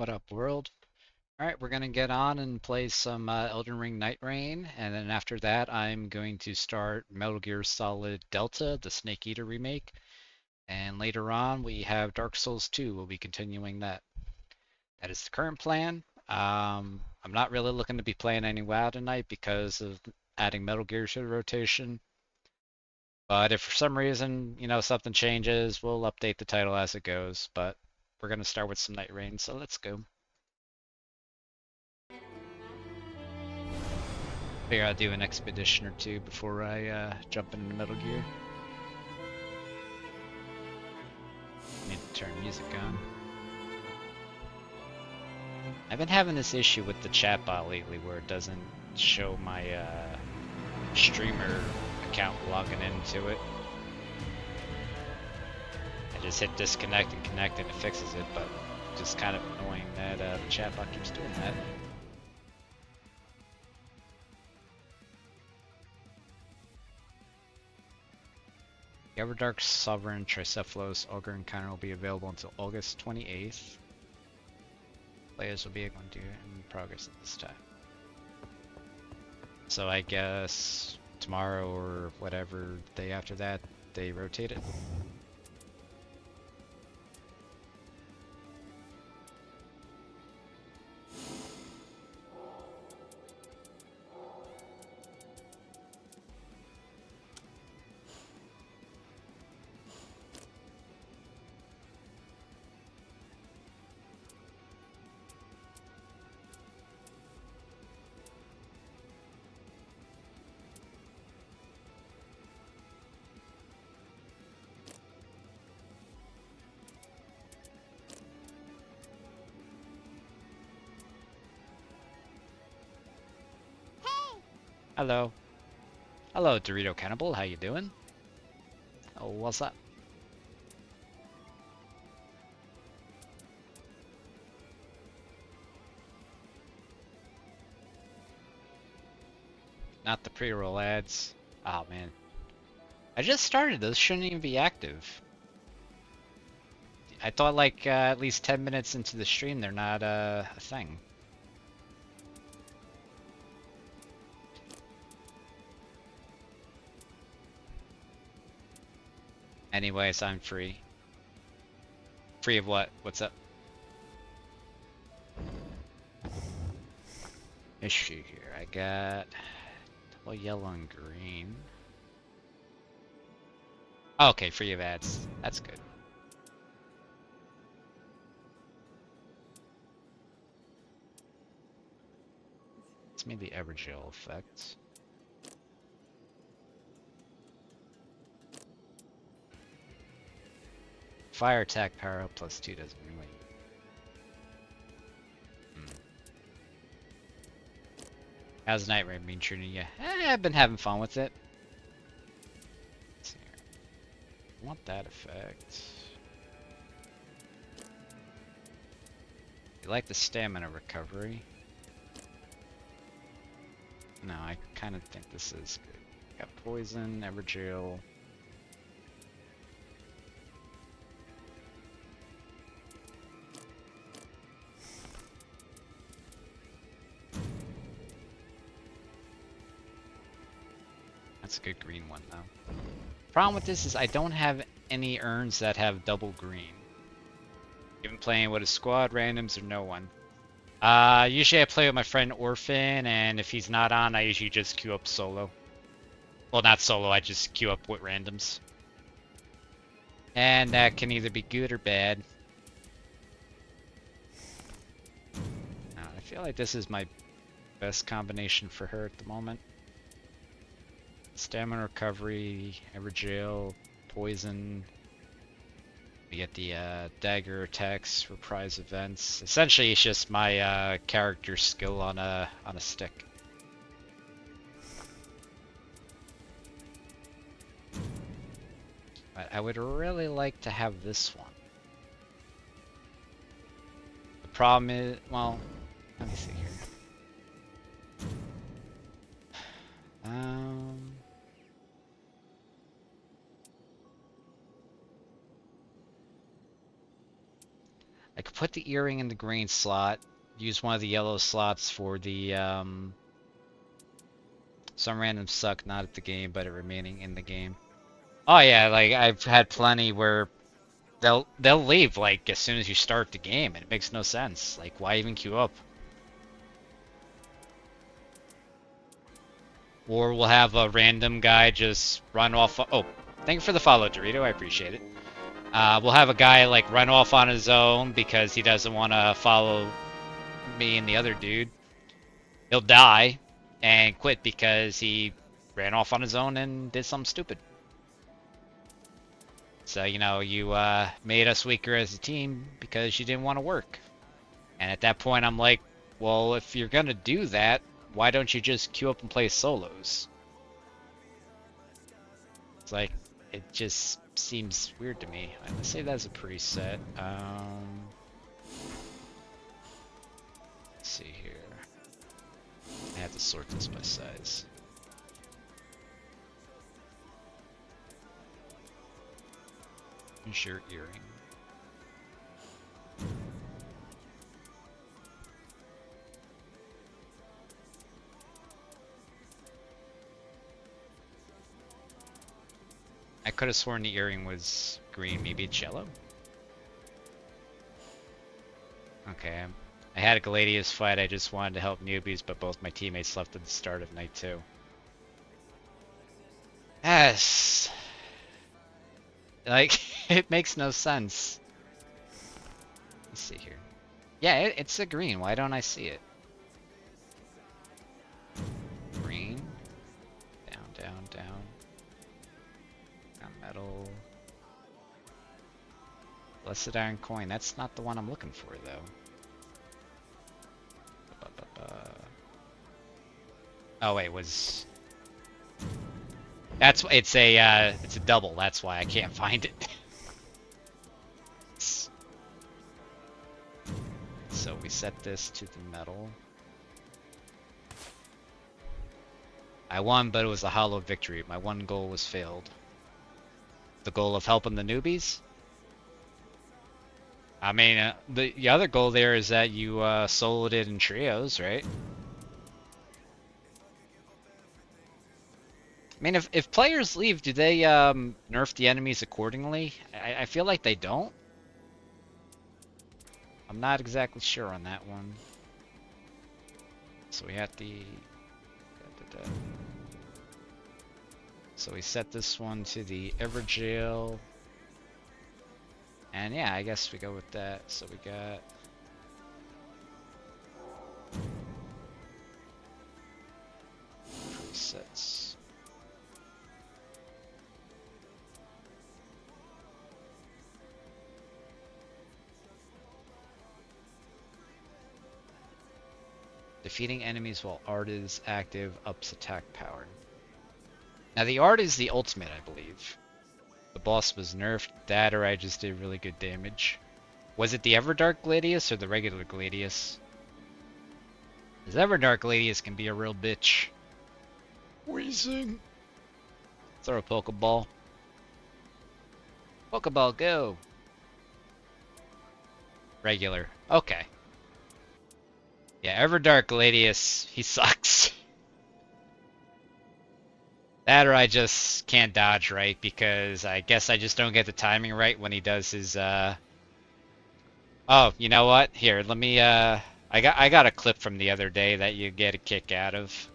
What up, world? Alright, we're gonna get on and play some Elden Ring Night Rain, and then after that, I'm going to start Metal Gear Solid Delta, the Snake Eater remake, and later on, we have Dark Souls 2. We'll be continuing that. That is the current plan. I'm not really looking to be playing any WoW tonight because of adding Metal Gear to the rotation, but if for some reason, something changes, we'll update the title as it goes, but we're gonna start with some Night Rain, so let's go. Figure I'll do an expedition or two before I jump into Metal Gear. Need to turn music on. I've been having this issue with the chatbot lately where it doesn't show my streamer account logging into it. I just hit disconnect and connect and it fixes it, but just kind of annoying that the chatbot keeps doing that. The Everdark Sovereign Tricephalos Ogre encounter will be available until August 28th. Players will be able to do it in progress at this time. So I guess tomorrow or whatever day after that, they rotate it. Hello. Hello, Dorito Cannibal. How you doing? Oh, what's up? Not the pre-roll ads. Oh man. I just started. Those shouldn't even be active. I thought like at least 10 minutes into the stream they're not a thing. Anyways, I'm free. Free of what? What's up? Issue here. I got well, yellow and green. Okay, free of ads. That's good. It's made the Evergel effect. Fire attack power up +2 doesn't really. How's Night Rain been treating you? I've been having fun with it. Let's see here. I want that effect. You like the stamina recovery? No, I kind of think this is good. Got poison, Evergel. That's a good green one though. Problem with this is I don't have any urns that have double green. Even playing with a squad, randoms, or no one. Usually I play with my friend Orphan, and if he's not on, I usually just queue up solo. Well, not solo, I just queue up with randoms. And that can either be good or bad. I feel like this is my best combination for her at the moment. Stamina recovery, Evergel, poison. We get the dagger attacks, reprise events. Essentially, it's just my character skill on a stick. But I would really like to have this one. The problem is, well, let me see here. I could put the earring in the green slot. Use one of the yellow slots for the some random suck not at the game but remaining in the game. Oh yeah, like I've had plenty where they'll leave like as soon as you start the game and it makes no sense. Like why even queue up? Or we'll have a random guy just run off. Oh, thank you for the follow, Dorito. I appreciate it. We'll have a guy like run off on his own because he doesn't want to follow me and the other dude. He'll die and quit because he ran off on his own and did something stupid. So, you know, you made us weaker as a team because you didn't want to work. And at that point, I'm like, well, if you're going to do that, why don't you just queue up and play solos? It's like, it just seems weird to me. I'm gonna say that's a preset. Let's see here. I have to sort this by size. Here's your earring. I could have sworn the earring was green. Maybe it's yellow? Okay. I had a Gladius fight. I just wanted to help newbies, but both my teammates left at the start of night 2. Yes. Like, it makes no sense. Let's see here. Yeah, it's a green. Why don't I see it? Green. Down, down, down. Got metal. Blessed Iron Coin. That's not the one I'm looking for, though. Oh wait, was that's it's a double. That's why I can't find it. So we set this to the metal. I won, but it was a hollow victory. My one goal was failed. The goal of helping the newbies. I mean, the other goal there is that you soloed it in trios, right? I mean, if players leave, do they nerf the enemies accordingly? I feel like they don't. I'm not exactly sure on that one. So we have the... So we set this one to the Everjail. And yeah, I guess we go with that. So we got... presets. Defeating enemies while art is active ups attack power. Now the art is the ultimate, I believe. The boss was nerfed, that or I just did really good damage. Was it the Everdark Gladius or the regular Gladius? Because Everdark Gladius can be a real bitch. Wheezing. Throw a Pokeball. Pokeball, go! Regular. Okay. Yeah, Everdark Gladius, he sucks. That or I just can't dodge right because I guess I just don't get the timing right when he does his Oh, you know what? Here, let me I got a clip from the other day that you get a kick out of.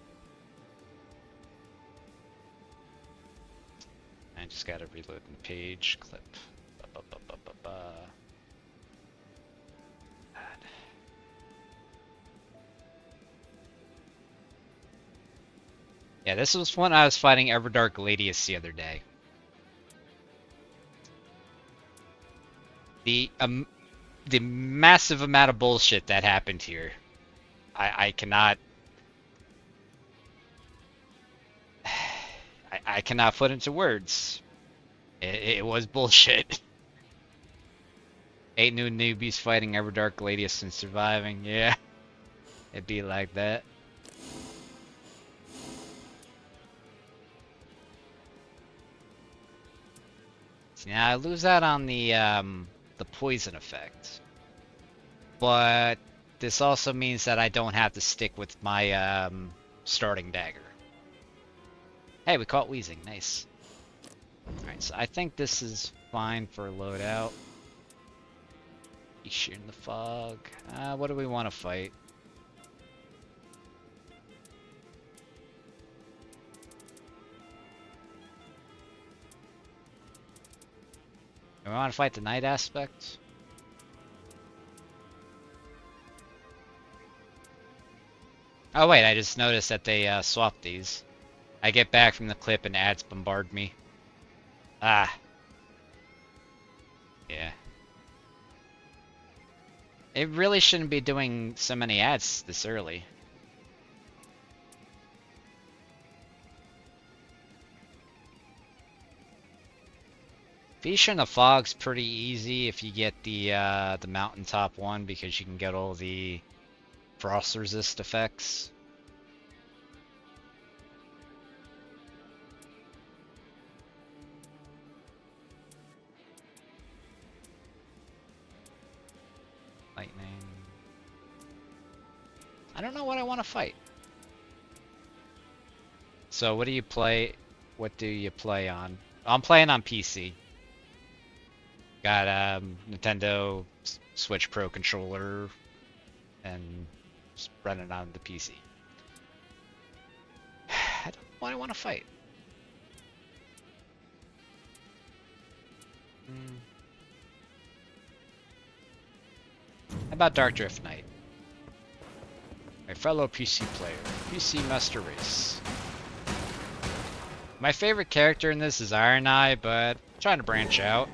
I just gotta reload the page clip. Yeah, this was when I was fighting Everdark Gladius the other day. The massive amount of bullshit that happened here. I cannot I cannot put into words. It was bullshit. 8 new newbies fighting Everdark Gladius and surviving. Yeah, it'd be like that. See, now I lose out on the poison effect. but this also means that I don't have to stick with my starting dagger. Hey, we caught Wheezing. Nice. Alright, so I think this is fine for loadout. He's shooting the fog. What do we want to fight? Do we want to fight the night aspect? Oh wait, I just noticed that they swapped these. I get back from the clip and ads bombard me. Ah. Yeah. It really shouldn't be doing so many ads this early. Feature in the Fog's pretty easy if you get the mountaintop one because you can get all the frost resist effects. Lightning. I don't know what I want to fight. So what do you play? What do you play on? I'm playing on PC. Got Nintendo Switch Pro controller and just running on the PC. I don't know what I want to fight. How about Dark Drift Knight? My fellow PC player, PC Master Race. My favorite character in this is Iron Eye, but I'm trying to branch out.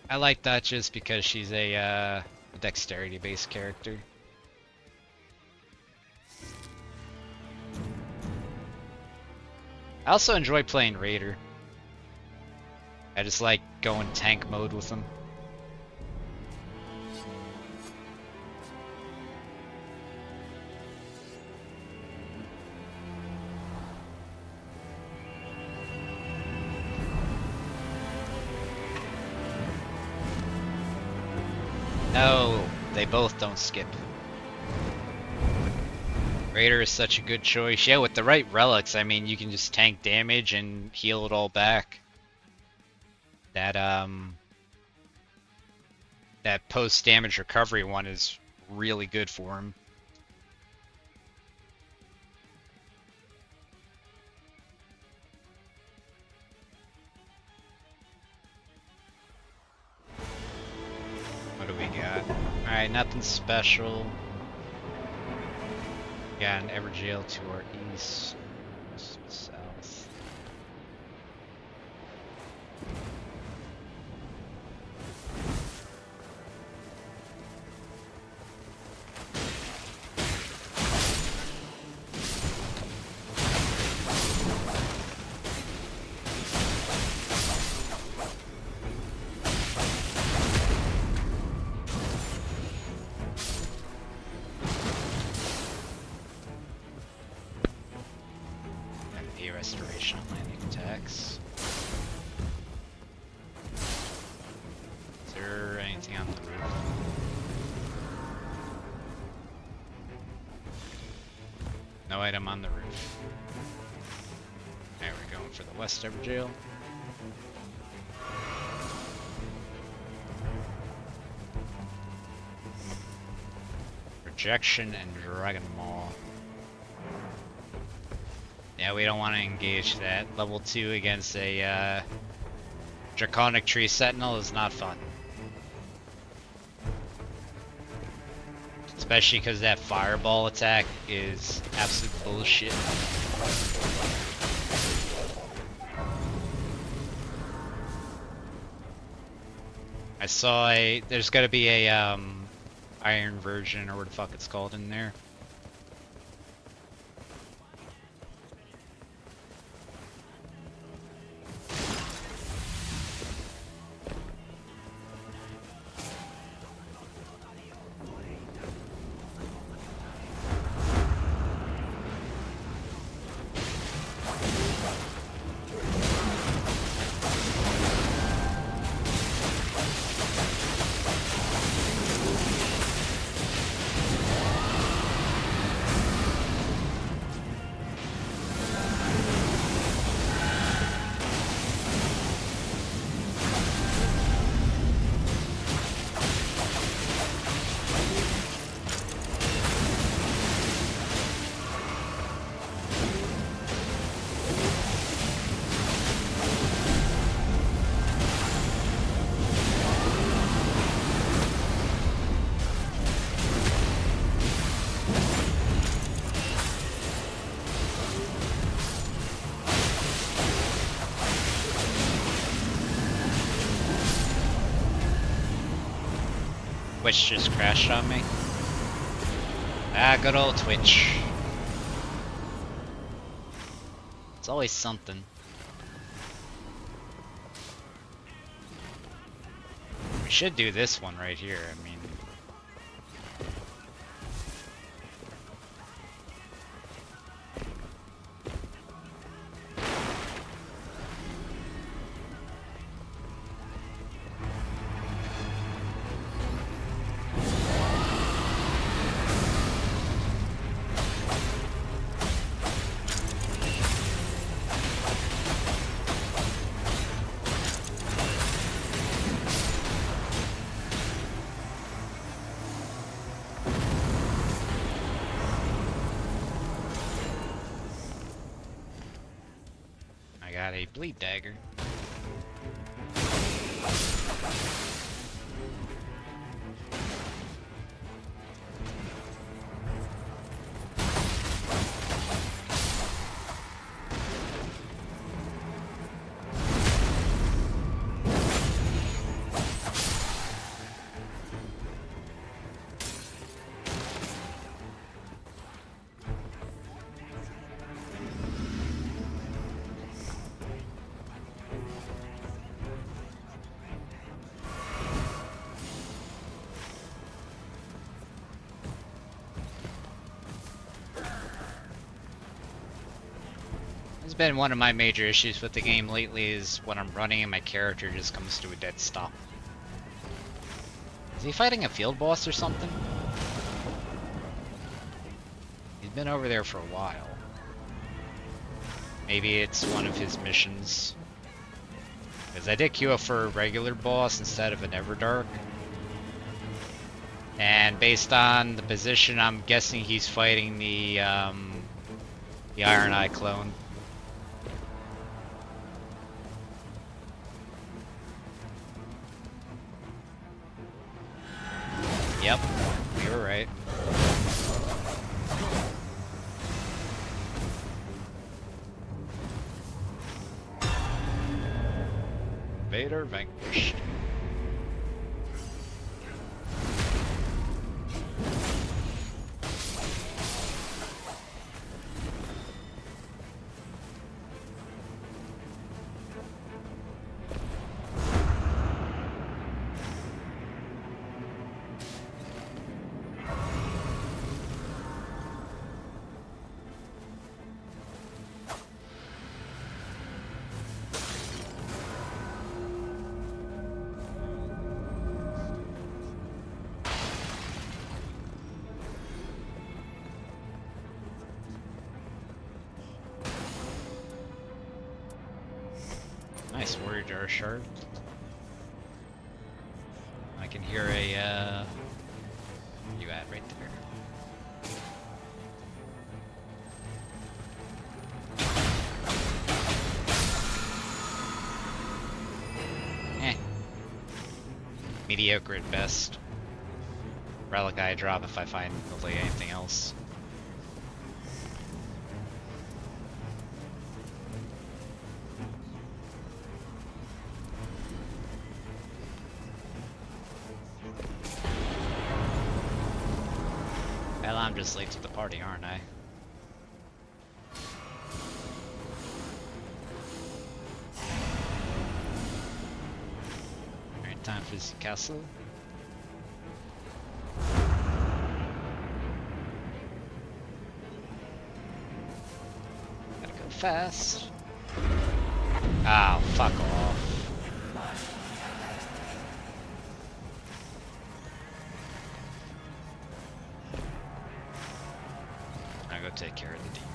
I like Duchess because she's a dexterity-based character. I also enjoy playing Raider. I just like going tank mode with him. No, they both don't skip. Raider is such a good choice. Yeah, with the right relics, I mean, you can just tank damage and heal it all back. That post-damage recovery one is really good for him. What do we got? Alright, nothing special. Got an Evergaol to our east, south. Restoration landing attacks. Is there anything on the roof? No item on the roof. Alright, we're going for the West Evergaol. Rejection and Dragon Maw. Yeah, we don't want to engage that. Level 2 against a Draconic Tree Sentinel is not fun. Especially because that fireball attack is absolute bullshit. I saw there's gotta be a iron version or what the fuck it's called in there. Twitch just crashed on me. Ah, good old Twitch. It's always something. We should do this one right here, I mean... I got a bleed dagger. It's been one of my major issues with the game lately is when I'm running and my character just comes to a dead stop. Is he fighting a field boss or something? He's been over there for a while. Maybe it's one of his missions. Because I did queue up for a regular boss instead of an Everdark. And based on the position, I'm guessing he's fighting the Iron Eye clone. Yep, you were right. Vader vanquished. Nice Warrior Jar shard. I can hear a, where you at? Right there. Eh. Mediocre at best. Relic I drop if I find hopefully anything else. Well, I'm just late to the party, aren't I? Alright, time for the castle. Gotta go fast. Oh, fuck off. I'll go take care of the demon.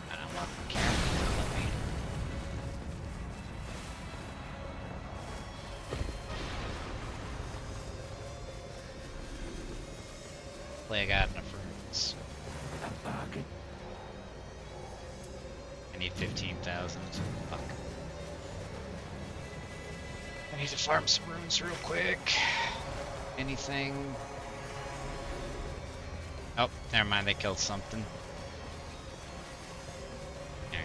I don't want the camera to let me. Hopefully I got enough runes. I need 15,000. Fuck. I need to farm some runes real quick. anything? Oh, never mind, they killed something. There.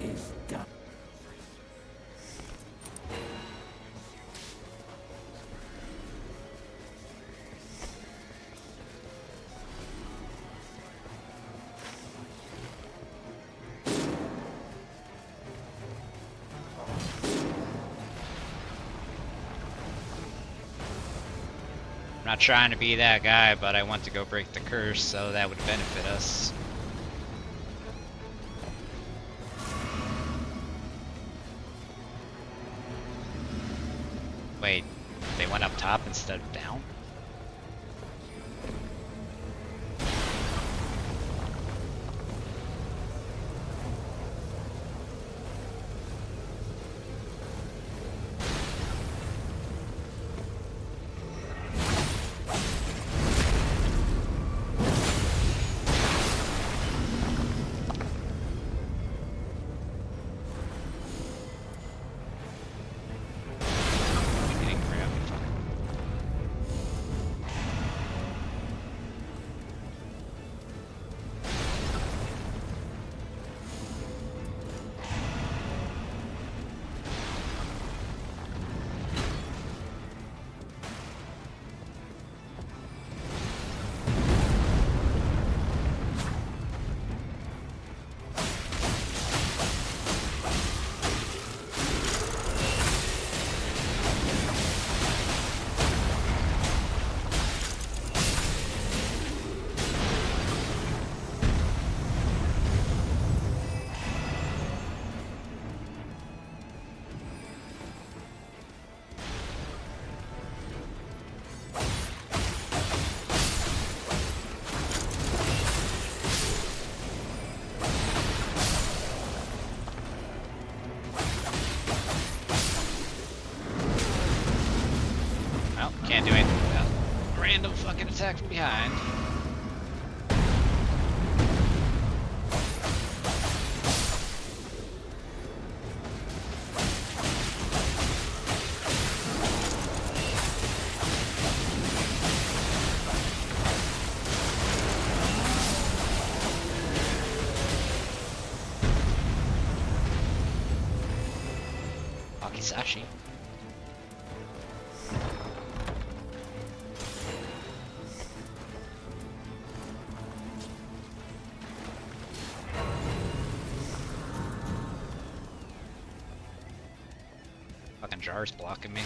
It is done. I'm not trying to be that guy, but I want to go break the curse, so that would benefit us. Wait, they went up top instead of down? Getting grabbed. Well, can't do anything without a random fucking attack from behind. Akisashi. Fucking jar's blocking me.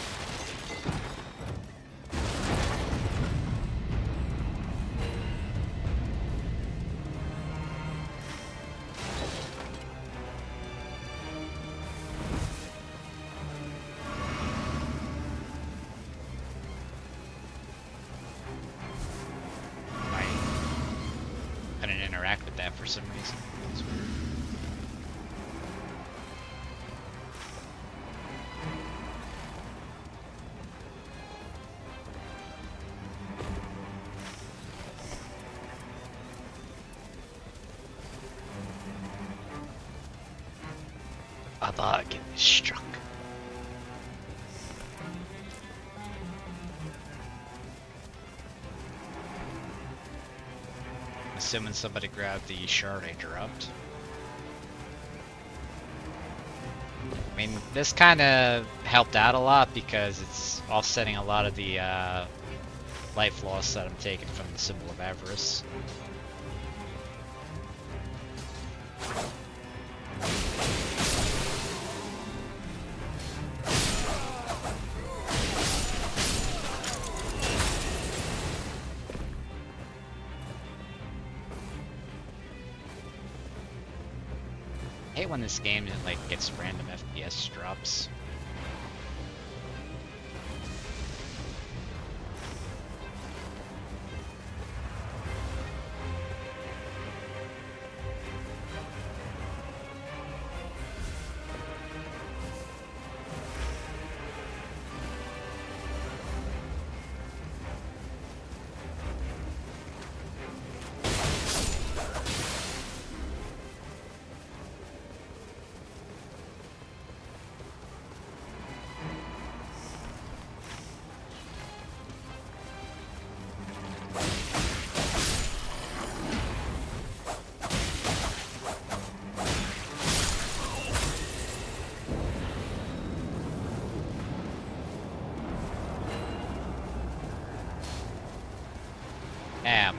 I couldn't interact with that for some reason. That's weird. A bug is struck. Assuming somebody grabbed the shard I dropped. I mean, this kind of helped out a lot because it's offsetting a lot of the life loss that I'm taking from the Symbol of Avarice. I hate when this game like gets random FPS drops.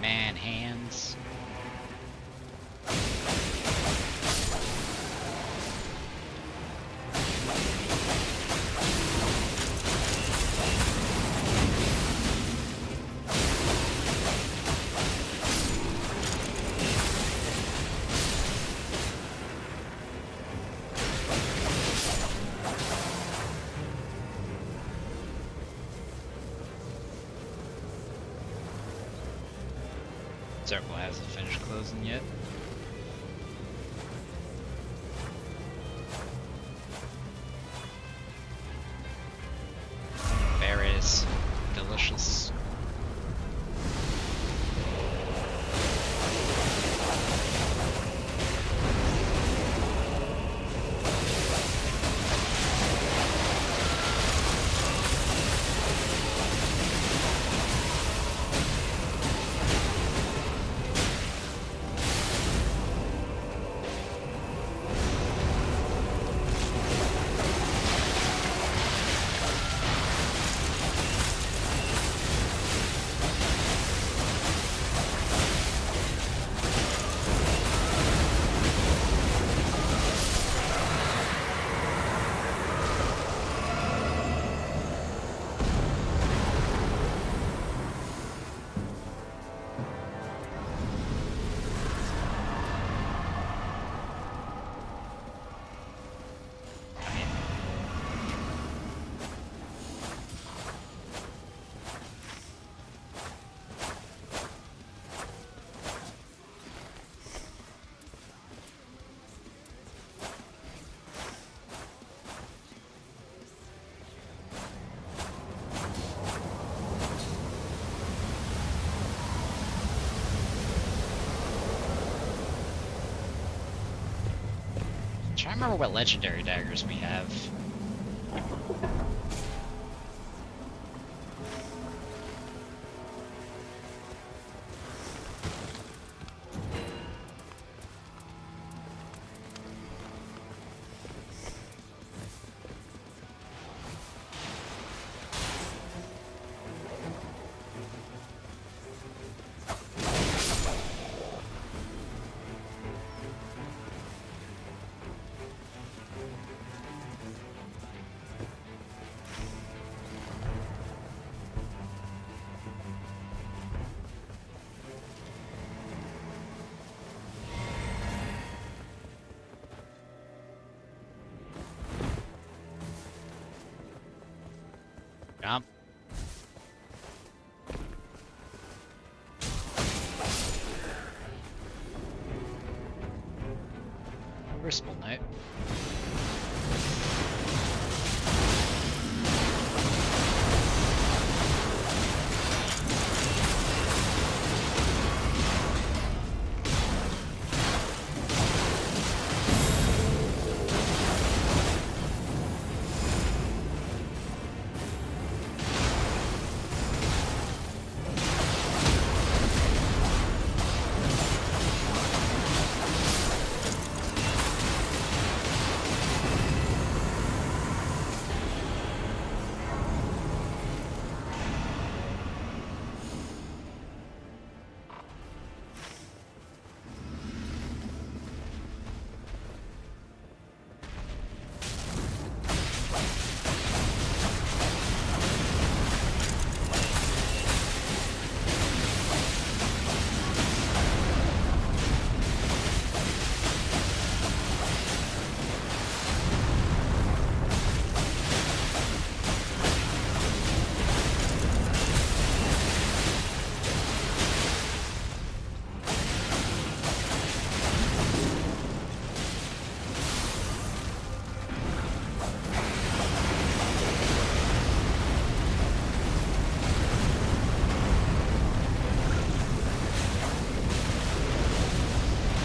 Man hands. Circle hasn't finished closing yet. Berries. Delicious. Trying to remember what legendary daggers we have. Jump. Crucible Knight.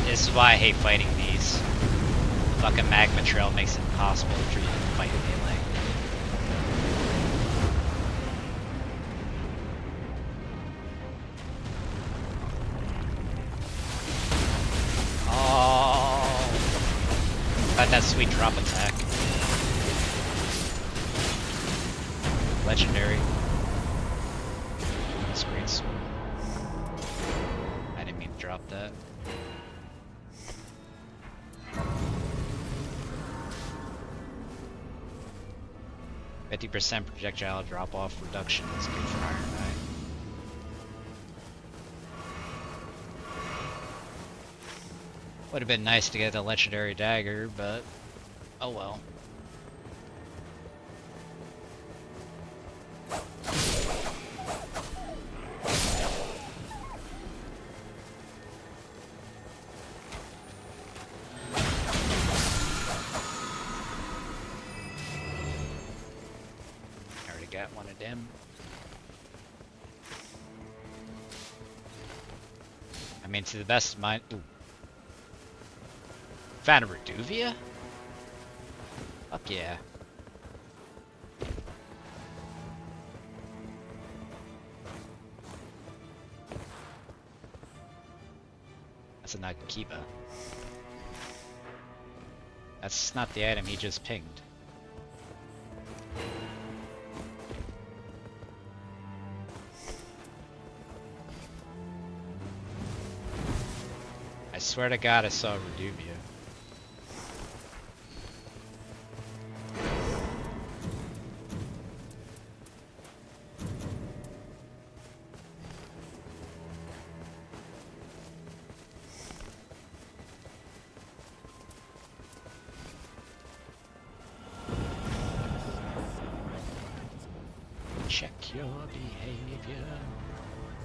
This is why I hate fighting these. The fucking magma trail makes it impossible for you to fight in melee. Oh, got that sweet drop attack. Legendary. Screen sword. drop that. 50% projectile drop-off reduction is good for Iron Knight. Would have been nice to get a legendary dagger, but oh well. I already got one of them. I mean, to the best of my... Ooh. Found a Reduvia? Fuck yeah. That's a Nagakiba. That's not the item he just pinged. I swear to God I saw Reduvia. Check your behavior.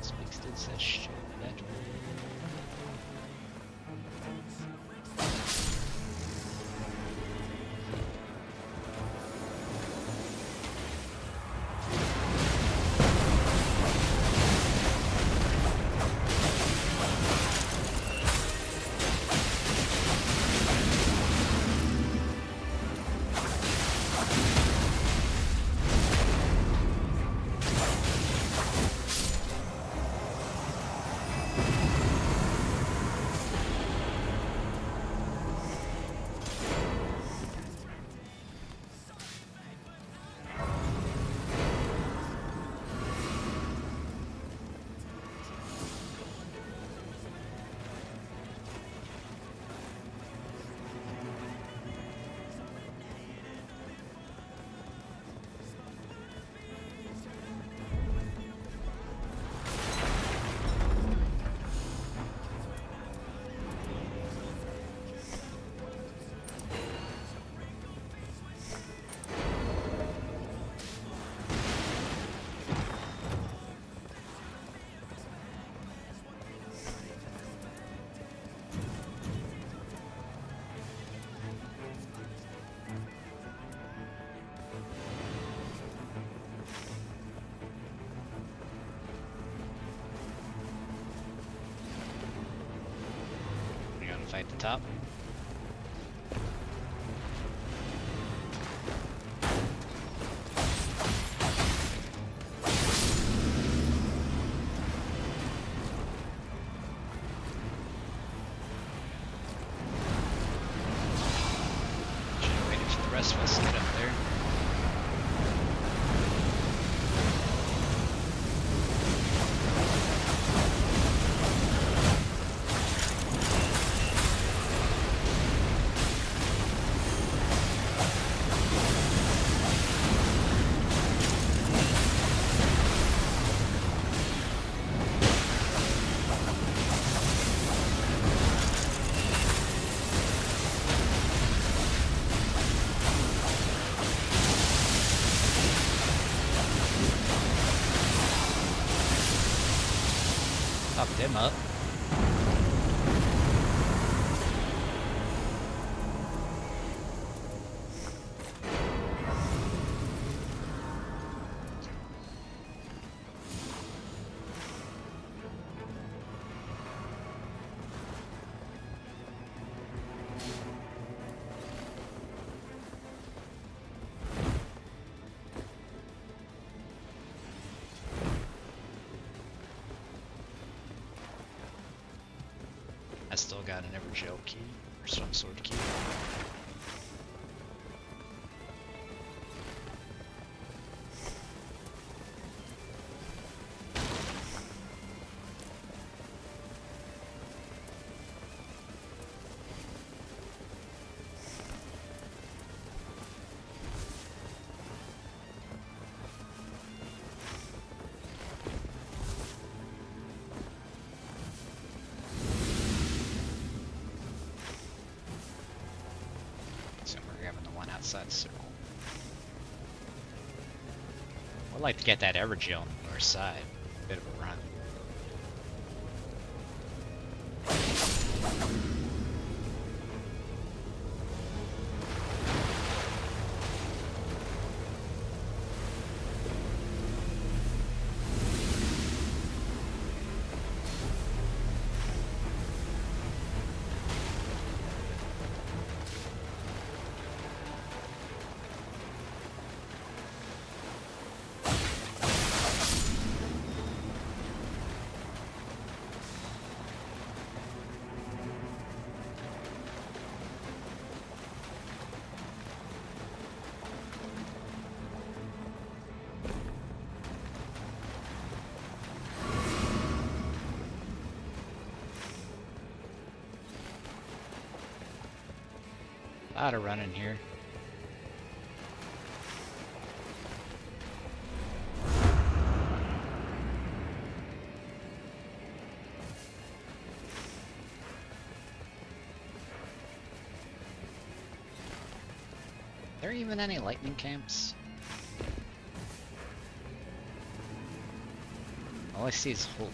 Speaks to session that fight the top. Should have waited for the rest of us to get up there. Fucked him up. I still got an Evergel key, or some sort of key. outside the circle. I'd like to get that Evergy on the north side. Bit of a run. A lot of running here. Are there even any lightning camps? All I see is holy.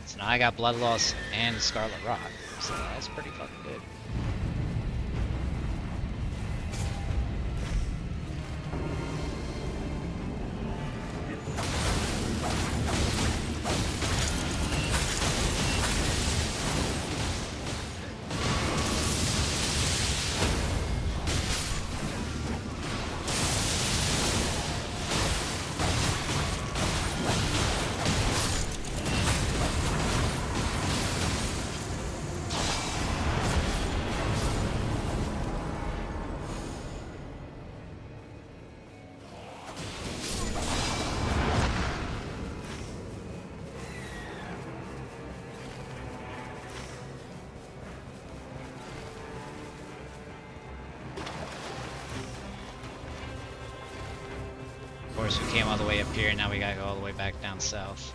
So now I got Blood Loss and Scarlet Rock, so that's pretty fucking good. Of course, we came all the way up here, now we gotta go all the way back down south.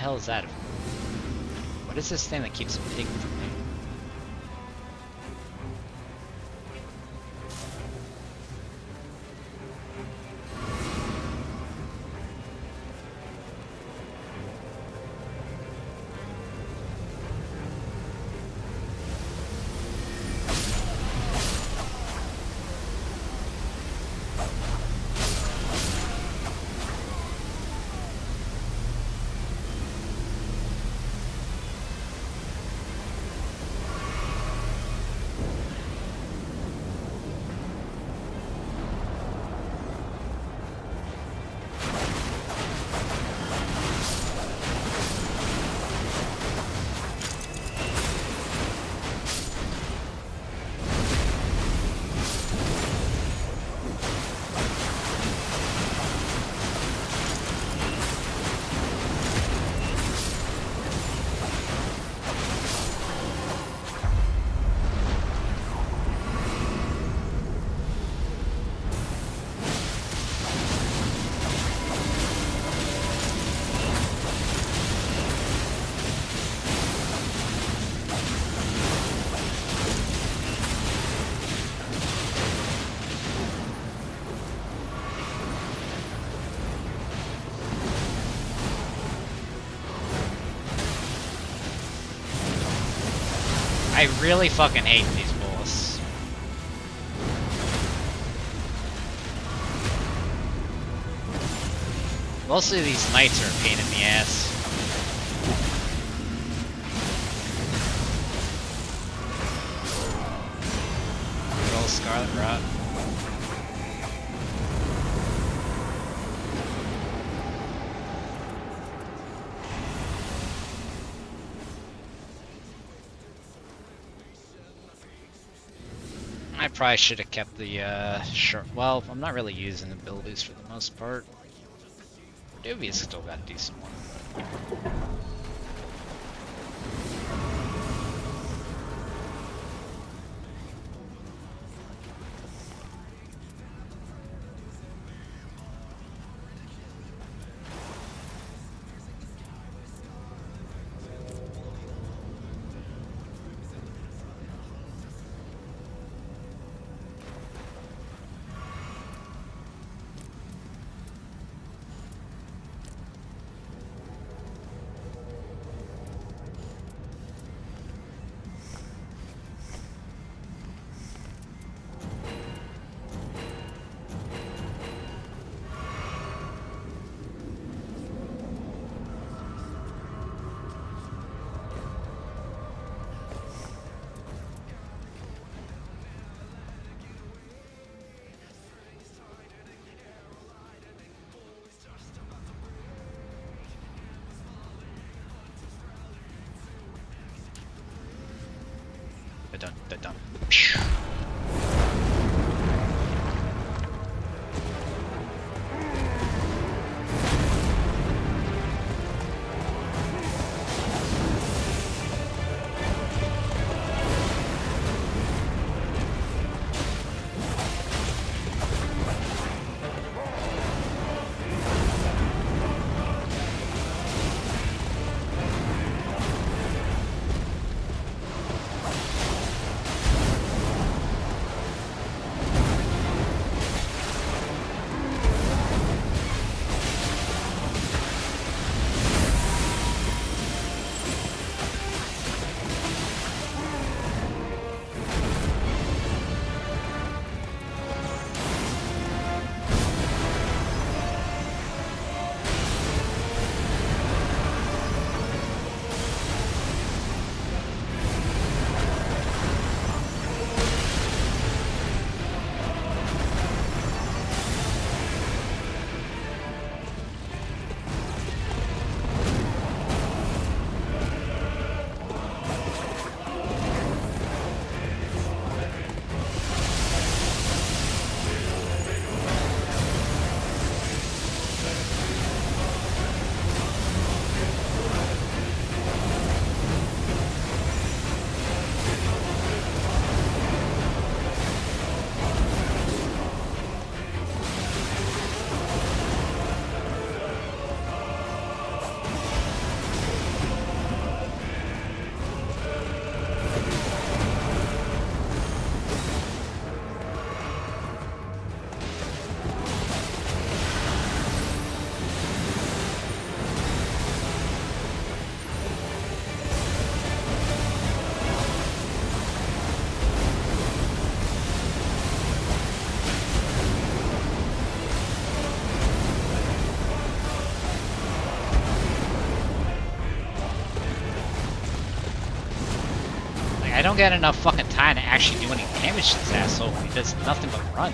hell is that? What is this thing that keeps hitting from me? I really fucking hate these bulls. Mostly these knights are a pain in the ass. Good old Scarlet Rot. I probably should have kept the short. Well, I'm not really using abilities for the most part. Dubious still got a decent one. They're done. I don't get enough fucking time to actually do any damage to this asshole when he does nothing but run.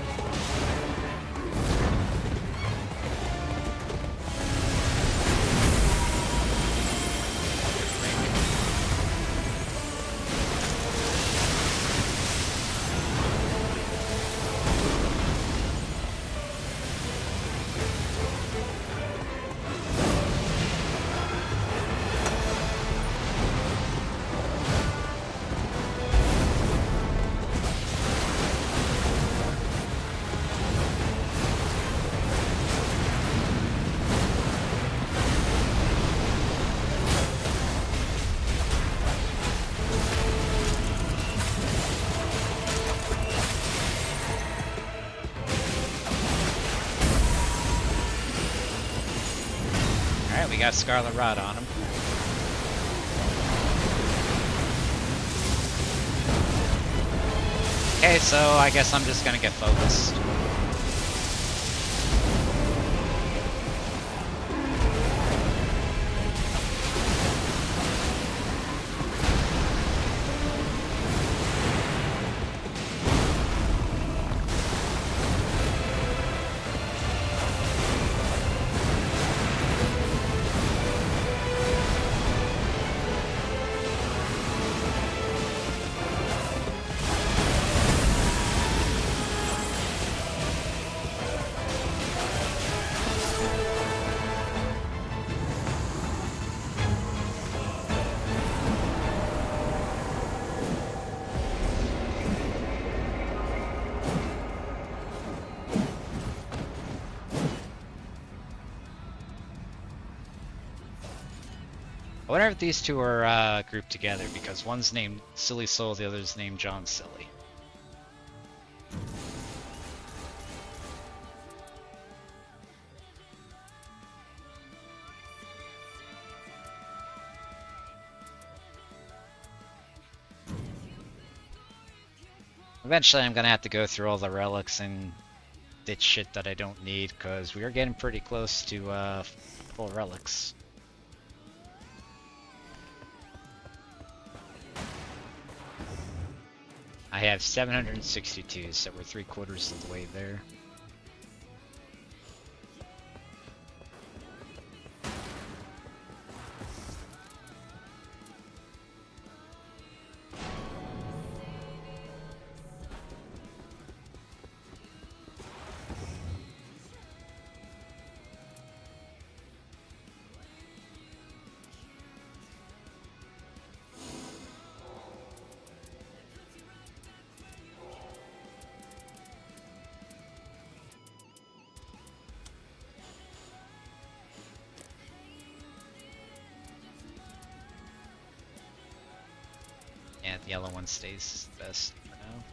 Alright, we got Scarlet Rot on him. Okay, so I guess I'm just gonna get focused. I wonder if these two are grouped together, because one's named Silly Soul, the other's named John Silly. Eventually I'm gonna have to go through all the relics and ditch shit that I don't need, because we are getting pretty close to full relics. I have 762, so we're 3/4 of the way there. Yeah, the yellow one stays best for now.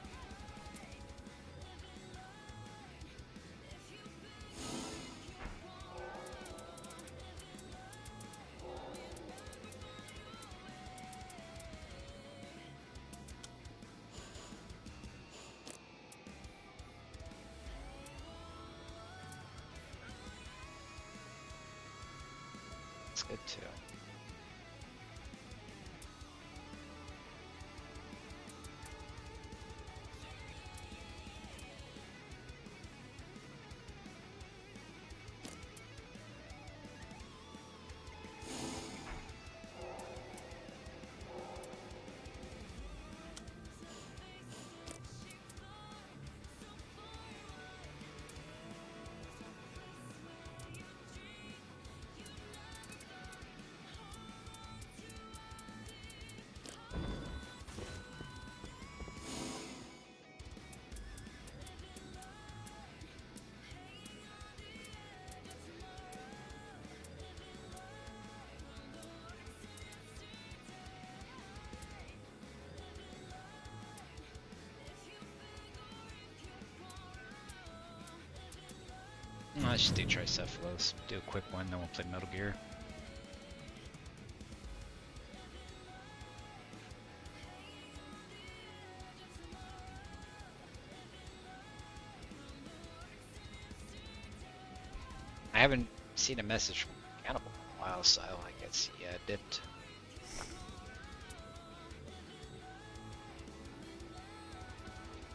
That's good too. Let's just do Tricephalos. Do a quick one, then we'll play Metal Gear. I haven't seen a message from Cannibal in a while, so I guess he dipped.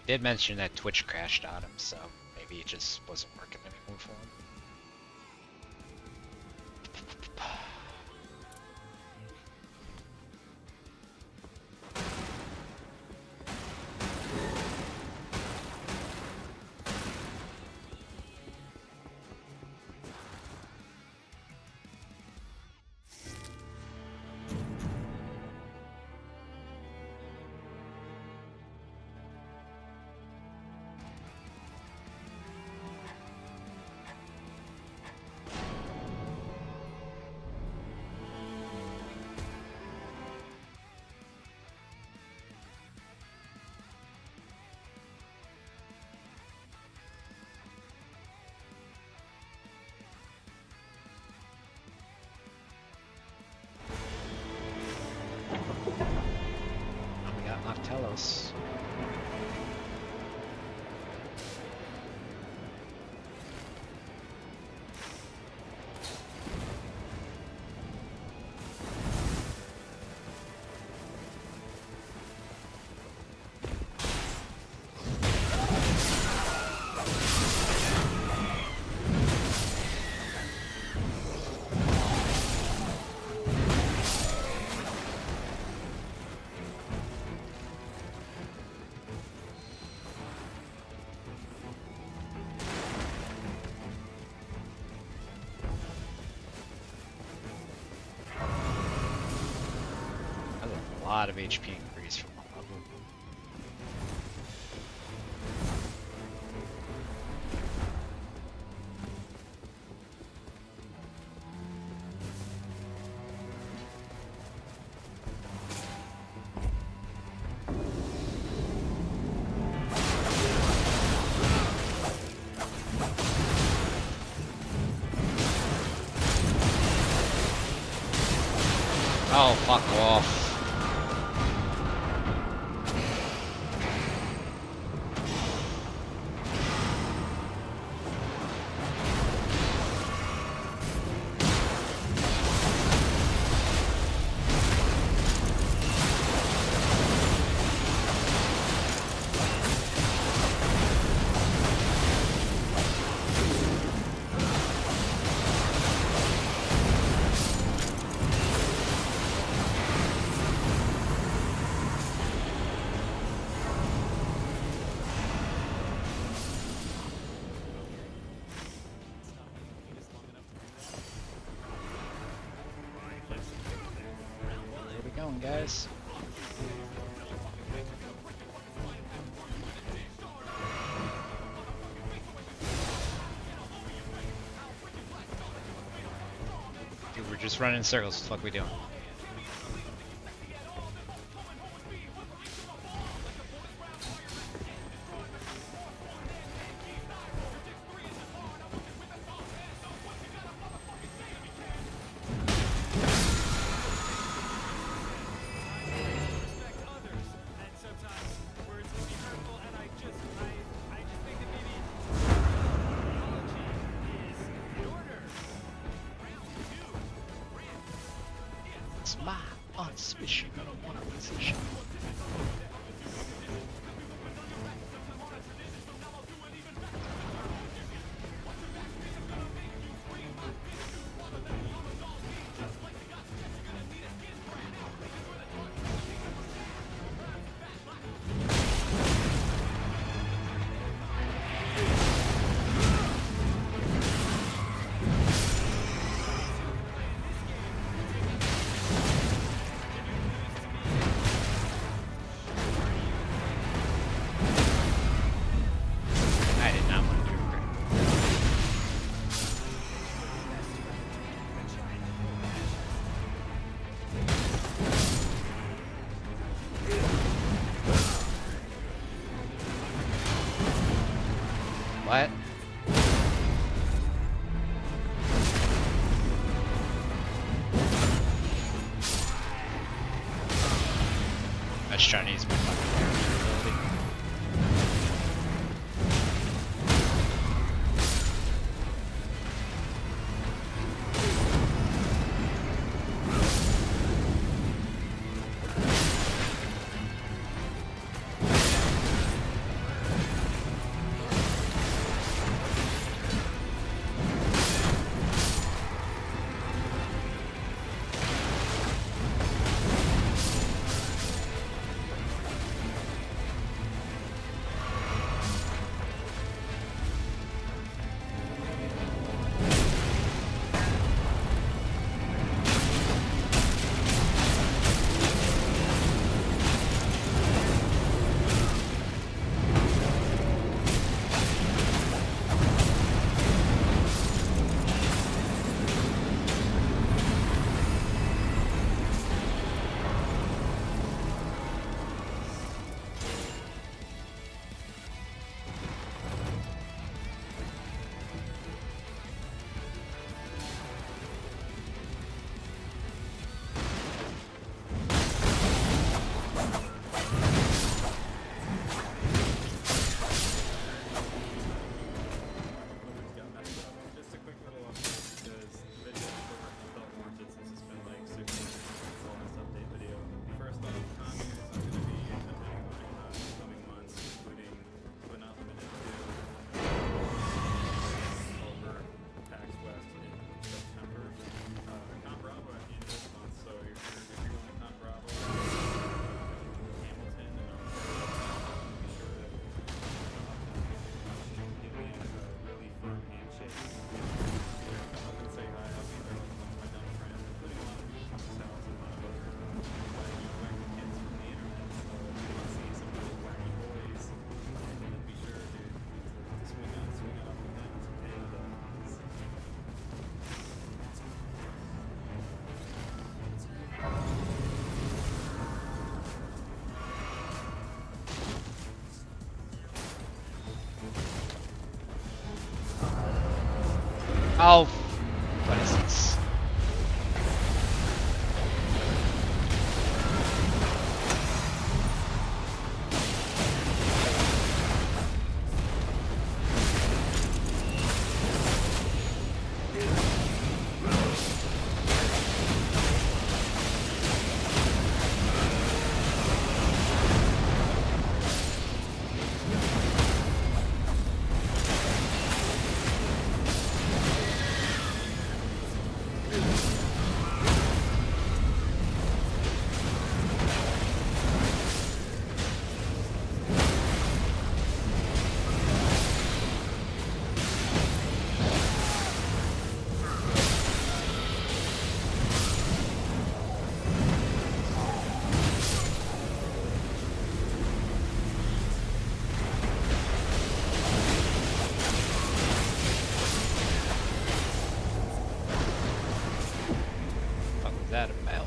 Did mention that Twitch crashed on him, so maybe it just wasn't working anymore for him. We got Noctelos. That's a lot of HP increase from one level. Oh, fuck off. Where we going, guys? Dude, we're just running in circles. What the fuck we doing? It's my unsuspicion position. I did not want to do it. What? That's Chinese. Oh, what is this? What was that about?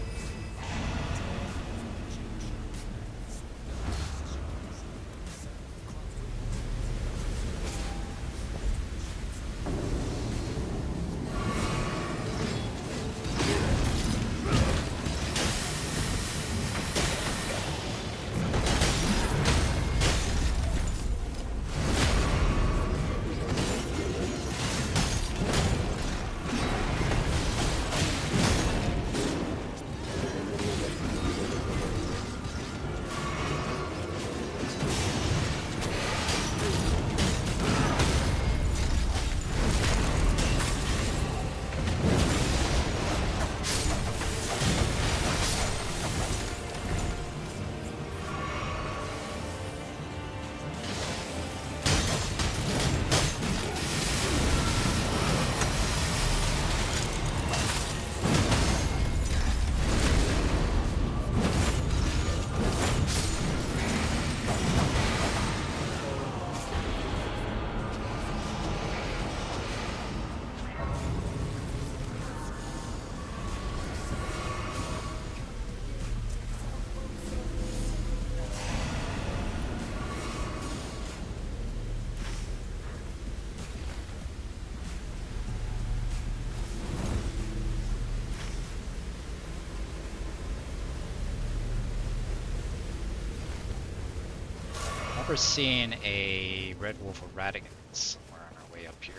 I remember seeing a Red Wolf Erratic somewhere on our way up here.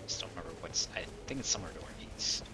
Just don't remember what's. I think it's somewhere to our east.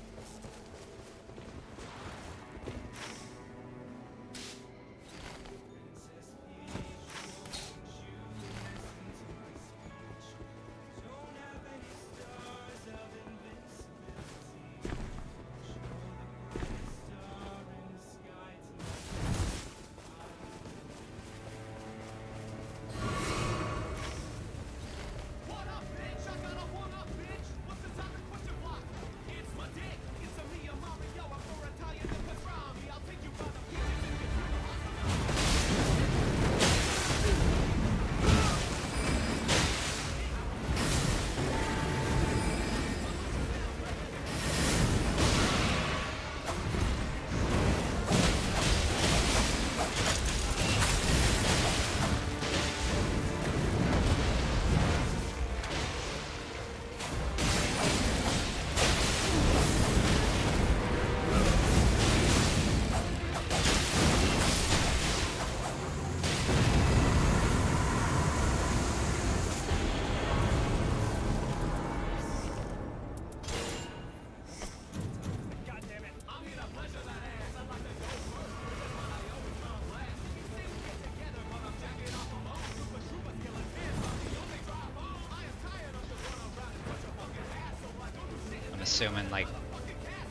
I'm assuming like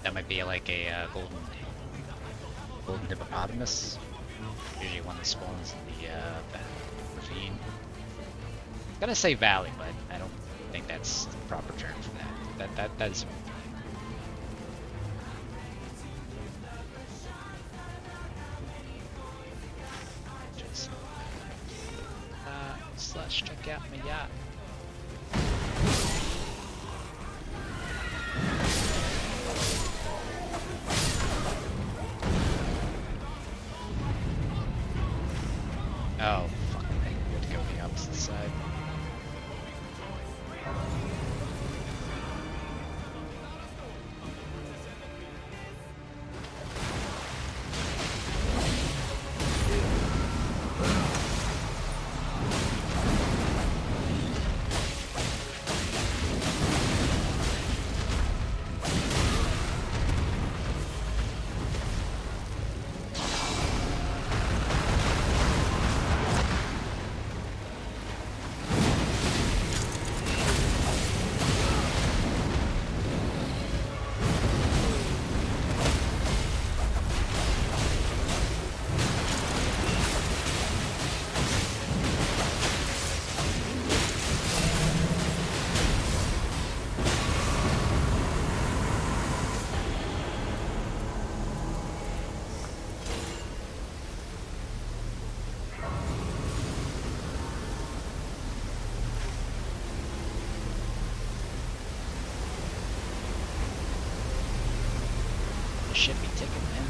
that might be like a golden hippopotamus. Usually one that spawns in the ravine. I'm gonna say valley, but I don't think that's the proper term for that. That is. Just slash check out my yacht. Oh, fuck. I had to go the opposite side. Shit be ticking, man.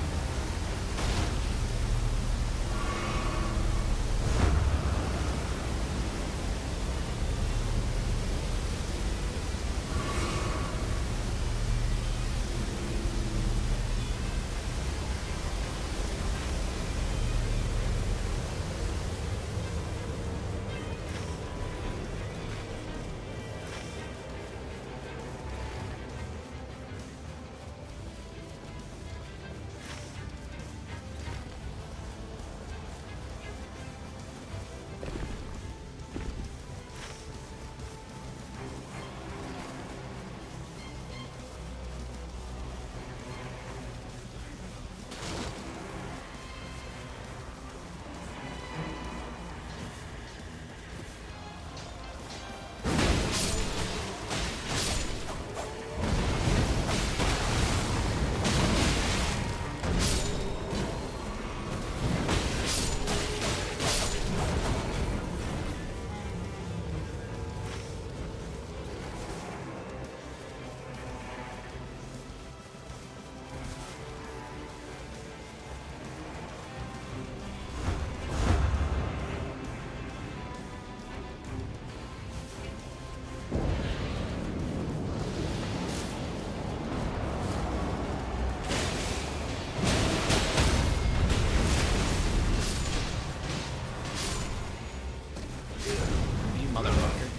You motherfucker.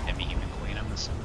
Demi-human queen, I'm assuming.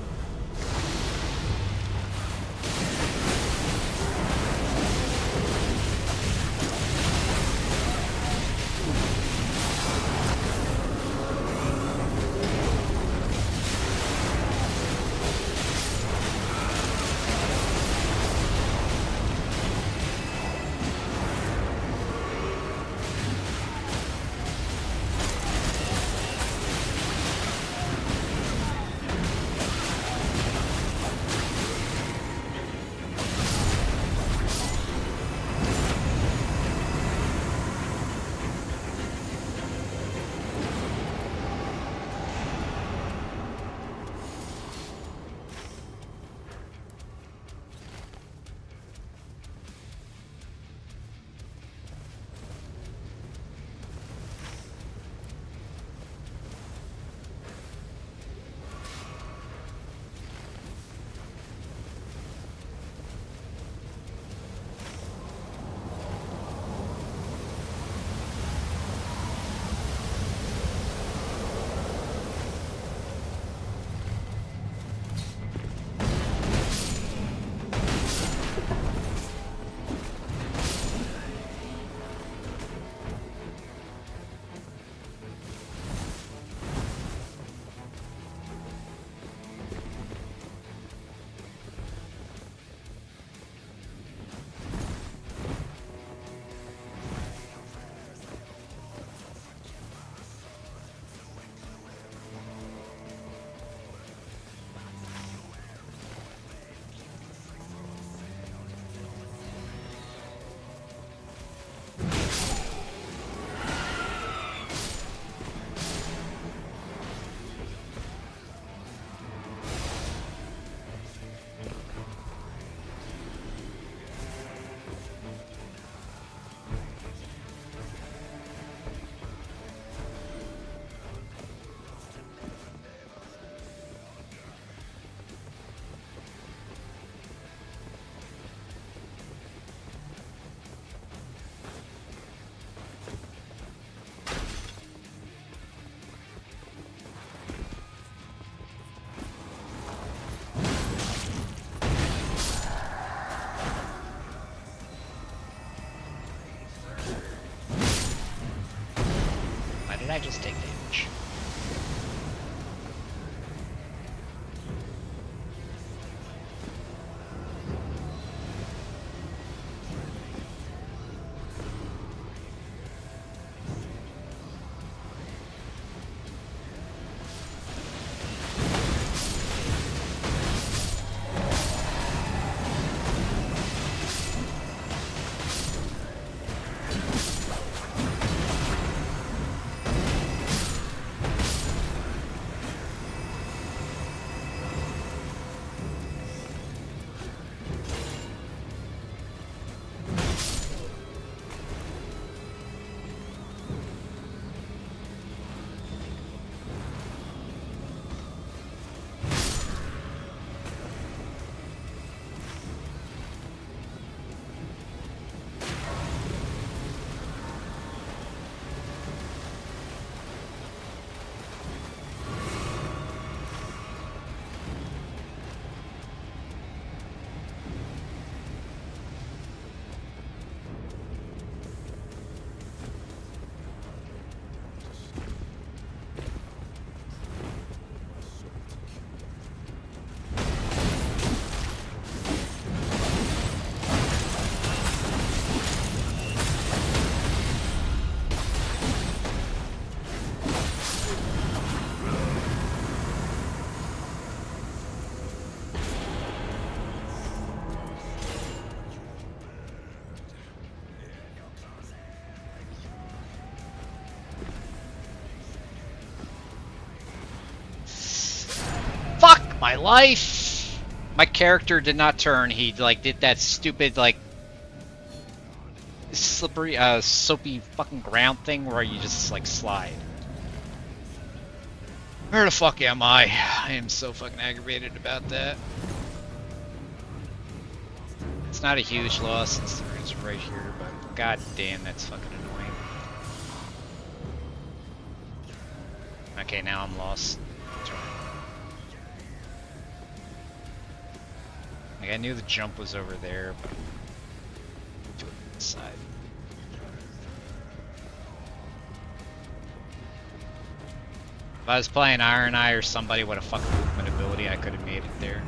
Why did I just take damage? My life! My character did not turn. He like did that stupid like slippery soapy fucking ground thing where you just like slide. Where the fuck am I? I am so fucking aggravated about that. It's not a huge loss since the runes are right here, but god damn, that's fucking annoying. Okay, now I'm lost. Like I knew the jump was over there, but to the side. If I was playing Iron Eye or somebody with a fucking movement ability, I could have made it there.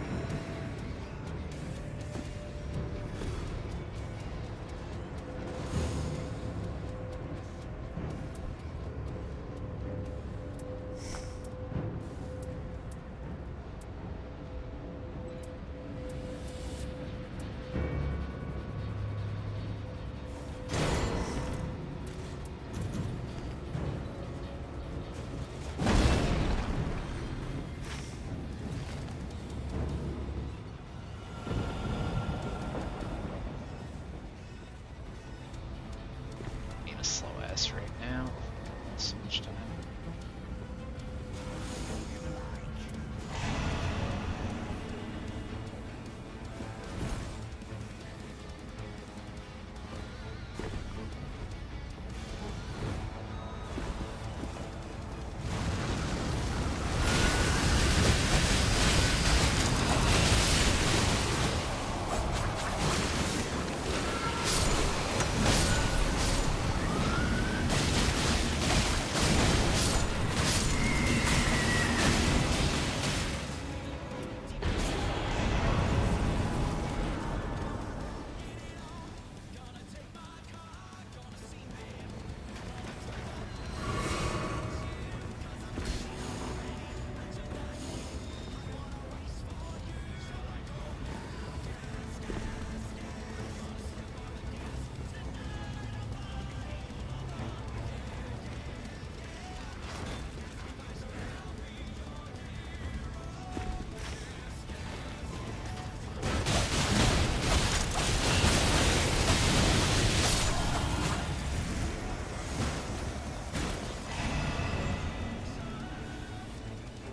Slow ass right now. So much time.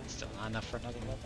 Still not enough for another level.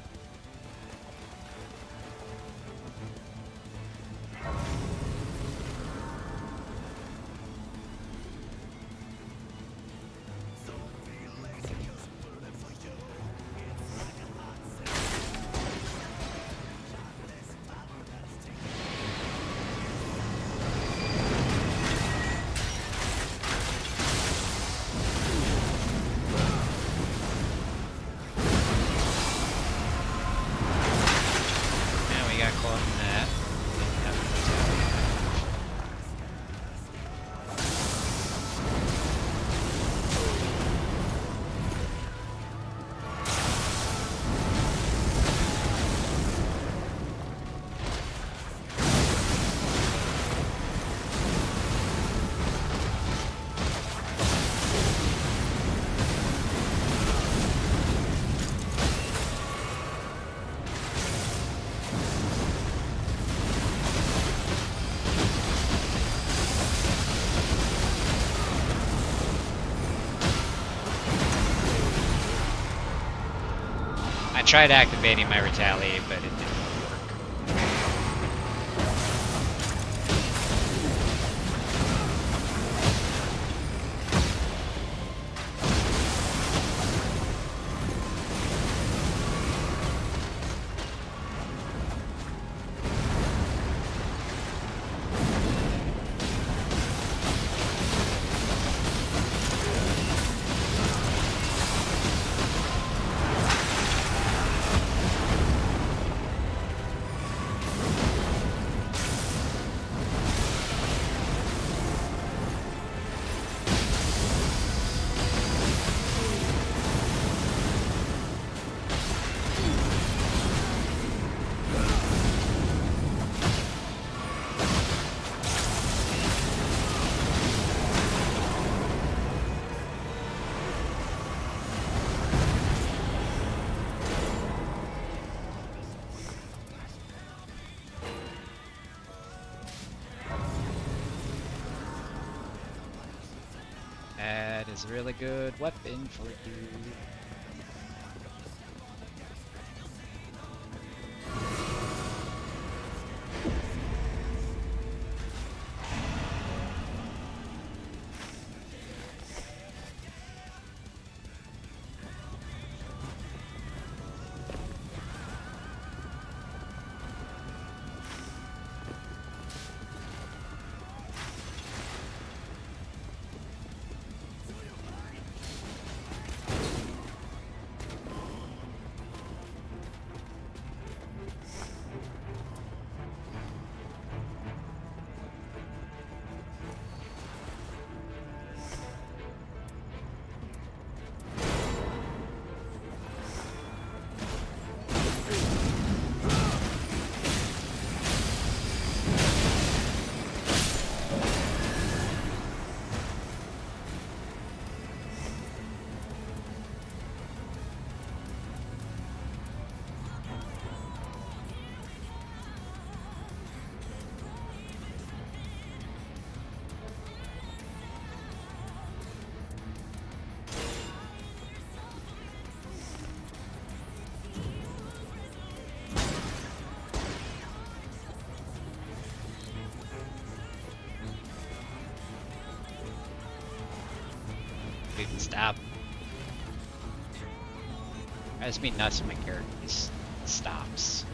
I tried activating my retaliate, but it didn't work. is a really good weapon for you. Dude, stab. Drives me nuts when my character just stops.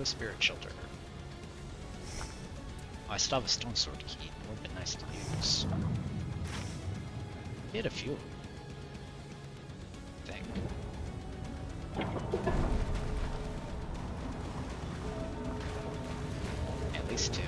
spirit shelter. Oh, I still have a stone sword key. That would have been nice to use. He had a few of them, I think. At least two.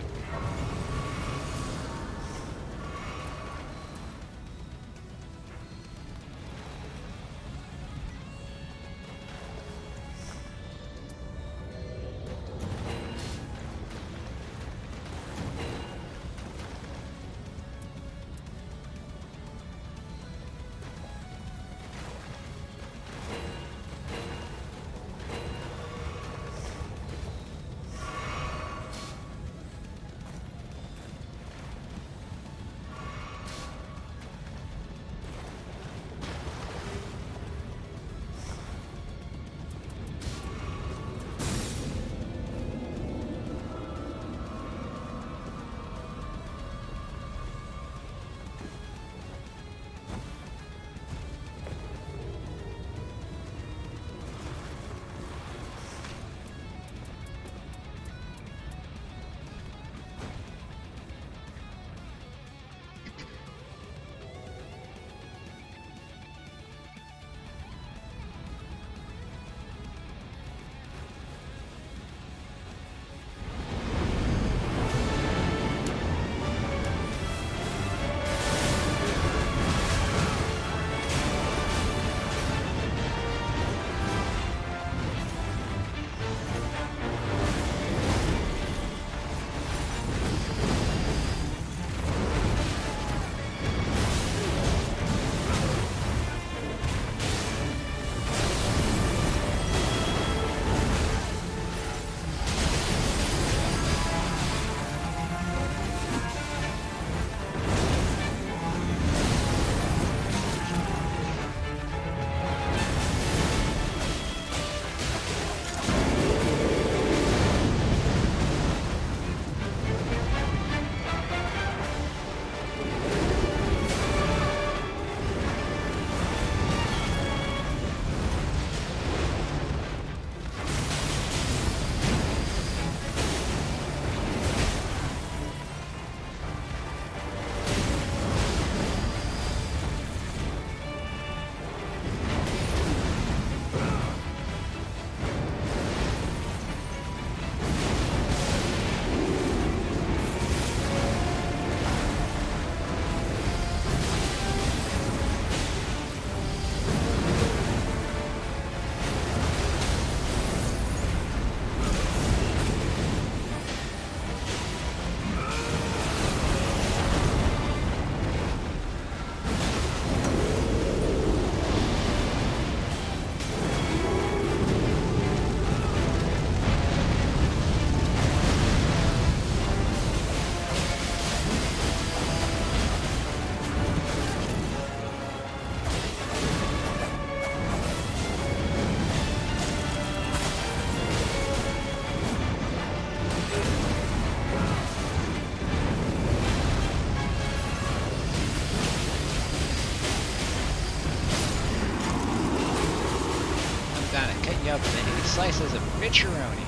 Up many slices of richeroni.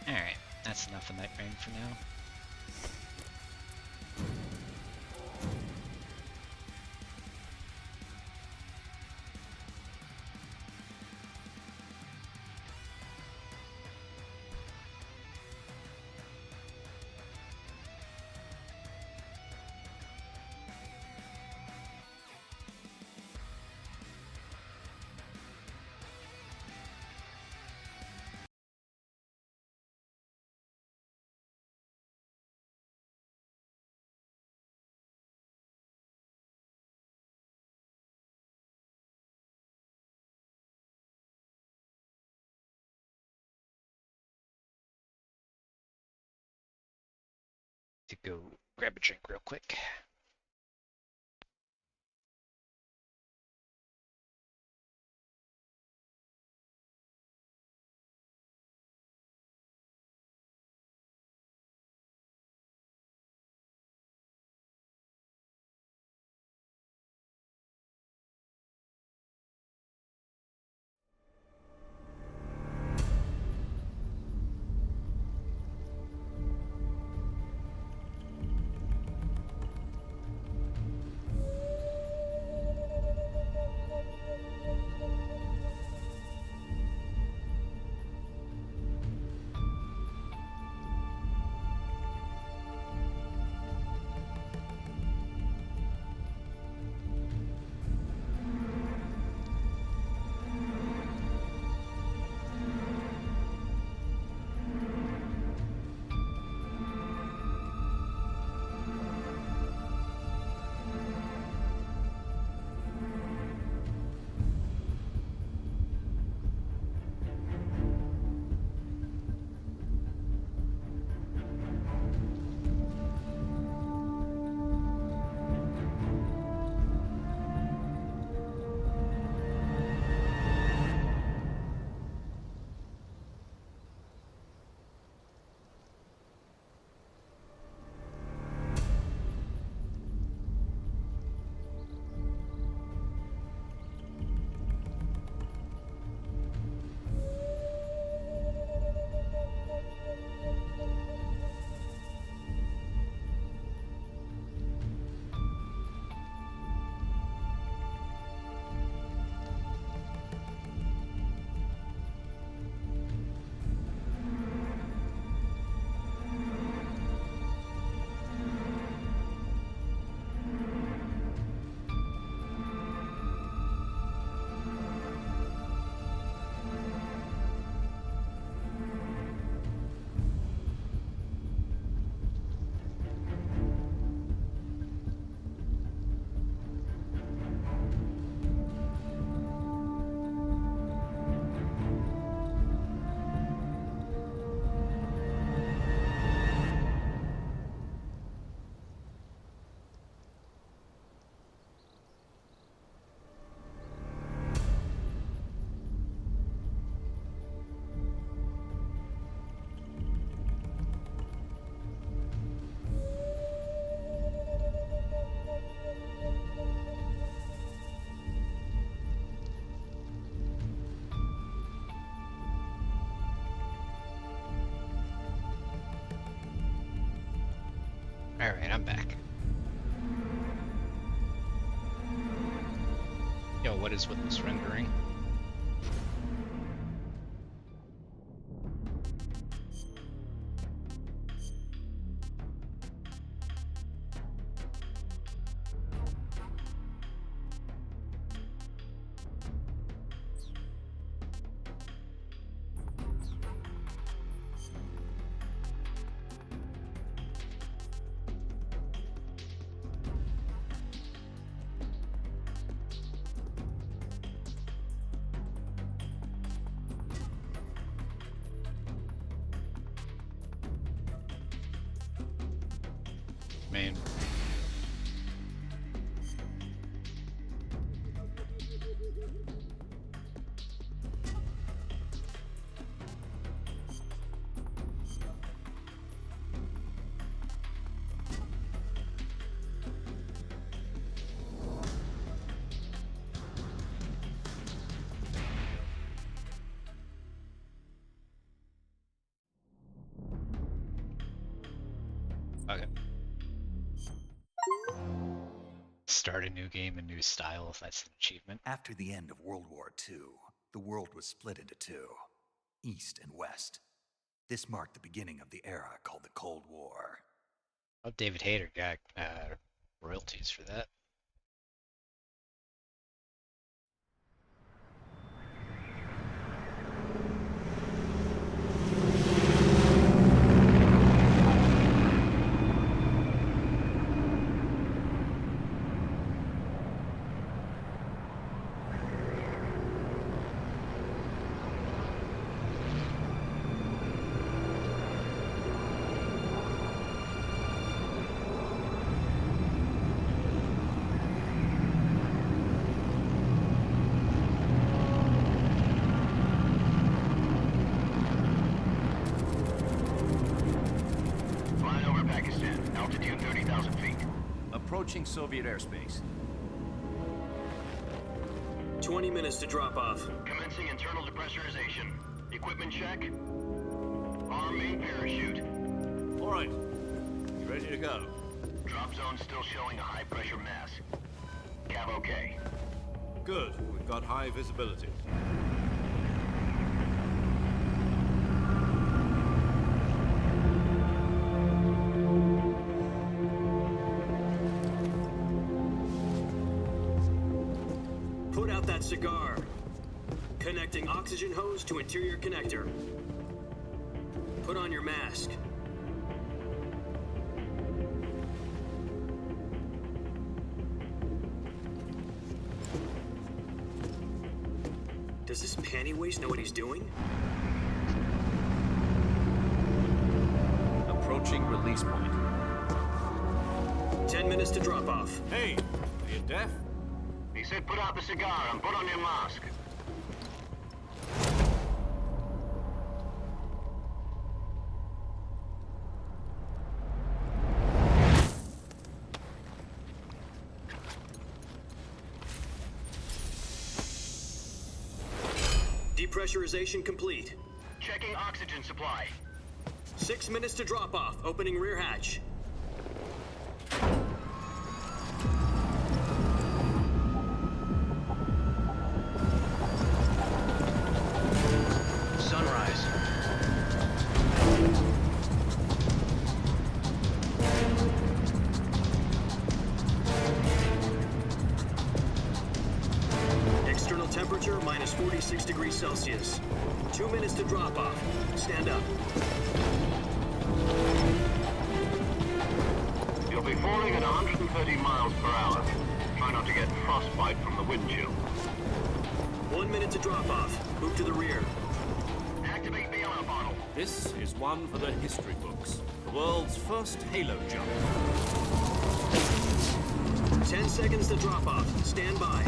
Alright, that's enough of Night Rain for now. to go grab a drink real quick. Alright, I'm back. Yo, what is with this rendering? Man. Okay. Start a new game, a new style, if that's an achievement. After the end of World War II, the world was split into two, East and West. This marked the beginning of the era called the Cold War. Oh, David Hayter got royalties for that. Altitude 30,000 feet. Approaching Soviet airspace. 20 minutes to drop off. Commencing internal depressurization. Equipment check. Arm main parachute. All right. You ready to go? Drop zone still showing a high pressure mass. Cav okay. Good. We've got high visibility. Put out that cigar. Connecting oxygen hose to interior connector. Put on your mask. Does this panty waste know what he's doing? Approaching release point. 10 minutes to drop off. Hey, are you deaf? He said put out the cigar and put on your mask. Depressurization complete. Checking oxygen supply. 6 minutes to drop off. Opening rear hatch. Sunrise. External temperature minus 46 degrees Celsius. 2 minutes to drop off. Stand up. You'll be falling at 130 miles per hour. Try not to get frostbite from the wind chill. 1 minute to drop off. Move to the rear. Activate bailout bottle. This is one for the history books. The world's first halo jump. 10 seconds to drop off. Stand by.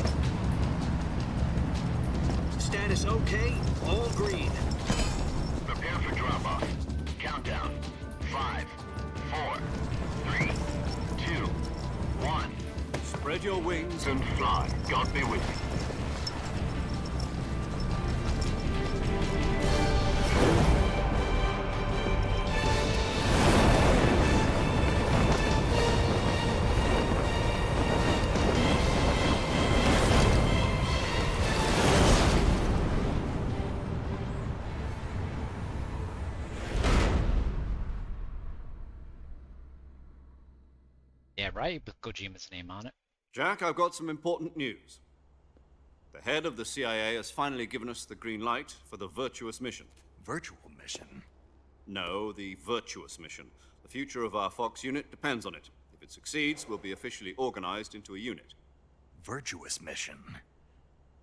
Status okay. All green. Prepare for drop-off. Countdown. 5, 4, 3, 2, 1. Spread your wings And fly. God be with you. Yeah, right, with Kojima's name on it. Jack, I've got some important news. The head of the CIA has finally given us the green light for the Virtuous mission. Virtual mission? No, the Virtuous mission. The future of our Fox unit depends on it. If it succeeds, we'll be officially organized into a unit. Virtuous mission?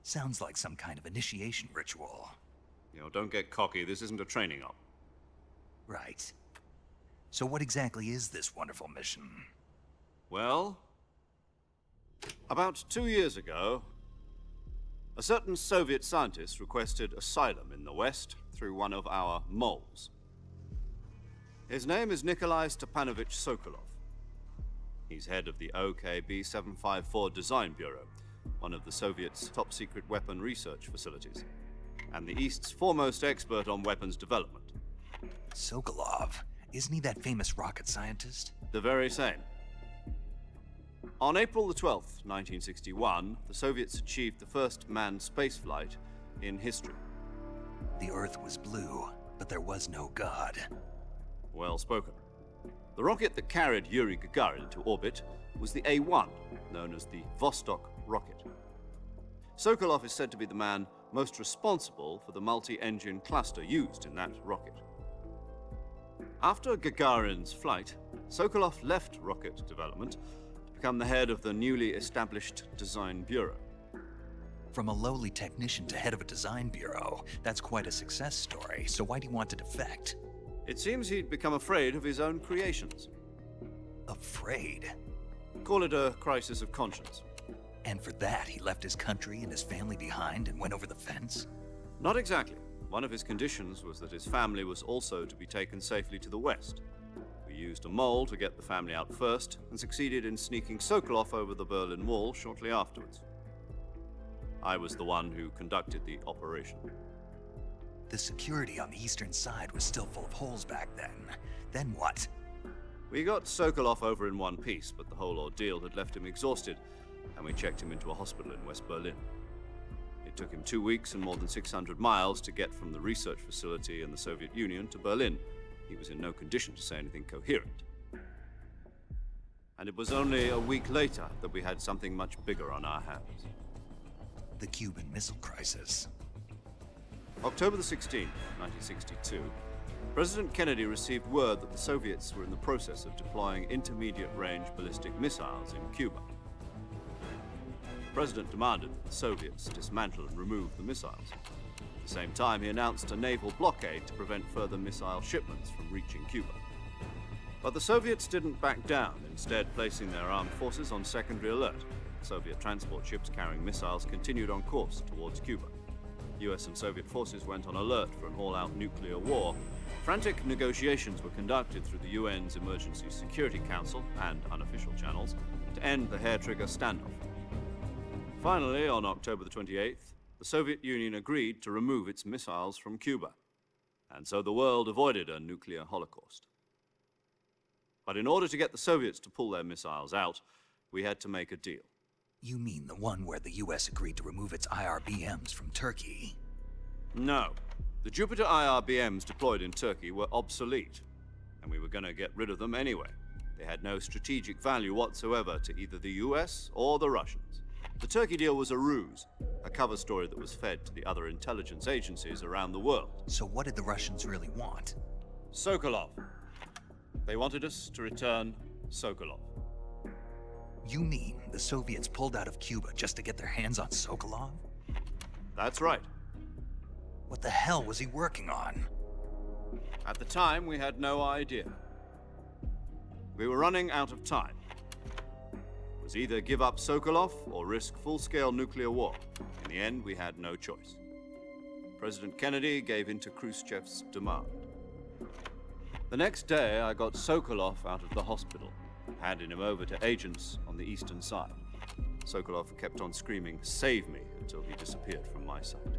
Sounds like some kind of initiation ritual. You know, don't get cocky. This isn't a training op. Right. So what exactly is this wonderful mission? Well, about 2 years ago, a certain Soviet scientist requested asylum in the West through one of our moles. His name is Nikolai Stepanovich Sokolov. He's head of the OKB-754 Design Bureau, one of the Soviets' top-secret weapon research facilities, and the East's foremost expert on weapons development. Sokolov? Isn't he that famous rocket scientist? The very same. On April the 12th, 1961, the Soviets achieved the first manned spaceflight in history. The Earth was blue, but there was no God. Well spoken. The rocket that carried Yuri Gagarin into orbit was the A-1, known as the Vostok rocket. Sokolov is said to be the man most responsible for the multi-engine cluster used in that rocket. After Gagarin's flight, Sokolov left rocket development to become the head of the newly established Design Bureau. From a lowly technician to head of a design bureau, that's quite a success story, so why do you want to defect? It seems he'd become afraid of his own creations. Afraid? Call it a crisis of conscience. And for that, he left his country and his family behind and went over the fence? Not exactly. One of his conditions was that his family was also to be taken safely to the West. For used a mole to get the family out first and succeeded in sneaking Sokolov over the Berlin Wall shortly afterwards. I was the one who conducted the operation. The security on the eastern side was still full of holes back then. Then what? We got Sokolov over in one piece, but the whole ordeal had left him exhausted, and we checked him into a hospital in West Berlin. It took him 2 weeks and more than 600 miles to get from the research facility in the Soviet Union to Berlin. He was in no condition to say anything coherent. And it was only a week later that we had something much bigger on our hands. The Cuban Missile Crisis. October the 16th, 1962, President Kennedy received word that the Soviets were in the process of deploying intermediate-range ballistic missiles in Cuba. The President demanded that the Soviets dismantle and remove the missiles. At the same time, he announced a naval blockade to prevent further missile shipments from reaching Cuba. But the Soviets didn't back down, instead placing their armed forces on secondary alert. Soviet transport ships carrying missiles continued on course towards Cuba. US and Soviet forces went on alert for an all-out nuclear war. Frantic negotiations were conducted through the UN's Emergency Security Council and unofficial channels to end the hair-trigger standoff. Finally, on October the 28th, the Soviet Union agreed to remove its missiles from Cuba, and so the world avoided a nuclear holocaust. But in order to get the Soviets to pull their missiles out, we had to make a deal. You mean the one where the US agreed to remove its IRBMs from Turkey? No. The Jupiter IRBMs deployed in Turkey were obsolete, and we were going to get rid of them anyway. They had no strategic value whatsoever to either the US or the Russians. The Turkey deal was a ruse, a cover story that was fed to the other intelligence agencies around the world. So what did the Russians really want? Sokolov. They wanted us to return Sokolov. You mean the Soviets pulled out of Cuba just to get their hands on Sokolov? That's right. What the hell was he working on? At the time, we had no idea. We were running out of time. It was either give up Sokolov or risk full-scale nuclear war. In the end, we had no choice. President Kennedy gave in to Khrushchev's demand. The next day, I got Sokolov out of the hospital, handing him over to agents on the eastern side. Sokolov kept on screaming, "Save me," until he disappeared from my sight.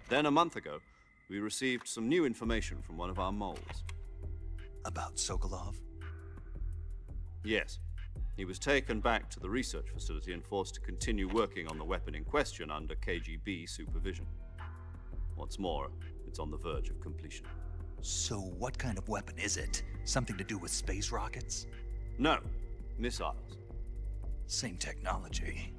Then, a month ago, we received some new information from one of our moles. About Sokolov? Yes. He was taken back to the research facility and forced to continue working on the weapon in question under KGB supervision. What's more, it's on the verge of completion. So what kind of weapon is it? Something to do with space rockets? No, missiles. Same technology.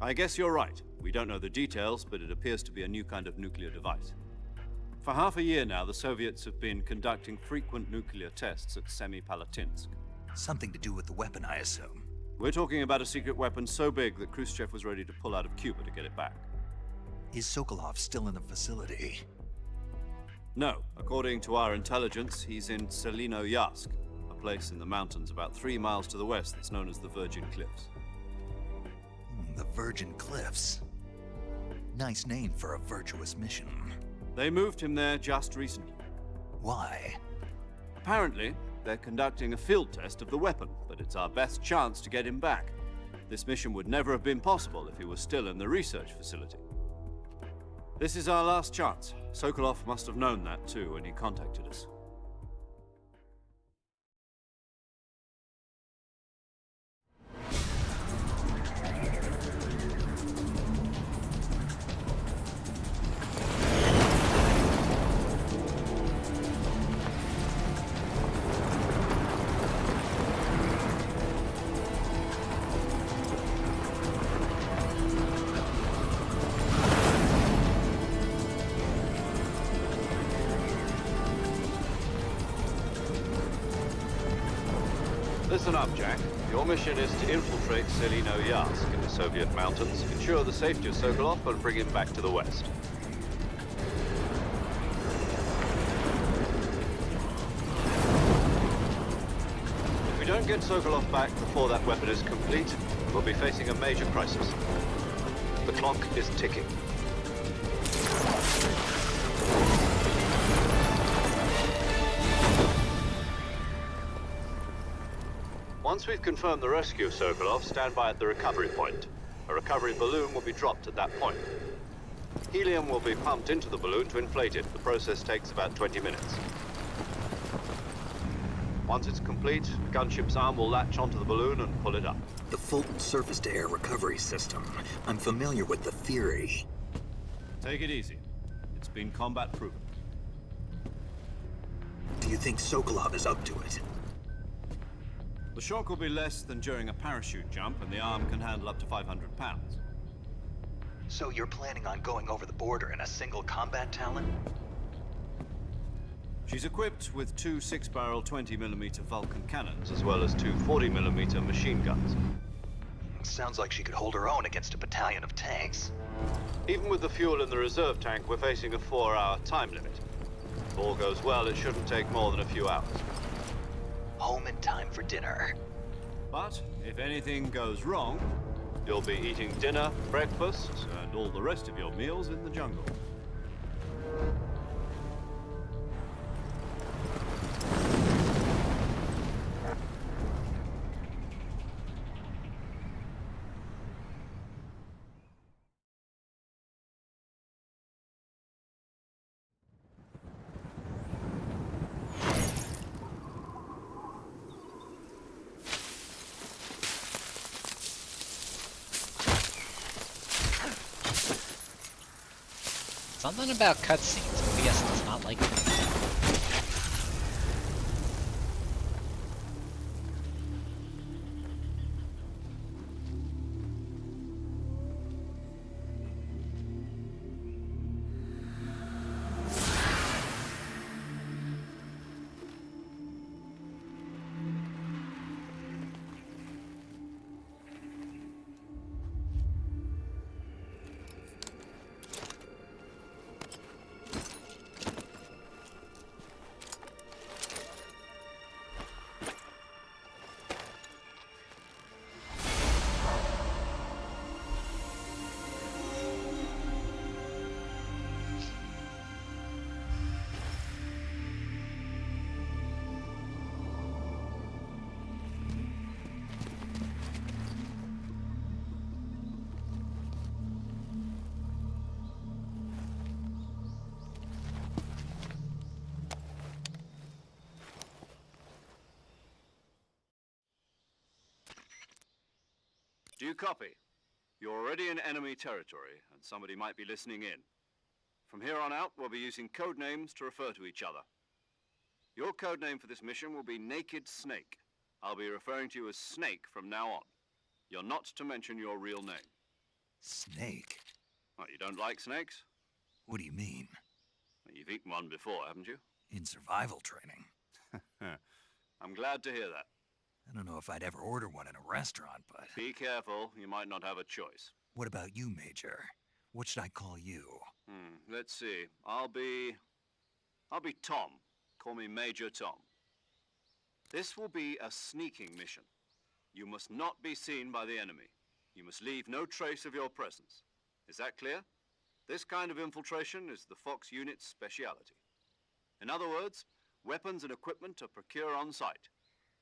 I guess you're right. We don't know the details, but it appears to be a new kind of nuclear device. For half a year now, the Soviets have been conducting frequent nuclear tests at Semipalatinsk. Something to do with the weapon, I assume. We're talking about a secret weapon so big that Khrushchev was ready to pull out of Cuba to get it back. Is Sokolov still in the facility? No. According to our intelligence, he's in Selinoyarsk, a place in the mountains about 3 miles to the west that's known as the Virgin Cliffs. The Virgin Cliffs. Nice name for a virtuous mission. They moved him there just recently. Why? Apparently, they're conducting a field test of the weapon, but it's our best chance to get him back. This mission would never have been possible if he was still in the research facility. This is our last chance. Sokolov must have known that too when he contacted us. Listen up, Jack. Your mission is to infiltrate Selinoyarsk in the Soviet mountains, ensure the safety of Sokolov, and bring him back to the west. If we don't get Sokolov back before that weapon is complete, we'll be facing a major crisis. The clock is ticking. Once we've confirmed the rescue of Sokolov, stand by at the recovery point. A recovery balloon will be dropped at that point. Helium will be pumped into the balloon to inflate it. The process takes about 20 minutes. Once it's complete, the gunship's arm will latch onto the balloon and pull it up. The Fulton surface-to-air recovery system. I'm familiar with the theory. Take it easy. It's been combat proven. Do you think Sokolov is up to it? The shock will be less than during a parachute jump, and the arm can handle up to 500 pounds. So you're planning on going over the border in a single combat Talon? She's equipped with two 6-barrel 20mm Vulcan cannons, as well as two 40mm machine guns. Sounds like she could hold her own against a battalion of tanks. Even with the fuel in the reserve tank, we're facing a 4-hour time limit. If all goes well, it shouldn't take more than a few hours. Home in time for dinner. But if anything goes wrong, you'll be eating dinner, breakfast, and all the rest of your meals in the jungle. Something about cutscenes. OBS does not like them. Do you copy? You're already in enemy territory, and somebody might be listening in. From here on out, we'll be using code names to refer to each other. Your code name for this mission will be Naked Snake. I'll be referring to you as Snake from now on. You're not to mention your real name. Snake? Oh, you don't like snakes? What do you mean? Well, you've eaten one before, haven't you? In survival training? I'm glad to hear that. I don't know if I'd ever order one in a restaurant, but... Be careful, you might not have a choice. What about you, Major? What should I call you? Let's see. I'll be Tom. Call me Major Tom. This will be a sneaking mission. You must not be seen by the enemy. You must leave no trace of your presence. Is that clear? This kind of infiltration is the Fox unit's speciality. In other words, weapons and equipment are procured on site.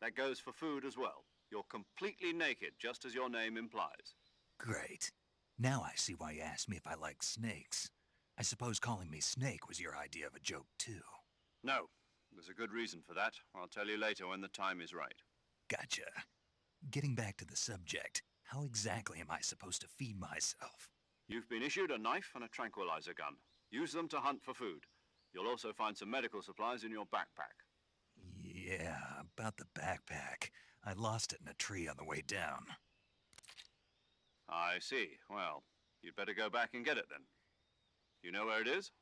That goes for food as well. You're completely naked, just as your name implies. Great. Now I see why you asked me if I like snakes. I suppose calling me Snake was your idea of a joke, too. No. There's a good reason for that. I'll tell you later when the time is right. Gotcha. Getting back to the subject, how exactly am I supposed to feed myself? You've been issued a knife and a tranquilizer gun. Use them to hunt for food. You'll also find some medical supplies in your backpack. Yeah, about the backpack. I lost it in a tree on the way down. I see. Well, you'd better go back and get it then. You know where it is?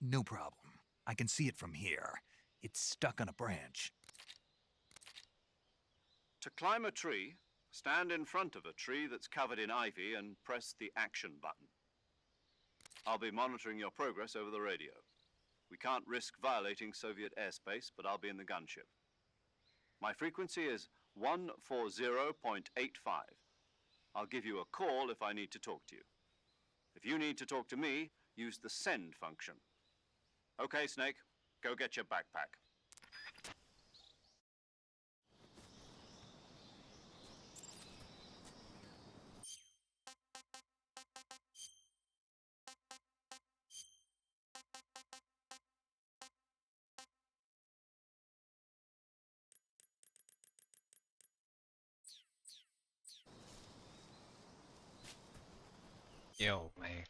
No problem. I can see it from here. It's stuck on a branch. To climb a tree, stand in front of a tree that's covered in ivy and press the action button. I'll be monitoring your progress over the radio. We can't risk violating Soviet airspace, but I'll be in the gunship. My frequency is 140.85. I'll give you a call if I need to talk to you. If you need to talk to me, use the send function. Okay, Snake, go get your backpack. Yo, mate.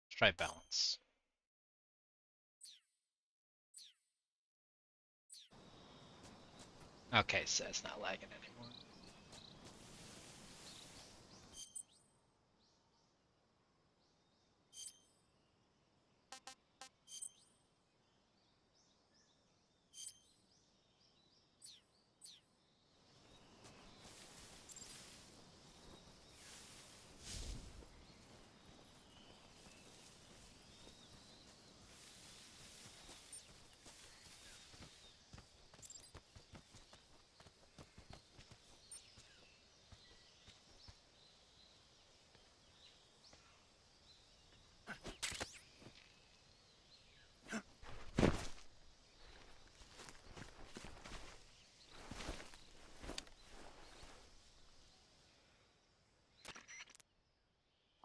Let's try balance. Okay, so it's not lagging anymore.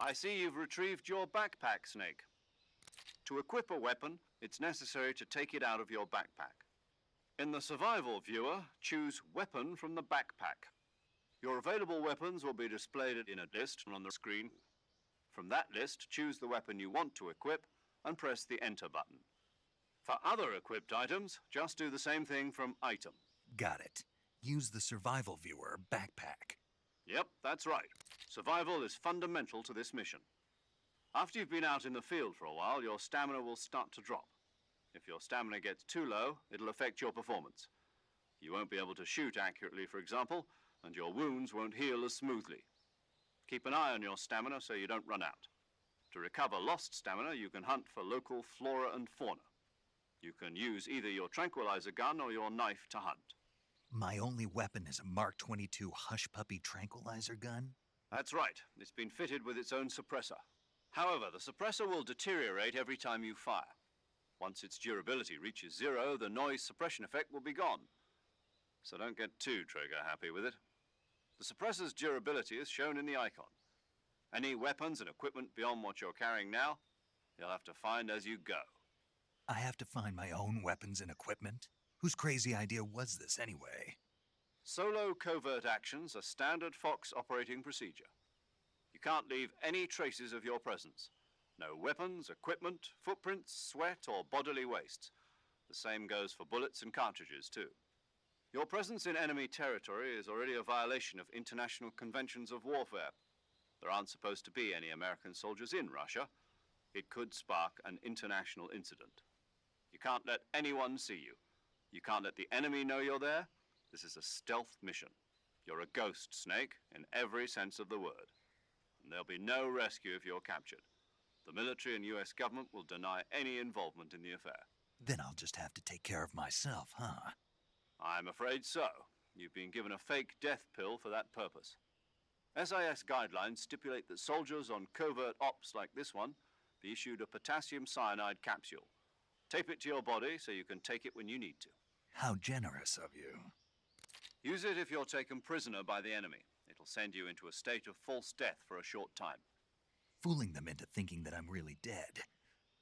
I see you've retrieved your backpack, Snake. To equip a weapon, it's necessary to take it out of your backpack. In the survival viewer, choose Weapon from the backpack. Your available weapons will be displayed in a list on the screen. From that list, choose the weapon you want to equip and press the Enter button. For other equipped items, just do the same thing from Item. Got it. Use the survival viewer backpack. Yep, that's right. Survival is fundamental to this mission. After you've been out in the field for a while, your stamina will start to drop. If your stamina gets too low, it'll affect your performance. You won't be able to shoot accurately, for example, and your wounds won't heal as smoothly. Keep an eye on your stamina so you don't run out. To recover lost stamina, you can hunt for local flora and fauna. You can use either your tranquilizer gun or your knife to hunt. My only weapon is a Mark 22 Hush Puppy tranquilizer gun? That's right. It's been fitted with its own suppressor. However, the suppressor will deteriorate every time you fire. Once its durability reaches 0, the noise suppression effect will be gone. So don't get too trigger happy with it. The suppressor's durability is shown in the icon. Any weapons and equipment beyond what you're carrying now, you'll have to find as you go. I have to find my own weapons and equipment? Whose crazy idea was this anyway? Solo covert actions are standard Fox operating procedure. You can't leave any traces of your presence. No weapons, equipment, footprints, sweat, or bodily wastes. The same goes for bullets and cartridges, too. Your presence in enemy territory is already a violation of international conventions of warfare. There aren't supposed to be any American soldiers in Russia. It could spark an international incident. You can't let anyone see you. You can't let the enemy know you're there. This is a stealth mission. You're a ghost, Snake, in every sense of the word. And there'll be no rescue if you're captured. The military and US government will deny any involvement in the affair. Then I'll just have to take care of myself, huh? I'm afraid so. You've been given a fake death pill for that purpose. SIS guidelines stipulate that soldiers on covert ops like this one be issued a potassium cyanide capsule. Tape it to your body so you can take it when you need to. How generous of you. Use it if you're taken prisoner by the enemy. It'll send you into a state of false death for a short time. Fooling them into thinking that I'm really dead.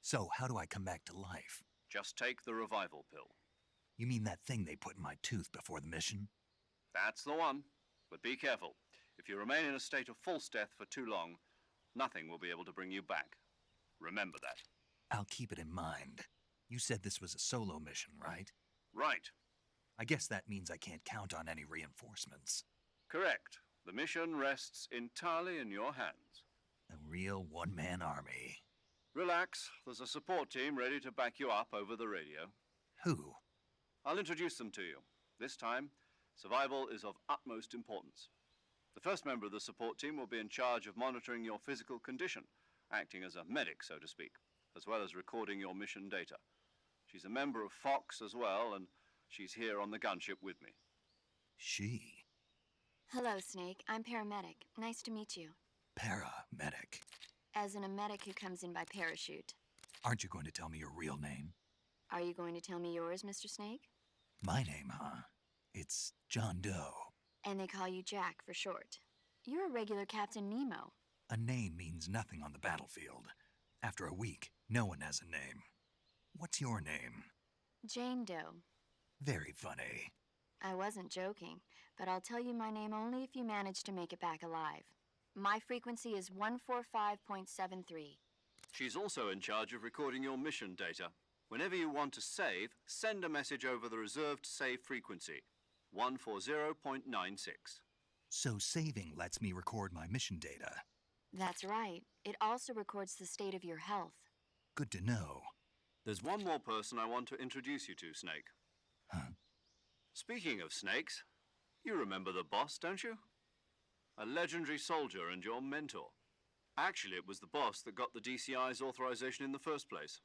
So, how do I come back to life? Just take the revival pill. You mean that thing they put in my tooth before the mission? That's the one. But be careful. If you remain in a state of false death for too long, nothing will be able to bring you back. Remember that. I'll keep it in mind. You said this was a solo mission, right? Right. I guess that means I can't count on any reinforcements. Correct. The mission rests entirely in your hands. A real one-man army. Relax. There's a support team ready to back you up over the radio. Who? I'll introduce them to you. This time, survival is of utmost importance. The first member of the support team will be in charge of monitoring your physical condition, acting as a medic, so to speak, as well as recording your mission data. She's a member of Fox as well, and she's here on the gunship with me. She. Hello, Snake. I'm paramedic. Nice to meet you. Paramedic. As in a medic who comes in by parachute. Aren't you going to tell me your real name? Are you going to tell me yours, Mr. Snake? My name, huh? It's John Doe. And they call you Jack for short. You're a regular Captain Nemo. A name means nothing on the battlefield. After a week, no one has a name. What's your name? Jane Doe. Very funny. I wasn't joking. but I'll tell you my name only if you manage to make it back alive. My frequency is 145.73. She's also in charge of recording your mission data. Whenever you want to save, send a message over the reserved save frequency, 140.96. So saving lets me record my mission data. That's right. It also records the state of your health. Good to know. There's one more person I want to introduce you to, Snake. Huh? Speaking of snakes, you remember the boss, don't you? A legendary soldier and your mentor. Actually, it was the boss that got the DCI's authorization in the first place.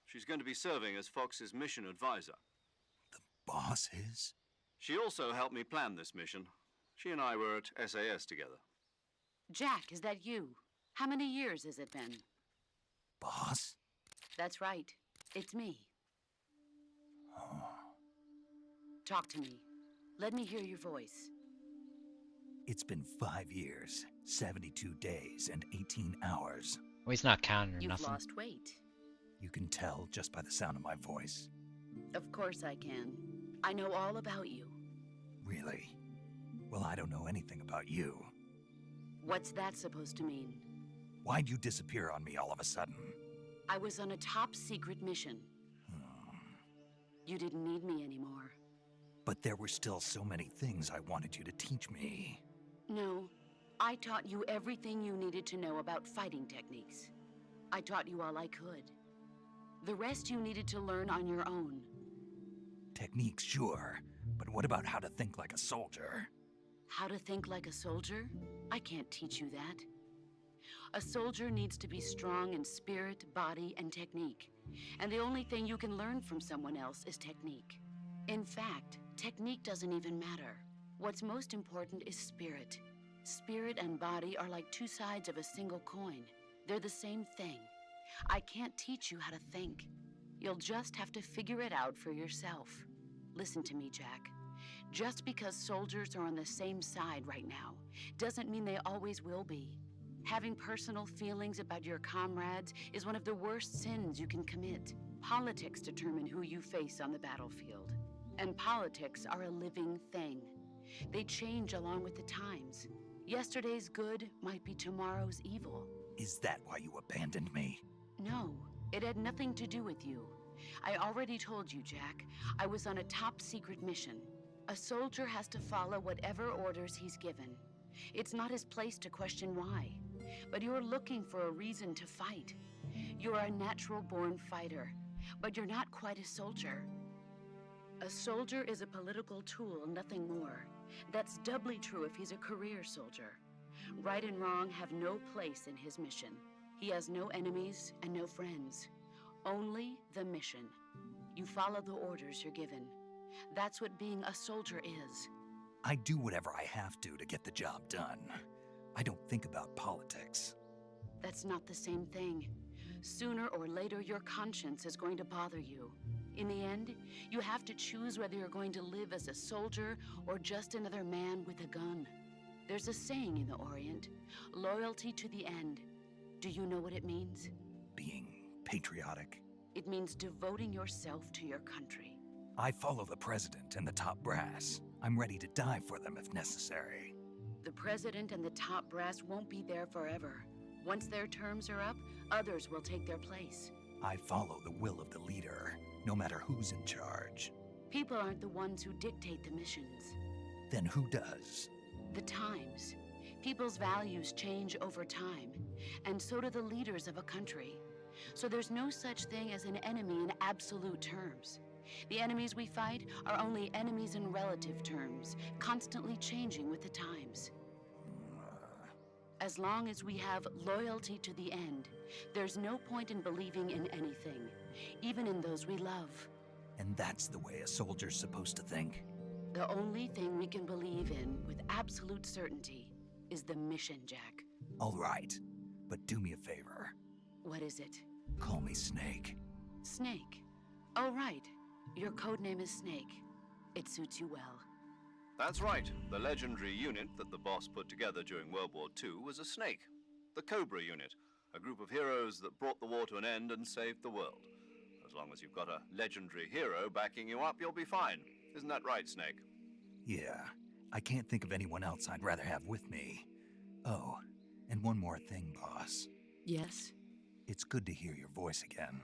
She's going to be serving as Fox's mission advisor. The boss is? She also helped me plan this mission. She and I were at SAS together. Jack, is that you? How many years has it been? Boss? That's right. It's me. Oh. Talk to me. Let me hear your voice. It's been 5 years, 72 days, and 18 hours. Oh, he's not counting or You've nothing. lost weight. You can tell just by the sound of my voice. Of course I can. I know all about you. Really? Well, I don't know anything about you. What's that supposed to mean? Why'd you disappear on me all of a sudden? I was on a top secret mission. You didn't need me anymore. But there were still so many things I wanted you to teach me. No, I taught you everything you needed to know about fighting techniques. I taught you all I could. The rest you needed to learn on your own. Techniques, sure. But what about how to think like a soldier? How to think like a soldier? I can't teach you that. A soldier needs to be strong in spirit, body, and technique. And the only thing you can learn from someone else is technique. In fact, technique doesn't even matter. What's most important is spirit. Spirit and body are like two sides of a single coin. They're the same thing. I can't teach you how to think. You'll just have to figure it out for yourself. Listen to me, Jack. Just because soldiers are on the same side right now doesn't mean they always will be. Having personal feelings about your comrades is one of the worst sins you can commit. Politics determine who you face on the battlefield. And politics are a living thing. They change along with the times. Yesterday's good might be tomorrow's evil. Is that why you abandoned me? No, it had nothing to do with you. I already told you, Jack. I was on a top secret mission. A soldier has to follow whatever orders he's given. It's not his place to question why. But you're looking for a reason to fight. You're a natural-born fighter, but you're not quite a soldier. A soldier is a political tool, nothing more. That's doubly true if he's a career soldier. Right and wrong have no place in his mission. He has no enemies and no friends. Only the mission. You follow the orders you're given. That's what being a soldier is. I do whatever I have to get the job done. I don't think about politics. That's not the same thing. Sooner or later, your conscience is going to bother you. In the end, you have to choose whether you're going to live as a soldier or just another man with a gun. There's a saying in the Orient, loyalty to the end. Do you know what it means? Being patriotic. It means devoting yourself to your country. I follow the president and the top brass. I'm ready to die for them if necessary. The president and the top brass won't be there forever. Once their terms are up, others will take their place. I follow the will of the leader, no matter who's in charge. People aren't the ones who dictate the missions. Then who does? The times. People's values change over time, and so do the leaders of a country. So there's no such thing as an enemy in absolute terms. The enemies we fight are only enemies in relative terms, constantly changing with the times. As long as we have loyalty to the end, there's no point in believing in anything, even in those we love. And that's the way a soldier's supposed to think? The only thing we can believe in with absolute certainty is the mission, Jack. All right, but do me a favor. What is it? Call me Snake. Snake. Oh, right. Your codename is Snake. It suits you well. That's right. The legendary unit that the boss put together during World War II was a snake. The Cobra unit, a group of heroes that brought the war to an end and saved the world. As long as you've got a legendary hero backing you up, you'll be fine. Isn't that right, Snake? Yeah, I can't think of anyone else I'd rather have with me. Oh, and one more thing, boss. Yes? It's good to hear your voice again.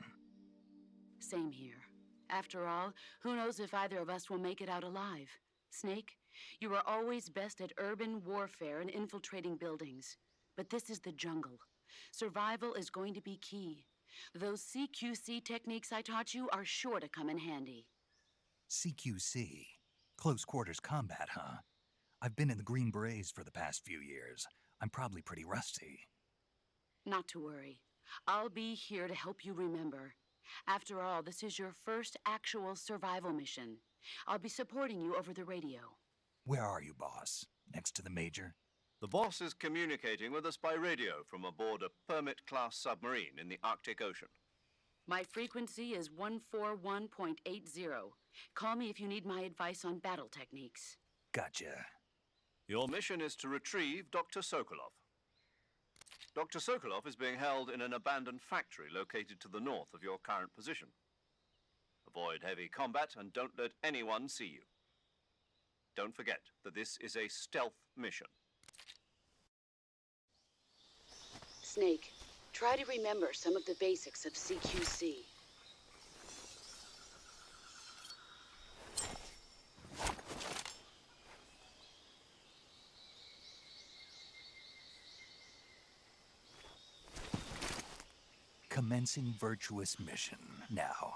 Same here. After all, who knows if either of us will make it out alive? Snake, you are always best at urban warfare and infiltrating buildings. But this is the jungle. Survival is going to be key. Those CQC techniques I taught you are sure to come in handy. CQC? Close quarters combat, huh? I've been in the Green Berets for the past few years. I'm probably pretty rusty. Not to worry. I'll be here to help you remember. After all, this is your first actual survival mission. I'll be supporting you over the radio. Where are you, boss? Next to the Major? The boss is communicating with us by radio from aboard a Permit-class submarine in the Arctic Ocean. My frequency is 141.80. Call me if you need my advice on battle techniques. Gotcha. Your mission is to retrieve Dr. Sokolov. Dr. Sokolov is being held in an abandoned factory located to the north of your current position. Avoid heavy combat and don't let anyone see you. Don't forget that this is a stealth mission. Snake, try to remember some of the basics of CQC. Commencing virtuous mission now.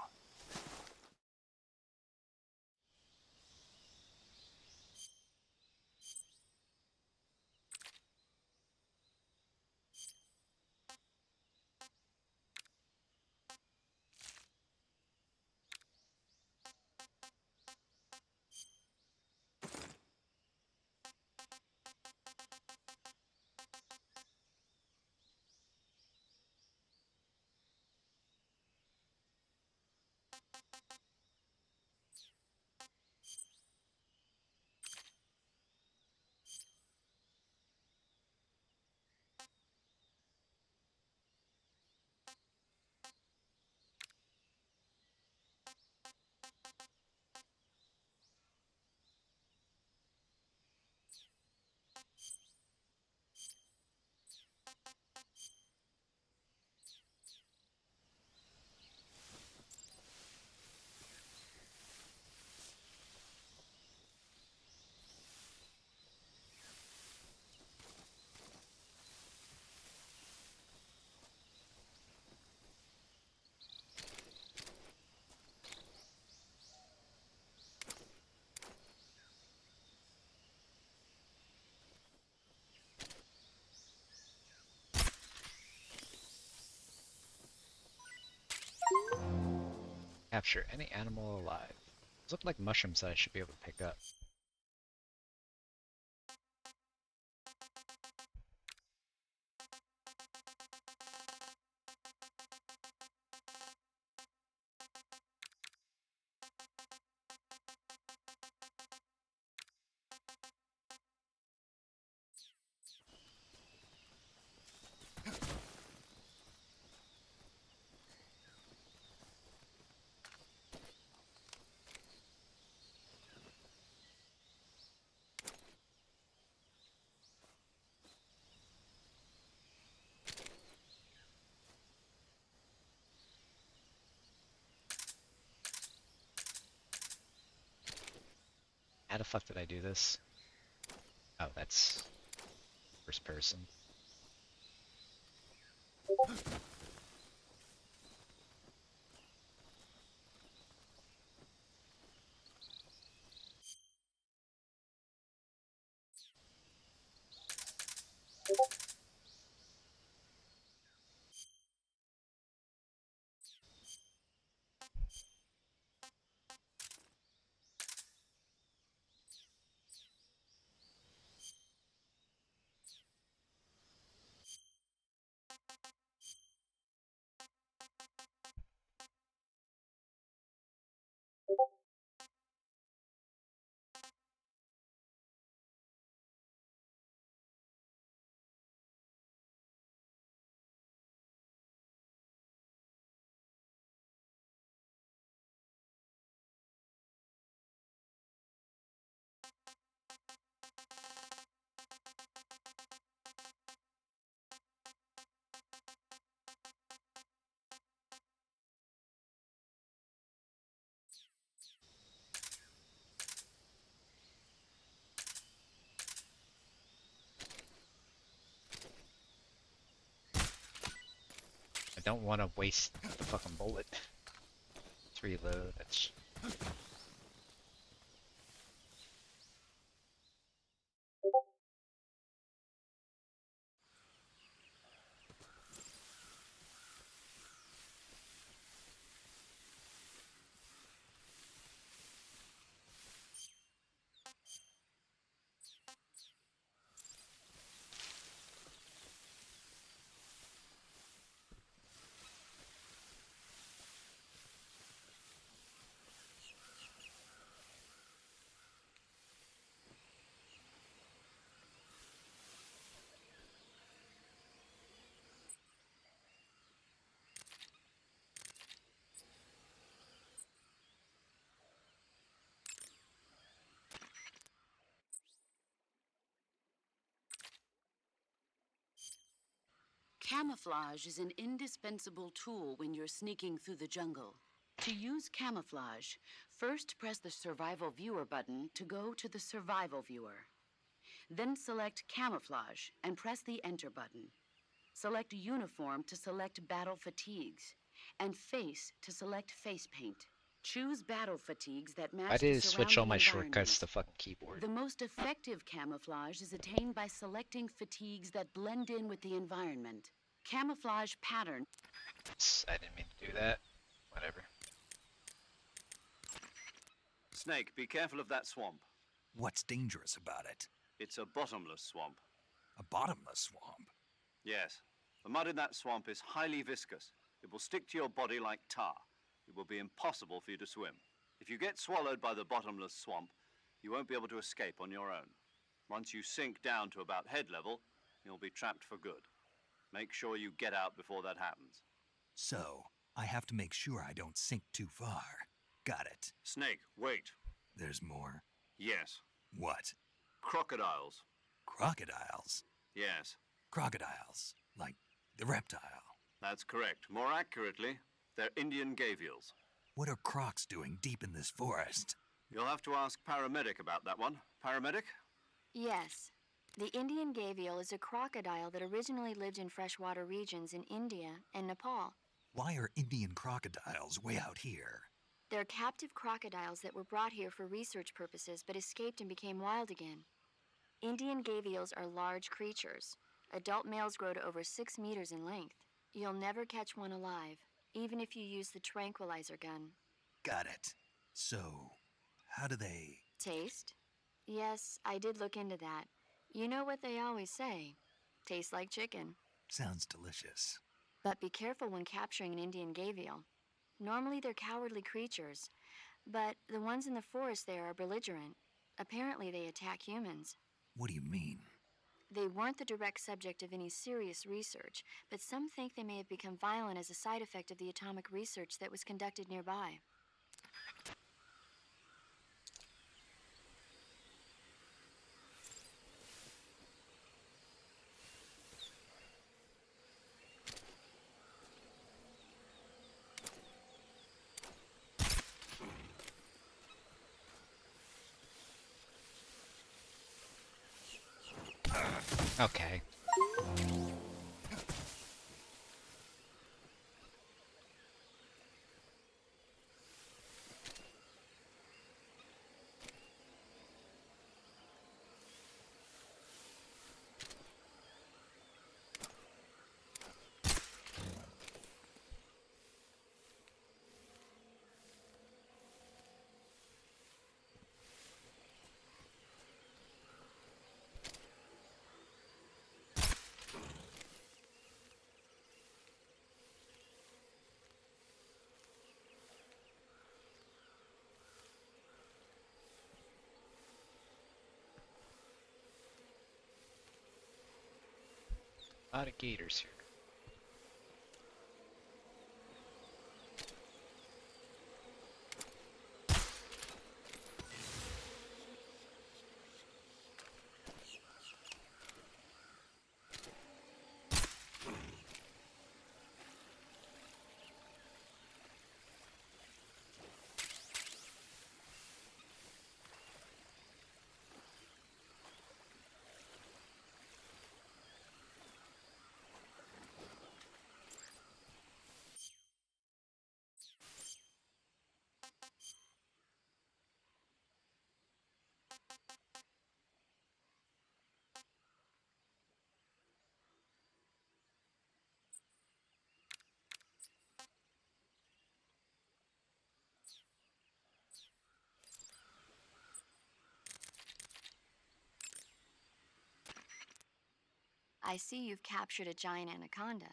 Capture any animal alive. Those look like mushrooms that I should be able to pick up. How the fuck did I do this? Oh, that's first person. don't want to waste the fucking bullet. Let's reload. That's... Camouflage is an indispensable tool when you're sneaking through the jungle. To use camouflage, first press the Survival Viewer button to go to the Survival Viewer. Then select Camouflage and press the Enter button. Select Uniform to select Battle Fatigues, and Face to select Face Paint. Choose battle fatigues that match Why the did it switch all surrounding my shortcuts to environment. fucking keyboard? The most effective camouflage is attained by selecting fatigues that blend in with the environment. Camouflage pattern. I didn't mean to do that. Whatever. Snake, be careful of that swamp. What's dangerous about it? It's a bottomless swamp. A bottomless swamp. Yes. The mud in that swamp is highly viscous. It will stick to your body like tar. It will be impossible for you to swim. If you get swallowed by the bottomless swamp, you won't be able to escape on your own. Once you sink down to about head level, you'll be trapped for good. Make sure you get out before that happens. So, I have to make sure I don't sink too far. Got it. Snake, wait. There's more. Yes. What? Crocodiles. Crocodiles? Yes. Crocodiles. Like the reptile. That's correct. More accurately, they're Indian gavials. What are crocs doing deep in this forest? You'll have to ask Paramedic about that one. Paramedic? Yes. The Indian gavial is a crocodile that originally lived in freshwater regions in India and Nepal. Why are Indian crocodiles way out here? They're captive crocodiles that were brought here for research purposes but escaped and became wild again. Indian gavials are large creatures. Adult males grow to over 6 meters in length. You'll never catch one alive, even if you use the tranquilizer gun. Got it. So, how do they... Taste? Yes, I did look into that. You know what they always say. Tastes like chicken. Sounds delicious. But be careful when capturing an Indian gavial. Normally they're cowardly creatures, but the ones in the forest there are belligerent. Apparently they attack humans. What do you mean? They weren't the direct subject of any serious research, but some think they may have become violent as a side effect of the atomic research that was conducted nearby. Okay. A lot of gators here. I see you've captured a giant anaconda.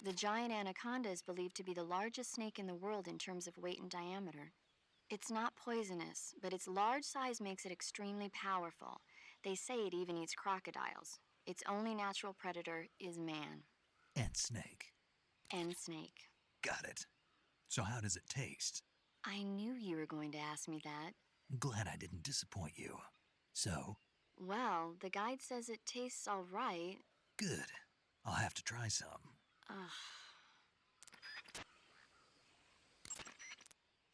The giant anaconda is believed to be the largest snake in the world in terms of weight and diameter. It's not poisonous, but its large size makes it extremely powerful. They say it even eats crocodiles. Its only natural predator is man. And snake. And snake. Got it. So how does it taste? I knew you were going to ask me that. Glad I didn't disappoint you. So? Well, the guide says it tastes all right. Good. I'll have to try some.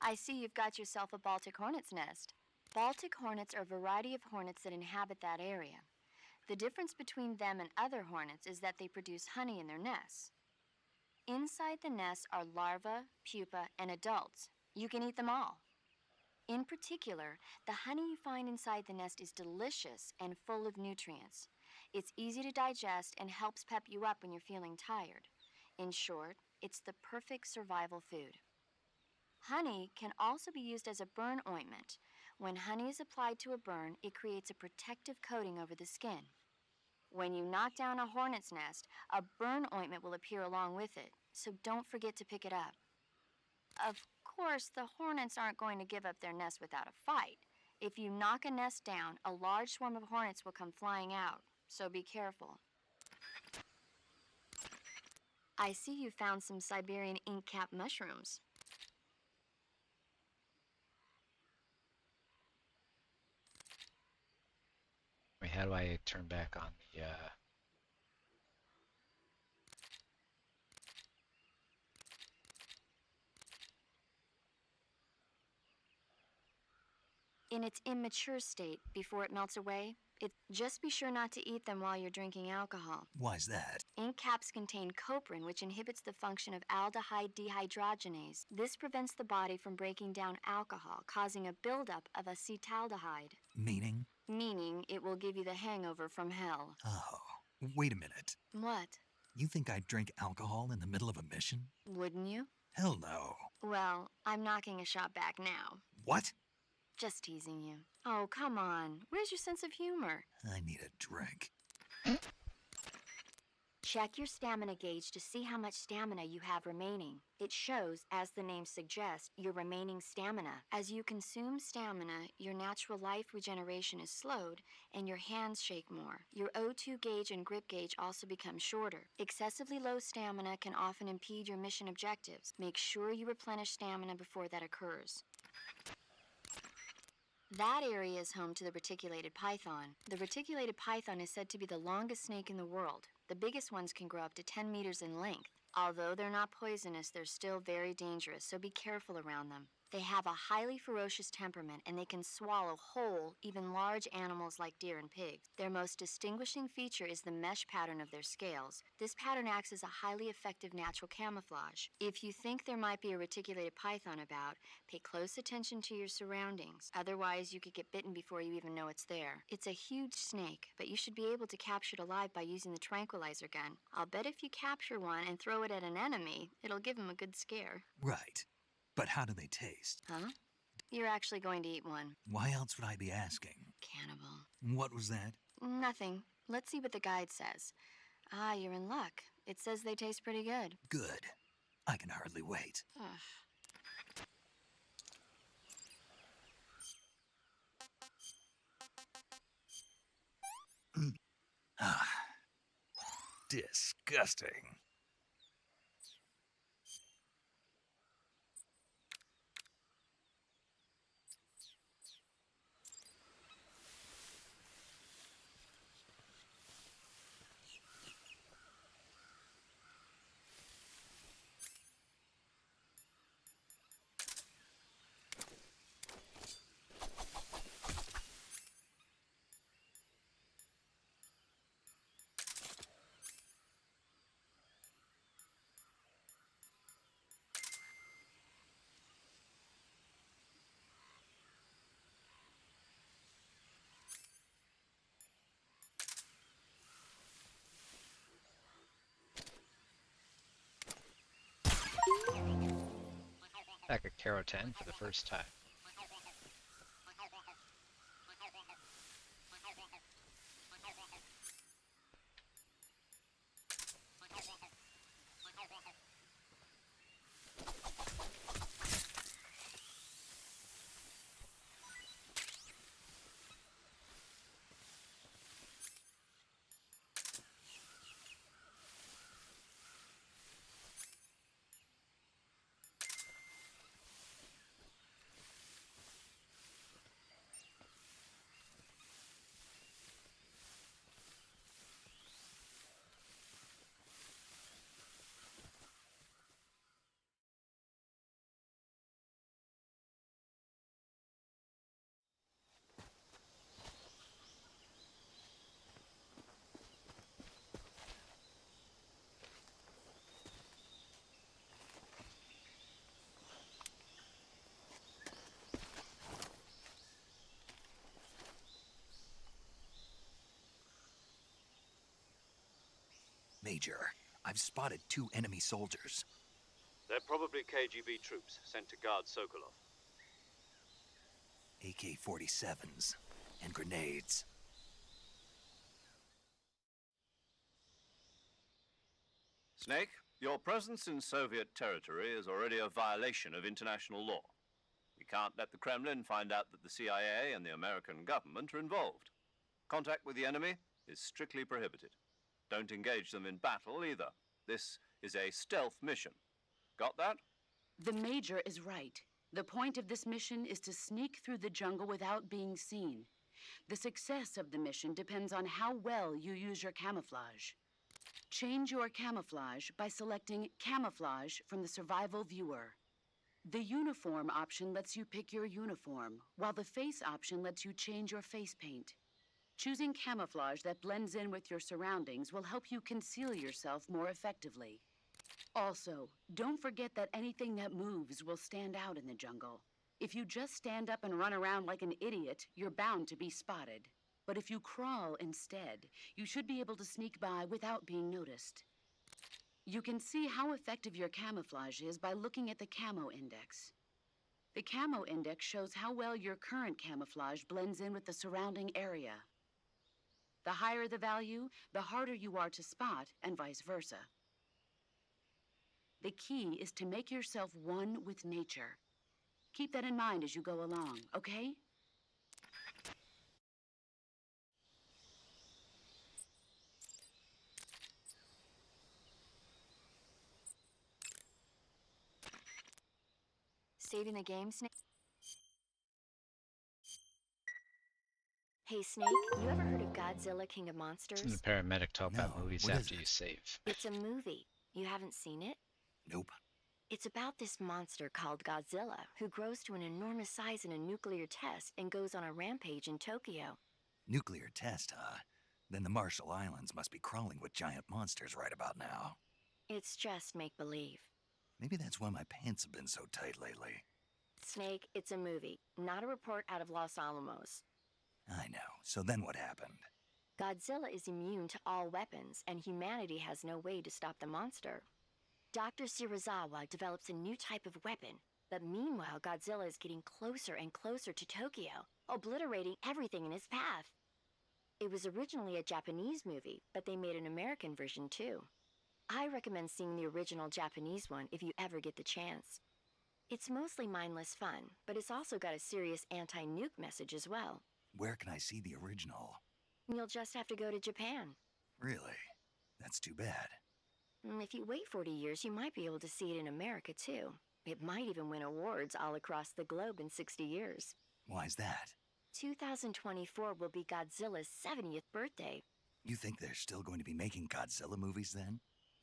I see you've got yourself a Baltic hornet's nest. Baltic hornets are a variety of hornets that inhabit that area. The difference between them and other hornets is that they produce honey in their nests. Inside the nests are larvae, pupa, and adults. You can eat them all. In particular, the honey you find inside the nest is delicious and full of nutrients. It's easy to digest and helps pep you up when you're feeling tired. In short, it's the perfect survival food. Honey can also be used as a burn ointment. When honey is applied to a burn, it creates a protective coating over the skin. When you knock down a hornet's nest, a burn ointment will appear along with it, so don't forget to pick it up. Of course, the hornets aren't going to give up their nest without a fight. If you knock a nest down, a large swarm of hornets will come flying out, so be careful. I see you found some Siberian ink-cap mushrooms. Wait, how do I turn back on the, In its immature state, before it melts away, just be sure not to eat them while you're drinking alcohol. Why's that? Ink caps contain coprin, which inhibits the function of aldehyde dehydrogenase. This prevents the body from breaking down alcohol, causing a buildup of acetaldehyde. Meaning? Meaning it will give you the hangover from hell. Oh, wait a minute. What? You think I'd drink alcohol in the middle of a mission? Wouldn't you? Hell no. Well, I'm knocking a shot back now. What? Just teasing you. Oh, come on. Where's your sense of humor? I need a drink. Check your stamina gauge to see how much stamina you have remaining. It shows, as the name suggests, your remaining stamina. As you consume stamina, your natural life regeneration is slowed and your hands shake more. Your O2 gauge and grip gauge also become shorter. Excessively low stamina can often impede your mission objectives. Make sure you replenish stamina before that occurs. That area is home to the reticulated python. The reticulated python is said to be the longest snake in the world. The biggest ones can grow up to 10 meters in length. Although they're not poisonous, they're still very dangerous, so be careful around them. They have a highly ferocious temperament, and they can swallow whole, even large animals like deer and pigs. Their most distinguishing feature is the mesh pattern of their scales. This pattern acts as a highly effective natural camouflage. If you think there might be a reticulated python about, pay close attention to your surroundings. Otherwise, you could get bitten before you even know it's there. It's a huge snake, but you should be able to capture it alive by using the tranquilizer gun. I'll bet if you capture one and throw it at an enemy, it'll give him a good scare. Right. But how do they taste? Huh? You're actually going to eat one. Why else would I be asking? Cannibal. What was that? Nothing. Let's see what the guide says. Ah, you're in luck. It says they taste pretty good. Good. I can hardly wait. Disgusting. back at Caro 10 for the first time. Major, I've spotted 2 enemy soldiers. They're probably KGB troops sent to guard Sokolov. AK-47s and grenades. Snake, your presence in Soviet territory is already a violation of international law. We can't let the Kremlin find out that the CIA and the American government are involved. Contact with the enemy is strictly prohibited. Don't engage them in battle either. This is a stealth mission. Got that? The Major is right. The point of this mission is to sneak through the jungle without being seen. The success of the mission depends on how well you use your camouflage. Change your camouflage by selecting Camouflage from the Survival Viewer. The Uniform option lets you pick your uniform, while the Face option lets you change your face paint. Choosing camouflage that blends in with your surroundings will help you conceal yourself more effectively. Also, don't forget that anything that moves will stand out in the jungle. If you just stand up and run around like an idiot, you're bound to be spotted. But if you crawl instead, you should be able to sneak by without being noticed. You can see how effective your camouflage is by looking at the Camo Index. The Camo Index shows how well your current camouflage blends in with the surrounding area. The higher the value, the harder you are to spot, and vice versa. The key is to make yourself one with nature. Keep that in mind as you go along, okay? Saving the game, Snake? Hey, Snake, you ever heard of Godzilla King of Monsters? The paramedic talk about No, movies what is after it? you save. It's a movie. You haven't seen it? Nope. It's about this monster called Godzilla, who grows to an enormous size in a nuclear test and goes on a rampage in Tokyo. Nuclear test, huh? Then the Marshall Islands must be crawling with giant monsters right about now. It's just make-believe. Maybe that's why my pants have been so tight lately. Snake, it's a movie, not a report out of Los Alamos. I know. So then what happened? Godzilla is immune to all weapons, and humanity has no way to stop the monster. Dr. Shirazawa develops a new type of weapon, but meanwhile Godzilla is getting closer and closer to Tokyo, obliterating everything in his path. It was originally a Japanese movie, but they made an American version too. I recommend seeing the original Japanese one if you ever get the chance. It's mostly mindless fun, but it's also got a serious anti-nuke message as well. Where can I see the original? You'll just have to go to Japan. Really? That's too bad. If you wait 40 years, you might be able to see it in America too. It might even win awards all across the globe in 60 years. Why's that? 2024 will be Godzilla's 70th birthday. You think they're still going to be making Godzilla movies then?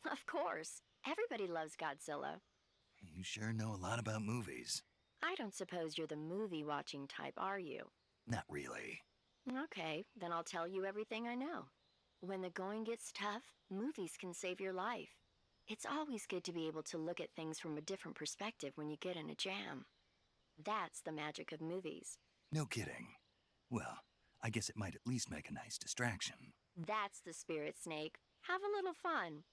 Of course. Everybody loves Godzilla. You sure know a lot about movies. I don't suppose you're the movie-watching type, are you? Not really. Okay, then I'll tell you everything I know. When the going gets tough, movies can save your life. It's always good to be able to look at things from a different perspective when you get in a jam. That's the magic of movies. No kidding. Well, I guess it might at least make a nice distraction. That's the spirit, Snake. Have a little fun.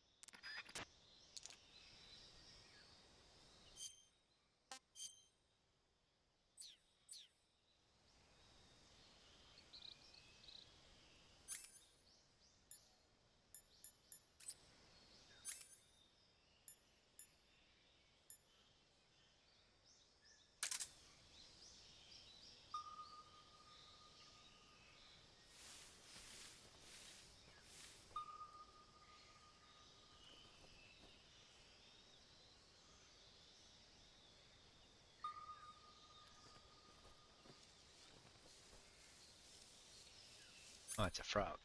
Oh, it's a frog.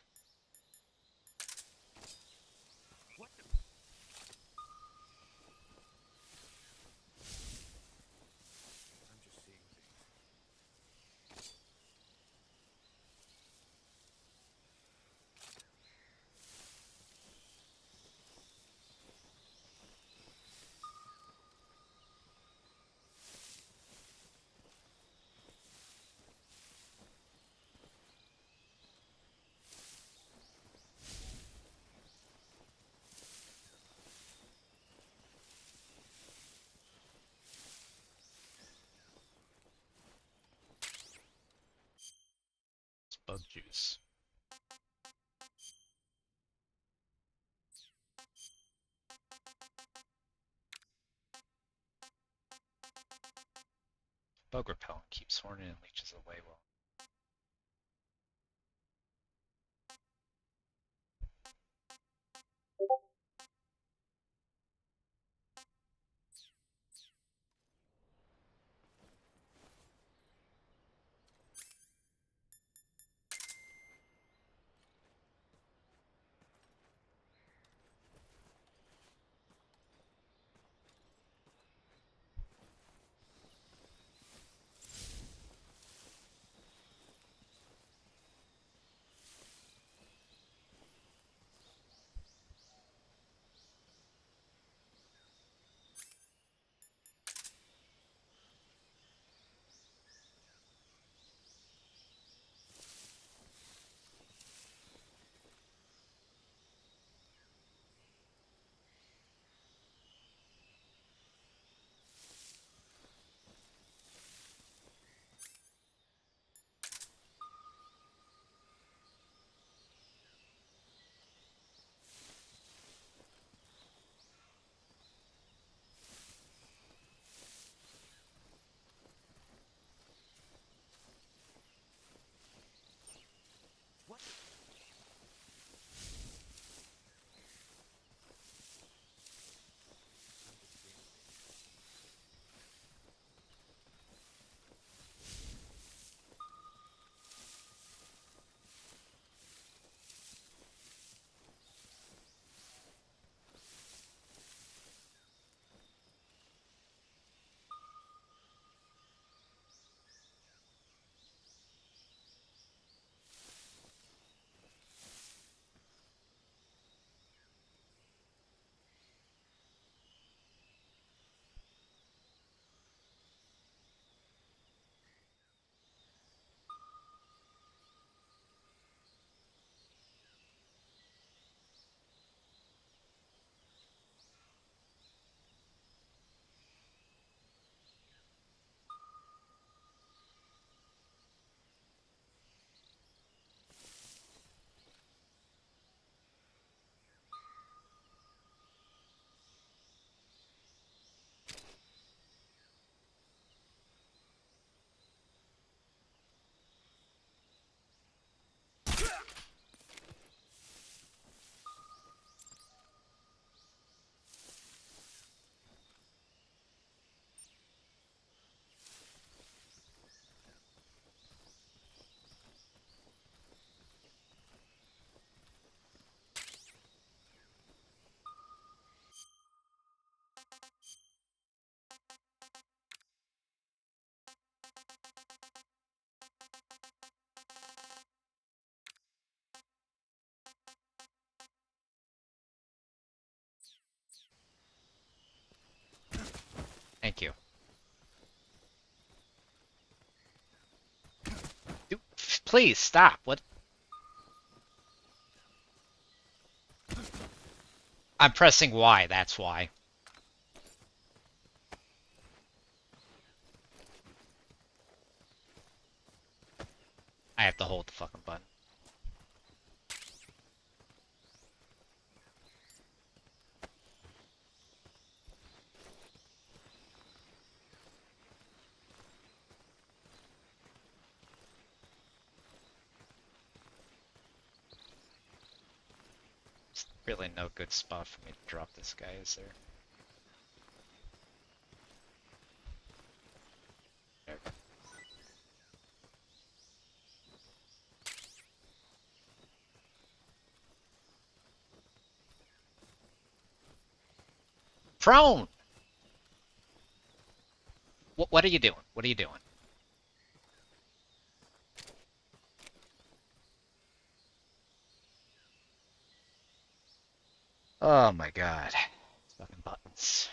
bug juice. Bug repellent keeps hornet and leeches away well. Thank you. Dude, please stop. What? I'm pressing Y, that's why. I have to hold the fucking button. There's really no good spot for me to drop this guy, is there? There we go. Prone! What are you doing? What are you doing? Oh my god. Fucking buttons.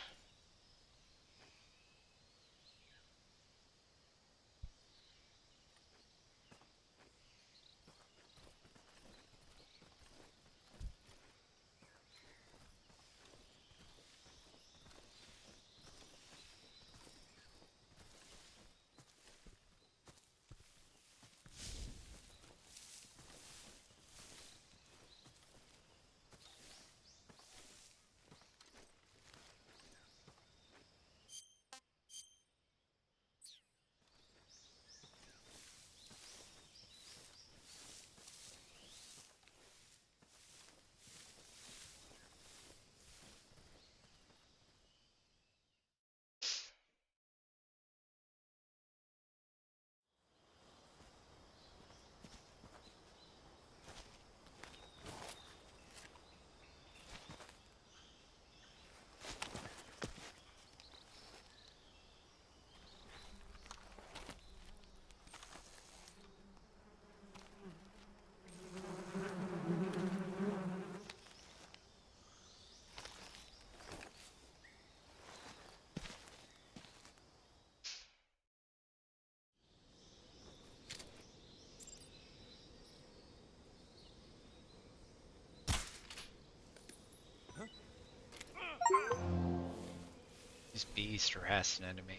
Use beast harass an enemy.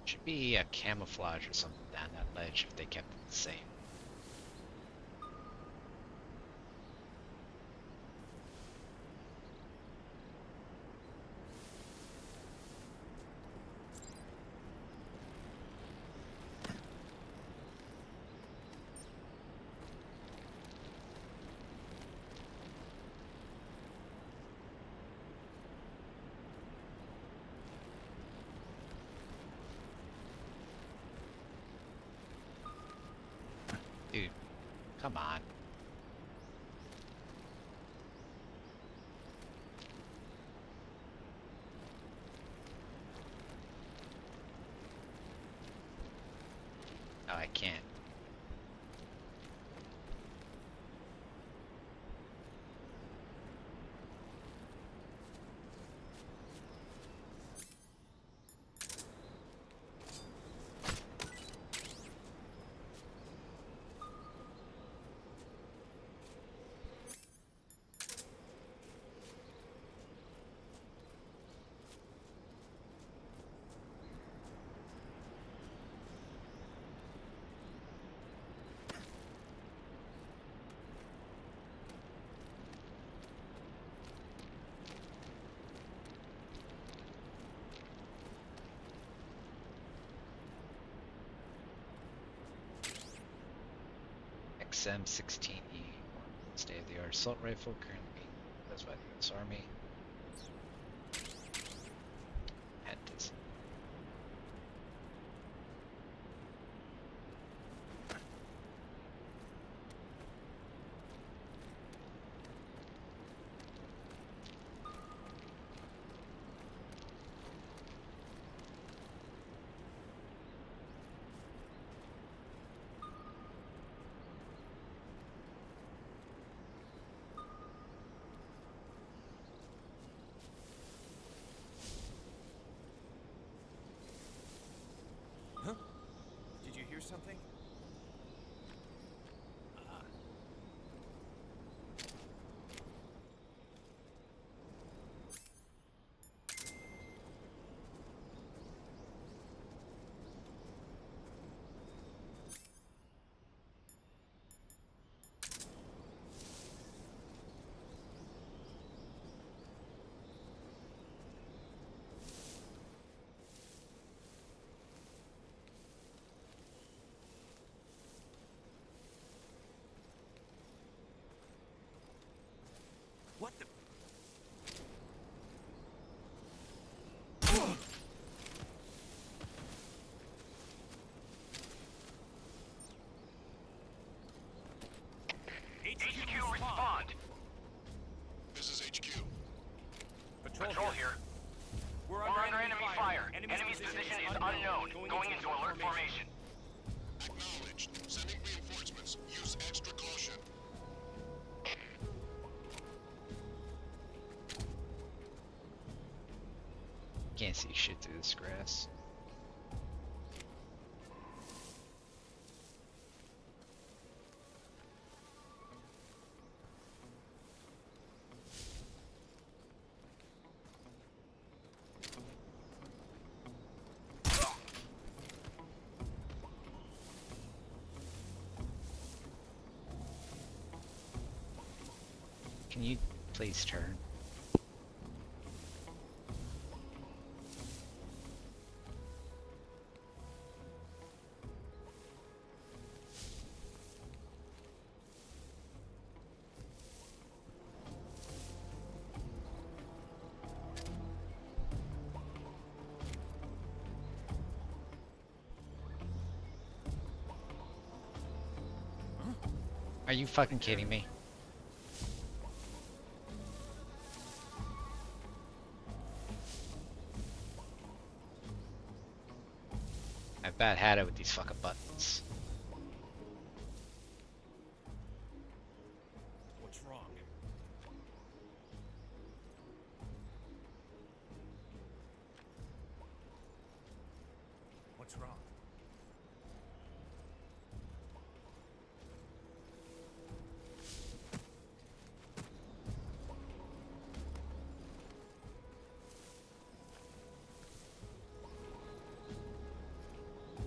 Should be a camouflage or something down that ledge if they kept it the same. Dude, come on. No, I can't. XM-16E, state-of-the-art assault rifle, currently being used by the U.S. Army. And this. Did you hear something? What the? HQ, respond. This is HQ. Patrol here. We're under enemy fire. Enemy's position is unknown. Going into alert formation. Acknowledged. Sending reinforcements. Use extra caution. Can't see shit through this grass. Can you please turn? Are you fucking kidding me? bad habit with these fucking buttons. What's wrong? What's wrong?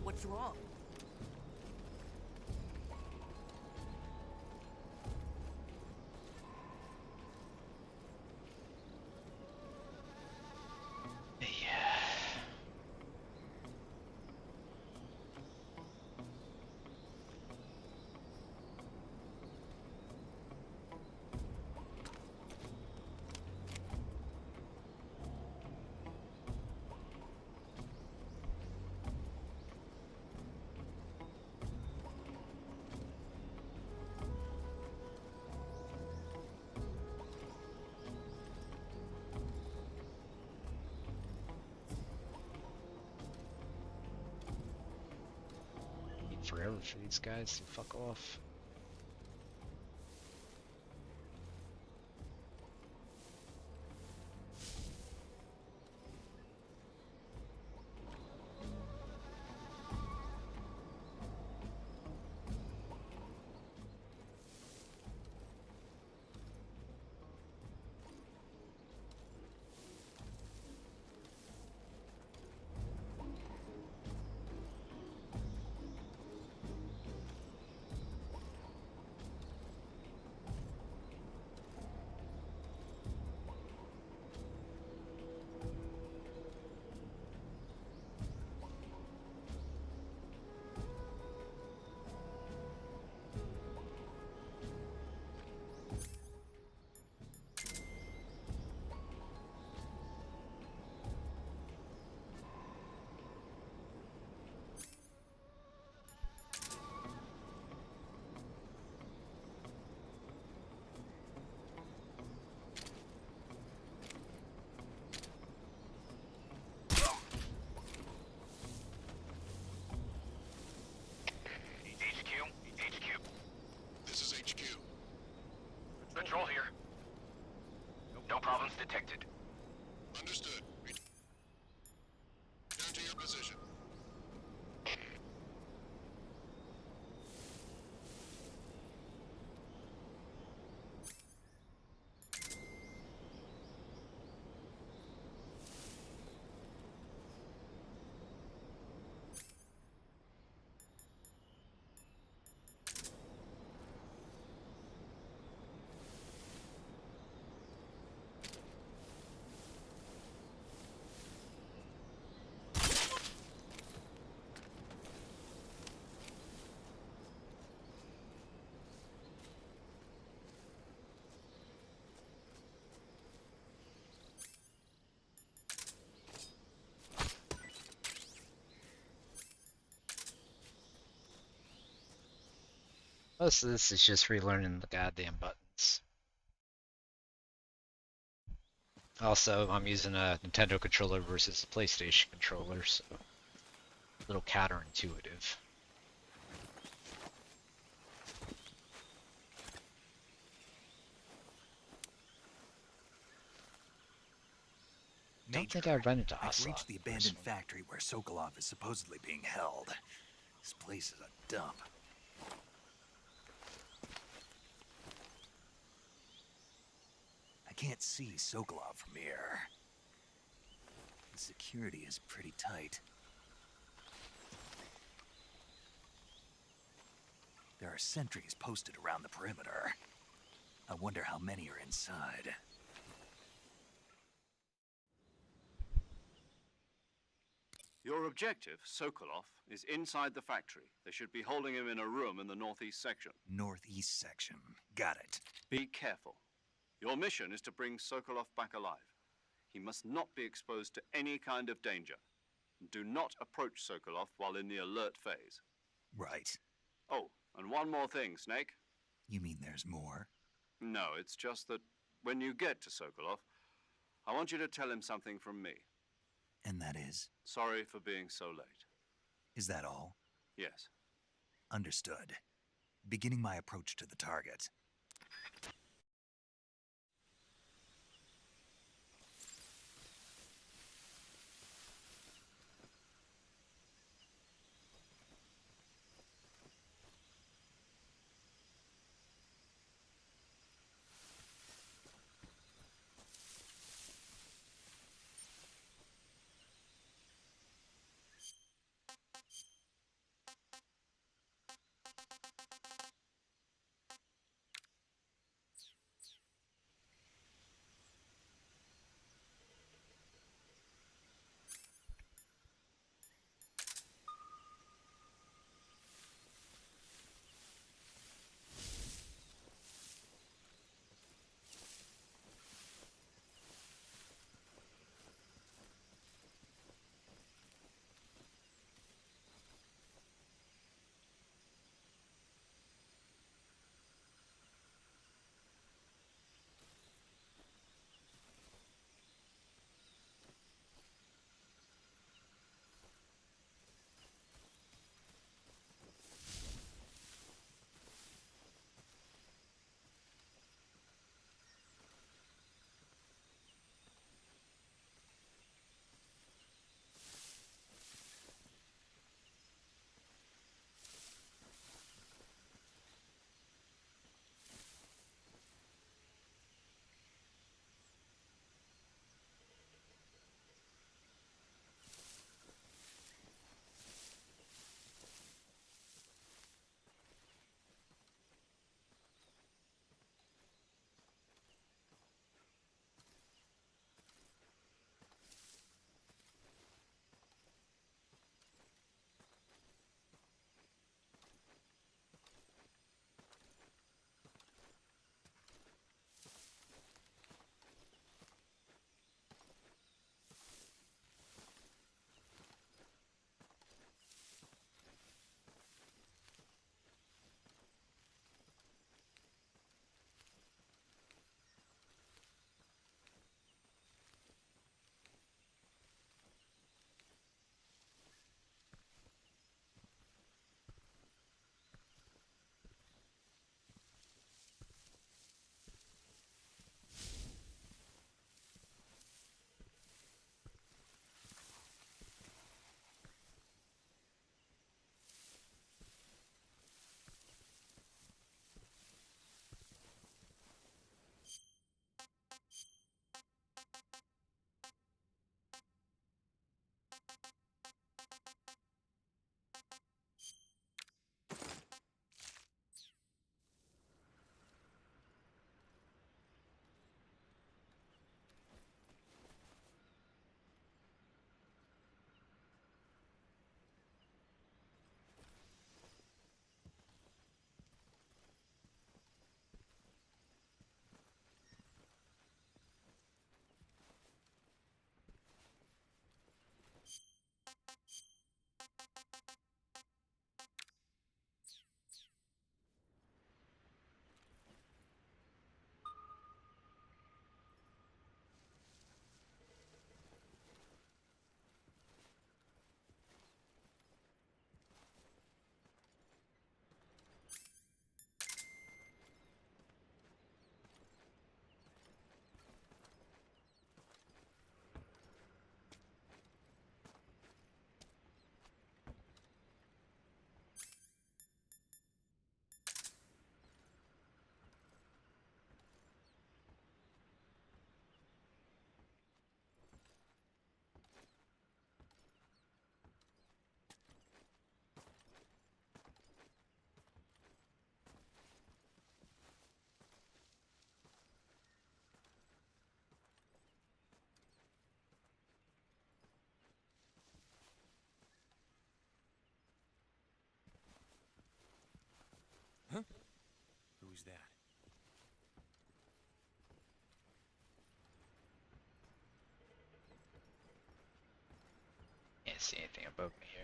What's wrong? Yeah. Need forever for these guys to fuck off. HQ. This is HQ. Patrol here. No problems detected. Understood. Return to your position. Most of this is just relearning the goddamn buttons. Also, I'm using a Nintendo controller versus a PlayStation controller, so a little counterintuitive. I don't think I'd run into I've Asa. reached the abandoned factory where Sokolov is supposedly being held. This place is a dump. I can't see Sokolov from here. The security is pretty tight. There are sentries posted around the perimeter. I wonder how many are inside. Your objective, Sokolov, is inside the factory. They should be holding him in a room in the northeast section. Northeast section. Got it. Be careful. Your mission is to bring Sokolov back alive. He must not be exposed to any kind of danger. Do not approach Sokolov while in the alert phase. Right. Oh, and one more thing, Snake. You mean there's more? No, it's just that when you get to Sokolov, I want you to tell him something from me. And that is? Sorry for being so late. Is that all? Yes. Understood. Beginning my approach to the target. Huh? Who's that? Can't see anything above me here.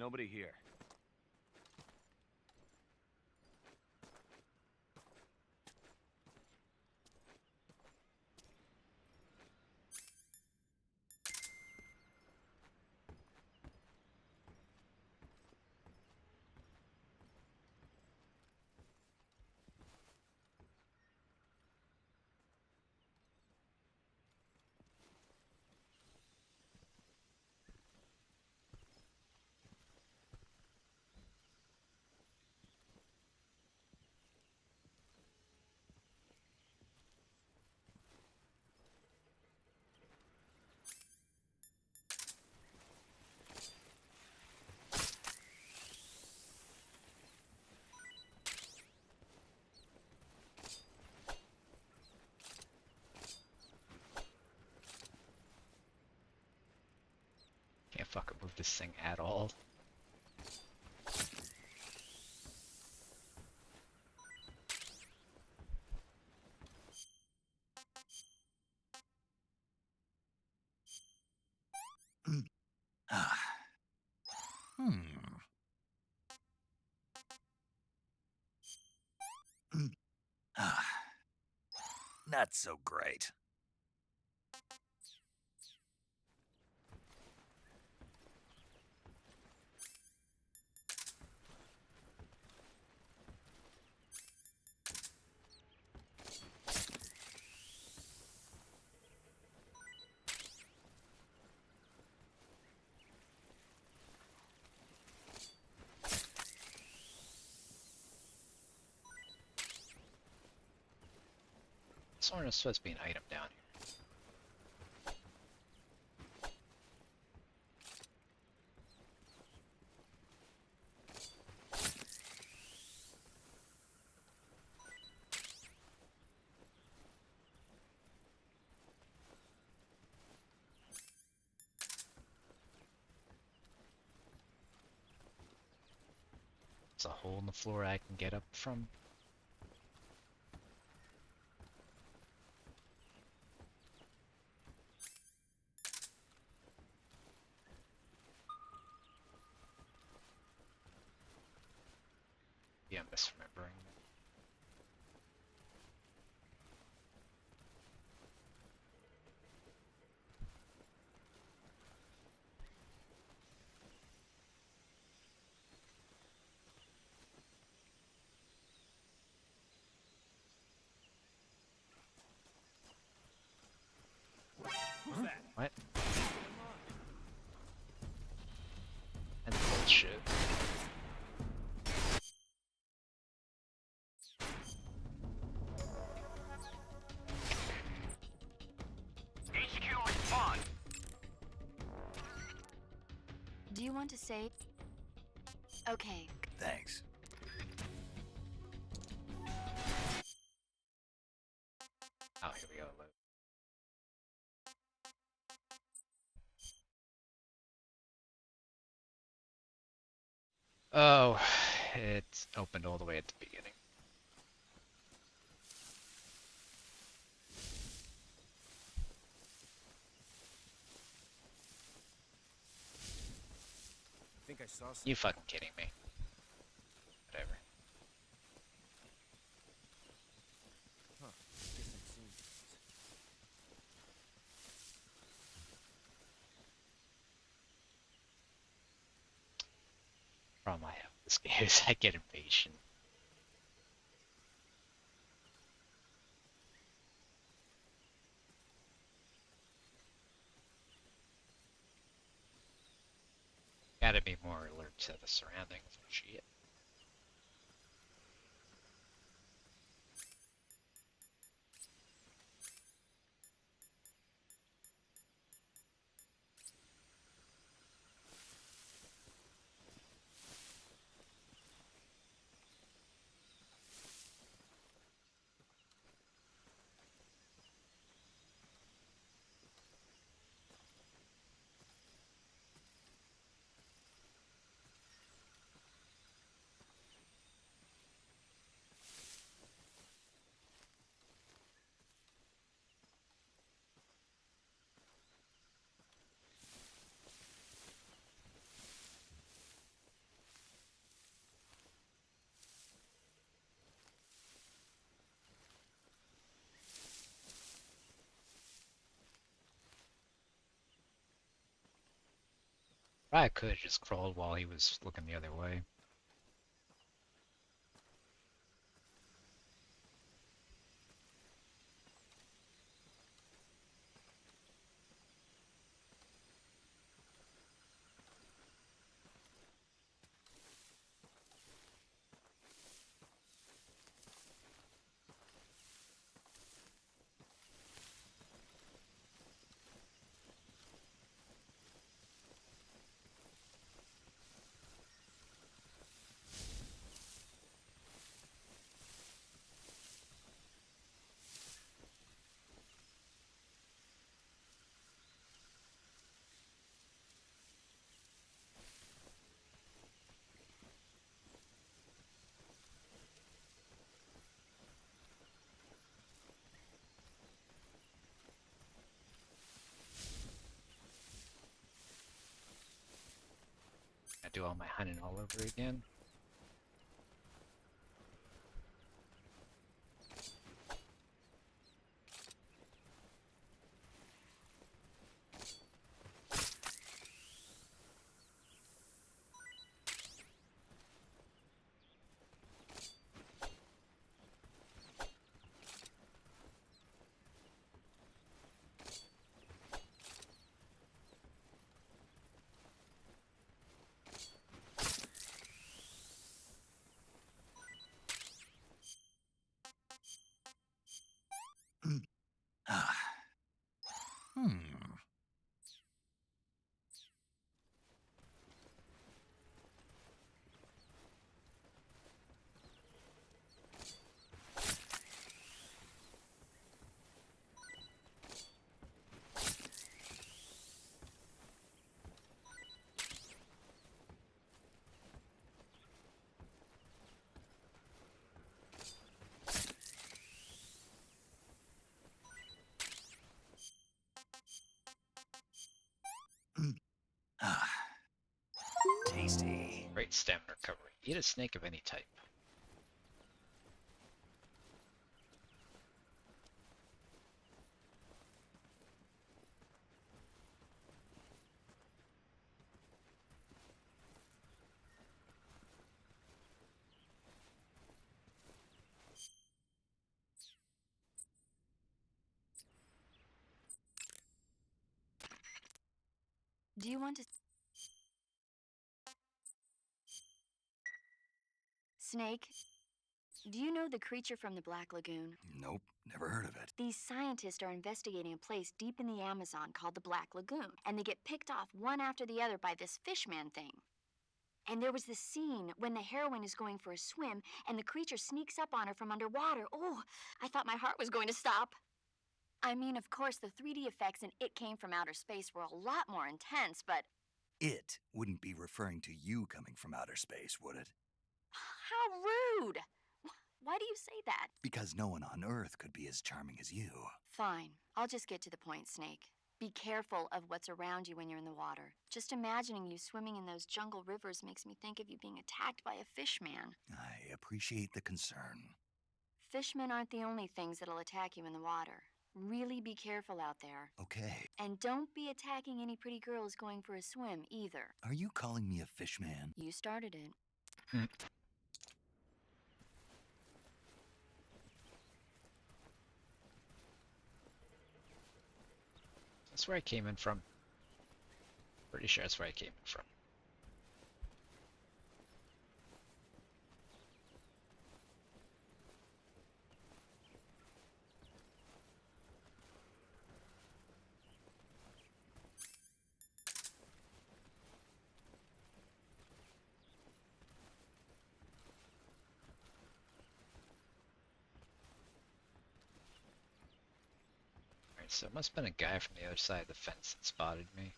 Nobody here. Can't fucking move this thing at all. Ah. Ah. Not so great. Sort of supposed to be an item down here. There's a hole in the floor I can get up from. Yeah, I'm misremembering. Who's that? What? And bullshit. HQ, respond. Do you want to say? Okay. Thanks. Oh, here we go. Oh, it's opened all the way at the beginning. I think I saw something. You fucking kidding me? Whatever. Huh. Guess I'm seeing things. Problem I have with this game is I get impatient. Gotta be more alert to the surroundings and shit. I could have just crawled while he was looking the other way. I do all my hunting all over again. Ah. Hmm. Ah. Tasty. Great stamina recovery. Eat a snake of any type. Do you want to... Snake, do you know the creature from the Black Lagoon? Nope, never heard of it. These scientists are investigating a place deep in the Amazon called the Black Lagoon, and they get picked off one after the other by this fishman thing. And there was this scene when the heroine is going for a swim, and the creature sneaks up on her from underwater. Oh, I thought my heart was going to stop. I mean, of course, the 3D effects in It Came from Outer Space were a lot more intense, but... It wouldn't be referring to you coming from outer space, would it? How rude! Why do you say that? Because no one on Earth could be as charming as you. Fine. I'll just get to the point, Snake. Be careful of what's around you when you're in the water. Just imagining you swimming in those jungle rivers makes me think of you being attacked by a fishman. I appreciate the concern. Fishmen aren't the only things that'll attack you in the water. Really be careful out there. Okay. And don't be attacking any pretty girls going for a swim, either. Are you calling me a fishman? You started it. That's where I came in from. Pretty sure that's where I came in from. Alright, so it must have been a guy from the other side of the fence that spotted me.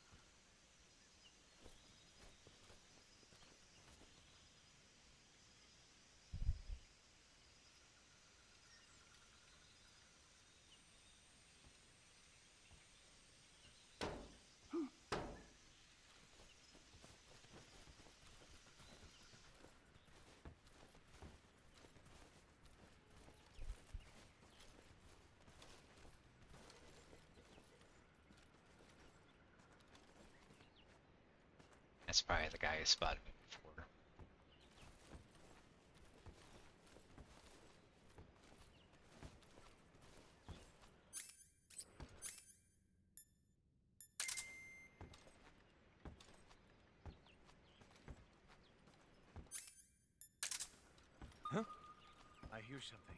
That's probably the guy who spotted me before. Huh? I hear something.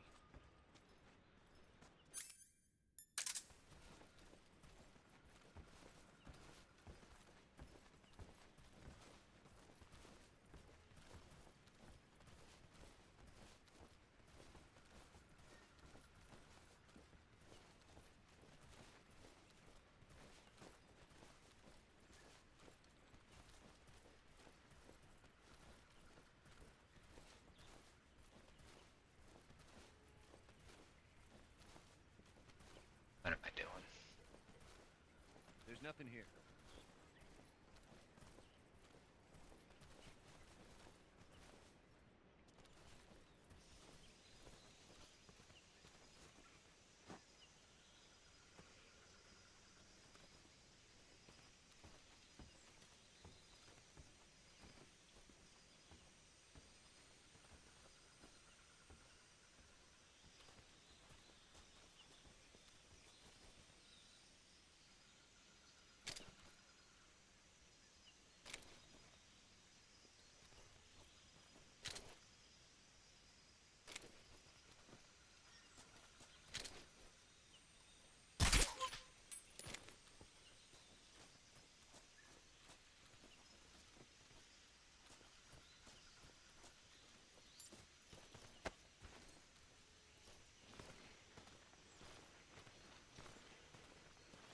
What am I doing? There's nothing here.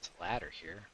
There's a ladder here.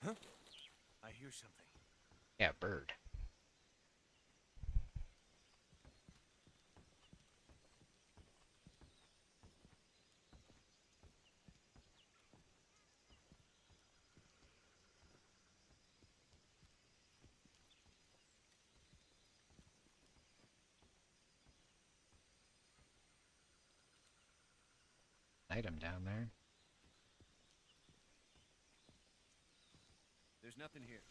Huh? I hear something. Yeah, bird. Item down there. There's nothing here.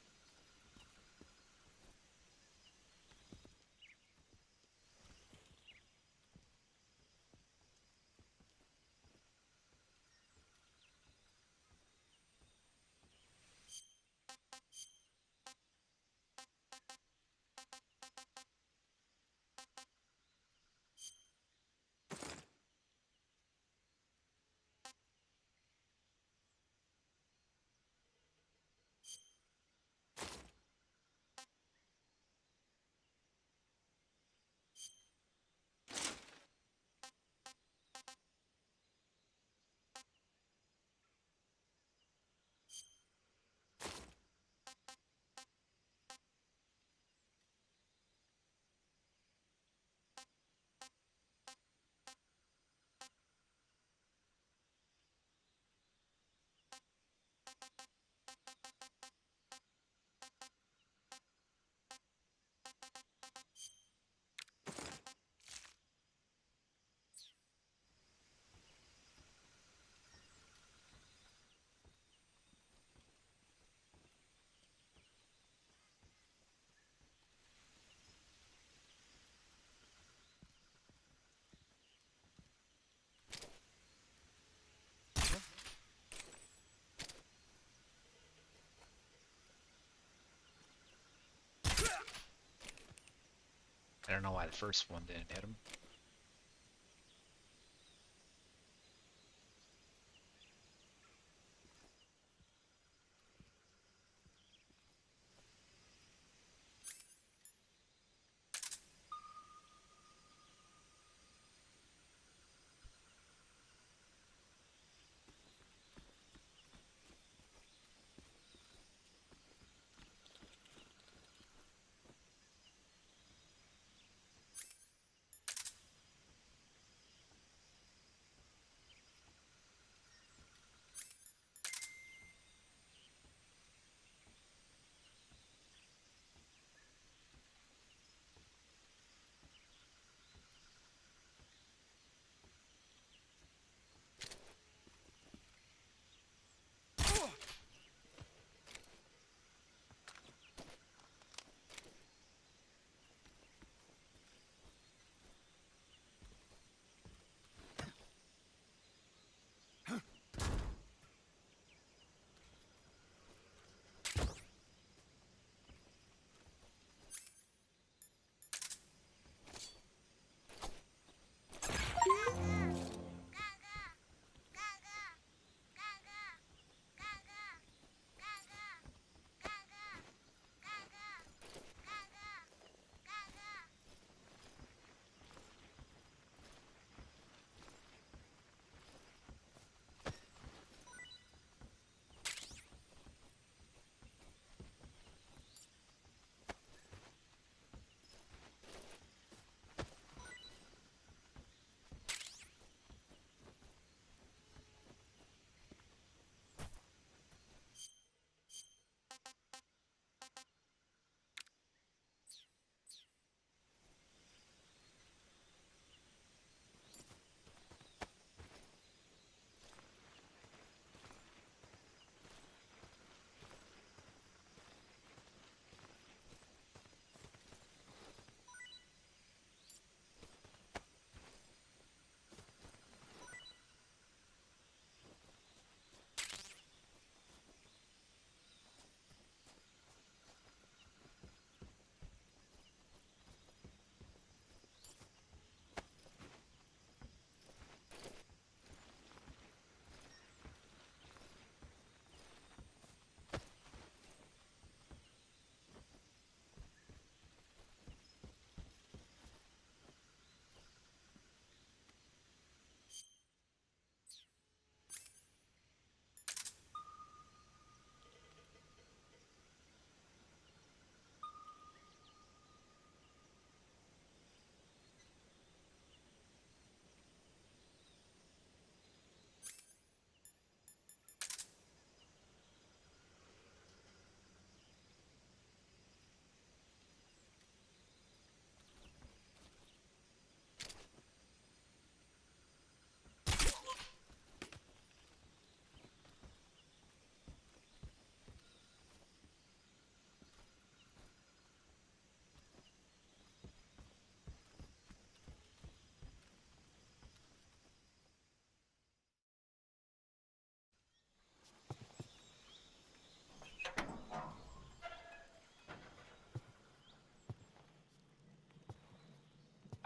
I don't know why the first one didn't hit him.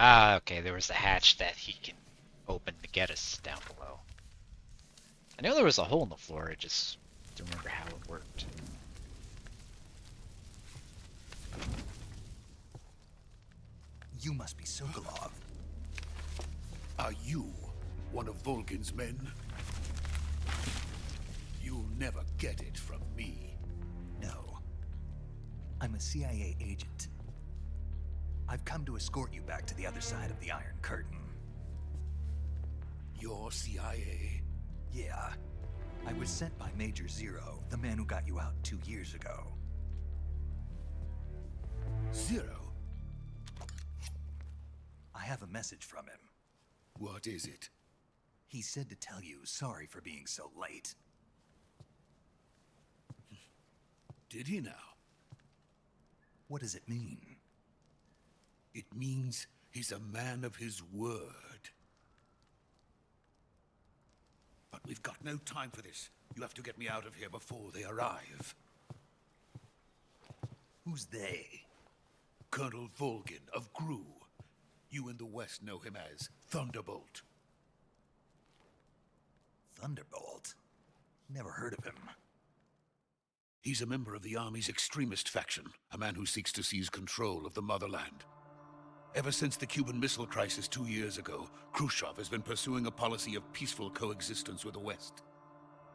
Ah, okay, there was a hatch that he can open to get us down below. I know there was a hole in the floor, I just don't remember how it worked. You must be Sokolov. Are you one of Volgin's men? You'll never get it from me. No. I'm a CIA agent. I've come to escort you back to the other side of the Iron Curtain. You're CIA? Yeah. I was sent by Major Zero, the man who got you out 2 years ago. Zero? I have a message from him. What is it? He said to tell you sorry for being so late. Did he now? What does it mean? It means he's a man of his word. But we've got no time for this. You have to get me out of here before they arrive. Who's they? Colonel Volgin of Gru. You in the West know him as Thunderbolt. Thunderbolt? Never heard of him. He's a member of the Army's extremist faction, a man who seeks to seize control of the motherland. Ever since the Cuban Missile Crisis 2 years ago, Khrushchev has been pursuing a policy of peaceful coexistence with the West.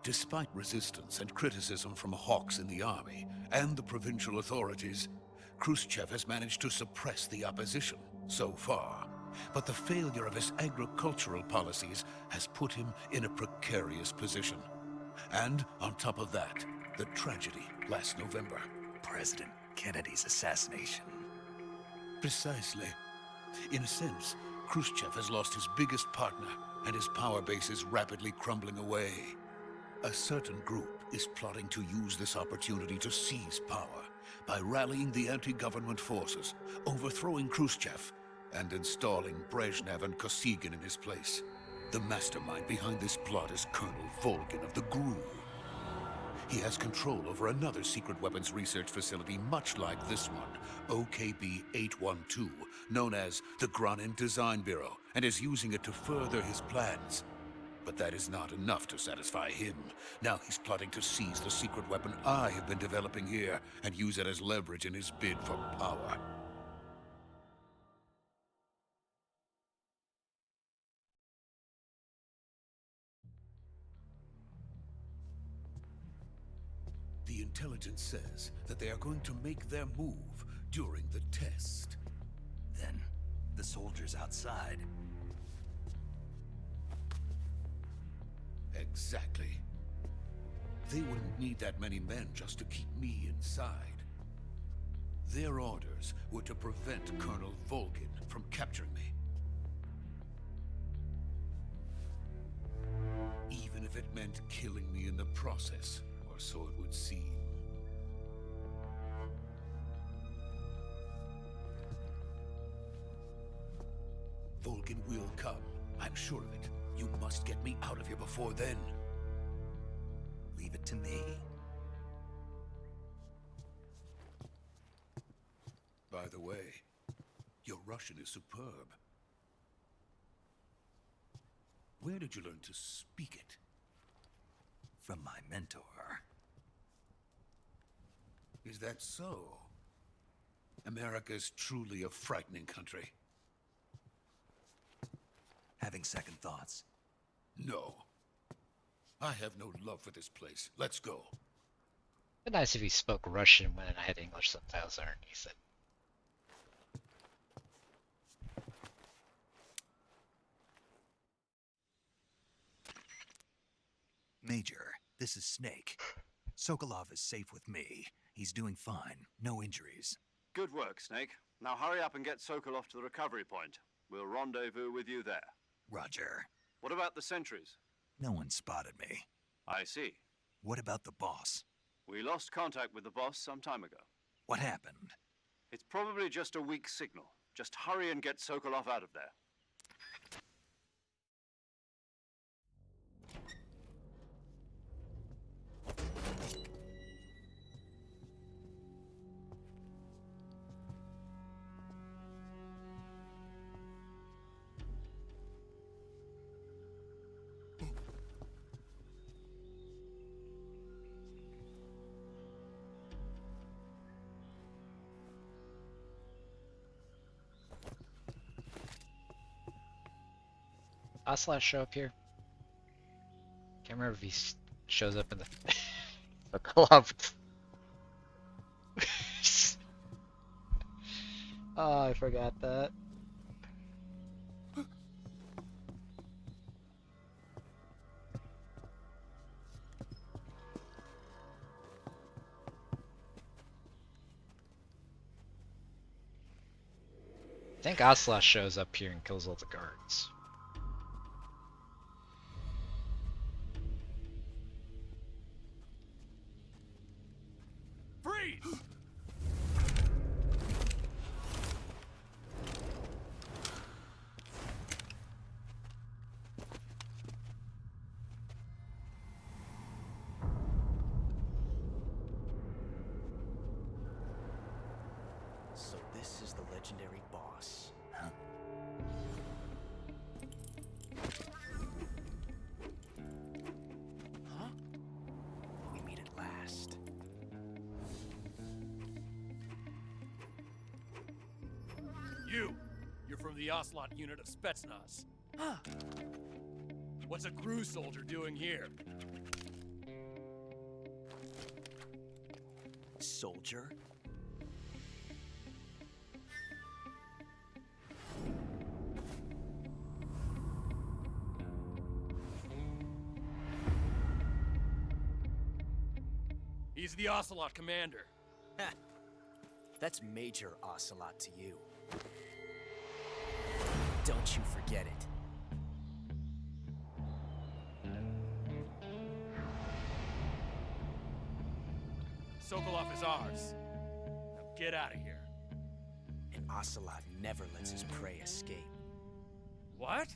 Despite resistance and criticism from hawks in the army and the provincial authorities, Khrushchev has managed to suppress the opposition so far. But the failure of his agricultural policies has put him in a precarious position. And on top of that, the tragedy last November. President Kennedy's assassination. Precisely. In a sense, Khrushchev has lost his biggest partner, and his power base is rapidly crumbling away. A certain group is plotting to use this opportunity to seize power by rallying the anti-government forces, overthrowing Khrushchev, and installing Brezhnev and Kosygin in his place. The mastermind behind this plot is Colonel Volgin of the GRU. He has control over another secret weapons research facility much like this one, OKB-812, known as the Granin Design Bureau, and is using it to further his plans. But that is not enough to satisfy him. Now he's plotting to seize the secret weapon I have been developing here and use it as leverage in his bid for power. The intelligence says that they are going to make their move during the test. Then, the soldiers outside. Exactly. They wouldn't need that many men just to keep me inside. Their orders were to prevent Colonel Volgin from capturing me. Even if it meant killing me in the process, or so it would seem. Volgin will come. I'm sure of it. You must get me out of here before then. Leave it to me. By the way, your Russian is superb. Where did you learn to speak it? From my mentor. Is that so? America's truly a frightening country. Having second thoughts? No. I have no love for this place. Let's go. It'd be nice if he spoke Russian when I had English subtitles underneath it. Major, this is Snake. Sokolov is safe with me. He's doing fine. No injuries. Good work, Snake. Now hurry up and get Sokolov to the recovery point. We'll rendezvous with you there. Roger. What about the sentries? No one spotted me. I see. What about the boss? We lost contact with the boss some time ago. What happened? It's probably just a weak signal. Just hurry and get Sokolov out of there. Ocelot show up here? Can't remember if he shows up in the club. Oh, I forgot that. I think Ocelot shows up here and kills all the guards. Freeze! So this This is the legendary boss. Huh? Huh? We meet at last. You're from the Ocelot unit of Spetsnaz. What's a crew soldier doing here? Soldier? He's the Ocelot commander. Ha! That's Major Ocelot to you. Don't you forget it. Sokolov is ours. Now get out of here. And Ocelot never lets his prey escape. What?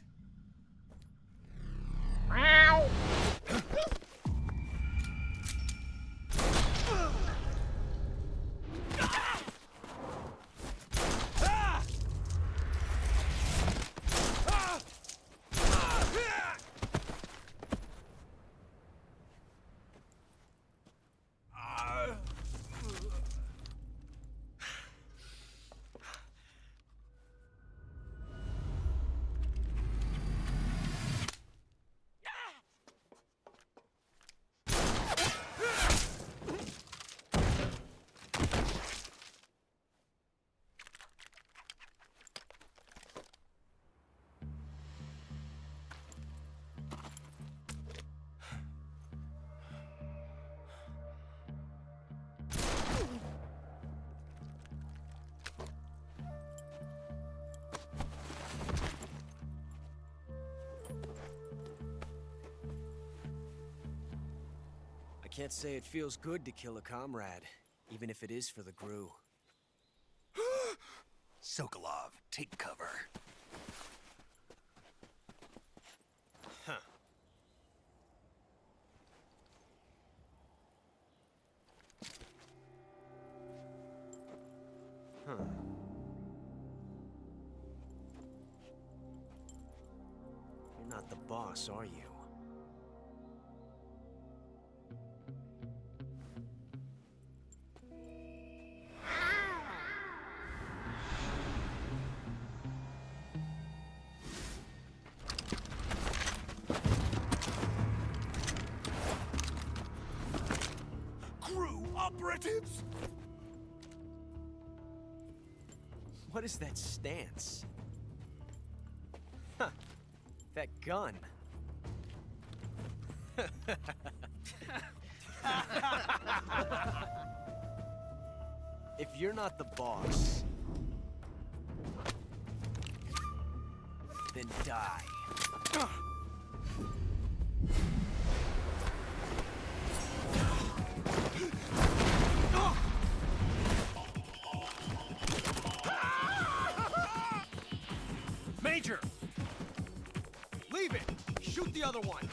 I can't say it feels good to kill a comrade, even if it is for the Gru. Sokolov, take cover. Huh. Huh. You're not the boss, are you? Crew operatives! What is that stance? Huh. That gun. If you're not the boss, then die. Major! Leave it! Shoot the other one!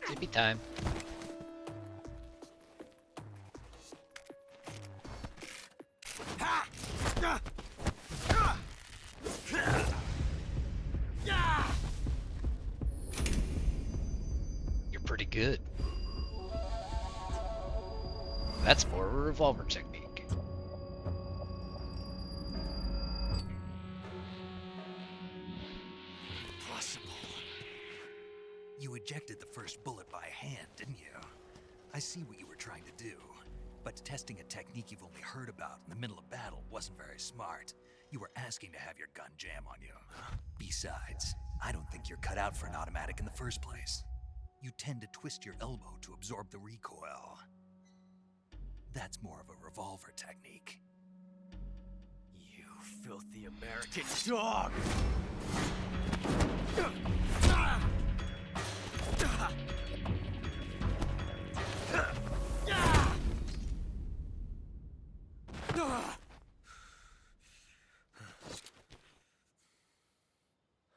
Zippy time. You're pretty good. That's more of a revolver technique. Impossible. You ejected the first bullet by hand, didn't you? I see what you were trying to do. But testing a technique you've only heard about in the middle of battle wasn't very smart. You were asking to have your gun jam on you. Besides, I don't think you're cut out for an automatic in the first place. you tend to twist your elbow to absorb the recoil. That's more of a revolver technique. You filthy American dog!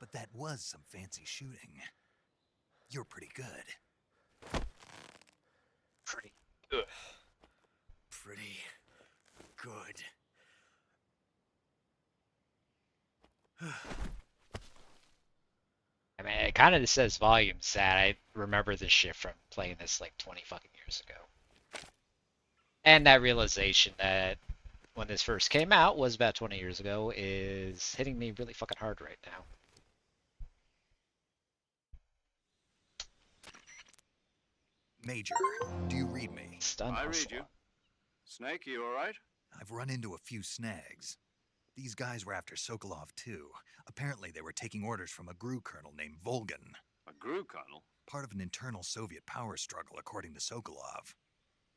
But that was some fancy shooting. You're pretty good. Pretty good. Pretty good. I mean, it kind of says volumes that I remember this shit from playing this like 20 fucking years ago. And that realization that when this first came out was about 20 years ago is hitting me really fucking hard right now. Major, do you read me? Stun I hustle. read you. Snake, you alright? I've run into a few snags. These guys were after Sokolov too. Apparently they were taking orders from a GRU colonel named Volgan. A GRU colonel? Part of an internal Soviet power struggle, according to Sokolov.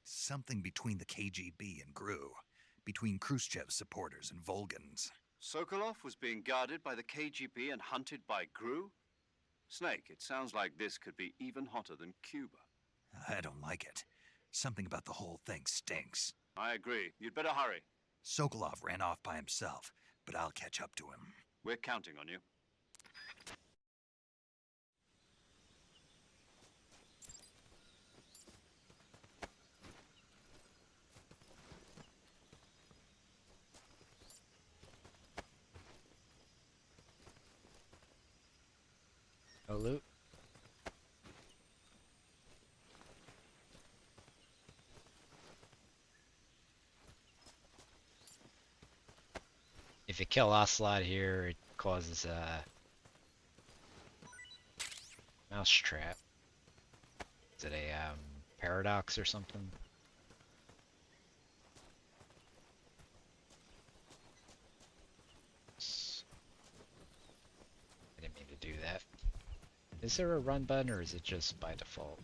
Something between the KGB and GRU. Between Khrushchev's supporters and Volgan's. Sokolov was being guarded by the KGB and hunted by GRU? Snake, it sounds like this could be even hotter than Cuba. I don't like it. Something about the whole thing stinks. I agree. You'd better hurry. Sokolov ran off by himself, but I'll catch up to him. We're counting on you. No loot. If you kill Ocelot here, it causes a mouse trap. Is it a paradox or something? I didn't mean to do that. Is there a run button or is it just by default?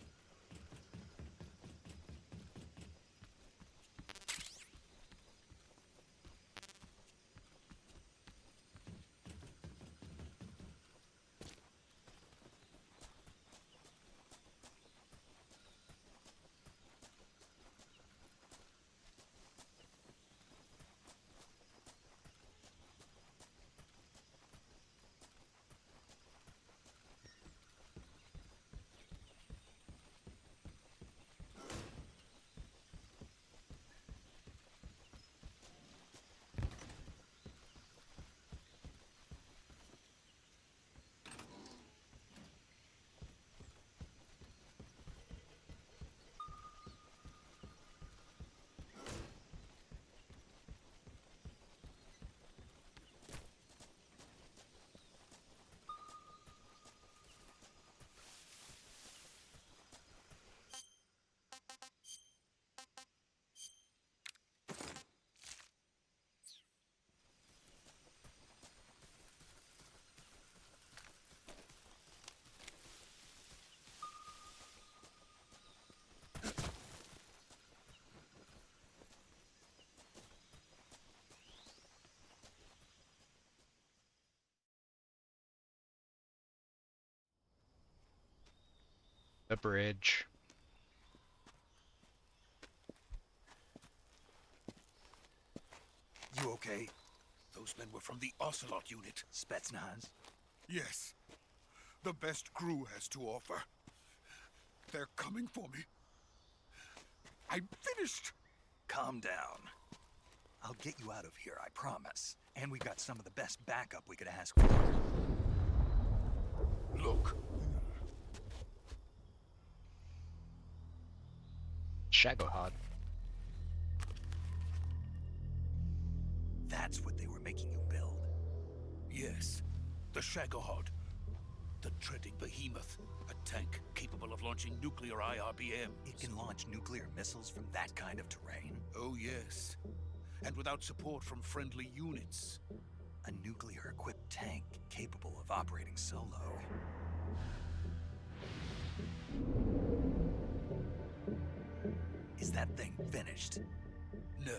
The bridge. You okay? Those men were from the Ocelot unit. Spetsnaz? Yes. The best GRU has to offer. They're coming for me. I'm finished. Calm down. I'll get you out of here, I promise. And we've got some of the best backup we could ask for. Look. Shagohod. That's what they were making you build? Yes. The Shagohod. The treading behemoth. A tank capable of launching nuclear IRBMs. It can launch nuclear missiles from that kind of terrain? Oh, yes. And without support from friendly units. A nuclear-equipped tank capable of operating solo. finished. No,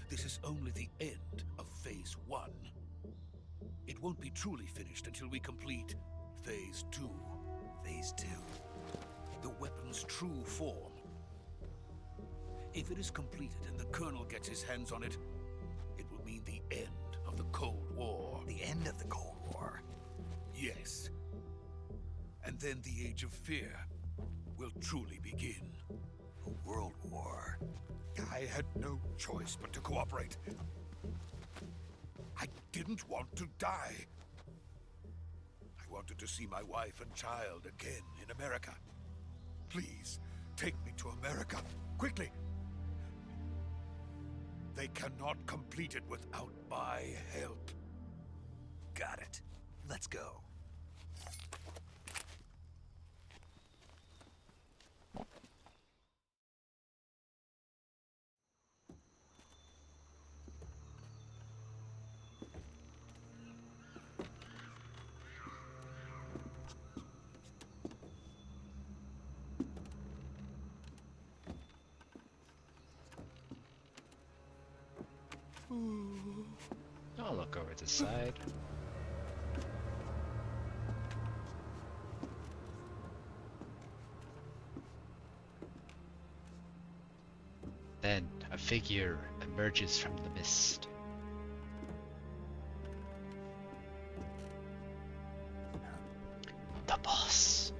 this is only the end of Phase 1. It won't be truly finished until we complete Phase 2. Phase 2. The weapon's true form. If it is completed and the Colonel gets his hands on it, it will mean the end of the Cold War. The end of the Cold War? Yes. And then the Age of Fear will truly begin. A world war? I had no choice but to cooperate. I didn't want to die. I wanted to see my wife and child again in America. Please, take me to America, quickly. They cannot complete it without my help. Got it. Let's go. I'll look over the side. Then a figure emerges from the mist. The boss.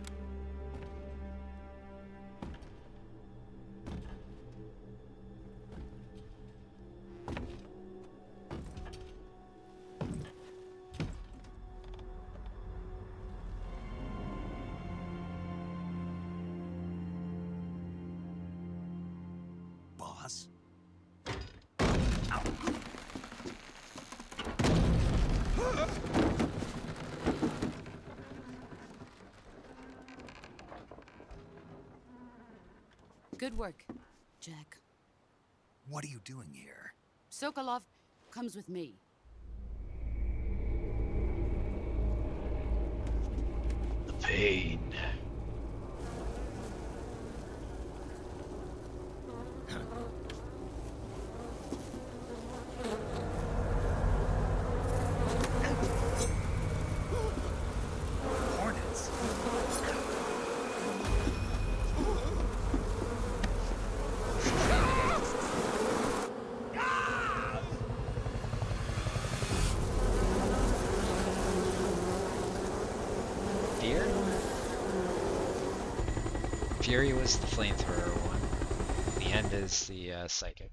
Boss? Good work, Jack. What are you doing here? Sokolov comes with me. The pain. Hornets. Fear? Fury was the flamethrower one. The end is the psychic.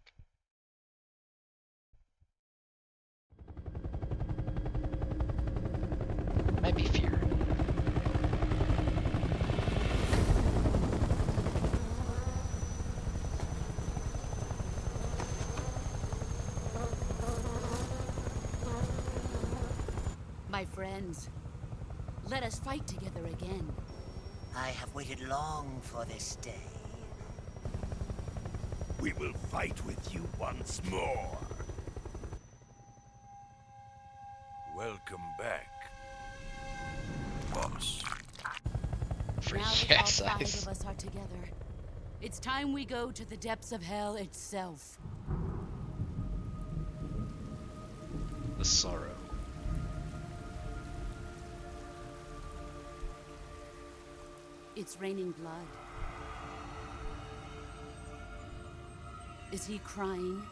Might be fear. My friends, let us fight together again. I have waited long for this day. We will fight with you once more. Welcome back, boss. For Now that yes, all five eyes. of us are together, it's time we go to the depths of hell itself. The sorrow. It's raining blood. Is he crying?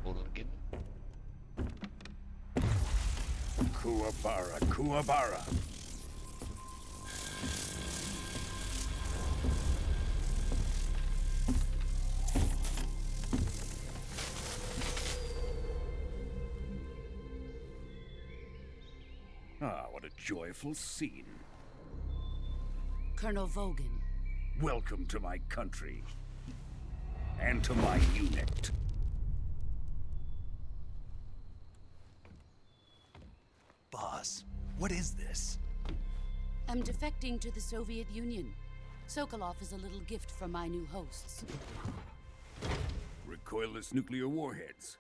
Logan. Kuwabara, Kuwabara. Ah, what a joyful scene. Colonel Vogan. Welcome to my country. And to my unit. Boss, what is this? am defecting to the Soviet Union. Sokolov is a little gift from my new hosts. Recoilless nuclear warheads.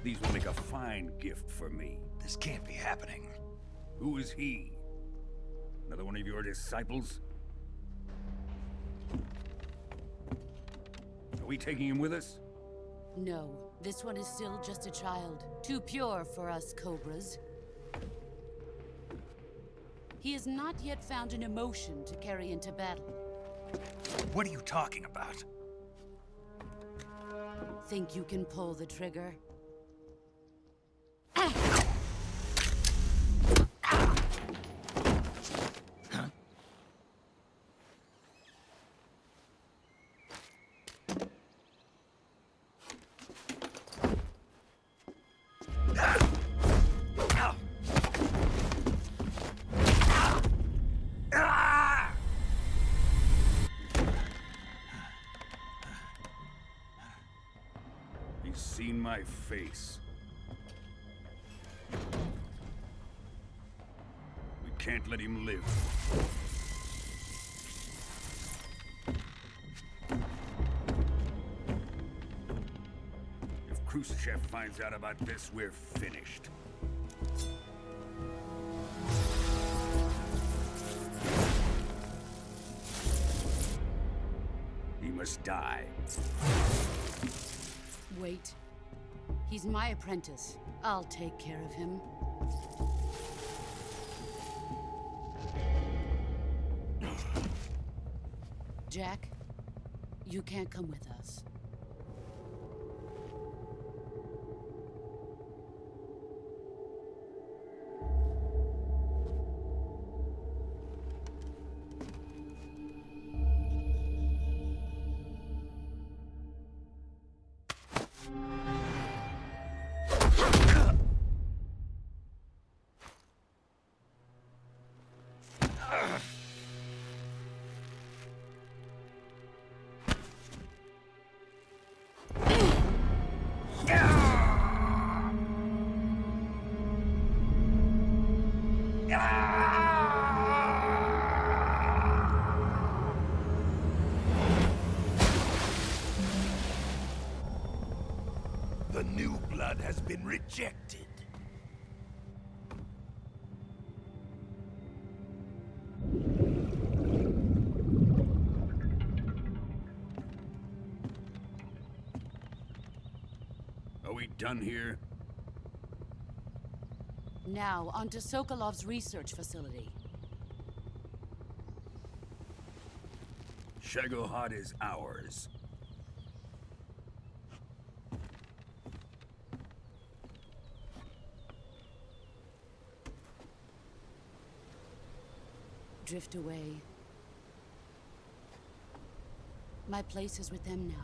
These will make a fine gift for me. This can't be happening. Who is he? Another one of your disciples? Are we taking him with us? No, this one is still just a child. Too pure for us Cobras. He has not yet found an emotion to carry into battle. What are you talking about? Think you can pull the trigger? He's seen my face. We can't let him live. If Khrushchev finds out about this, we're finished. He must die. Wait. He's my apprentice. I'll take care of him. Jack, you can't come with us. The new blood has been rejected. Are we done here? Now, onto Sokolov's research facility. Shagohod is ours. Drift away. My place is with them now.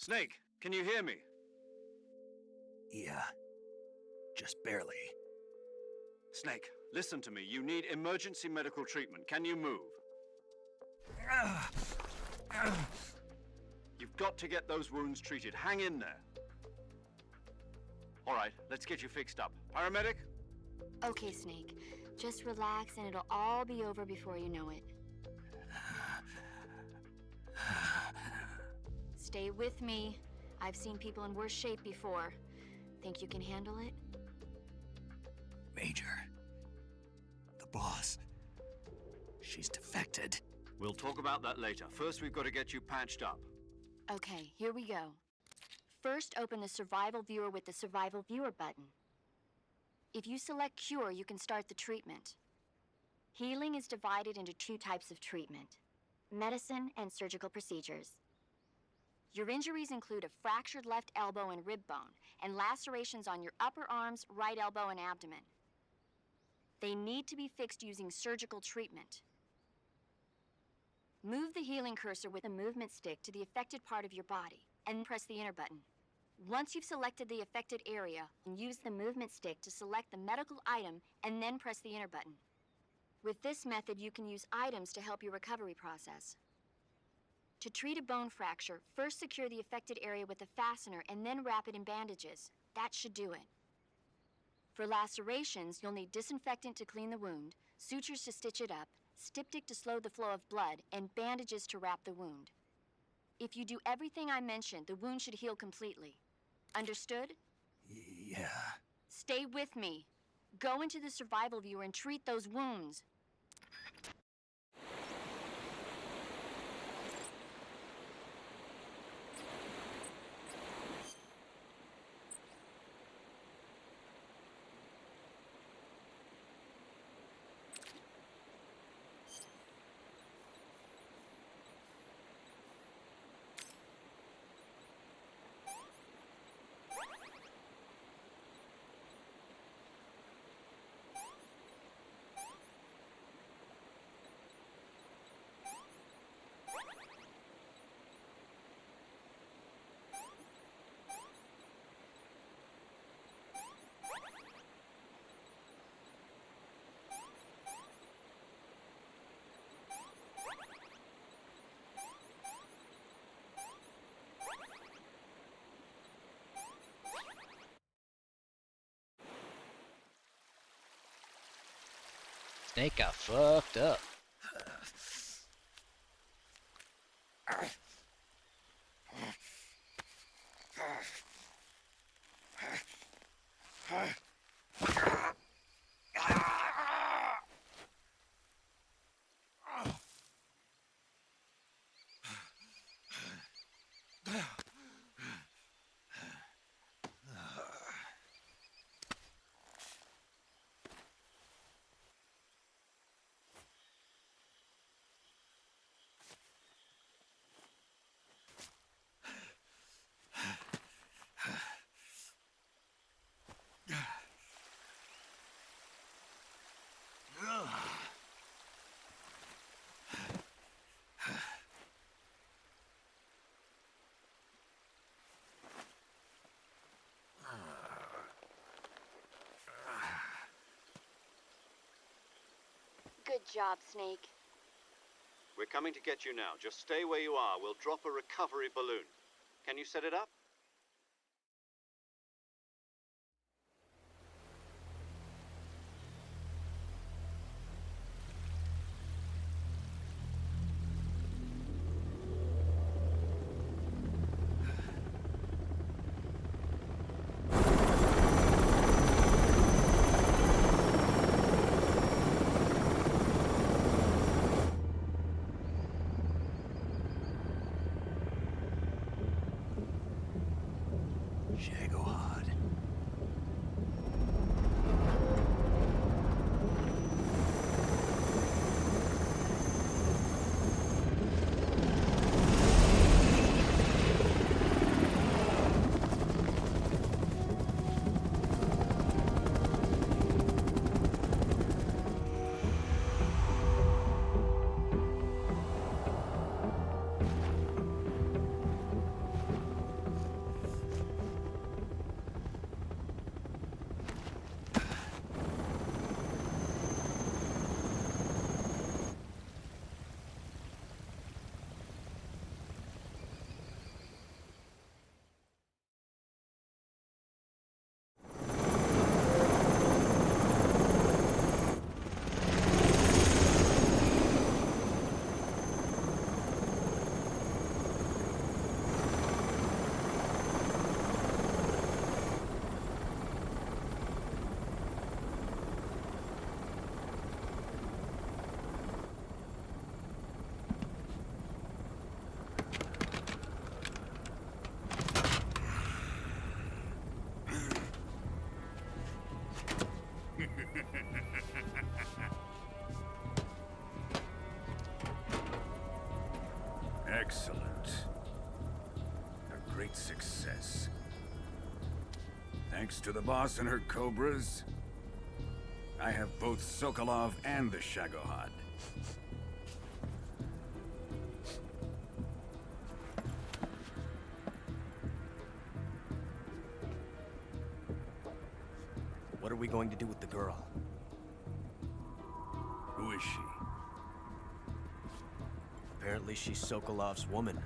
Snake, can you hear me? Yeah. Just barely. Snake, listen to me. You need emergency medical treatment. Can you move? You've got to get those wounds treated. Hang in there. All right, let's get you fixed up. Paramedic? Okay, Snake. Just relax and it'll all be over before you know it. Stay with me. I've seen people in worse shape before. Think you can handle it? Major. The boss. She's defected. We'll talk about that later. First, we've got to get you patched up. Okay, here we go. First, open the Survival Viewer with the Survival Viewer button. If you select Cure, you can start the treatment. Healing is divided into 2 types of treatment: medicine and surgical procedures. Your injuries include a fractured left elbow and rib bone, and lacerations on your upper arms, right elbow, and abdomen. They need to be fixed using surgical treatment. Move the healing cursor with a movement stick to the affected part of your body, and press the enter button. Once you've selected the affected area, use the movement stick to select the medical item, and then press the enter button. With this method, you can use items to help your recovery process. To treat a bone fracture, first secure the affected area with a fastener and then wrap it in bandages. That should do it. For lacerations, you'll need disinfectant to clean the wound, sutures to stitch it up, styptic to slow the flow of blood, and bandages to wrap the wound. If you do everything I mentioned, the wound should heal completely. Understood? Yeah. Stay with me. Go into the Survival Viewer and treat those wounds. Snake got fucked up. Good job, Snake. We're coming to get you now. Just stay where you are. We'll drop a recovery balloon. Can you set it up? Shagohod. Excellent. A great success. Thanks to the boss and her cobras, I have both Sokolov and the Shagohod. What are we going to do with the girl? Who is she? Apparently she's Sokolov's woman.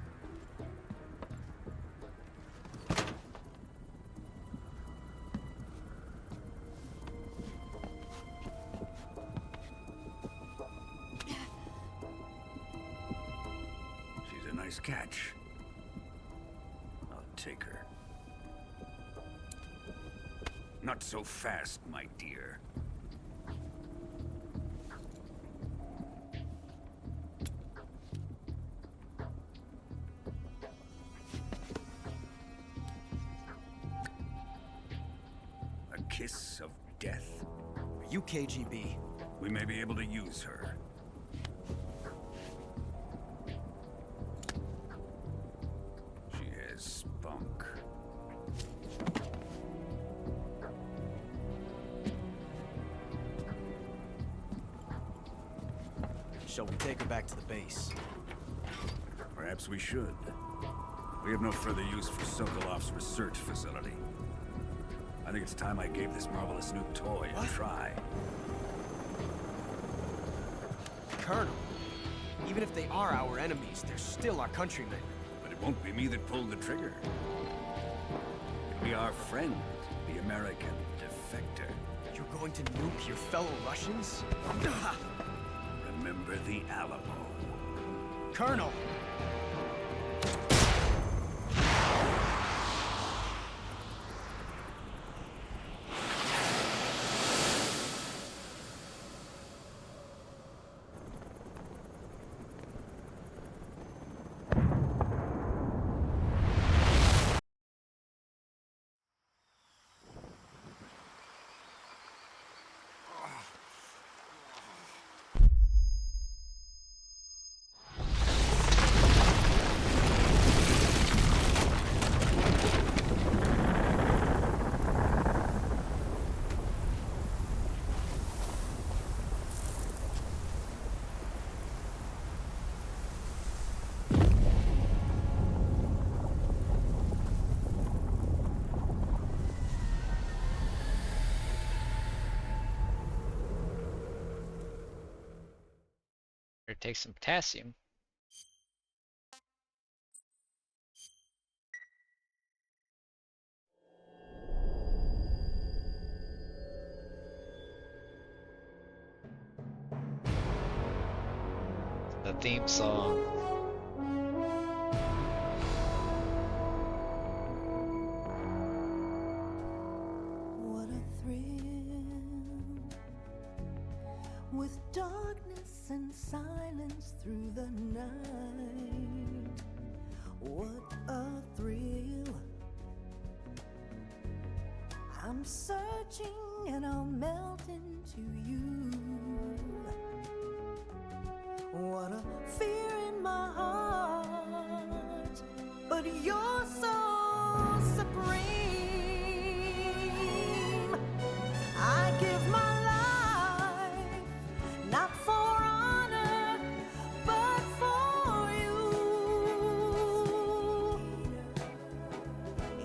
She's a nice catch. I'll take her. Not so fast, my dear. A kiss of death? Are you KGB? We may be able to use her. She has spunk. Shall we take her back to the base? Perhaps we should. We have no further use for Sokolov's research facility. I think it's time I gave this marvelous new toy a try. Colonel, even if they are our enemies, they're still our countrymen. But it won't be me that pulled the trigger. It'll be our friend, the American defector. You're going to nuke your fellow Russians? Remember the Alamo. Colonel! Better take some potassium. The theme song. What a thrill, with darkness and silence through the night. What a thrill. I'm searching and I'll melt into you. What a fear in my heart, but you're so supreme. I give my life, not for honor, but for you.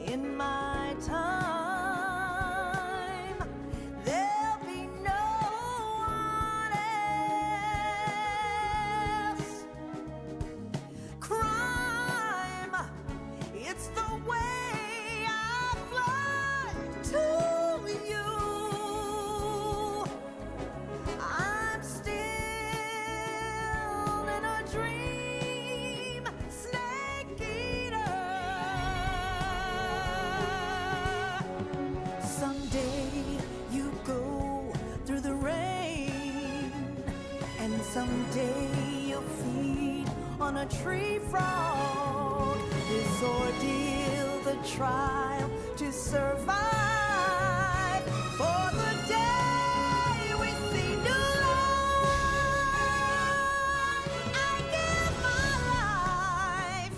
In my time, there'll be no one else. Crime, it's the way I fly to you. I'm still in a dream, snake eater. Someday you go through the rain, and someday you'll feed on a tree frog. This ordeal, the trial to survive, for the day we see new life. I give my life,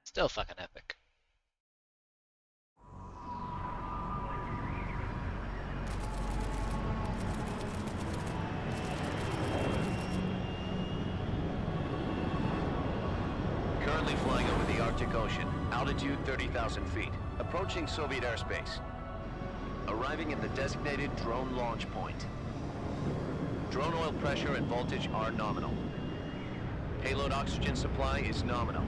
Still fucking epic. Currently flying over the Arctic Ocean, altitude 30,000 feet, approaching Soviet airspace. Arriving at the designated drone launch point. Drone oil pressure and voltage are nominal. Payload oxygen supply is nominal.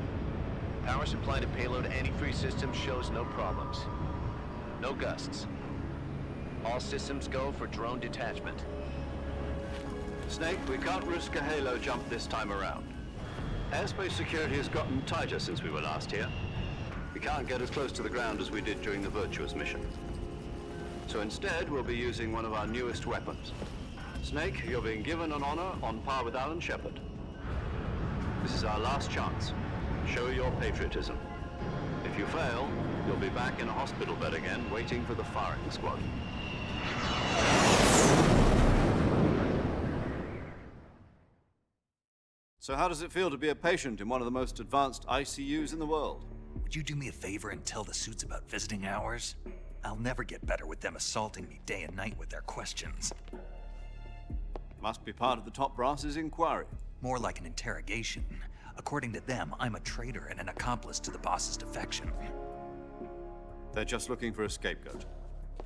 Power supply to payload antifreeze system shows no problems. No gusts. All systems go for drone detachment. Snake, we can't risk a halo jump this time around. Airspace security has gotten tighter since we were last here. We can't get as close to the ground as we did during the Virtuous mission. So instead, we'll be using one of our newest weapons. Snake, you're being given an honor on par with Alan Shepard. This is our last chance. Show your patriotism. If you fail, you'll be back in a hospital bed again, waiting for the firing squad. So how does it feel to be a patient in one of the most advanced ICUs in the world? Would you do me a favor and tell the suits about visiting hours? I'll never get better with them assaulting me day and night with their questions. Must be part of the top brass's inquiry. More like an interrogation. According to them, I'm a traitor and an accomplice to the boss's defection. They're just looking for a scapegoat.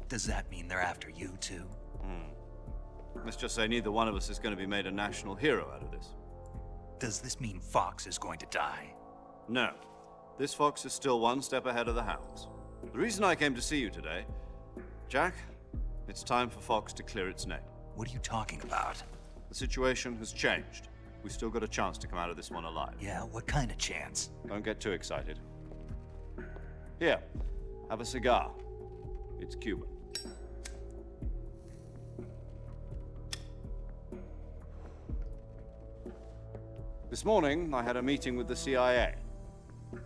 Does that mean they're after you, too? Let's just say neither one of us is going to be made a national hero out of this. Does this mean Fox is going to die? No. This Fox is still one step ahead of the Hounds. The reason I came to see you today, Jack, it's time for Fox to clear its name. What are you talking about? The situation has changed. We've still got a chance to come out of this one alive. Yeah, what kind of chance? Don't get too excited. Here, have a cigar. It's Cuban. This morning, I had a meeting with the CIA.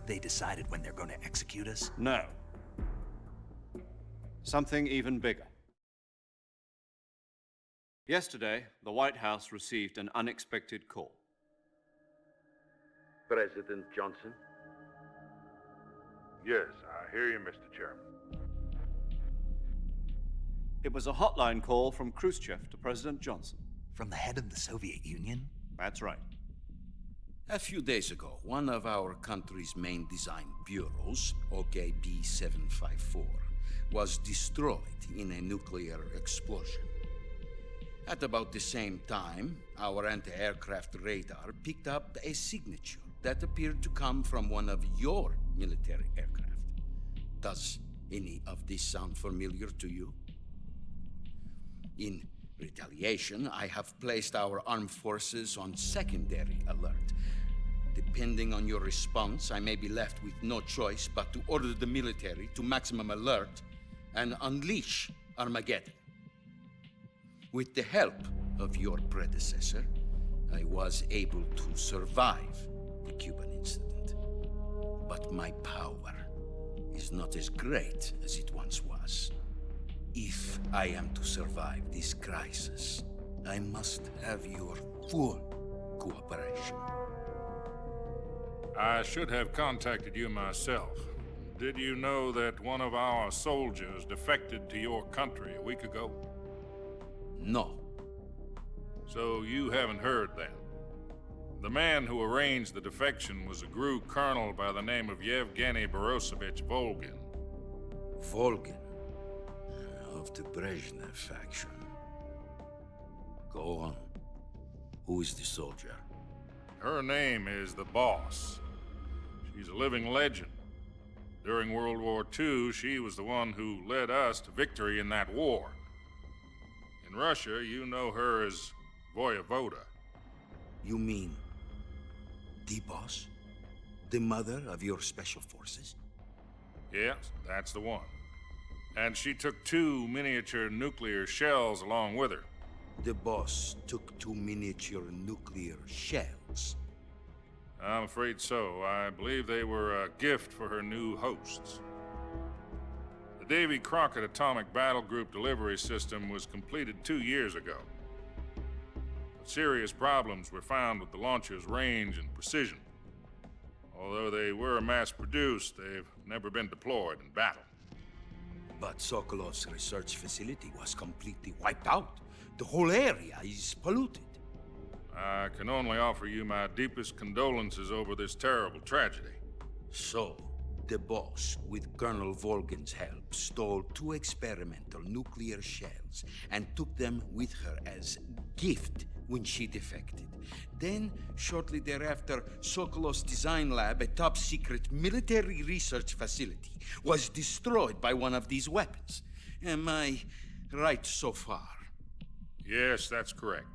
They decided when they're going to execute us? No. Something even bigger. Yesterday, the White House received an unexpected call. President Johnson? Yes, I hear you, Mr. Chairman. It was a hotline call from Khrushchev to President Johnson. From the head of the Soviet Union? That's right. A few days ago, one of our country's main design bureaus, OKB 754, was destroyed in a nuclear explosion. At about the same time, our anti-aircraft radar picked up a signature that appeared to come from one of your military aircraft. Does any of this sound familiar to you? In retaliation, I have placed our armed forces on secondary alert. Depending on your response, I may be left with no choice but to order the military to maximum alert and unleash Armageddon. With the help of your predecessor, I was able to survive the Cuban incident. But my power is not as great as it once was. If I am to survive this crisis, I must have your full cooperation. I should have contacted you myself. Did you know that one of our soldiers defected to your country a week ago? No. So you haven't heard then? The man who arranged the defection was a GRU colonel by the name of Yevgeny Borosovich Volgin. Volgin? Of the Brezhnev faction. Go on. Who is the soldier? Her name is the Boss. She's a living legend. During World War II, she was the one who led us to victory in that war. In Russia, you know her as Voyevoda. You mean the Boss? The mother of your special forces? Yes, that's the one. And she took 2 miniature nuclear shells along with her. The Boss took 2 miniature nuclear shells? I'm afraid so. I believe they were a gift for her new hosts. The Davy Crockett Atomic Battle Group delivery system was completed 2 years ago. But serious problems were found with the launcher's range and precision. Although they were mass-produced, they've never been deployed in battle. But Sokolov's research facility was completely wiped out. The whole area is polluted. I can only offer you my deepest condolences over this terrible tragedy. So, the boss, with Colonel Volgin's help, stole 2 experimental nuclear shells and took them with her as gift when she defected. Then, shortly thereafter, Sokolov's design lab, a top-secret military research facility, was destroyed by one of these weapons. Am I right so far? Yes, that's correct.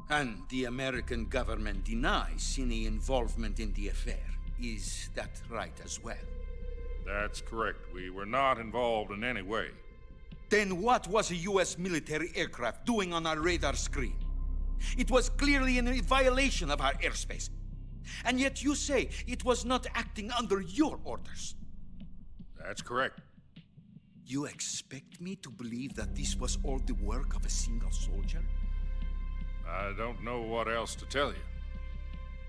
And the American government denies any involvement in the affair. Is that right as well? That's correct. We were not involved in any way. Then what was a U.S. military aircraft doing on our radar screen? It was clearly in violation of our airspace. And yet you say it was not acting under your orders. That's correct. You expect me to believe that this was all the work of a single soldier? I don't know what else to tell you.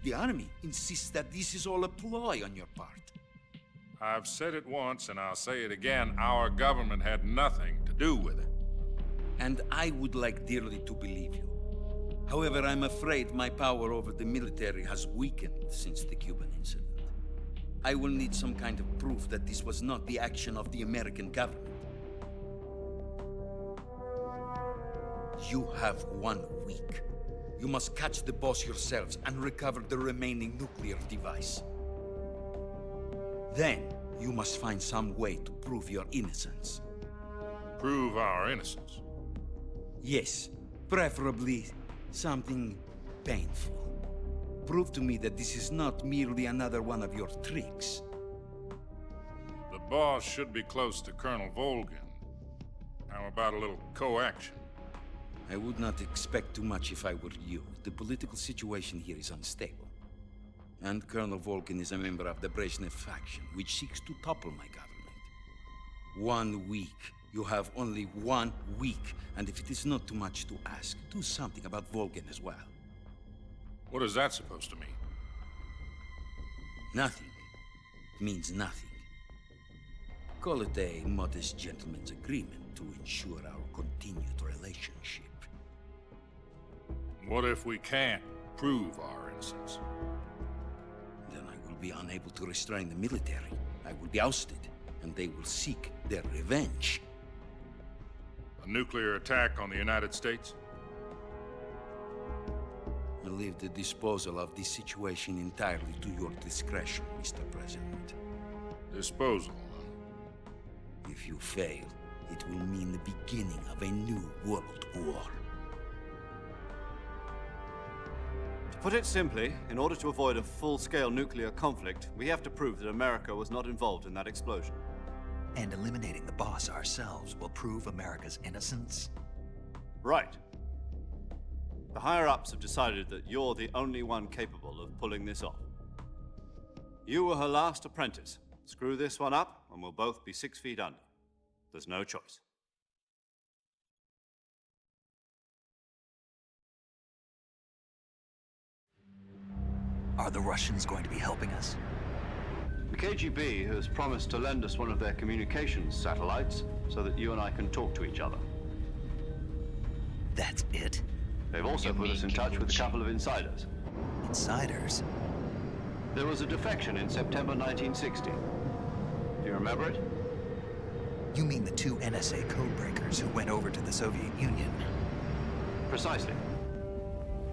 The Army insists that this is all a ploy on your part. I've said it once, and I'll say it again. Our government had nothing to do with it. And I would like dearly to believe you. However, I'm afraid my power over the military has weakened since the Cuban incident. I will need some kind of proof that this was not the action of the American government. You have 1 week. You must catch the boss yourselves and recover the remaining nuclear device. Then, you must find some way to prove your innocence. Prove our innocence? Yes, preferably something painful. Prove to me that this is not merely another one of your tricks. The boss should be close to Colonel Volgin. How about a little co-action? I would not expect too much if I were you. The political situation here is unstable. And Colonel Volgin is a member of the Brezhnev faction, which seeks to topple my government. 1 week. You have only 1 week, and if it is not too much to ask, do something about Volgin as well. What is that supposed to mean? Nothing. It means nothing. Call it a modest gentleman's agreement to ensure our continued relationship. What if we can't prove our innocence? Then I will be unable to restrain the military. I will be ousted, and they will seek their revenge. A nuclear attack on the United States? I leave the disposal of this situation entirely to your discretion, Mr. President. Disposal? If you fail, it will mean the beginning of a new world war. To put it simply, in order to avoid a full-scale nuclear conflict, we have to prove that America was not involved in that explosion. And eliminating the boss ourselves will prove America's innocence? Right. The higher-ups have decided that you're the only one capable of pulling this off. You were her last apprentice. Screw this one up, and we'll both be 6 feet under. There's no choice. Are the Russians going to be helping us? The KGB has promised to lend us one of their communications satellites so that you and I can talk to each other. That's it? They've also put us in touch with a couple of insiders. Insiders? There was a defection in September 1960. Do you remember it? You mean the 2 NSA codebreakers who went over to the Soviet Union? Precisely.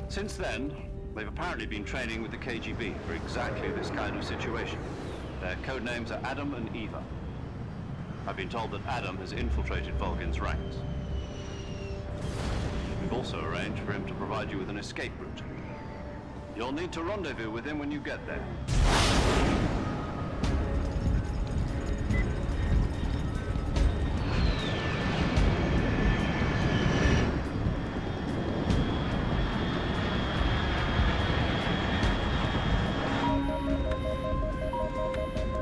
Since then, they've apparently been training with the KGB for exactly this kind of situation. Their code names are Adam and Eva. I've been told that Adam has infiltrated Volgin's ranks. We've also arranged for him to provide you with an escape route. You'll need to rendezvous with him when you get there.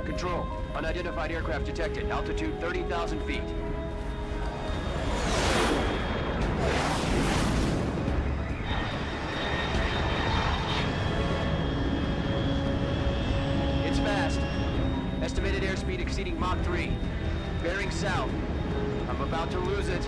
Control. Unidentified aircraft detected. Altitude 30,000 feet. It's Estimated airspeed exceeding Mach 3. Bearing south. I'm about to lose it.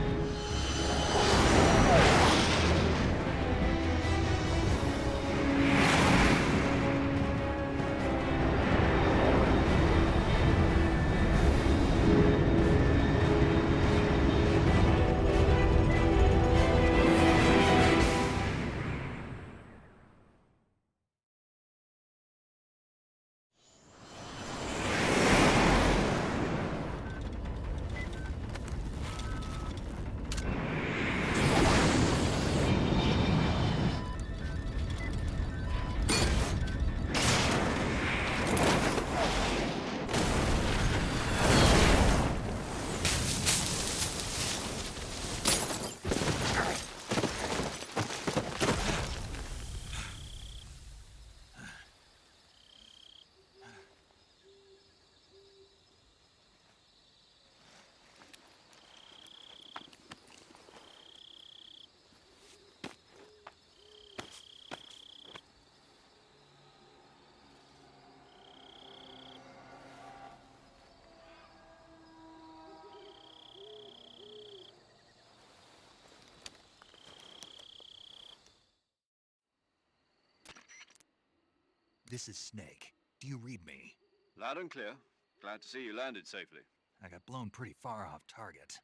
This is Snake. Do you read me? Loud and clear. Glad to see you landed safely. I got blown pretty far off target.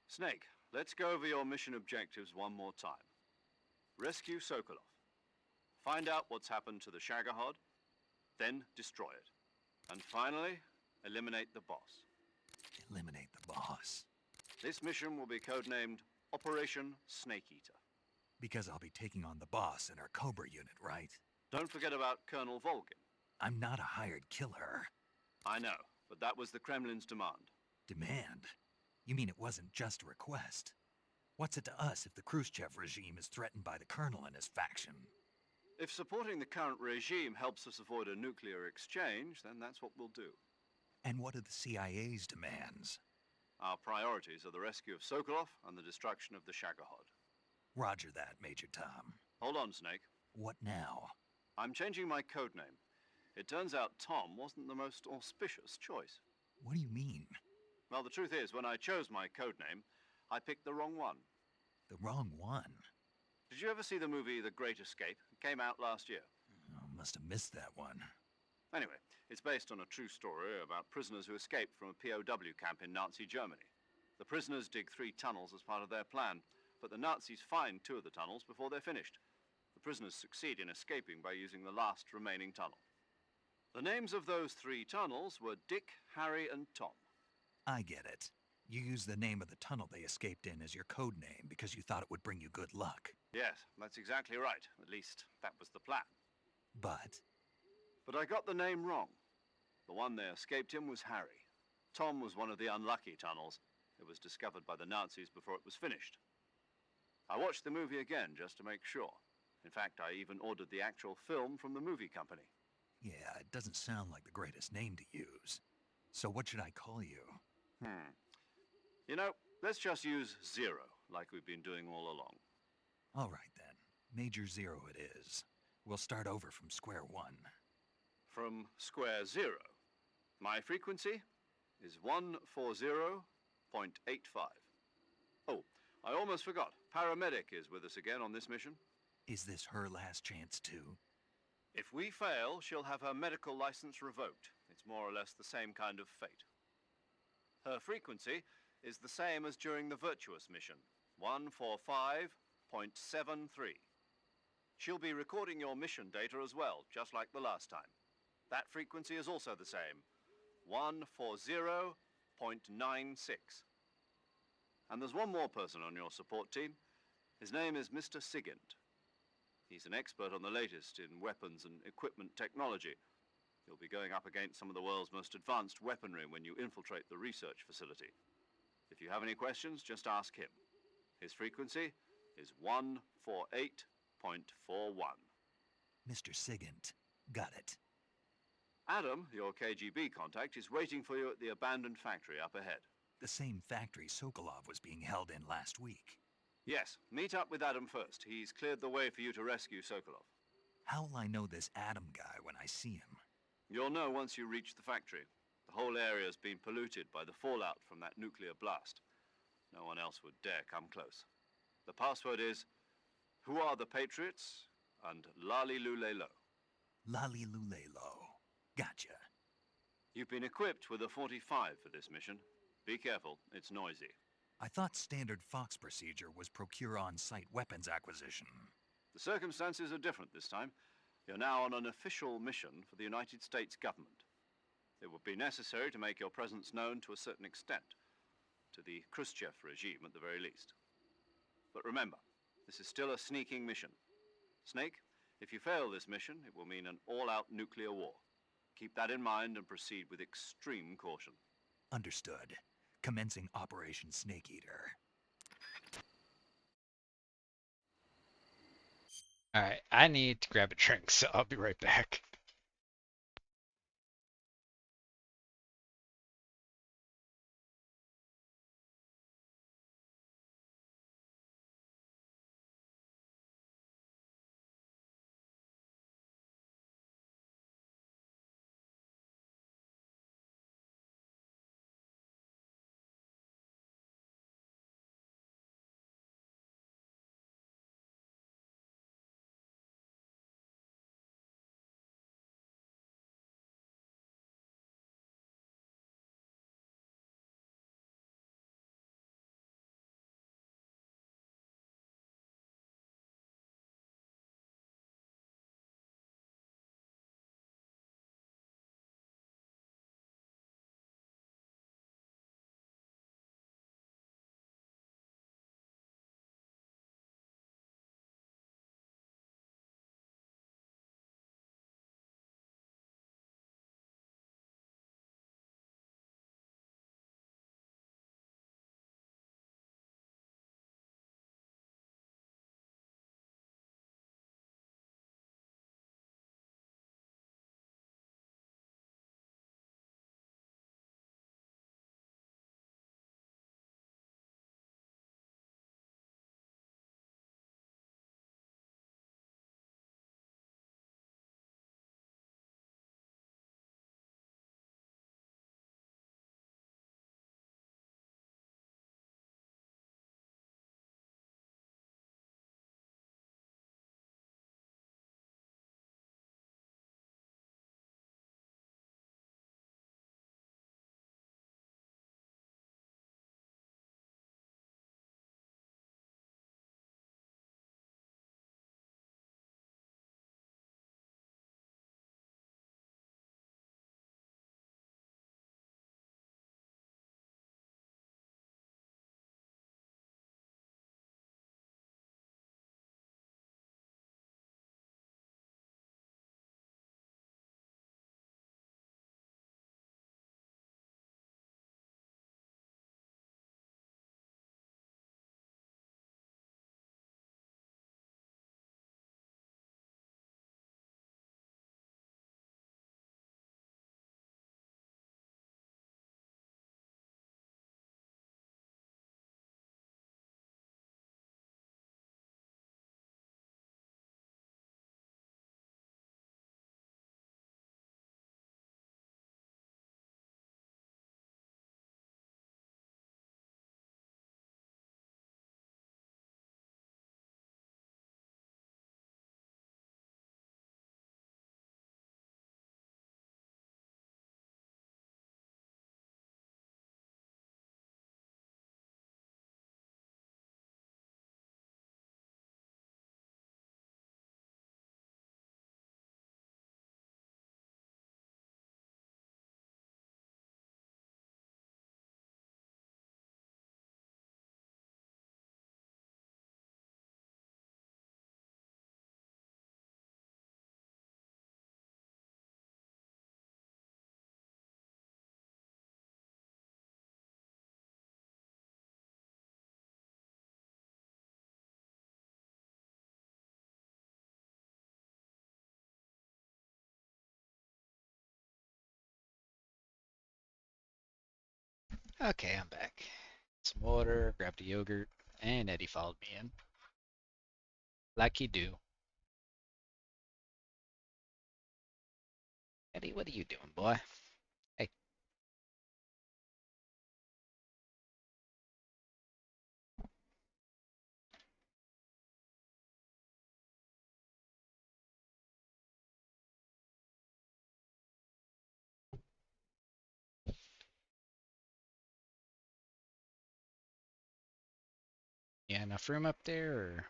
Snake, let's go over your mission objectives one more time. Rescue Sokolov. Find out what's happened to the Shagohod, then destroy it. And finally, eliminate the boss. Eliminate the boss? This mission will be codenamed Operation Snake Eater. Because I'll be taking on the boss in our Cobra unit, right? Don't forget about Colonel Volgin. I'm not a hired killer. I know, but that was the Kremlin's demand. Demand? You mean it wasn't just a request? What's it to us if the Khrushchev regime is threatened by the Colonel and his faction? If supporting the current regime helps us avoid a nuclear exchange, then that's what we'll do. And what are the CIA's demands? Our priorities are the rescue of Sokolov and the destruction of the Shagohod. Roger that, Major Tom. Hold on, Snake. What now? I'm changing my codename. It turns out Tom wasn't the most auspicious choice. What do you mean? Well, the truth is, when I chose my codename, I picked the wrong one. The wrong one? Did you ever see the movie The Great Escape? It came out last year. Oh, must have missed that one. Anyway, it's based on a true story about prisoners who escaped from a POW camp in Nazi Germany. The prisoners dig 3 tunnels as part of their plan, but the Nazis find 2 of the tunnels before they're finished. The prisoners succeed in escaping by using the last remaining tunnel. The names of those 3 tunnels were Dick, Harry, and Tom. I get it. You used the name of the tunnel they escaped in as your code name because you thought it would bring you good luck. Yes, that's exactly right. At least, that was the plan. But I got the name wrong. The one they escaped in was Harry. Tom was one of the unlucky tunnels. It was discovered by the Nazis before it was finished. I watched the movie again just to make sure. In fact, I even ordered the actual film from the movie company. yeah, it doesn't sound like the greatest name to use. So what should I call you? You know, let's just use Zero, like we've been doing all along. All right then. Major Zero it is. We'll start over from square one. From square 0. My frequency is 140.85. Oh, I almost forgot. Paramedic is with us again on this mission. Is this her last chance too? If we fail, she'll have her medical license revoked. It's more or less the same kind of fate. Her frequency is the same as during the Virtuous mission, 145.73. She'll be recording your mission data as well, just like the last time. That frequency is also the same, 140.96. And there's one more person on your support team. His name is Mr. Sigint. He's an expert on the latest in weapons and equipment technology. You'll be going up against some of the world's most advanced weaponry when you infiltrate the research facility. If you have any questions, just ask him. His frequency is 148.41. Mr. Sigint. Got it. Adam, your KGB contact, is waiting for you at the abandoned factory up ahead. The same factory Sokolov was being held in last week. Yes, meet up with Adam first. He's cleared the way for you to rescue Sokolov. How will I know this Adam guy when I see him? You'll know once you reach the factory. The The whole area has been polluted by the fallout from that nuclear blast. No one else would dare come close. The password is, who are the Patriots? And Lali Lulelo. Lali Lulelo. Gotcha. You've been equipped with a 45 for this mission. Be careful, it's noisy. I thought standard Fox procedure was procure on-site weapons acquisition. The circumstances are different this time. You're now on an official mission for the United States government. It would be necessary to make your presence known to a certain extent, to the Khrushchev regime at the very least. But remember, this is still a sneaking mission. Snake, if you fail this mission, it will mean an all-out nuclear war. Keep that in mind and proceed with extreme caution. Understood. Commencing Operation Snake Eater. Alright, I need to grab a drink, so I'll be right back. Okay, I'm back. Some water, grabbed a yogurt, and Eddie followed me in. Like you do. Eddie, what are you doing, boy? Hey. Yeah, enough room up there, or?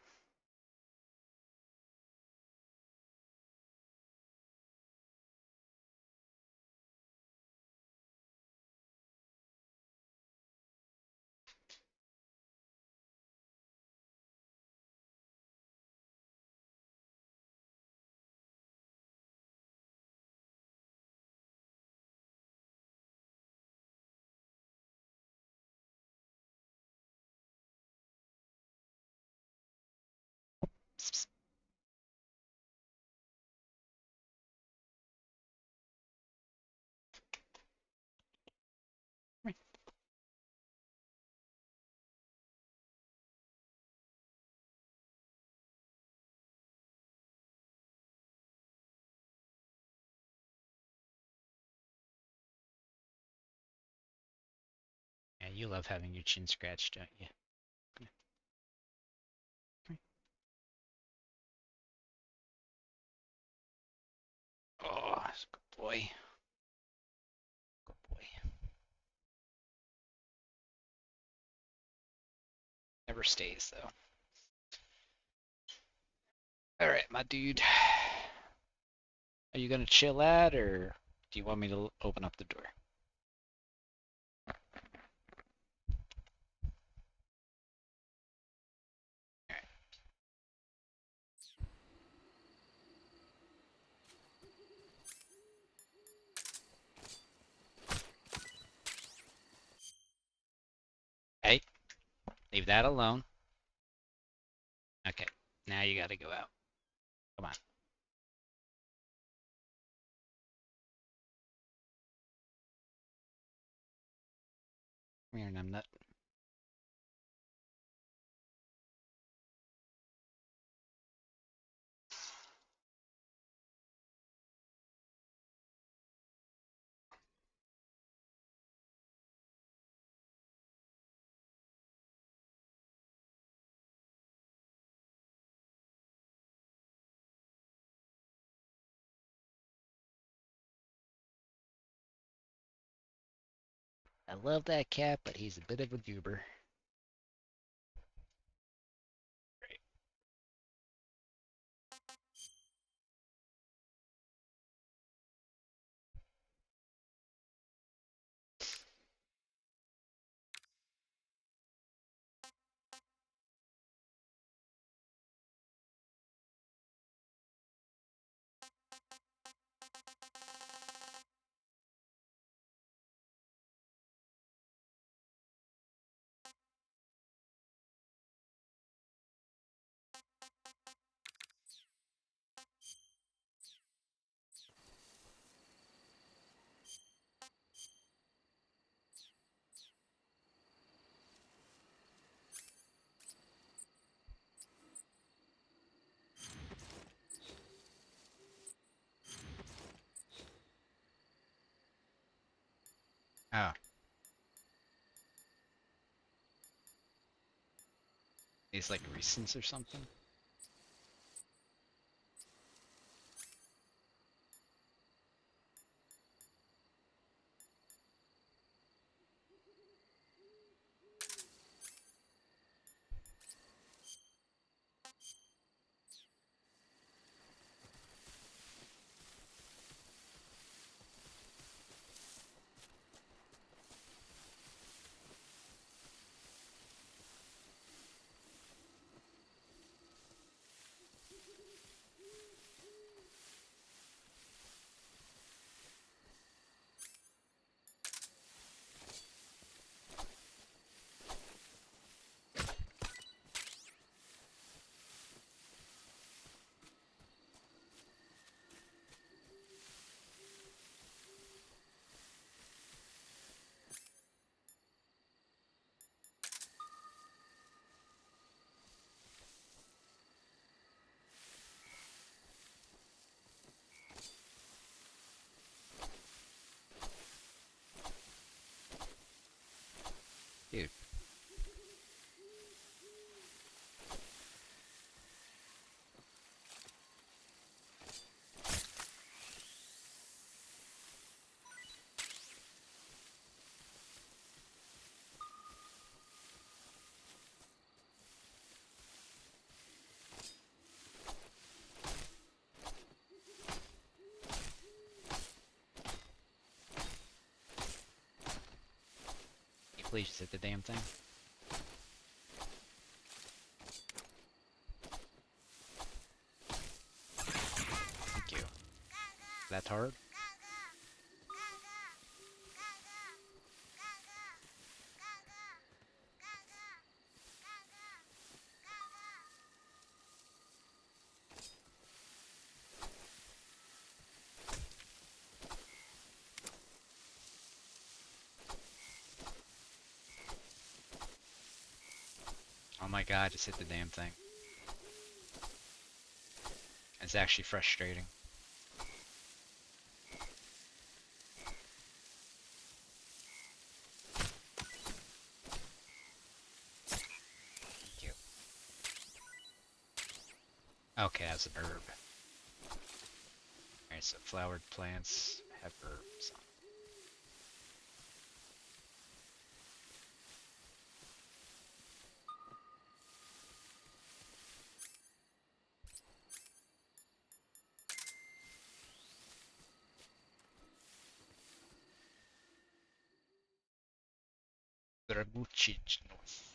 Yeah, you love having your chin scratched, don't you? Oh, good boy. Good boy. Never stays, though. Alright, my dude. Are you gonna chill out, or do you want me to open up the door? Hey, leave that alone. Okay, now you gotta go out. Come on. Come here, numbnut. I love that cat, but he's a bit of a goober. Oh. He's like recents or something? Please just hit the damn thing. Thank you. That's hard. Oh my god, just hit the damn thing. It's actually frustrating. Thank you. Okay, that's an herb. Alright, so flowered plants have herbs on. Draguchich North.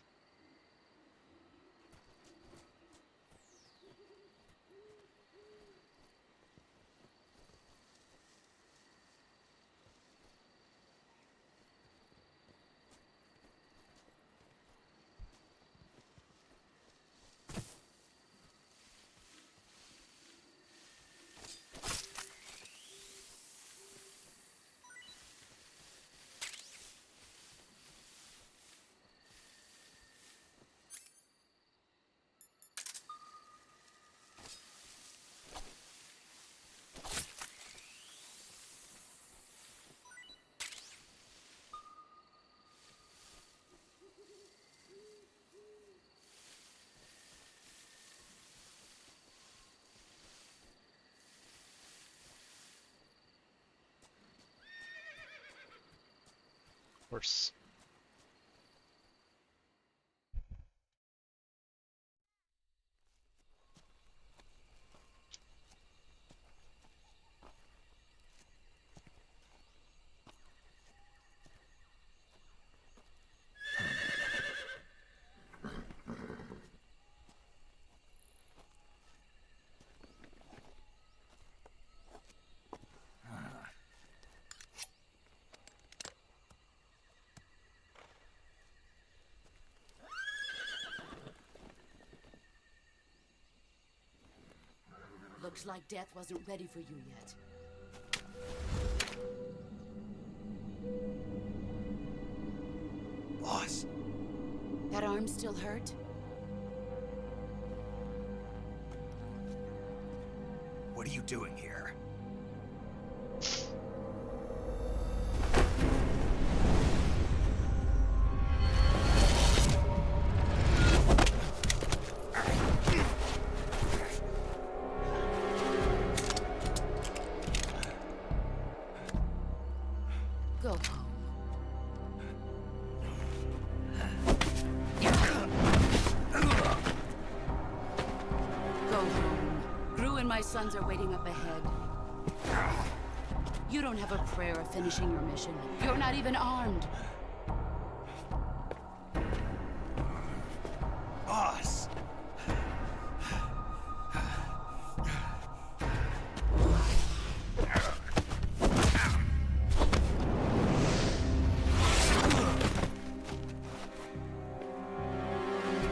Of course. Looks like death wasn't ready for you yet. Boss. That arm still hurt? What are you doing here? Go home. Go home. Gru and my sons are waiting up ahead. You don't have a prayer of finishing your mission. You're not even armed. Boss!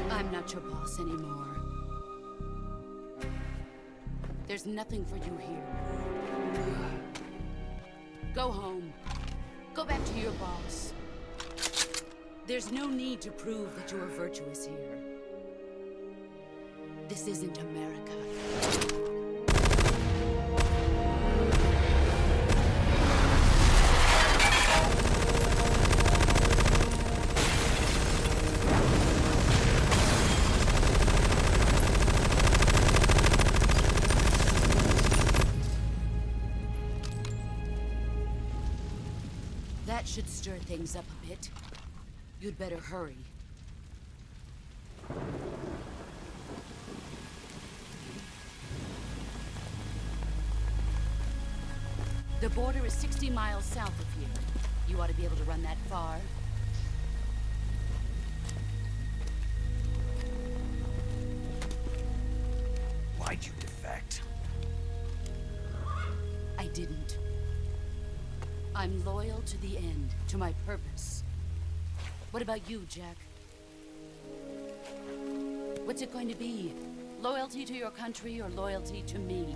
I'm not your boss anymore. There's nothing for you here. Go home. Go back to your boss. There's no need to prove that you are virtuous here. This isn't America. That should stir things up a bit. You'd better hurry. The border is 60 miles south of here. You ought to be able to run that far. Why'd you defect? I didn't. I'm loyal to the end, to my purpose. What about you, Jack? What's it going to be? Loyalty to your country or loyalty to me?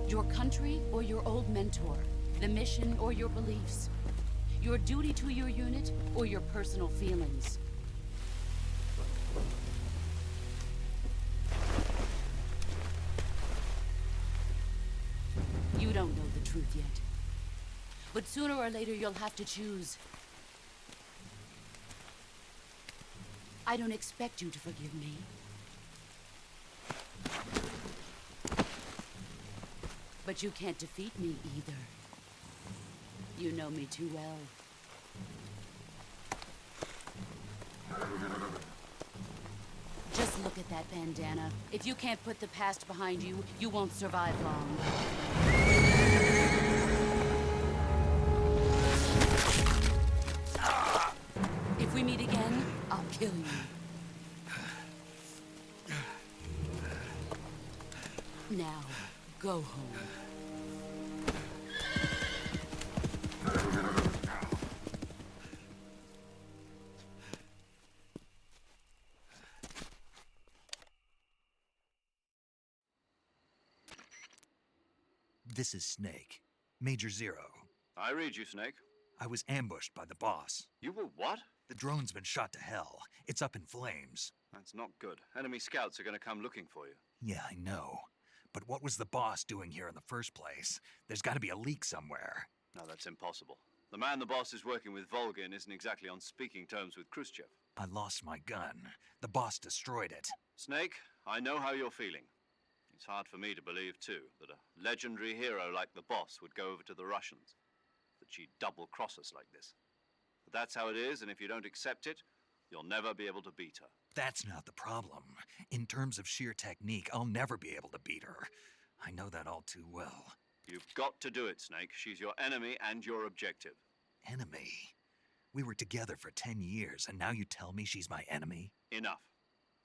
Your country or your old mentor? The mission or your beliefs? Your duty to your unit or your personal feelings? You don't know the truth yet. But sooner or later you'll have to choose. I don't expect you to forgive me. But you can't defeat me either. You know me too well. Just look at that bandana. If you can't put the past behind you, you won't survive long. If we meet again, I'll kill you. Now, go home. This is Snake. Major Zero. I read you, Snake. I was ambushed by the boss. You were what? The drone's been shot to hell. It's up in flames. That's not good. Enemy scouts are going to come looking for you. Yeah, I know. But what was the boss doing here in the first place? There's got to be a leak somewhere. No, that's impossible. The man the boss is working with, Volgin, isn't exactly on speaking terms with Khrushchev. I lost my gun. The boss destroyed it. Snake, I know how you're feeling. It's hard for me to believe, too, that a legendary hero like the boss would go over to the Russians. That she'd double-cross us like this. But that's how it is, and if you don't accept it, you'll never be able to beat her. That's not the problem. In terms of sheer technique, I'll never be able to beat her. I know that all too well. You've got to do it, Snake. She's your enemy and your objective. Enemy? We were together for 10 years, and now you tell me she's my enemy? Enough.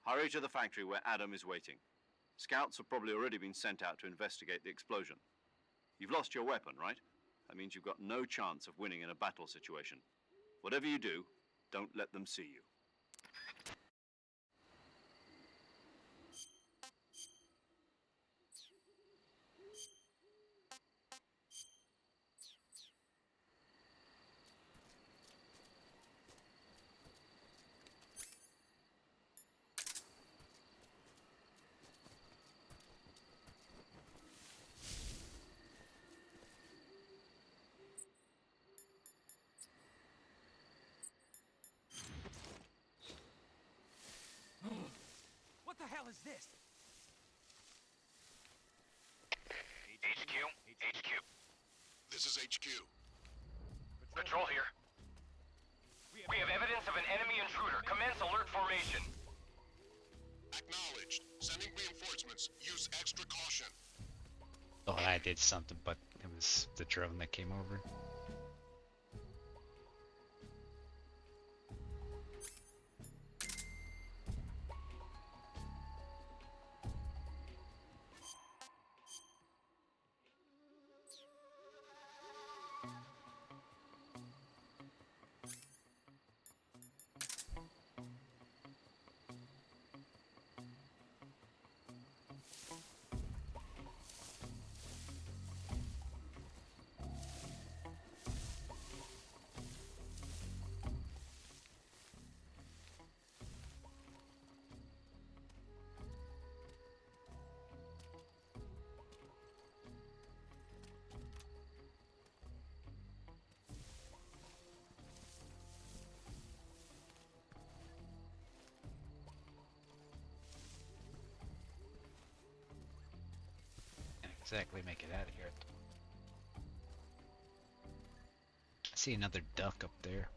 Hurry to the factory where Adam is waiting. Scouts have probably already been sent out to investigate the explosion. You've lost your weapon, right? That means you've got no chance of winning in a battle situation. Whatever you do, don't let them see you. What the hell is this? HQ? HQ. This is HQ. Patrol here. We have evidence of an enemy intruder. Commence alert formation. Acknowledged. Sending reinforcements. Use extra caution. Thought I did something, but it was the drone that came over. Exactly make it out of here. I see another duck up there.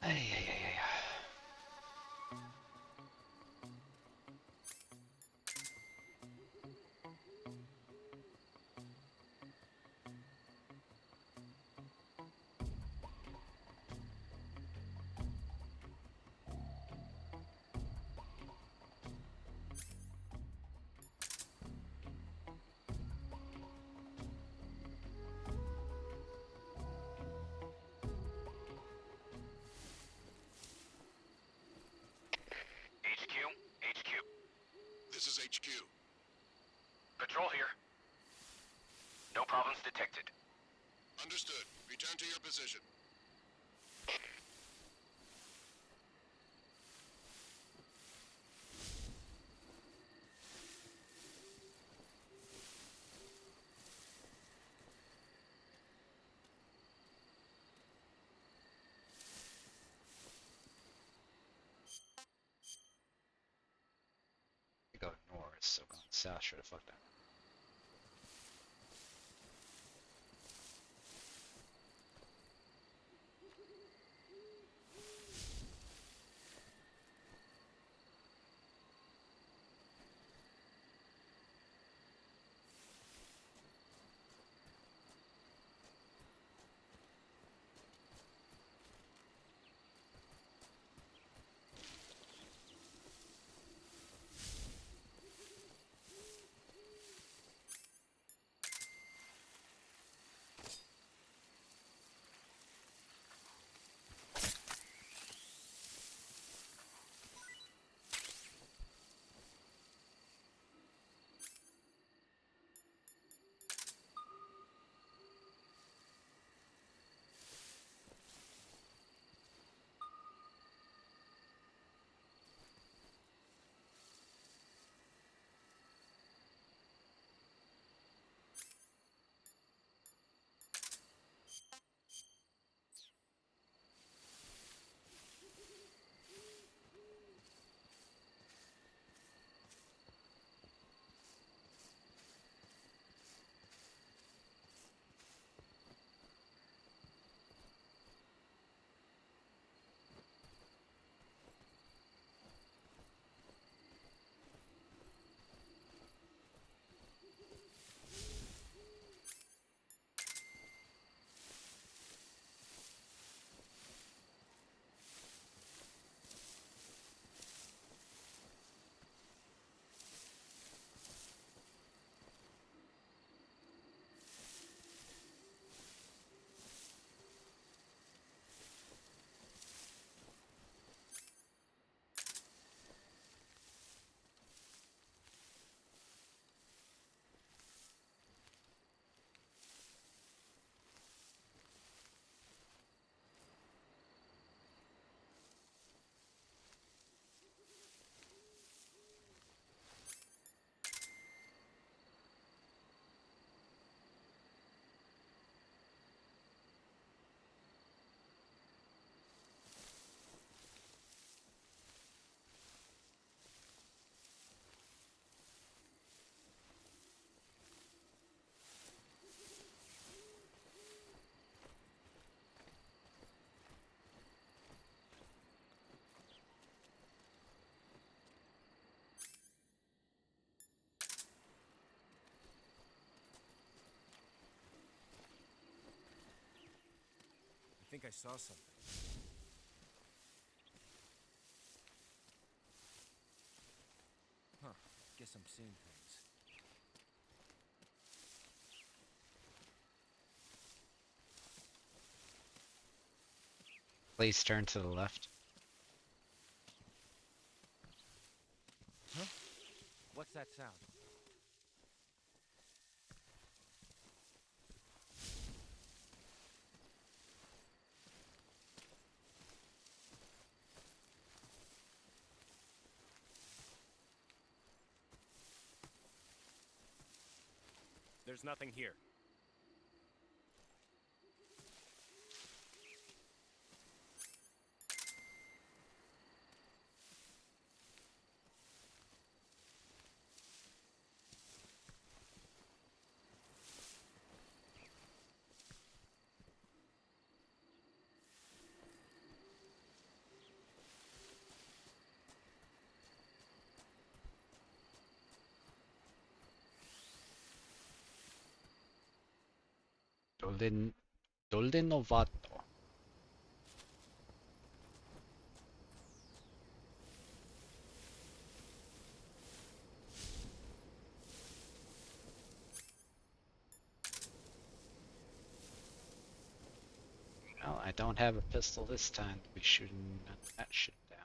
Ay, ay, ay, ay. HQ. This is HQ. Patrol here. No problems detected. Understood. Return to your position. Go north, so going south should have fucked that. I think I saw something. Huh. Guess I'm seeing things. Please turn to the left. Huh? What's that sound? There's nothing here. Dolinovato. Well, I don't have a pistol this time to be shooting that shit down.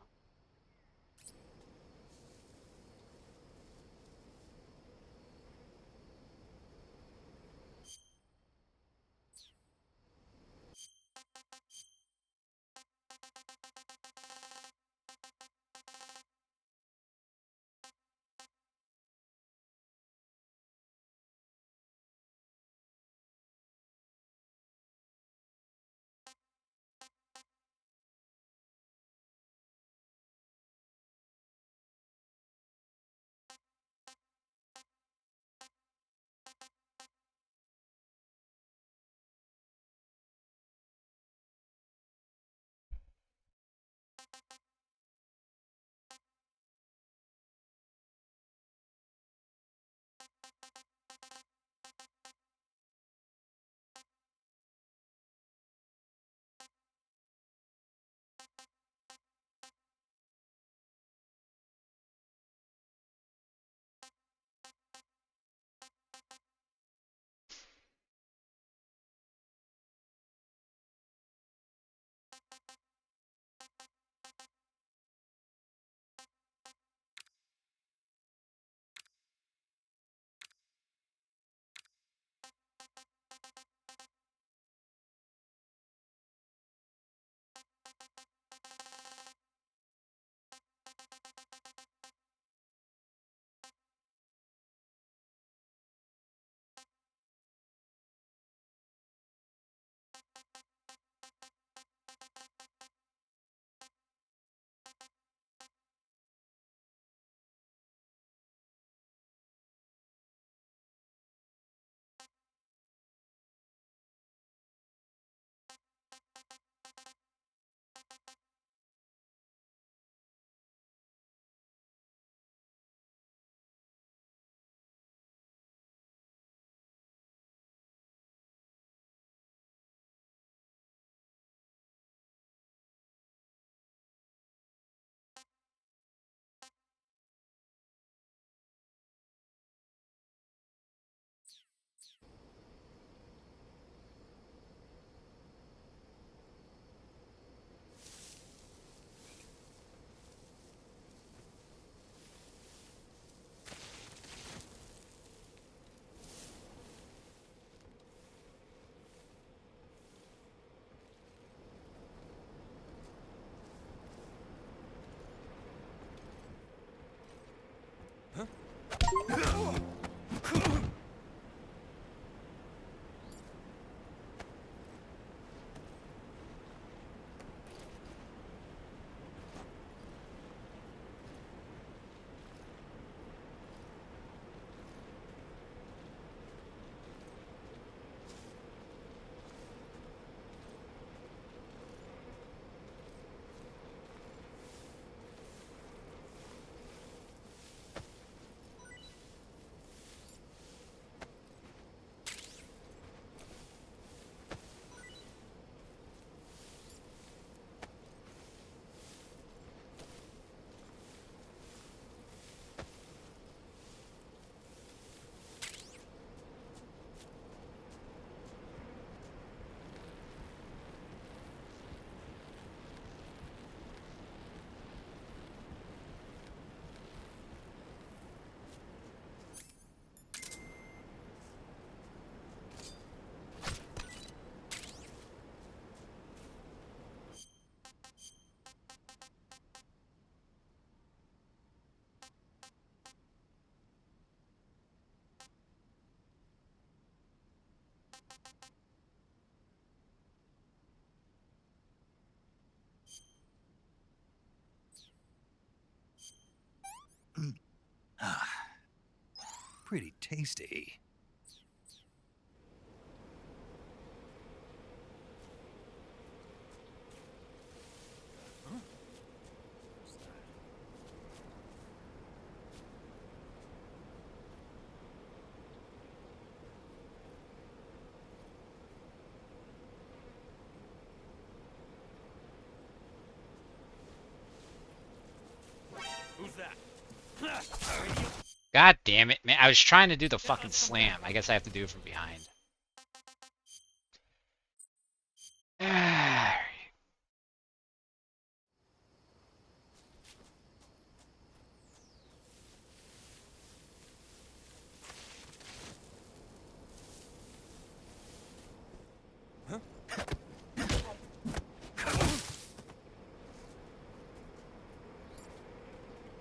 Pretty tasty. that? God damn it, man. I was trying to do the fucking slam. I guess I have to do it from behind. Yeah,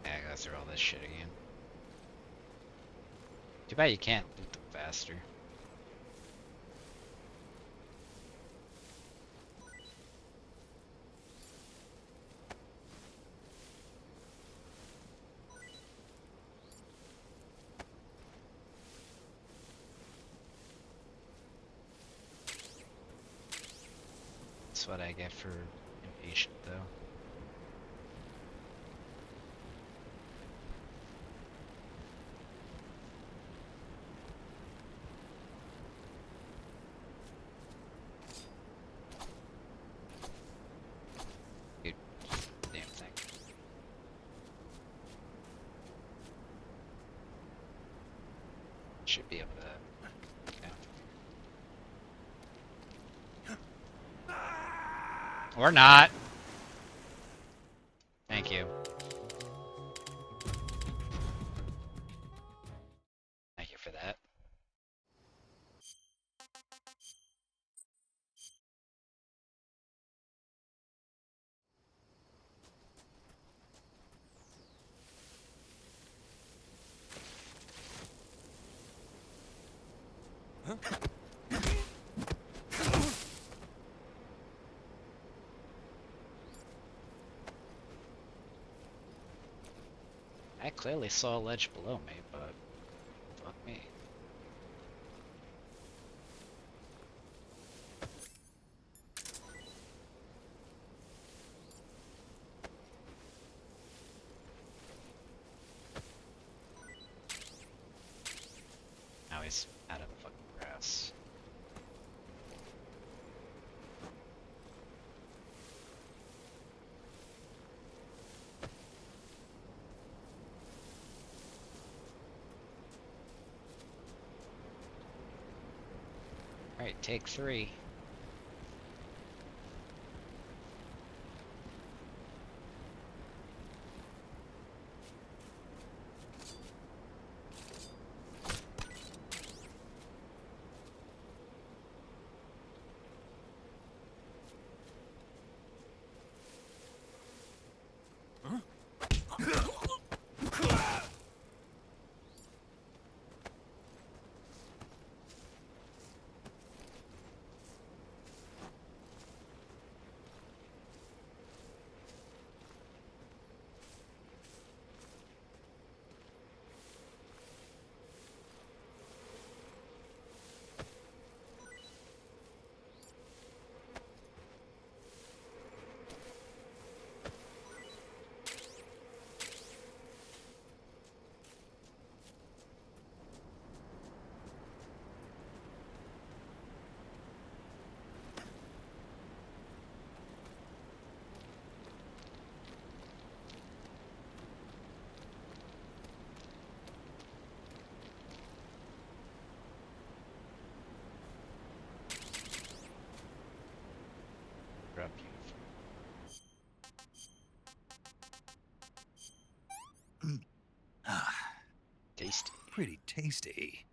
I go through all this shit again. Too bad you can't loot them faster. That's what I get for impatient, though. Dude, damn thing. Should be able to. Or not. Thank you. Thank you for that. I clearly saw a ledge below me, but fuck me. Now he's out of the fucking grass. Alright, take 3. Grab you. Tasty. Pretty tasty.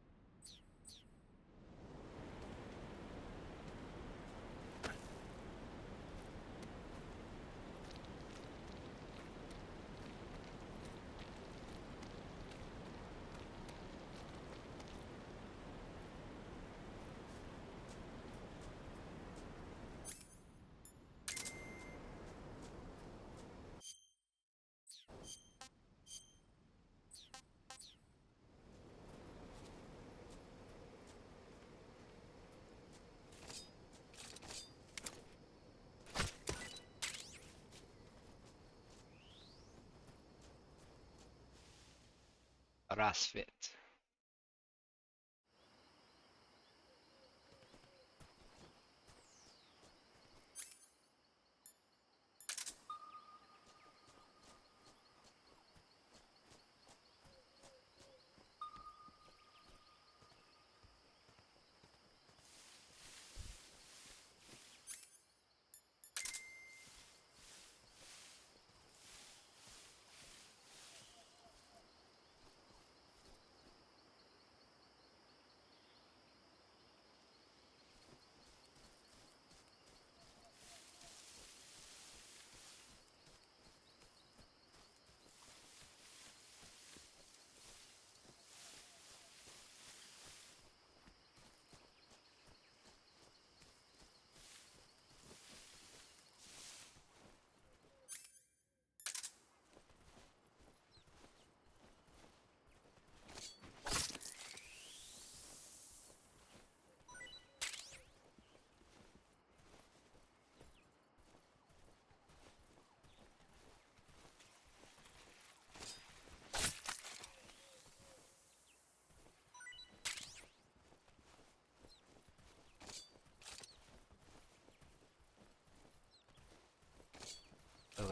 Rasfit.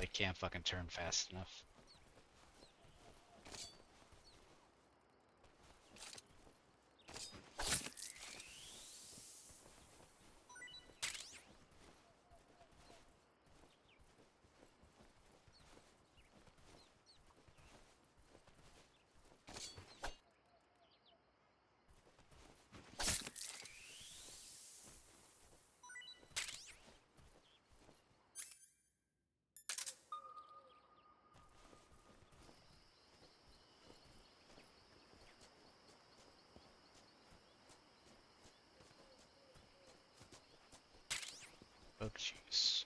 literally can't fucking turn fast enough. Bug juice.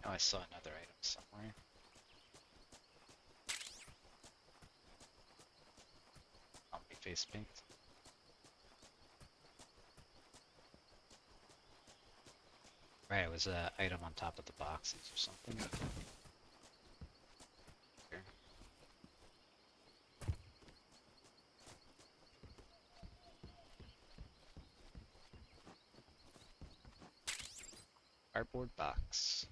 Oh, I saw another item somewhere. Zombie face paint. Right, it was an item on top of the boxes or something. Here. Cardboard box.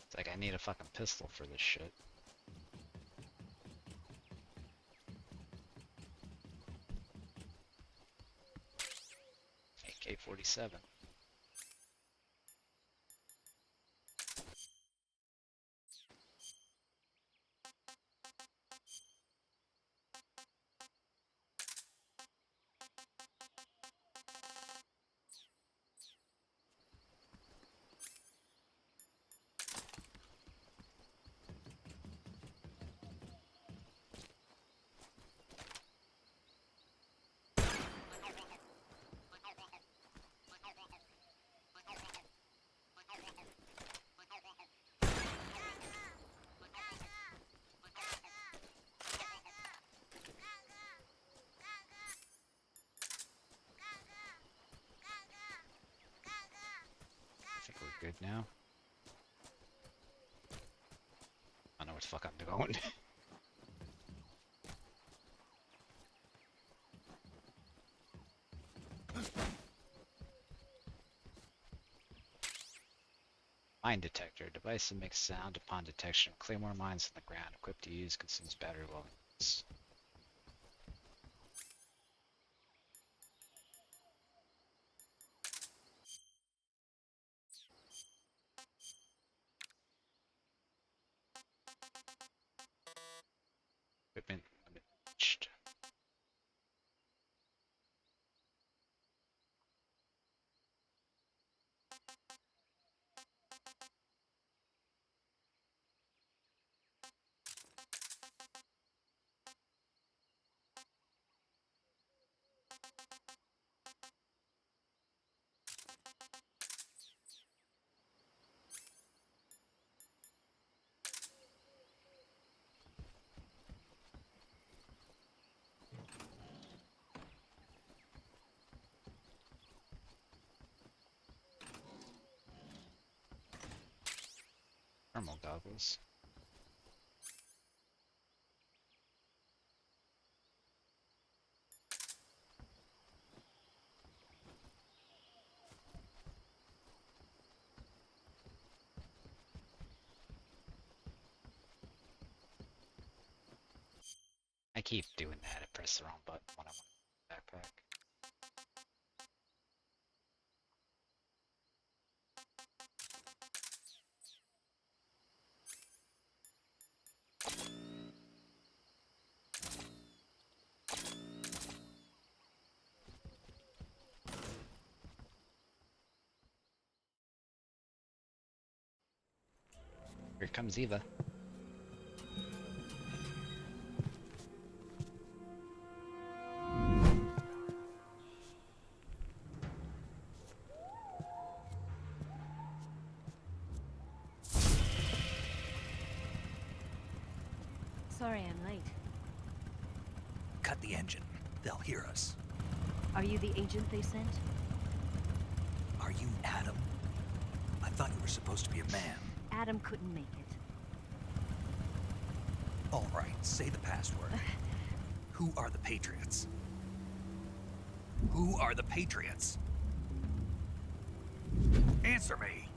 It's like I need a fucking pistol for this shit. AK-47. I think we're good now. I know where the fuck I'm going. Mine detector. Device that makes sound upon detection of claymore mines in the ground. Equipped to use, consumes battery while in use. Equipment limited. Thermal goggles. I keep doing that. I press the wrong button when I want the backpack. Here comes Eva. Sorry I'm late. Cut the engine. They'll hear us. Are you the agent they sent? Are you Adam? I thought you were supposed to be a man. Adam couldn't make it. All right, say the password. Who are the Patriots? Who are the Patriots? Answer me!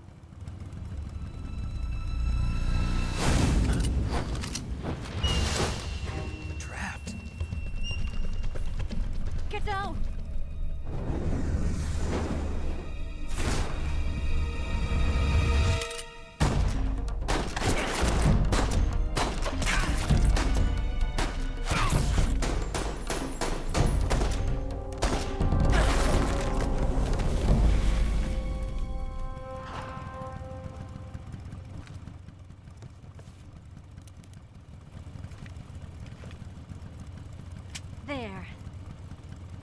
I'm trapped. Get down! There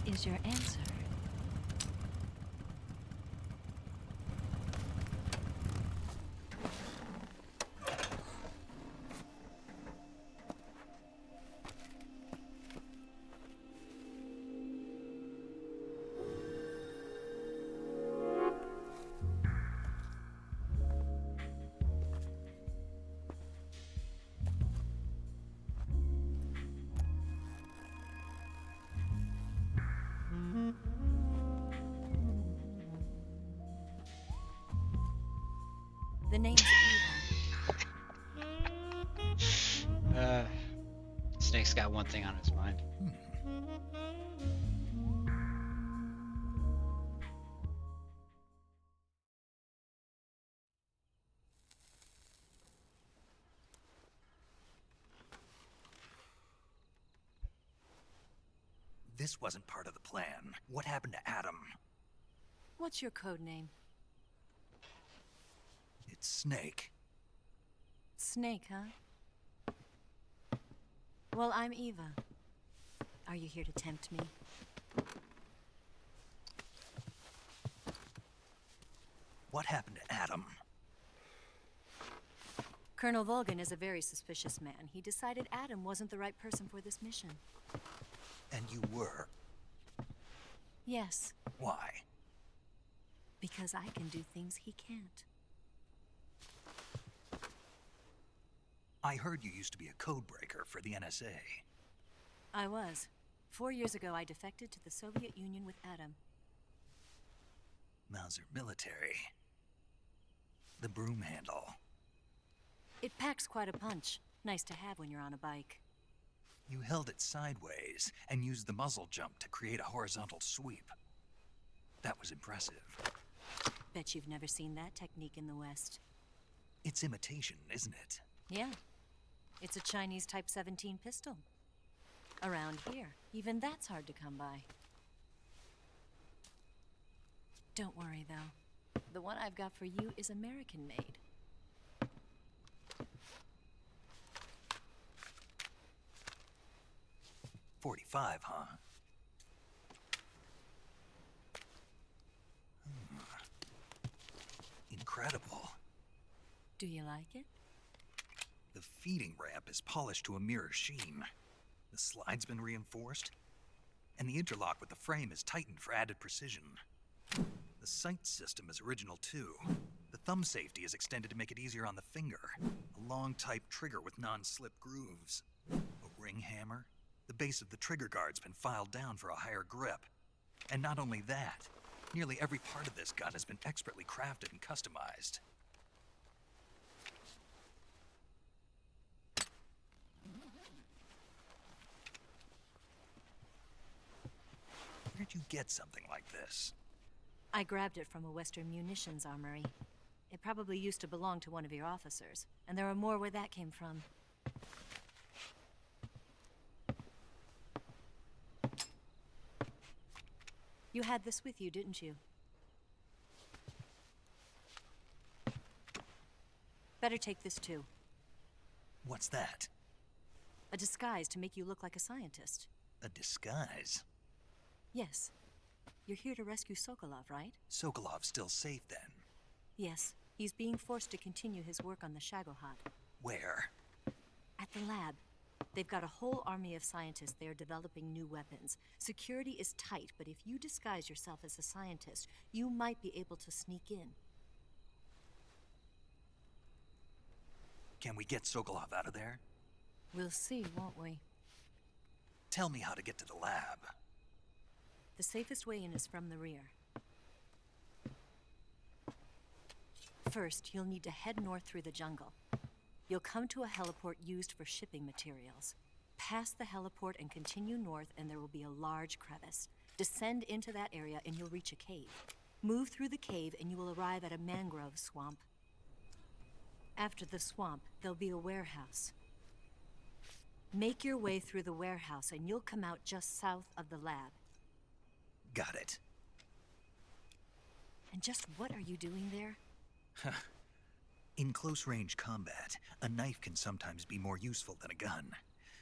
is your answer. The name's Eva. Snake's got one thing on his mind. This wasn't part of the plan. What happened to Adam? What's your code name? It's Snake. Snake, huh? Well, I'm Eva. Are you here to tempt me? What happened to Adam? Colonel Volgin is a very suspicious man. He decided Adam wasn't the right person for this mission. And you were? Yes. Why? Because I can do things he can't. I heard you used to be a codebreaker for the NSA. I was. 4 years ago, I defected to the Soviet Union with Adam. Mauser military. The broom handle. It packs quite a punch. Nice to have when you're on a bike. You held it sideways and used the muzzle jump to create a horizontal sweep. That was impressive. Bet you've never seen that technique in the West. It's imitation, isn't it? Yeah. It's a Chinese Type 17 pistol. Around here, even that's hard to come by. Don't worry, though. The one I've got for you is American-made. .45, huh? Incredible. Do you like it? The feeding ramp is polished to a mirror sheen. The slide's been reinforced, and the interlock with the frame is tightened for added precision. The sight system is original too. The thumb safety is extended to make it easier on the finger. A long type trigger with non-slip grooves. A ring hammer. The base of the trigger guard's been filed down for a higher grip. And not only that, nearly every part of this gun has been expertly crafted and customized. you get something like this? I grabbed it from a Western munitions armory. It probably used to belong to one of your officers, and there are more where that came from. You had this with you, didn't you? Better take this too. What's that? A disguise to make you look like a scientist. A disguise? Yes. You're here to rescue Sokolov, right? Sokolov's still safe then? Yes. He's being forced to continue his work on the Shagohod. Where? At the lab. They've got a whole army of scientists there developing new weapons. Security is tight, but if you disguise yourself as a scientist, you might be able to sneak in. Can we get Sokolov out of there? We'll see, won't we? Tell me how to get to the lab. The safest way in is from the rear. First, you'll need to head north through the jungle. You'll come to a heliport used for shipping materials. Pass the heliport and continue north, and there will be a large crevice. Descend into that area and you'll reach a cave. Move through the cave and you will arrive at a mangrove swamp. After the swamp, there'll be a warehouse. Make your way through the warehouse and you'll come out just south of the lab. Got it. And just what are you doing there? In close-range combat, a knife can sometimes be more useful than a gun.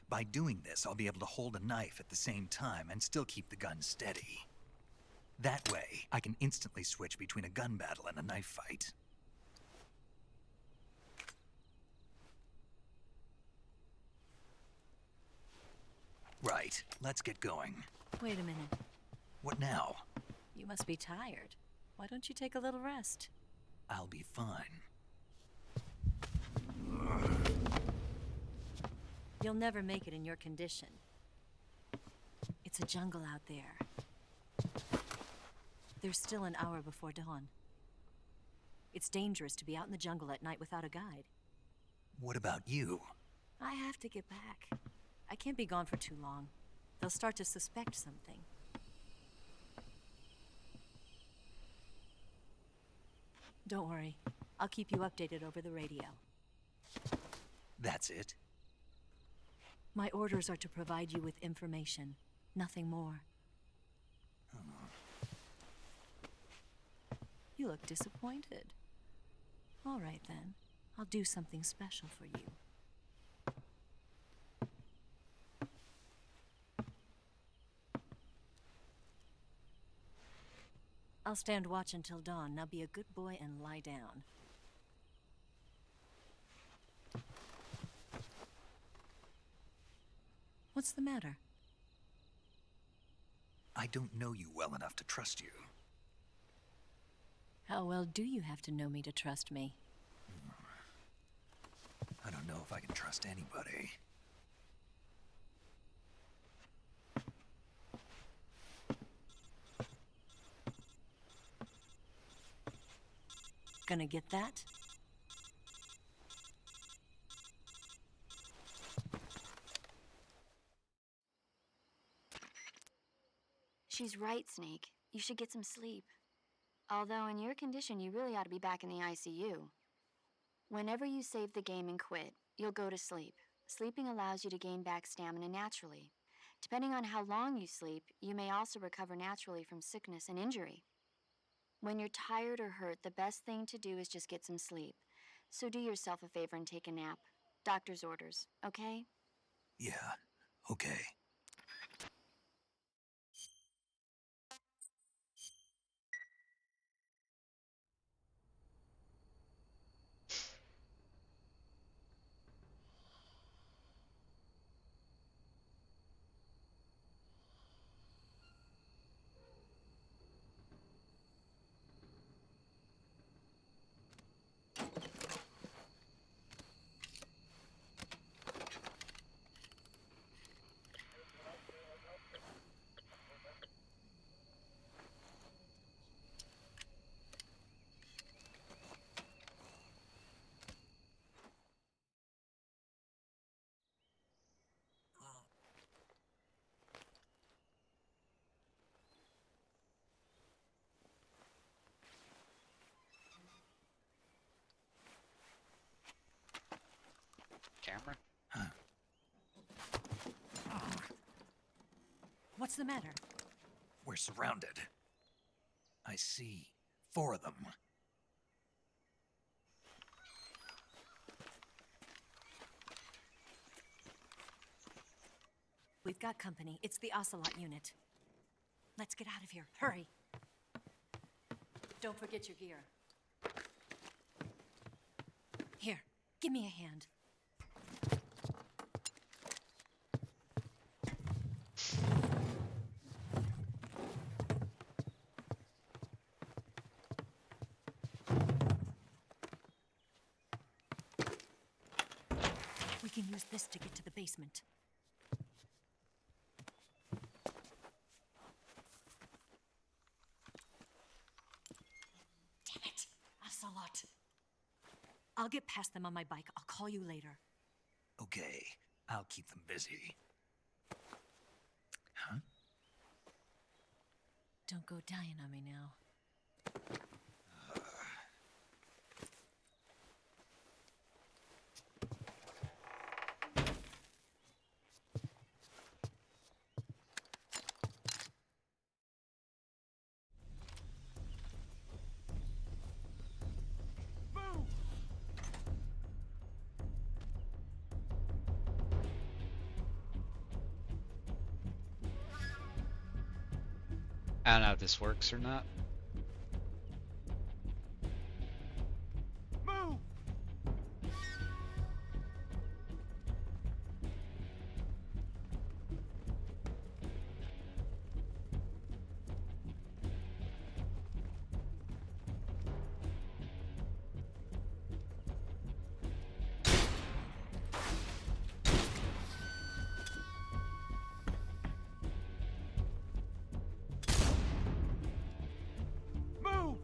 By doing this, I'll be able to hold a knife at the same time and still keep the gun steady. That way, I can instantly switch between a gun battle and a knife fight. Right, let's get going. Wait a minute. What now? You must be tired. Why don't you take a little rest? I'll be fine. You'll never make it in your condition. It's a jungle out there. There's still an hour before dawn. It's dangerous to be out in the jungle at night without a guide. What about you? I have to get back. I can't be gone for too long. They'll start to suspect something. Don't worry. I'll keep you updated over the radio. That's it? My orders are to provide you with information, nothing more. You look disappointed. All right then. I'll do something special for you. I'll stand watch until dawn. Now be a good boy and lie down. What's the matter? I don't know you well enough to trust you. How well do you have to know me to trust me? I don't know if I can trust anybody. Gonna get that? She's right, Snake. You should get some sleep. Although in your condition, you really ought to be back in the ICU. Whenever you save the game and quit, you'll go to sleep. Sleeping allows you to gain back stamina naturally. Depending on how long you sleep, you may also recover naturally from sickness and injury. When you're tired or hurt, the best thing to do is just get some sleep. So do yourself a favor and take a nap. Doctor's orders, okay? Yeah, okay. camera. What's the matter? We're surrounded. I see 4 of them. We've got company. It's the Ocelot unit. Let's get out of here. Hurry. Don't forget your gear. Here, give me a hand. We can use this to get to the basement. Damn it! Ocelot. I'll get past them on my bike. I'll call you later. Okay, I'll keep them busy. Huh? Don't go dying on me now. I don't know if this works or not. Move! Move!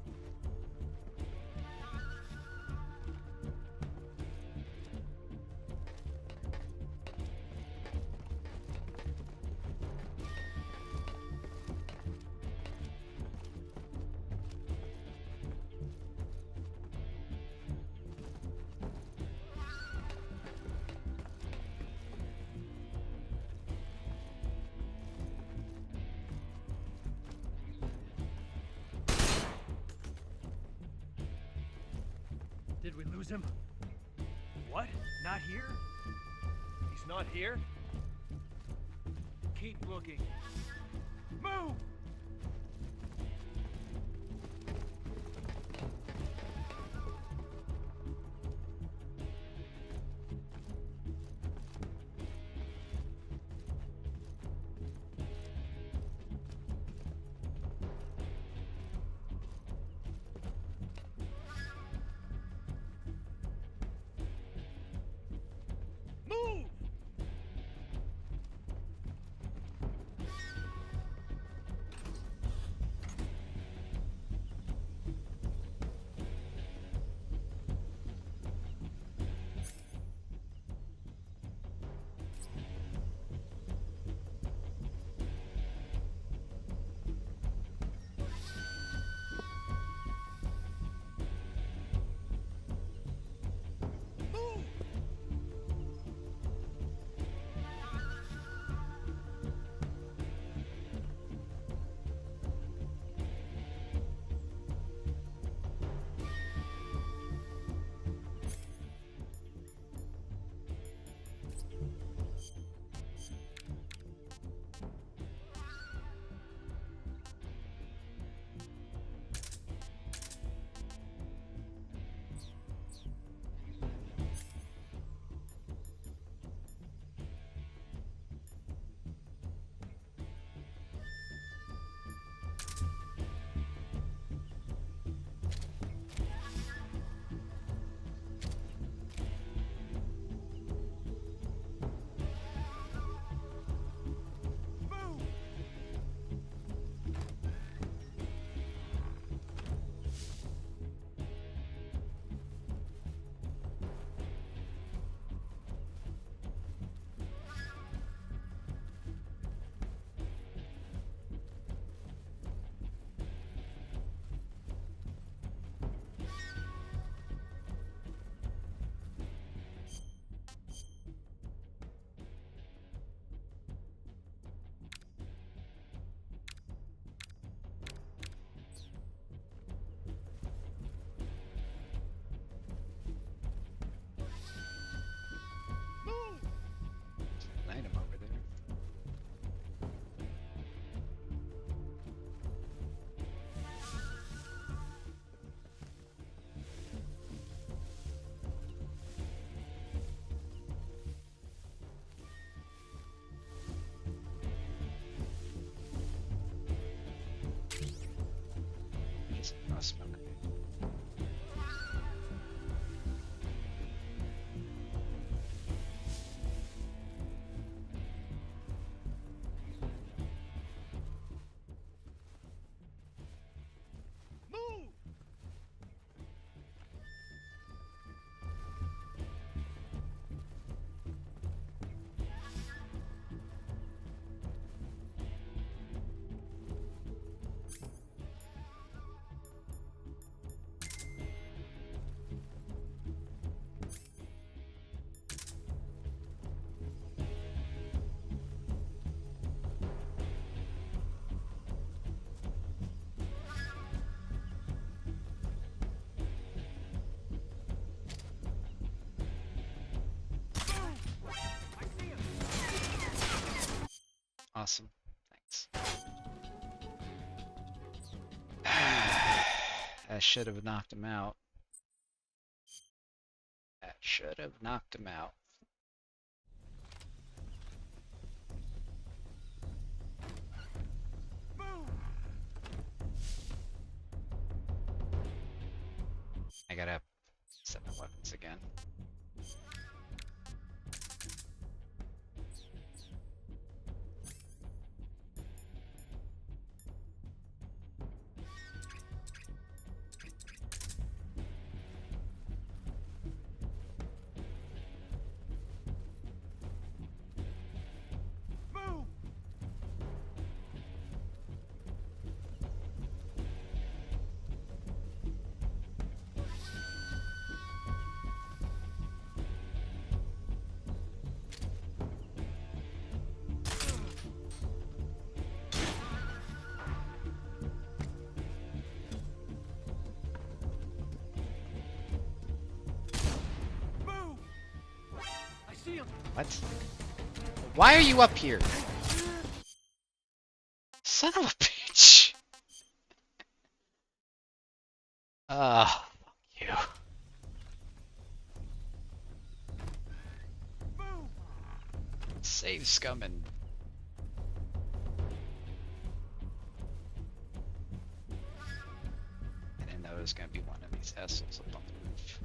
Did we lose him? What? Not here? He's not here? Keep looking. Move! Move! Awesome. Thanks. I should have knocked him out. That should have knocked him out. I gotta set my weapons again. What? Why are you up here? Son of a bitch! Ah, fuck you. Save scummin'. I didn't know there was gonna be one of these assholes up on the roof.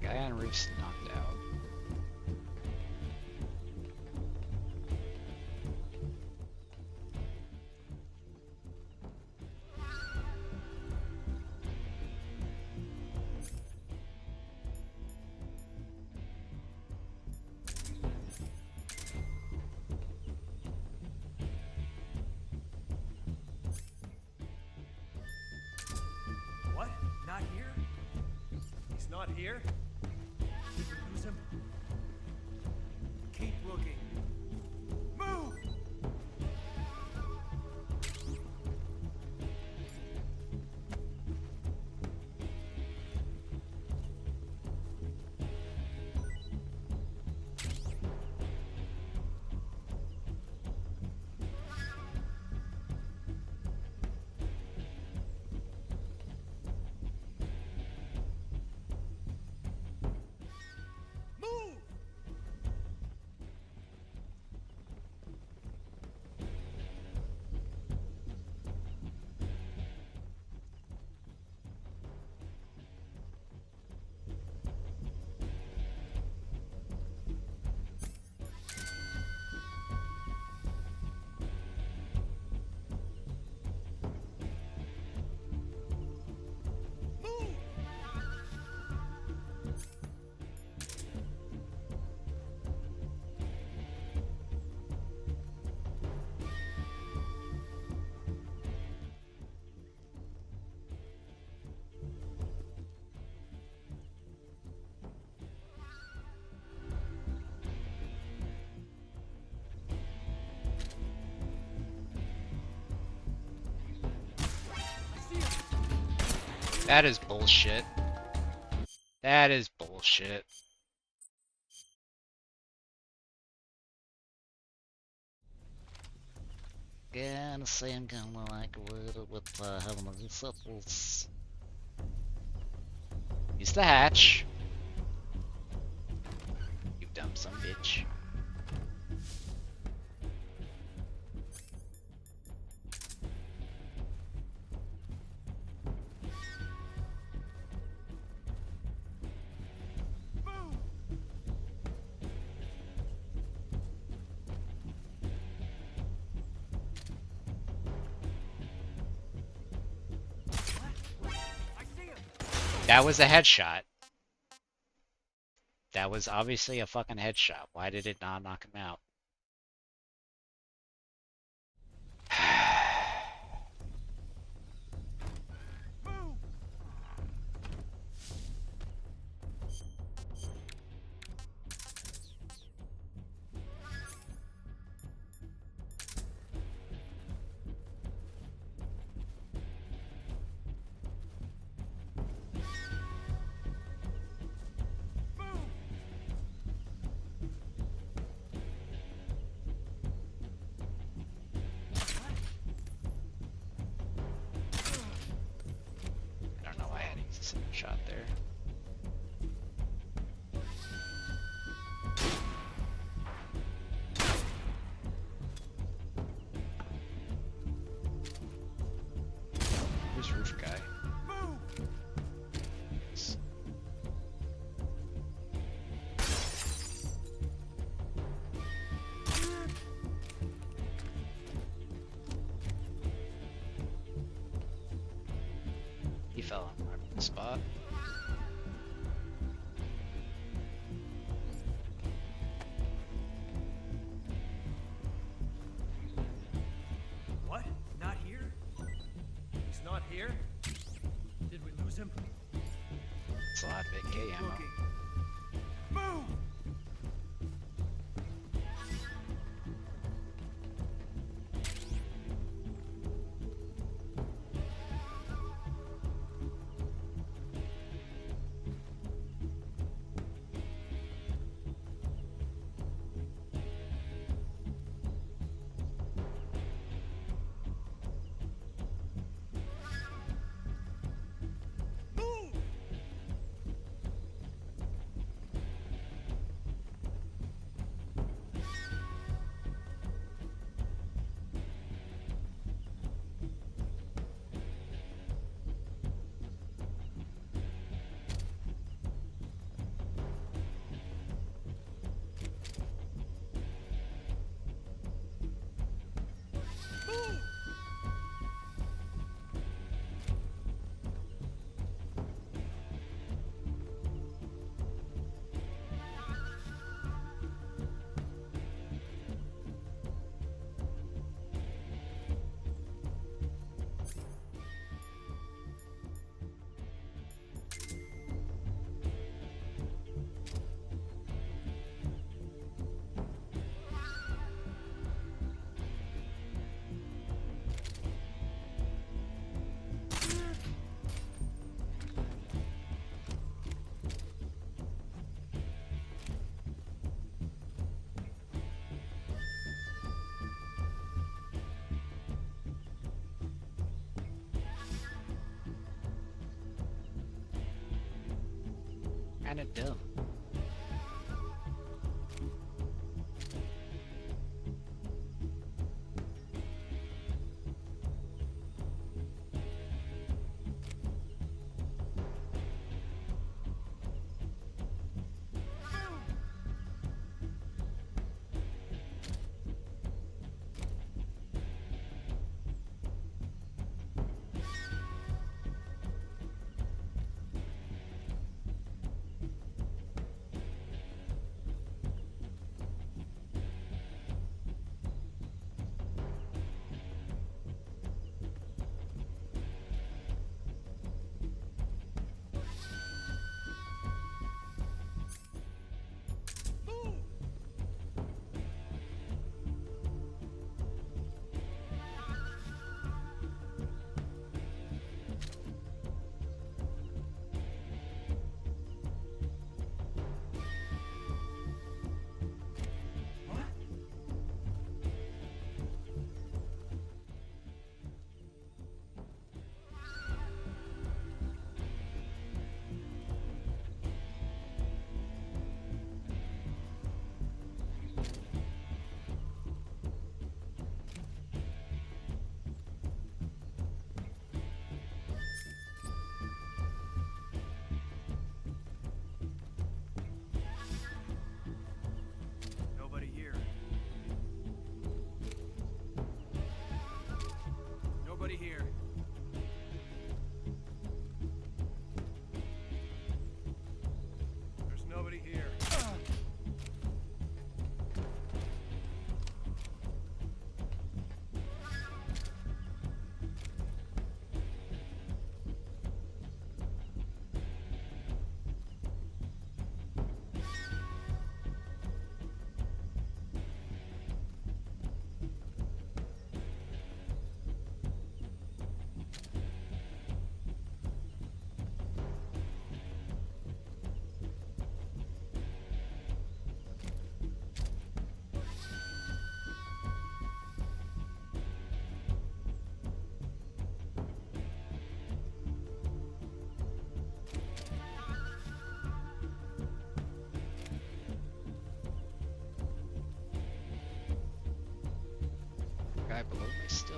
Guy on roof's knocked out. What? Not here? He's not here? Did we lose him? Keep looking. Move! That is bullshit. That is bullshit. Gonna say I'm kinda like with having the settles. Use the hatch. You dumb son of a bitch. That was a headshot. That was obviously a fucking headshot. Why did it not knock him out? Shot there. Who's roof guy? Yes. He fell on the spot. What? Not here? He's not here? Did we lose him? It's a lot of big K ammo. Looking. Move! Kinda dumb. guy below me still?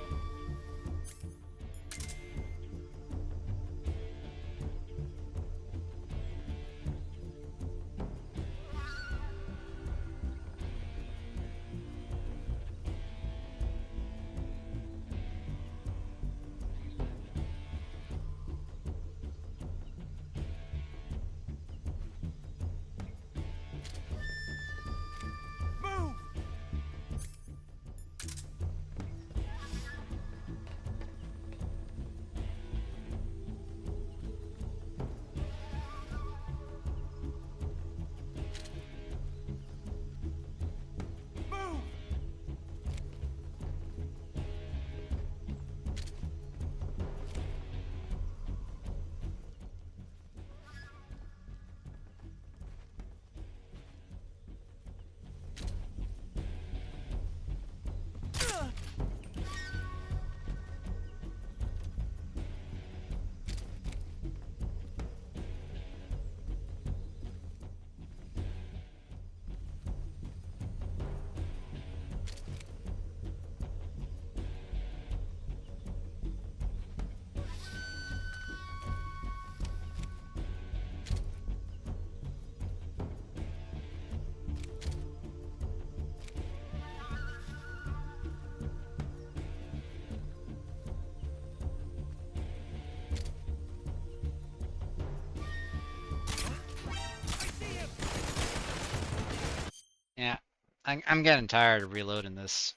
Yeah, I'm getting tired of reloading this.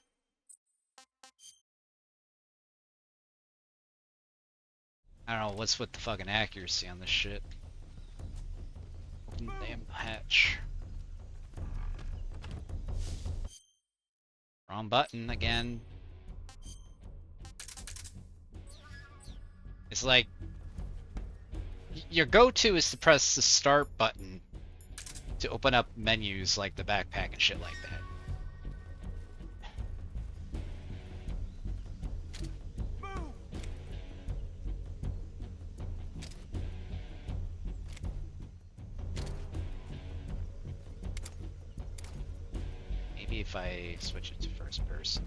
I don't know what's with the fucking accuracy on this shit. Open the damn hatch. Wrong button again. It's like your go-to is to press the start button to open up menus like the backpack and shit like that. Maybe if I switch it to first person.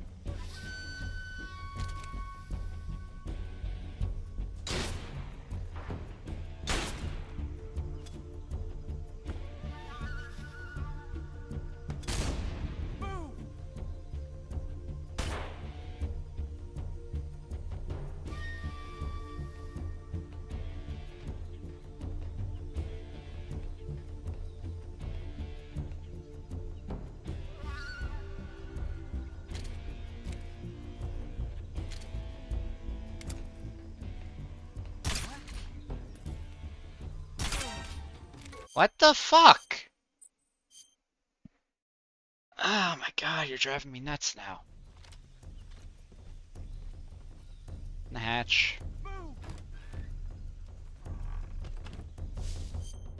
What the fuck? Oh my god, you're driving me nuts now. In the hatch.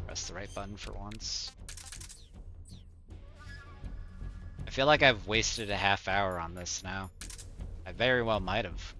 Press the right button for once. I feel like I've wasted a half hour on this now. I very well might have.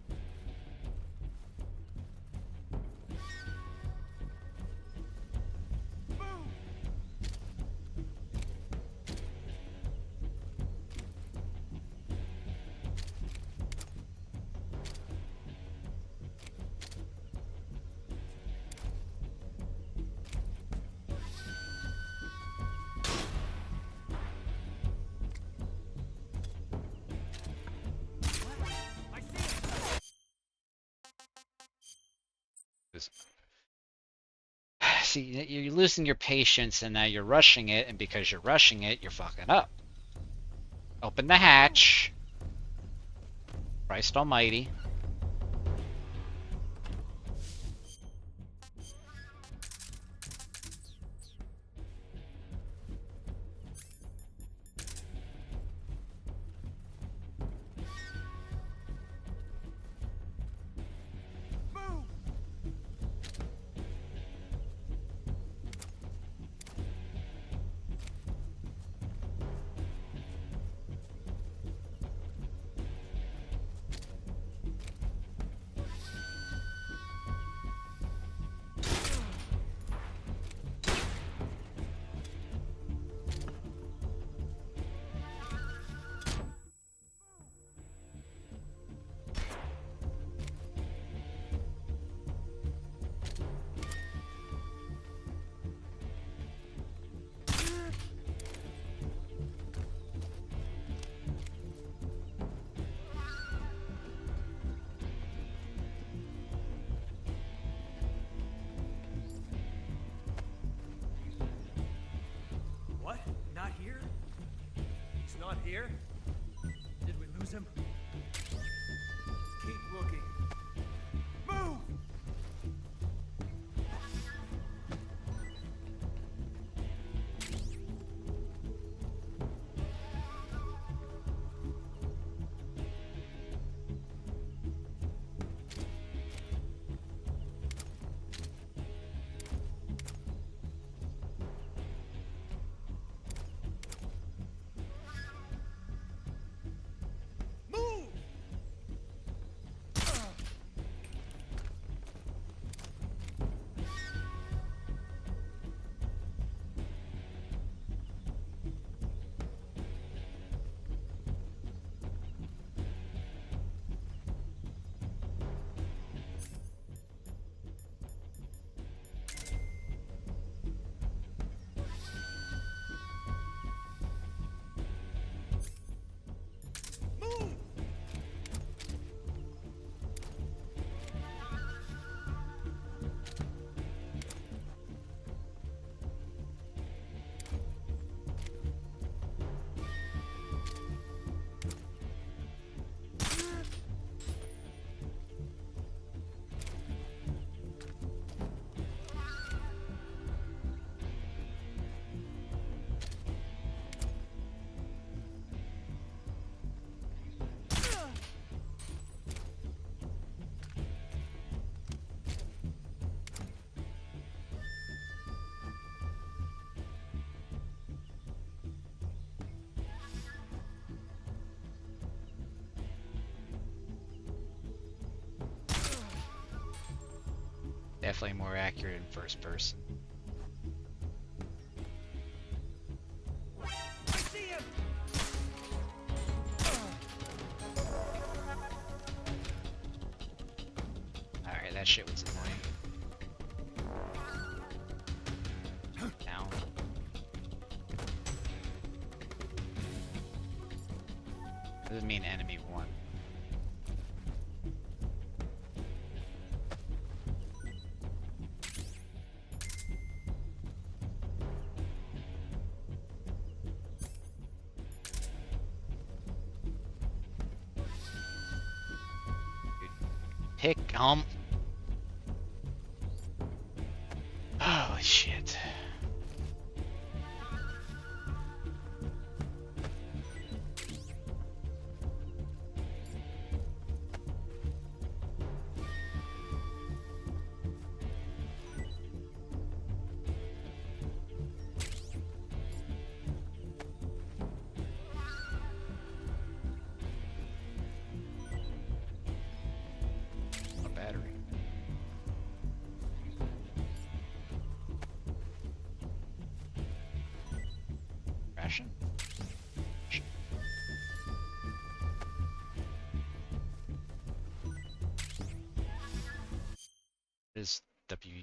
See, you're losing your patience and now you're rushing it, and because you're rushing it, you're fucking up. Open the hatch. Christ almighty. not here? Did we lose him? Keep looking. Move! Definitely more accurate in first person. I see him! Alright, that shit was annoying. Down. Doesn't mean enemy one. Pick oh shit. Battery. Ration? What is W?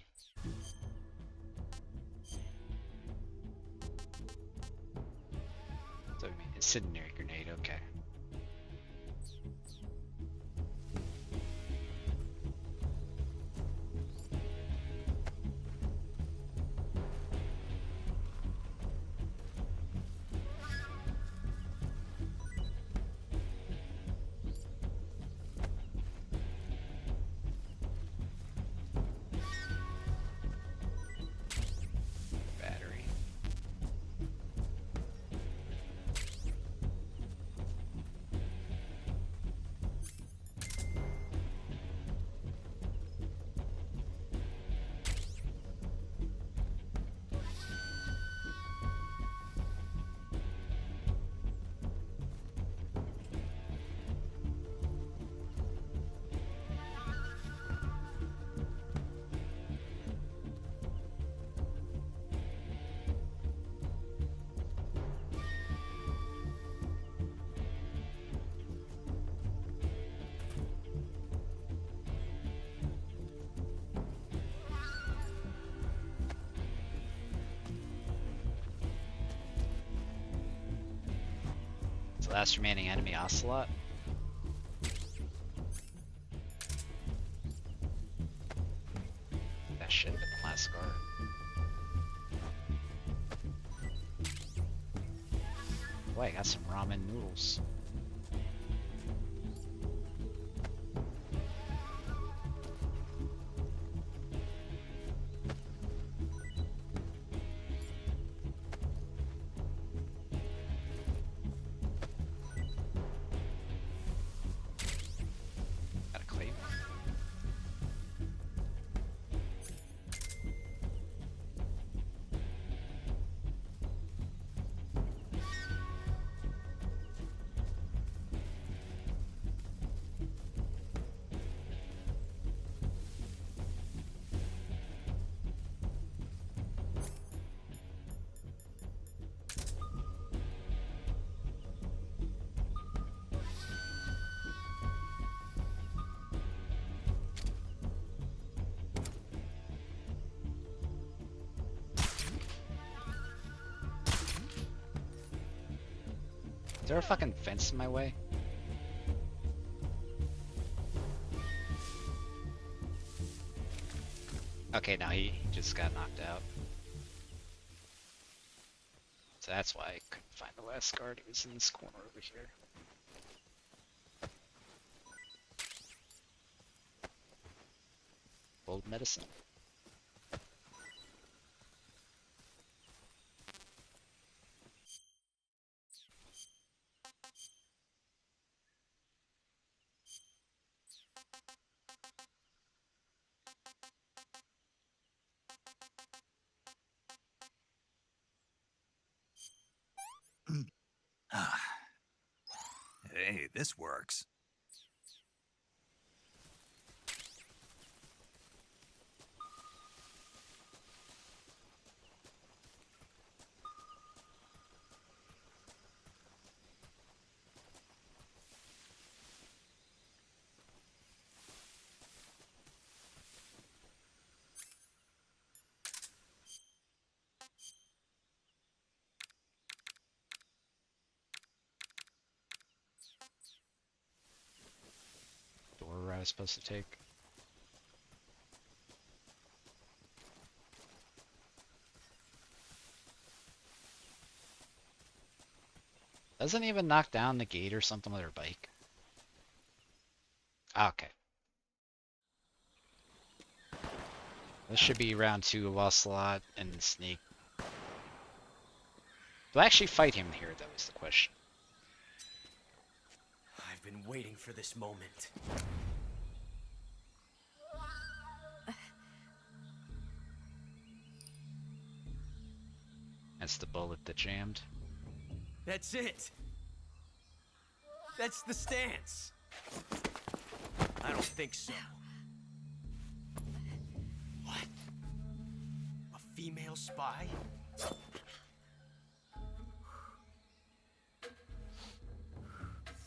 So I mean, incendiary grenade, okay. Battery. The last remaining enemy Ocelot. That should have been the last guard. Boy, I got some ramen noodles. Got a clay. Is there a fucking fence in my way? Okay, now he just got knocked out. So that's why I couldn't find the last guard. He was in this corner over here. Old medicine. Hey, this works. Door I was supposed to take. Doesn't even knock down the gate or something with her bike. Okay. This should be round 2 of Ocelot and Sneak. Do I actually fight him here, though, is the question. I've been waiting for this moment. That's the bullet that jammed. That's it. That's the stance. I don't think so. What? A female spy?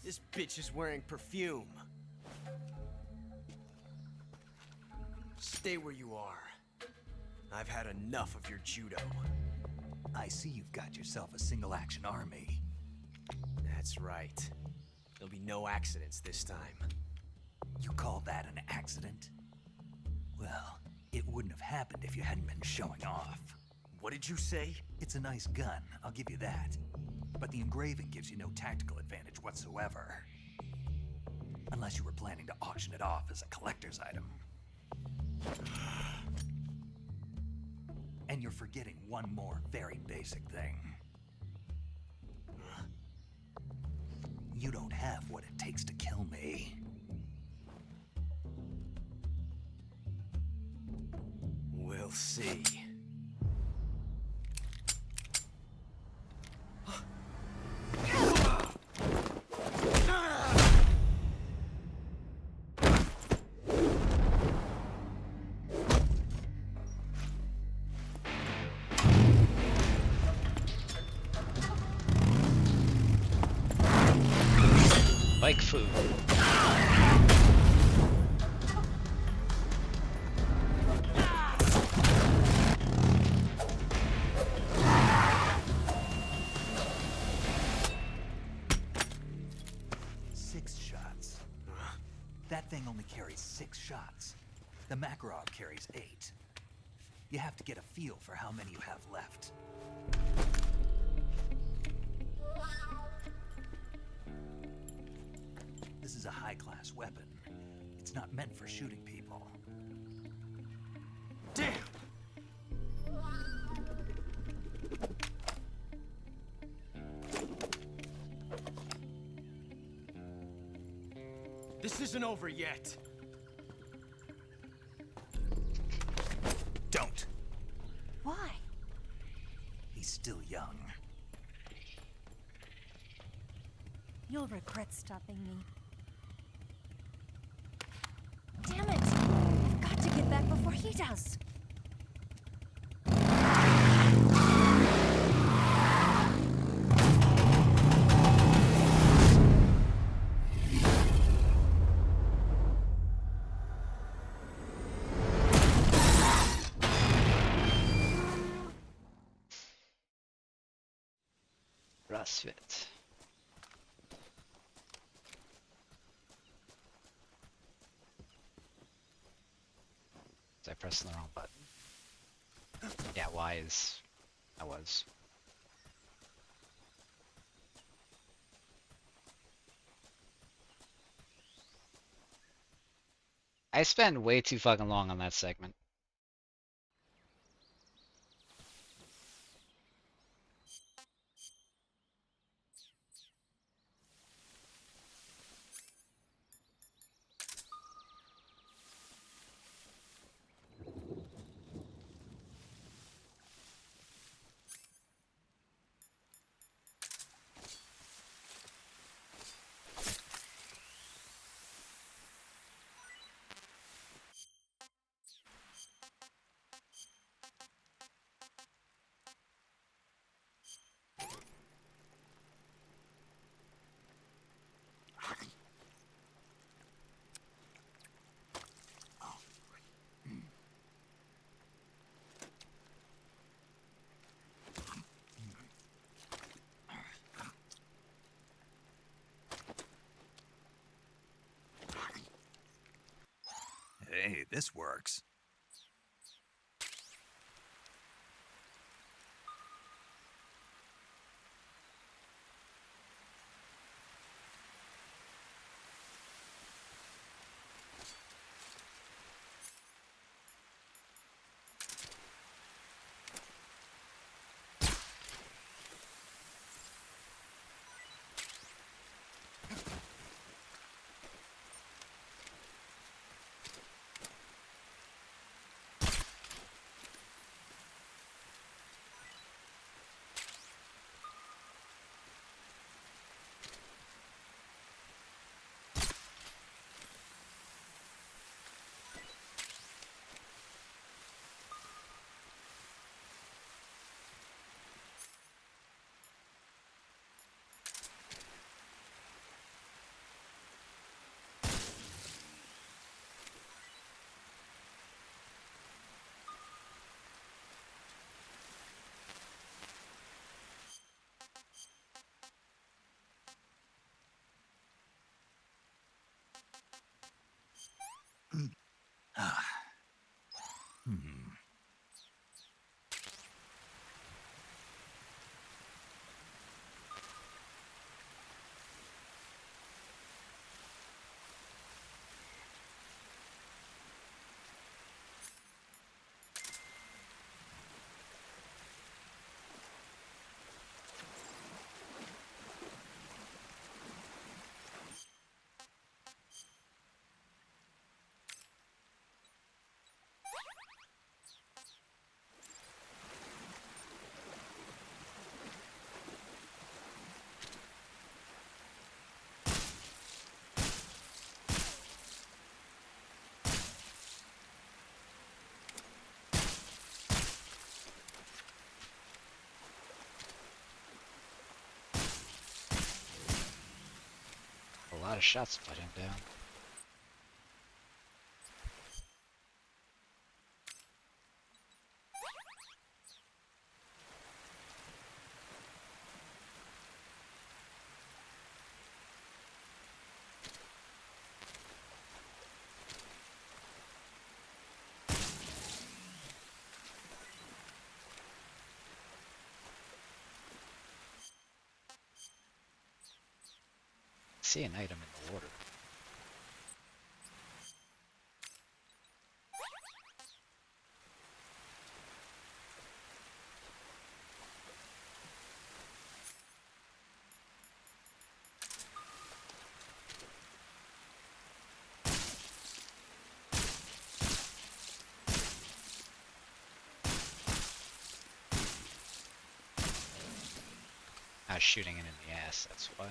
This bitch is wearing perfume. Stay where you are. I've had enough of your judo. I see you've got yourself a single-action army. That's right. There'll be no accidents this time. You call that an accident? Well, it wouldn't have happened if you hadn't been showing off. What did you say? It's a nice gun, I'll give you that. But the engraving gives you no tactical advantage whatsoever. Unless you were planning to auction it off as a collector's item. And you're forgetting one more very basic thing. You don't have what it takes to kill me. We'll see. Like food. Six shots. That thing only carries 6 shots. The Makarov carries 8. You have to get a feel for how many you have left. This is a high-class weapon. It's not meant for shooting people. Damn! This isn't over yet. Don't. Why? He's still young. You'll regret stopping me. Damn it! I've got to get back before he does. CrossFit. Was I pressing the wrong button? Yeah, Y is... I was. I spend way too fucking long on that segment. Hey, this works. A lot of shots to put him down. see an item in the water. I was shooting it in the ass, that's why.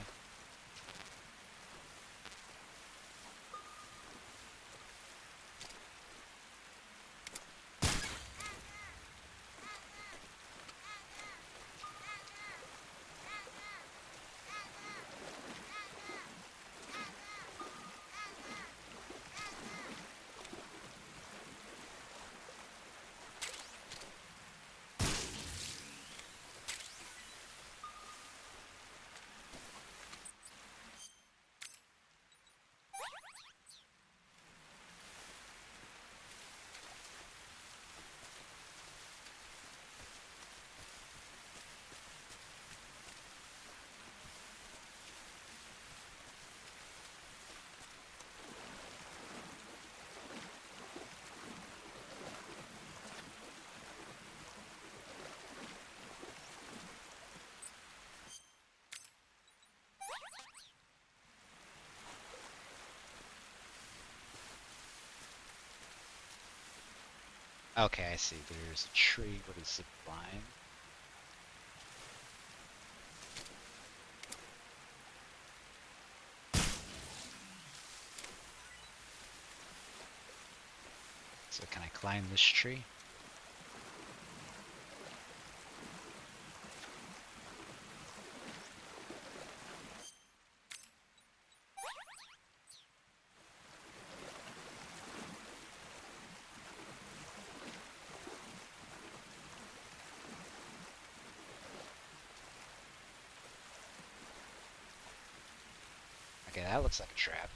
Okay, I see. There's a tree with a zip line. So can I climb this tree? Okay, that looks like a trap.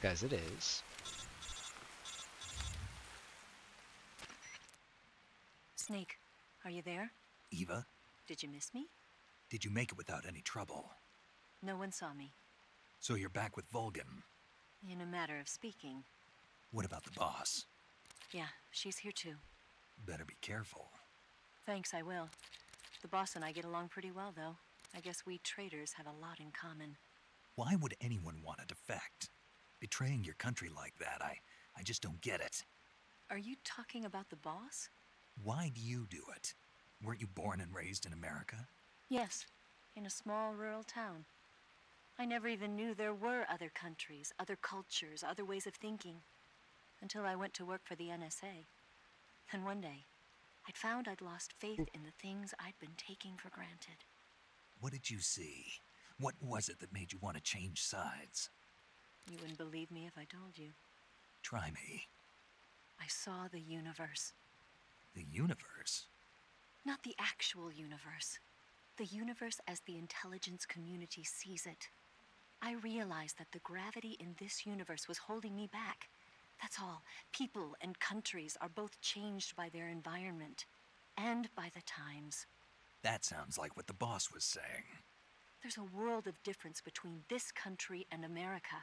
Guys, it is. Snake, are you there? Eva, Did you miss me? did you make it without any trouble? No one saw me. So you're back with Vulcan. In a matter of speaking. What about the boss? Yeah, she's here too. Better be careful. Thanks, I will. The boss and I get along pretty well, though. I guess we traders have a lot in common. Why would anyone want to defect? Betraying your country like that, I just don't get it. Are you talking about the boss? Why do you do it? Weren't you born and raised in America? Yes, in a small rural town. I never even knew there were other countries, other cultures, other ways of thinking. Until I went to work for the NSA. Then one day, I'd found I'd lost faith in the things I'd been taking for granted. What did you see? What was it that made you want to change sides? You wouldn't believe me if I told you. Try me. I saw the universe. The universe? Not the actual universe. The universe as the intelligence community sees it. I realized that the gravity in this universe was holding me back. That's all. People and countries are both changed by their environment and by the times. That sounds like what the boss was saying. There's a world of difference between this country and America.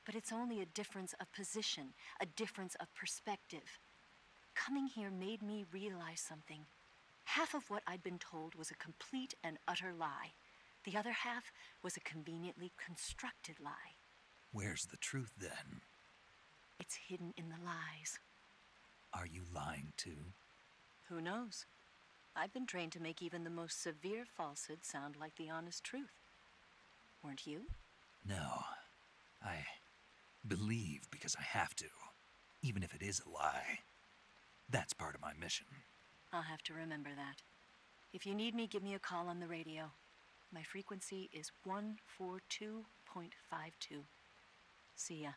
But it's only a difference of position, a difference of perspective. Coming here made me realize something. Half of what I'd been told was a complete and utter lie. The other half was a conveniently constructed lie. Where's the truth then? It's hidden in the lies. Are you lying too? Who knows? I've been trained to make even the most severe falsehood sound like the honest truth. Weren't you? No. I believe because I have to, even if it is a lie. That's part of my mission. I'll have to remember that. If you need me, give me a call on the radio. My frequency is 142.52. See ya.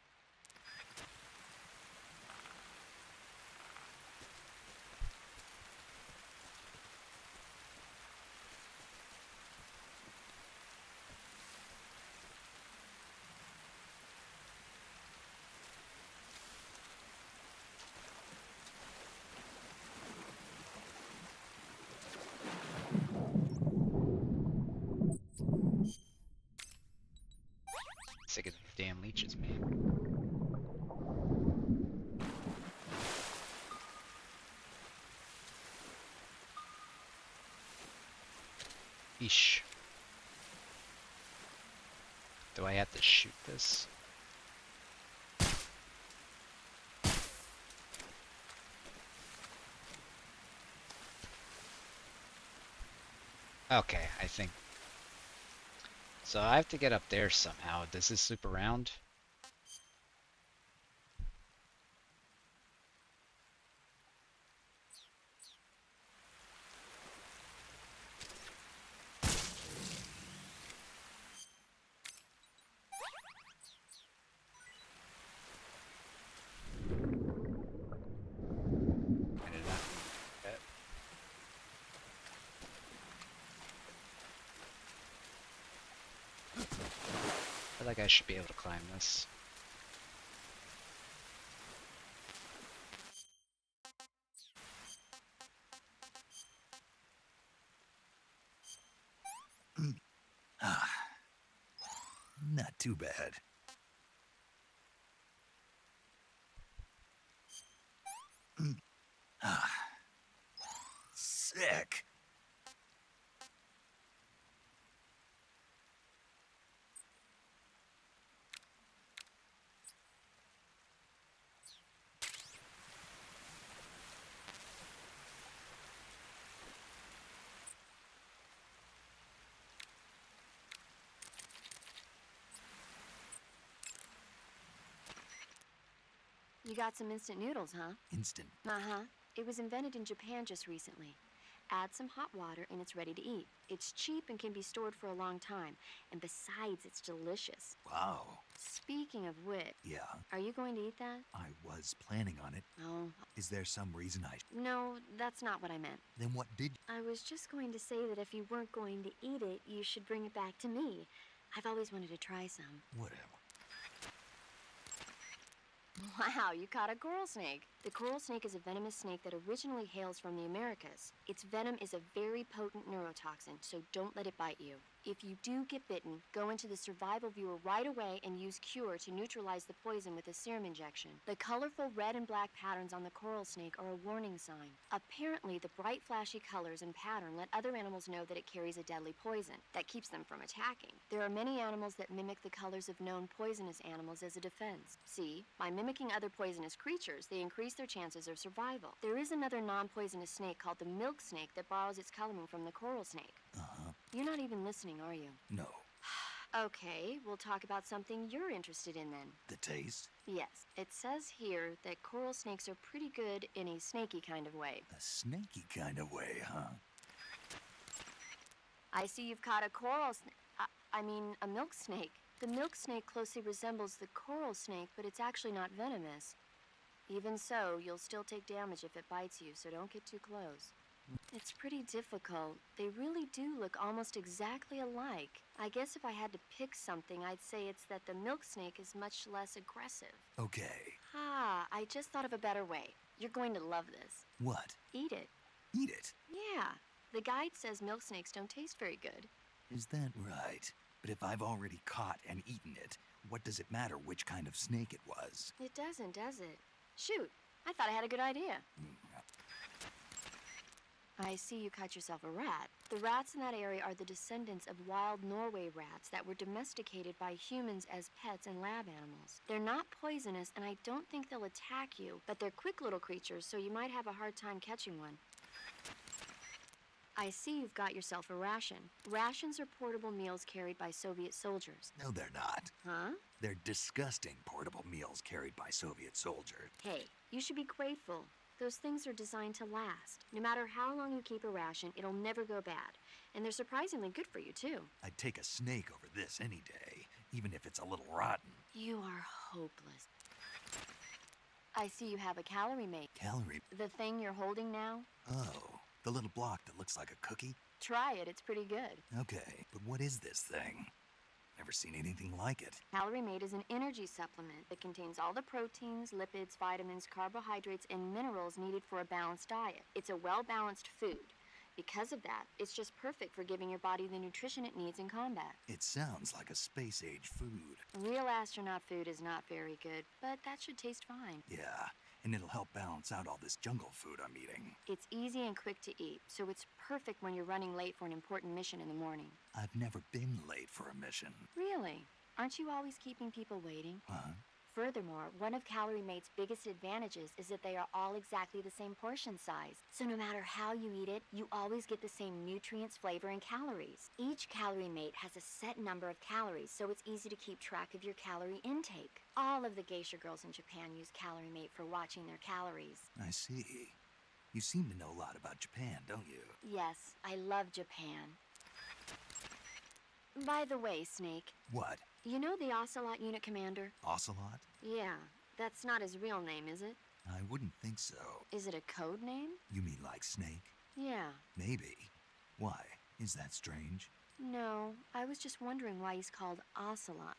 Sick of these damn leeches, man. Eesh. Do I have to shoot this? Okay, I think. So I have to get up there somehow. Does this loop around? I did not need that. I feel like I should be able to climb this. Not too bad. Sick. You got some instant noodles, huh? Instant. Uh-huh. It was invented in Japan just recently. Add some hot water and it's ready to eat. It's cheap and can be stored for a long time. And besides, it's delicious. Wow. Speaking of which, Yeah, are you going to eat that? I was planning on it. Oh, Is there some reason I... no, that's not what I meant. Then what did... I was just going to say that if you weren't going to eat it, you should bring it back to me. I've always wanted to try some. Whatever. Wow, you caught a coral snake. The coral snake is a venomous snake that originally hails from the Americas. Its venom is a very potent neurotoxin, so don't let it bite you. If you do get bitten, go into the survival viewer right away and use Cure to neutralize the poison with a serum injection. The colorful red and black patterns on the coral snake are a warning sign. Apparently, the bright flashy colors and pattern let other animals know that it carries a deadly poison that keeps them from attacking. There are many animals that mimic the colors of known poisonous animals as a defense. See, by mimicking other poisonous creatures, they increase their chances of survival. There is another non-poisonous snake called the milk snake that borrows its coloring from the coral snake. Uh-huh. You're not even listening, are you? No. Okay, we'll talk about something you're interested in then. The taste? Yes, it says here that coral snakes are pretty good in a snaky kind of way. A snaky kind of way, huh? I see you've caught a coral snake. I mean, a milk snake. The milk snake closely resembles the coral snake, but it's actually not venomous. Even so, you'll still take damage if it bites you, so don't get too close. It's pretty difficult. They really do look almost exactly alike. I guess if I had to pick something, I'd say it's that the milk snake is much less aggressive. Okay. Ah, I just thought of a better way. You're going to love this. What? Eat it. Eat it? Yeah. The guide says milk snakes don't taste very good. Is that right? But if I've already caught and eaten it, what does it matter which kind of snake it was? It doesn't, does it? Shoot, I thought I had a good idea. I see you caught yourself a rat. The rats in that area are the descendants of wild Norway rats that were domesticated by humans as pets and lab animals. They're not poisonous, and I don't think they'll attack you, but they're quick little creatures, so you might have a hard time catching one. I see you've got yourself a ration. Rations are portable meals carried by Soviet soldiers. No, they're not. Huh? They're disgusting portable meals carried by Soviet soldiers. Hey, you should be grateful. Those things are designed to last. No matter how long you keep a ration, it'll never go bad. And they're surprisingly good for you, too. I'd take a snake over this any day, even if it's a little rotten. You are hopeless. I see you have a calorie mate. Calorie? The thing you're holding now? Oh, the little block that looks like a cookie? Try it, it's pretty good. Okay, but what is this thing? Never seen anything like it. Calorie Mate is an energy supplement that contains all the proteins, lipids, vitamins, carbohydrates, and minerals needed for a balanced diet. It's a well-balanced food. Because of that, it's just perfect for giving your body the nutrition it needs in combat. It sounds like a space-age food. Real astronaut food is not very good, but that should taste fine. Yeah, and it'll help balance out all this jungle food I'm eating. It's easy and quick to eat, so it's perfect when you're running late for an important mission in the morning. I've never been late for a mission. Really? Aren't you always keeping people waiting? Huh? Furthermore, one of Calorie Mate's biggest advantages is that they are all exactly the same portion size. So no matter how you eat it, you always get the same nutrients, flavor, and calories. Each Calorie Mate has a set number of calories, so it's easy to keep track of your calorie intake. All of the geisha girls in Japan use Calorie Mate for watching their calories. I see. You seem to know a lot about Japan, don't you? Yes, I love Japan. By the way, Snake. What? You know the Ocelot unit commander? Ocelot? Yeah, that's not his real name, is it? I wouldn't think so. Is it a code name? You mean like Snake? Yeah. Maybe. Why? Is that strange? No, I was just wondering why he's called Ocelot.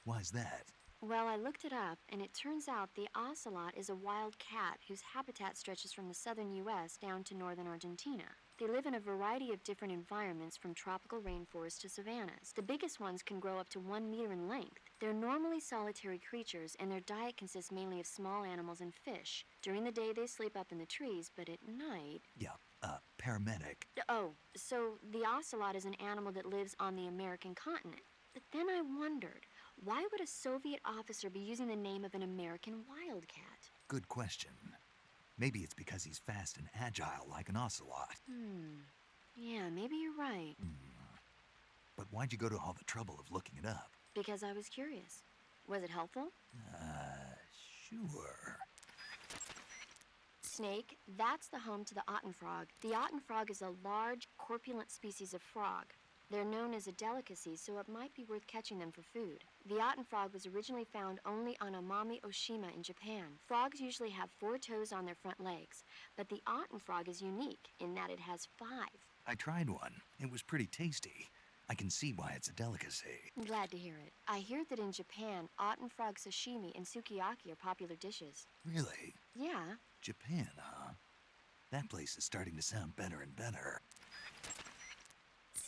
Why's that? Well, I looked it up, and it turns out the ocelot is a wild cat whose habitat stretches from the southern U.S. down to northern Argentina. They live in a variety of different environments, from tropical rainforests to savannas. The biggest ones can grow up to 1 meter in length. They're normally solitary creatures, and their diet consists mainly of small animals and fish. During the day, they sleep up in the trees, but at night... Yeah, paramedic. Oh, so the ocelot is an animal that lives on the American continent. But then I wondered, why would a Soviet officer be using the name of an American wildcat? Good question. Maybe it's because he's fast and agile like an ocelot. Yeah, maybe you're right. But why'd you go to all the trouble of looking it up? Because I was curious. Was it helpful? Sure. Snake, that's the home to the Otten frog. The Otten frog is a large, corpulent species of frog. They're known as a delicacy, so it might be worth catching them for food. The Otten frog was originally found only on Amami Oshima in Japan. Frogs usually have 4 toes on their front legs, but the Otten frog is unique in that it has 5. I tried one. It was pretty tasty. I can see why it's a delicacy. I'm glad to hear it. I hear that in Japan, Otten frog sashimi and sukiyaki are popular dishes. Really? Yeah. Japan, huh? That place is starting to sound better and better.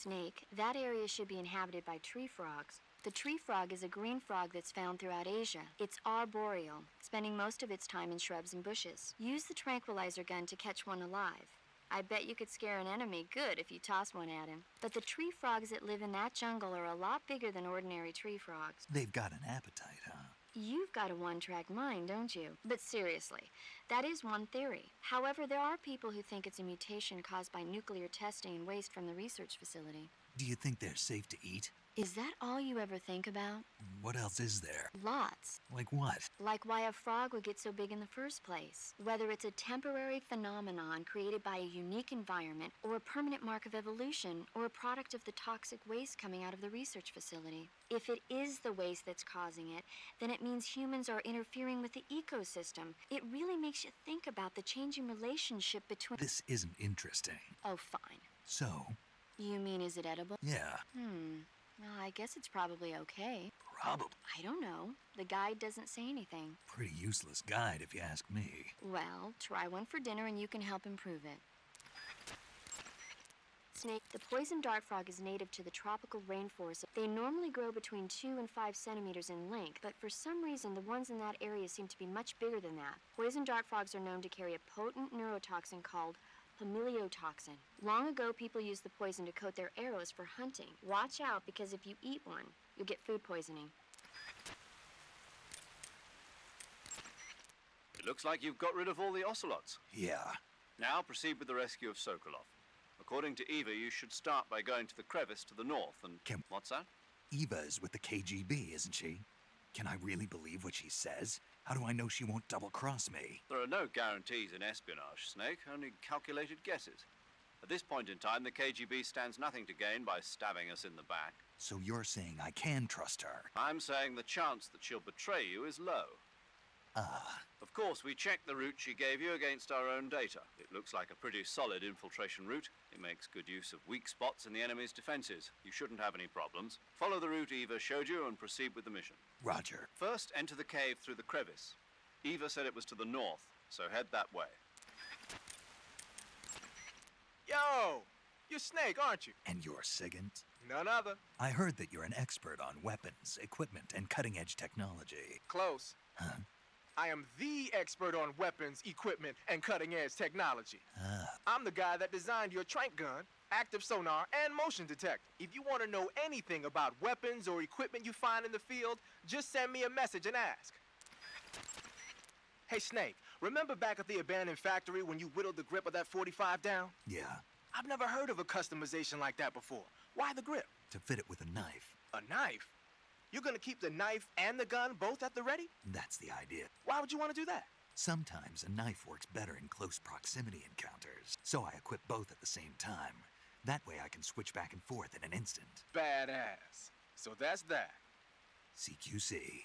Snake, that area should be inhabited by tree frogs. The tree frog is a green frog that's found throughout Asia. It's arboreal, spending most of its time in shrubs and bushes. Use the tranquilizer gun to catch one alive. I bet you could scare an enemy good if you toss one at him. But the tree frogs that live in that jungle are a lot bigger than ordinary tree frogs. They've got an appetite, huh? You've got a one-track mind, don't you? But seriously, that is one theory. However, there are people who think it's a mutation caused by nuclear testing and waste from the research facility. Do you think they're safe to eat? Is that all you ever think about? What else is there? Lots. Like what? Like why a frog would get so big in the first place. Whether it's a temporary phenomenon created by a unique environment, or a permanent mark of evolution, or a product of the toxic waste coming out of the research facility. If it is the waste that's causing it, then it means humans are interfering with the ecosystem. It really makes you think about the changing relationship between... This isn't interesting. Oh, fine. So? You mean, is it edible? Yeah. Well, I guess it's probably okay. Probably. I don't know. The guide doesn't say anything. Pretty useless guide, if you ask me. Well, try one for dinner and you can help improve it. Snake, the poison dart frog is native to the tropical rainforest. They normally grow between 2 and 5 centimeters in length, but for some reason the ones in that area seem to be much bigger than that. Poison dart frogs are known to carry a potent neurotoxin called Pamiliotoxin. Long ago, people used the poison to coat their arrows for hunting. Watch out, because if you eat one, you'll get food poisoning. It looks like you've got rid of all the ocelots. Yeah. Now proceed with the rescue of Sokolov. According to Eva, you should start by going to the crevice to the north and... What's that? Eva is with the KGB, isn't she? Can I really believe what she says? How do I know she won't double-cross me? There are no guarantees in espionage, Snake, only calculated guesses. At this point in time, the KGB stands nothing to gain by stabbing us in the back. So you're saying I can trust her? I'm saying the chance that she'll betray you is low. Of course, we checked the route she gave you against our own data. It looks like a pretty solid infiltration route. It makes good use of weak spots in the enemy's defenses. You shouldn't have any problems. Follow the route Eva showed you and proceed with the mission. Roger. First, enter the cave through the crevice. Eva said it was to the north, so head that way. Yo! You're Snake, aren't you? And you're Sigint? None other. I heard that you're an expert on weapons, equipment, and cutting-edge technology. Close. Huh? I am the expert on weapons, equipment, and cutting-edge technology. Ah. I'm the guy that designed your trank gun, active sonar, and motion detector. If you want to know anything about weapons or equipment you find in the field, just send me a message and ask. Hey, Snake, remember back at the abandoned factory when you whittled the grip of that 45 down? Yeah, I've never heard of a customization like that before. Why the grip? to fit it with a knife. A knife? You're gonna keep the knife and the gun both at the ready? That's the idea. Why would you want to do that? Sometimes a knife works better in close proximity encounters, so I equip both at the same time. That way I can switch back and forth in an instant. Badass. So that's that. CQC.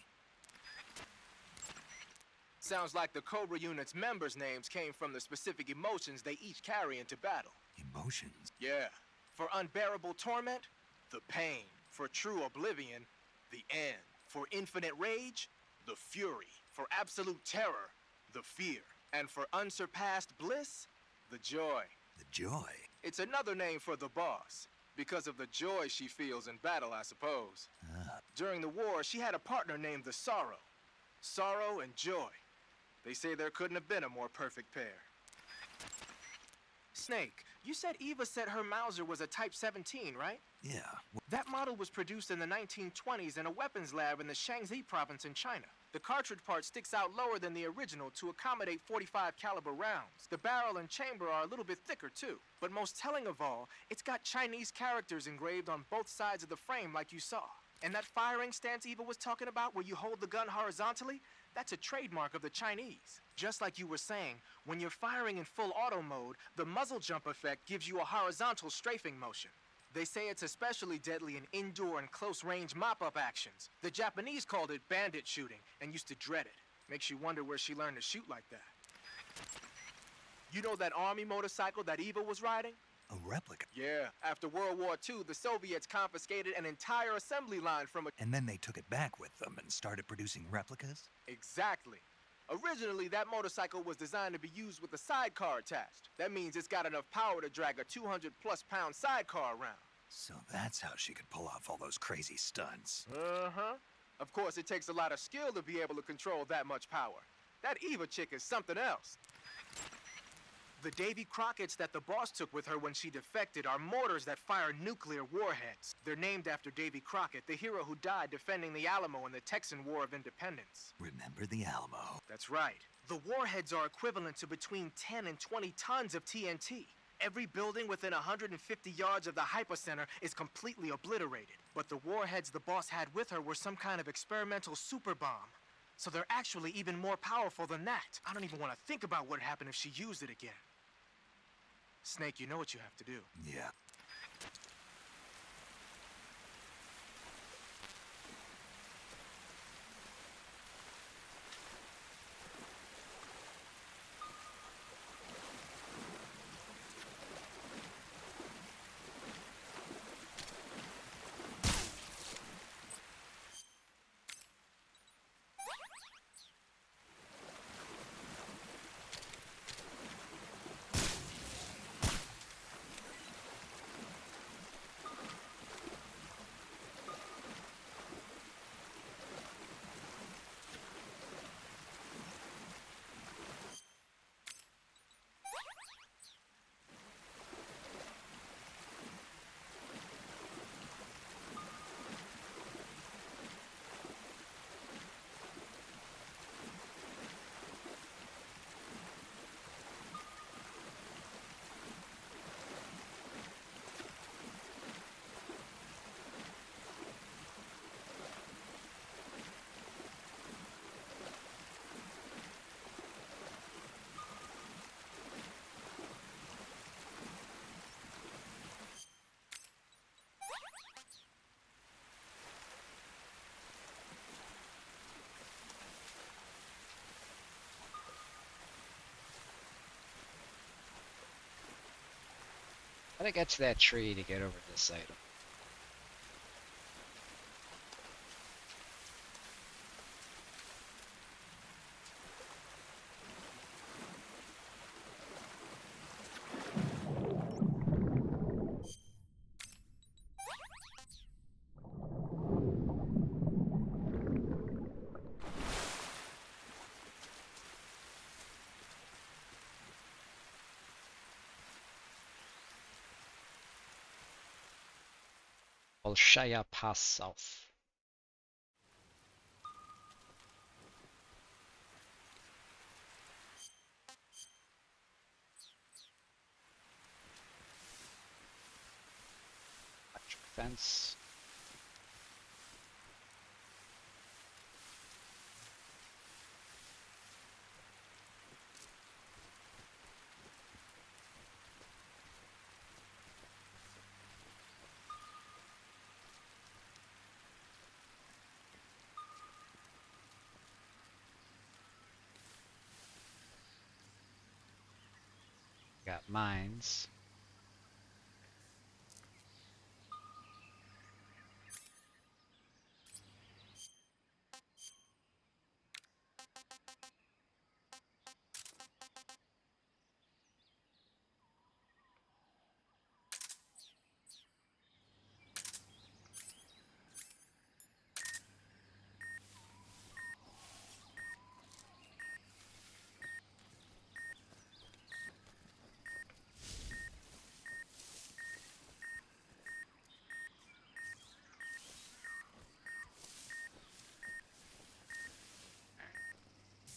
Sounds like the Cobra unit's members' names came from the specific emotions they each carry into battle. Emotions? Yeah. For unbearable torment, the pain. For true oblivion, the end. For infinite rage, the fury. For absolute terror, the fear. And for unsurpassed bliss, the joy. The joy? It's another name for the boss. Because of the joy she feels in battle, I suppose. During the war, she had a partner named the Sorrow. Sorrow and joy. They say there couldn't have been a more perfect pair. Snake, you said Eva said her Mauser was a Type 17, right? Yeah. That model was produced in the 1920s in a weapons lab in the Shaanxi province in China. The cartridge part sticks out lower than the original to accommodate 45 caliber rounds. The barrel and chamber are a little bit thicker too. But most telling of all, it's got Chinese characters engraved on both sides of the frame like you saw. And that firing stance Eva was talking about where you hold the gun horizontally, that's a trademark of the Chinese. Just like you were saying, when you're firing in full auto mode, the muzzle jump effect gives you a horizontal strafing motion. They say it's especially deadly in indoor and close-range mop-up actions. The Japanese called it bandit shooting and used to dread it. Makes you wonder where she learned to shoot like that. You know that army motorcycle that Eva was riding? A replica? Yeah. After World War II, the Soviets confiscated an entire assembly line from a... And then they took it back with them and started producing replicas? Exactly. Originally, that motorcycle was designed to be used with a sidecar attached. That means it's got enough power to drag a 200-plus pound sidecar around. So that's how she could pull off all those crazy stunts. Uh-huh. Of course, it takes a lot of skill to be able to control that much power. That Eva chick is something else. The Davy Crockett's that the boss took with her when she defected are mortars that fire nuclear warheads. They're named after Davy Crockett, the hero who died defending the Alamo in the Texan War of Independence. Remember the Alamo? That's right. The warheads are equivalent to between 10 and 20 tons of TNT. Every building within 150 yards of the hypocenter is completely obliterated. But the warheads the boss had with her were some kind of experimental super bomb. So they're actually even more powerful than that. I don't even want to think about what would happen if she used it again. Snake, you know what you have to do. Yeah. Gotta get to that tree to get over this item. Bolshaya Pass South. Electric fence. Got mines.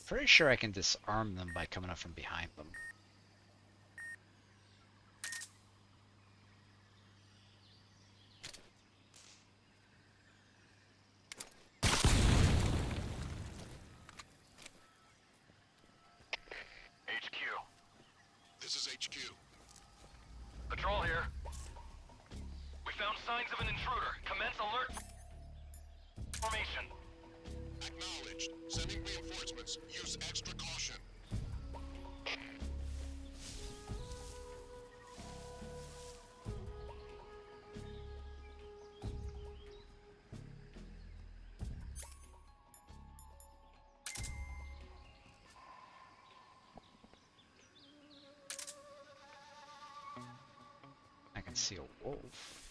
Pretty sure I can disarm them by coming up from behind them. HQ. This is HQ. Patrol here. We found signs of an intruder. Commence alert formation. Acknowledged. Sending reinforcements. Use extra caution. I can see a wolf.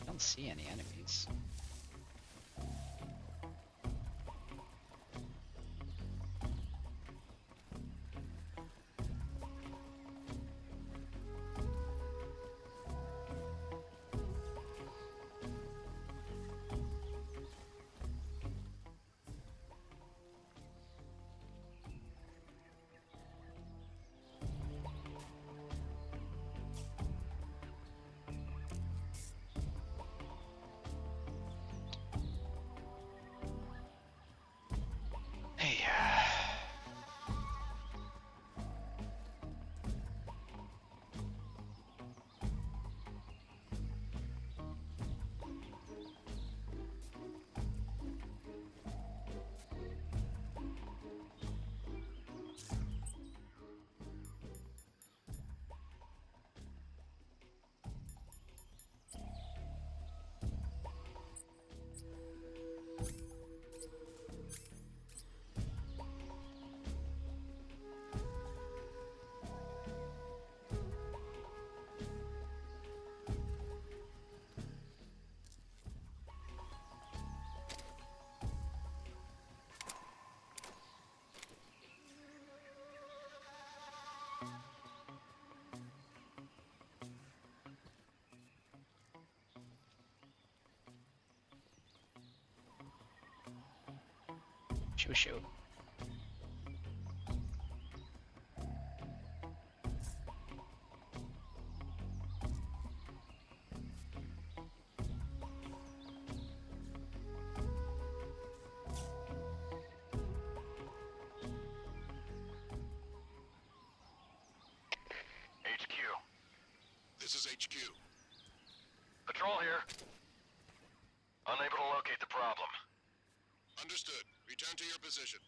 I don't see any enemies. Hey, shoo shoo. HQ. This is HQ. Patrol here. Unable to locate the problem. Understood. Return to your position.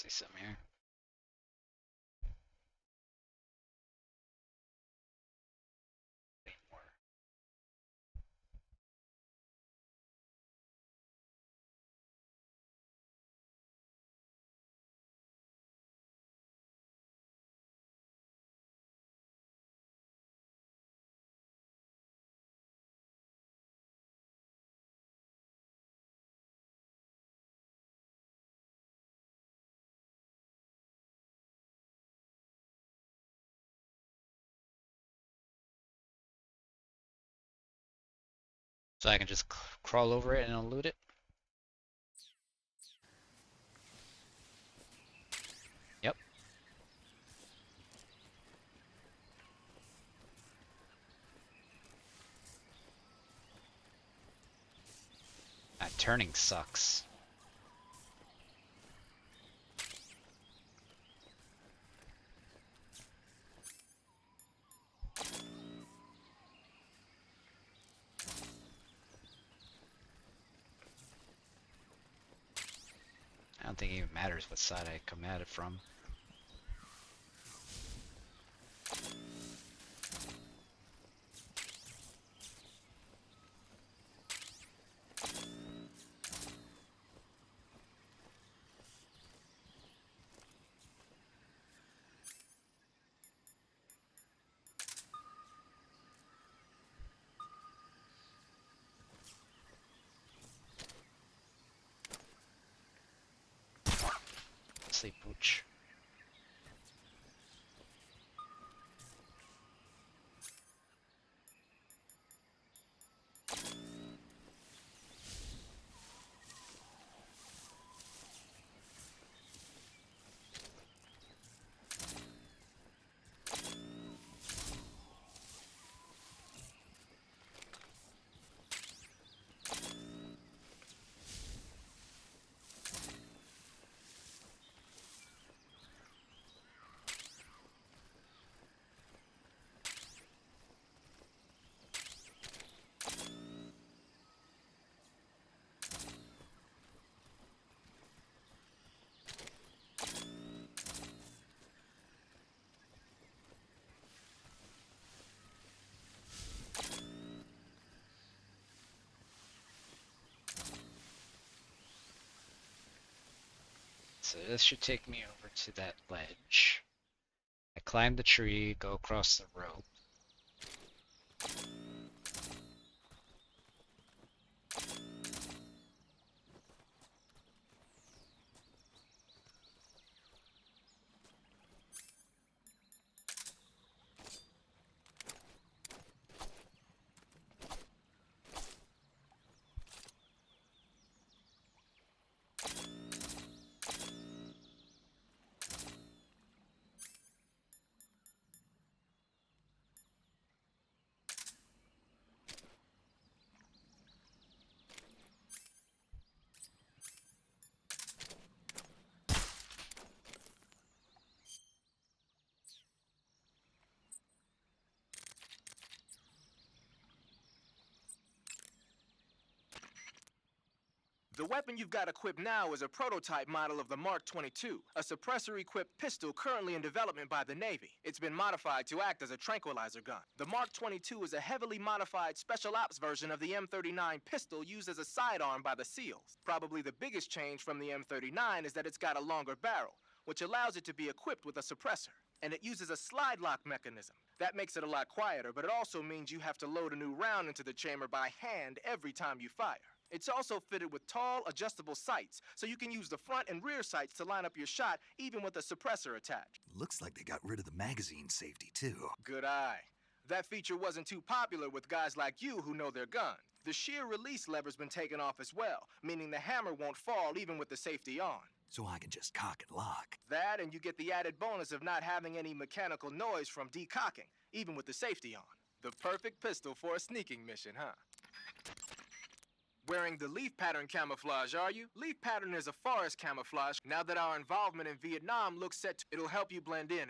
see something here. So I can just crawl over it and loot it? Yep. Turning sucks. I don't think it even matters what side I come at it from. Sleep pooch. So this should take me over to that ledge. I climb the tree, go across the rope. The weapon you've got equipped now is a prototype model of the Mark 22, a suppressor-equipped pistol currently in development by the Navy. It's been modified to act as a tranquilizer gun. The Mark 22 is a heavily modified special ops version of the M39 pistol used as a sidearm by the SEALs. Probably the biggest change from the M39 is that it's got a longer barrel, which allows it to be equipped with a suppressor. And it uses a slide lock mechanism. That makes it a lot quieter, but it also means you have to load a new round into the chamber by hand every time you fire. It's also fitted with tall, adjustable sights, so you can use the front and rear sights to line up your shot, even with a suppressor attached. Looks like they got rid of the magazine safety, too. Good eye. That feature wasn't too popular with guys like you who know their guns. The shear release lever's been taken off as well, meaning the hammer won't fall even with the safety on. So I can just cock and lock. That, and you get the added bonus of not having any mechanical noise from decocking, even with the safety on. The perfect pistol for a sneaking mission, huh? Wearing the leaf pattern camouflage, are you? Leaf pattern is a forest camouflage. Now that our involvement in Vietnam looks set to, it'll help you blend in.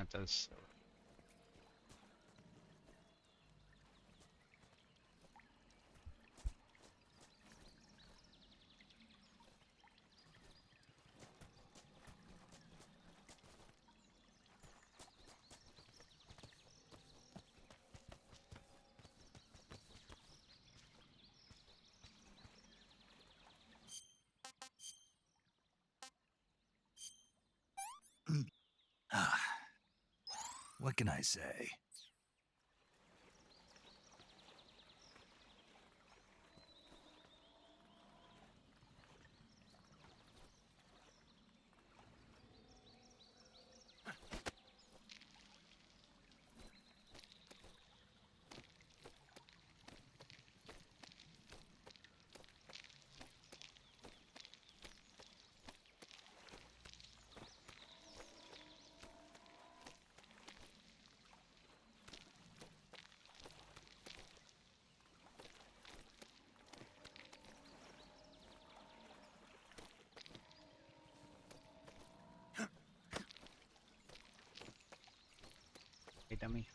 Santos. What can I say? Hey, dummy.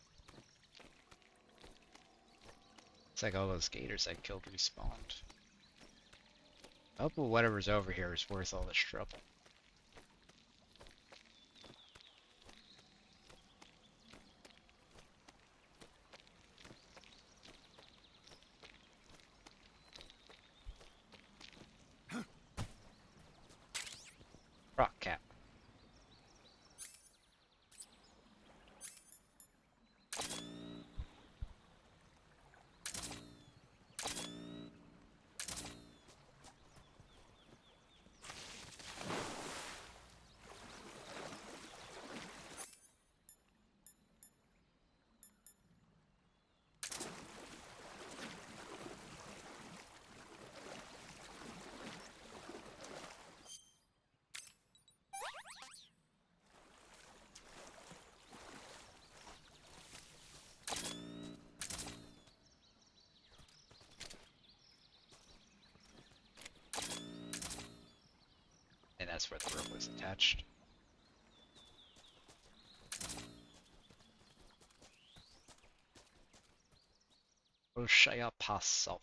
It's like all those gators I killed respawned. I hope whatever's over here is worth all this trouble. Rock cap. And that's where the rope was attached. Oshaya Pasov.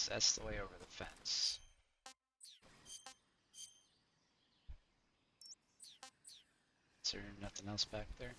That's the way over the fence. Is there nothing else back there?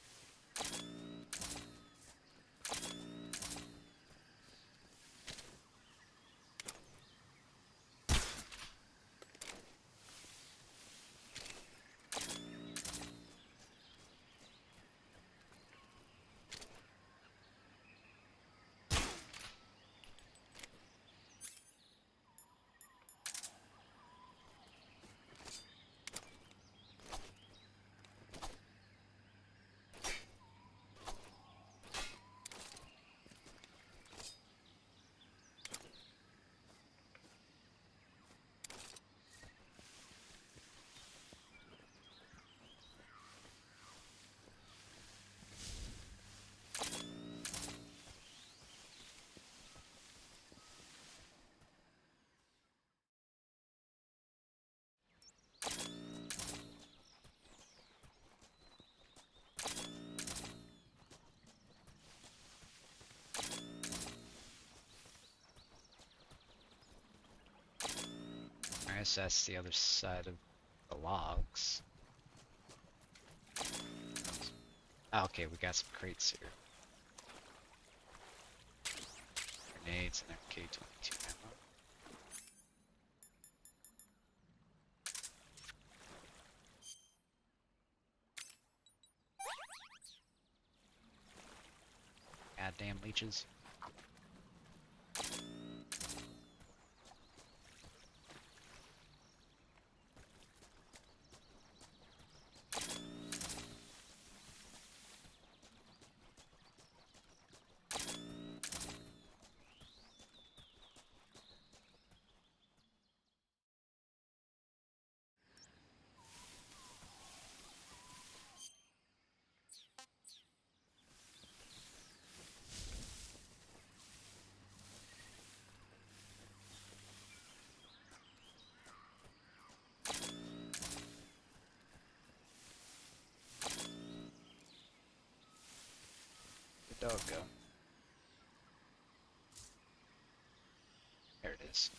I guess that's the other side of the logs. Oh, okay, we got some crates here. Grenades and MK22 ammo. Goddamn leeches. dog go? There it is.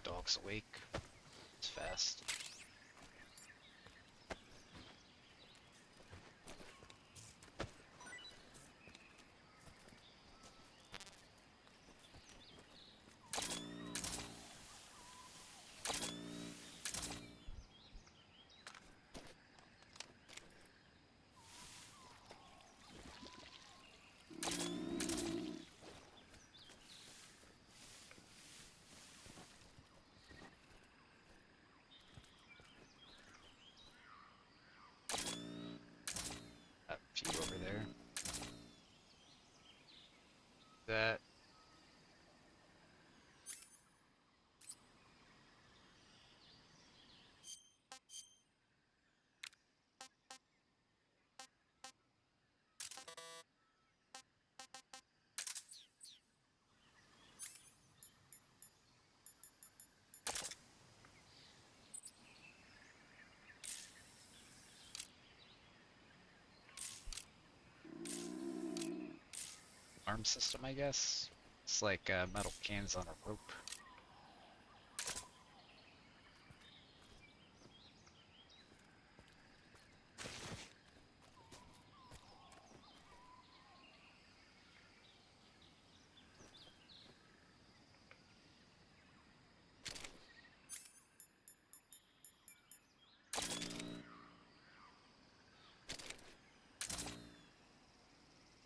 Dog's awake. It's fast. A few over there. That. Arm system, I guess. It's like metal cans on a rope.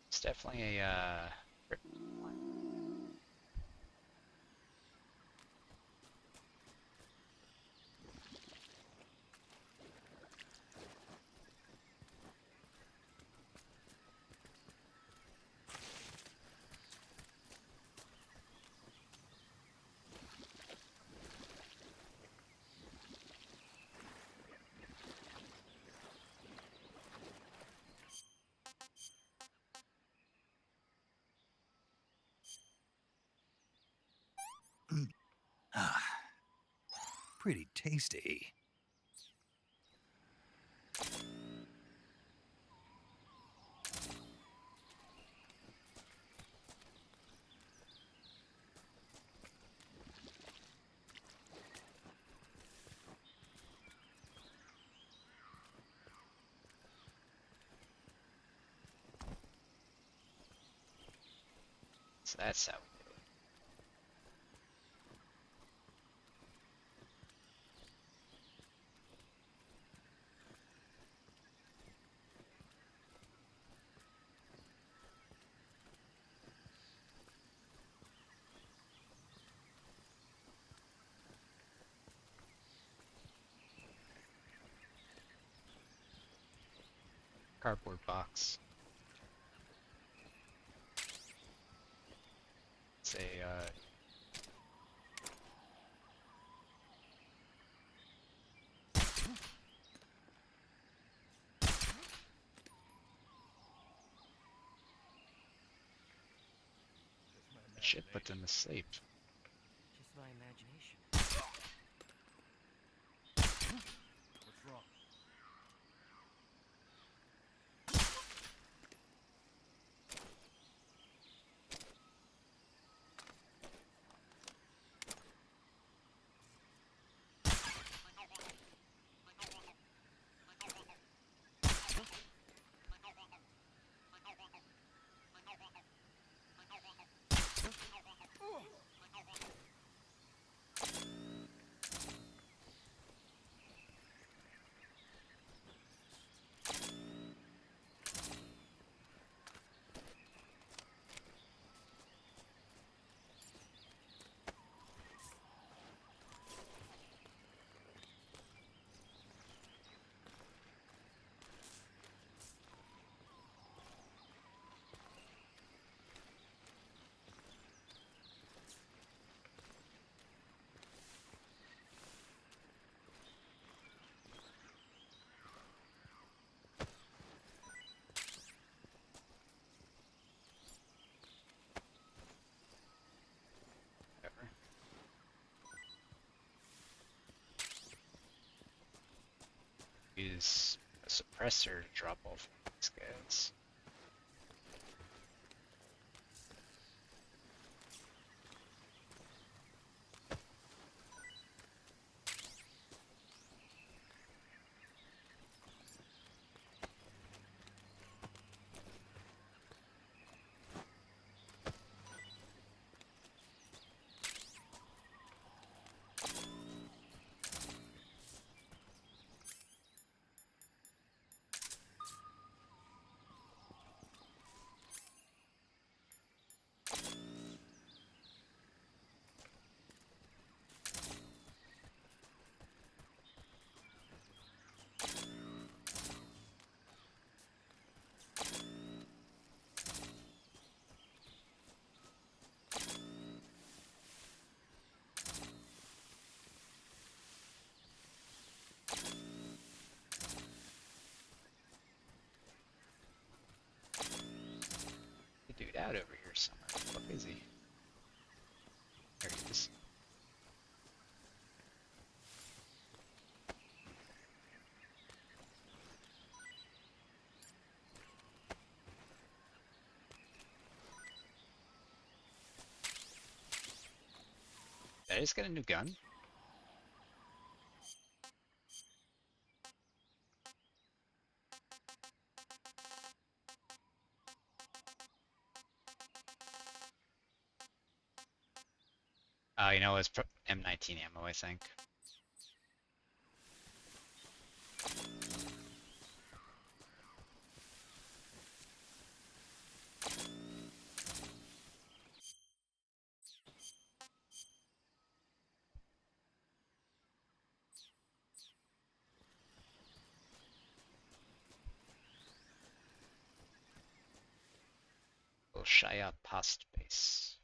It's definitely a Pretty tasty. So that's how we do it. Cardboard box. It's a shit put them to sleep. Just my imagination. What's wrong? use a suppressor to drop off these guys. Dude out over here somewhere. What is he? There he is. Did I just get a new gun? You know, it's M19 ammo, I think. Shaya Post Base.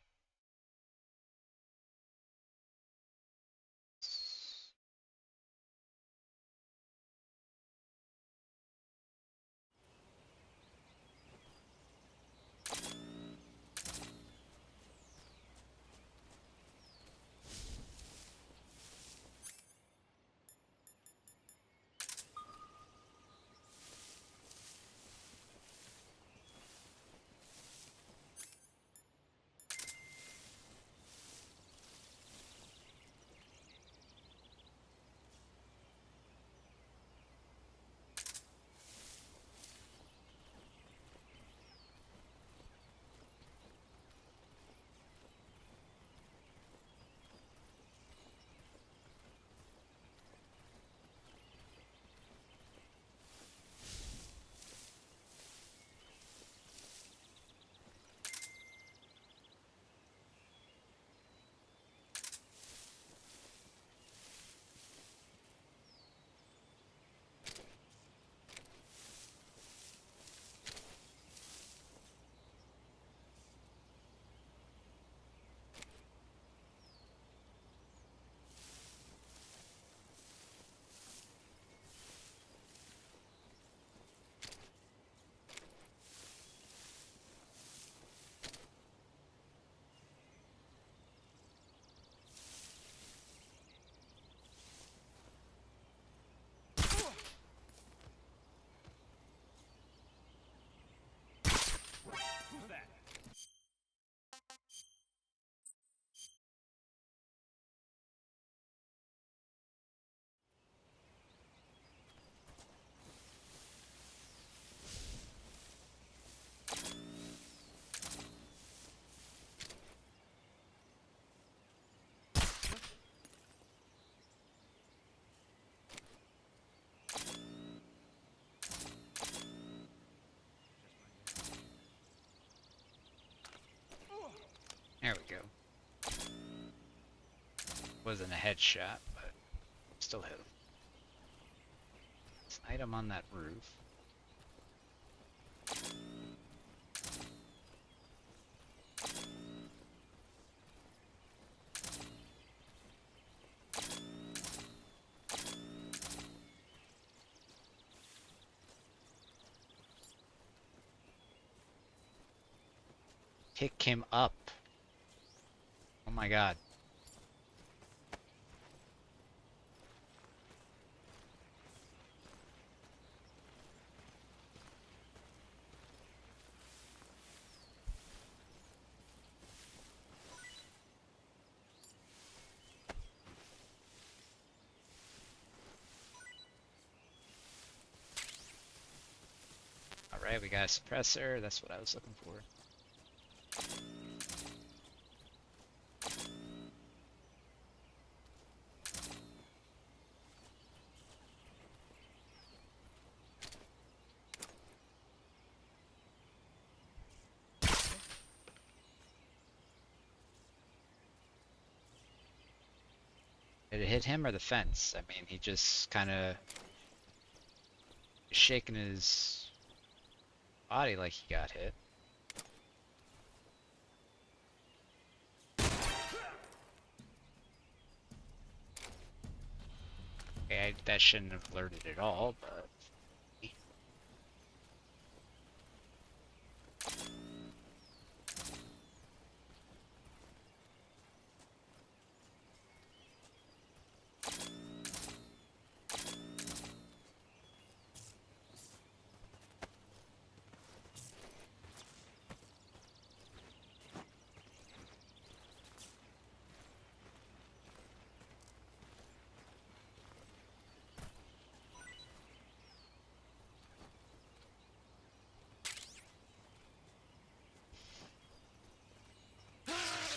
There we go. Wasn't a headshot, but still hit him. There's an item on that roof. Pick him up. Oh my god. Alright, we got a suppressor. That's what I was looking for. Did it hit him or the fence? I mean, he just kind of shaking his body like he got hit. Okay, that shouldn't have alerted at all, but...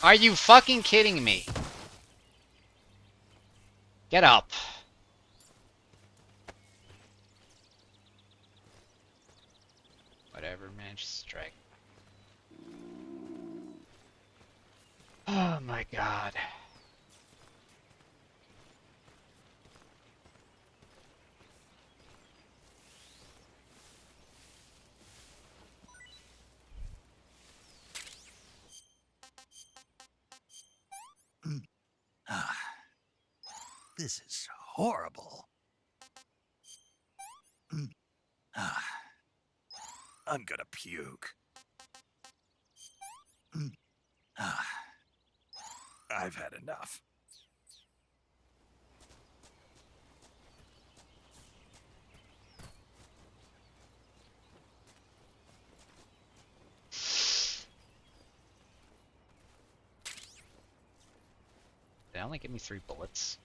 Are you fucking kidding me? Get up. Whatever, man, just strike. Oh my god. This is horrible. I'm gonna puke. I've had enough. They only give me 3 bullets.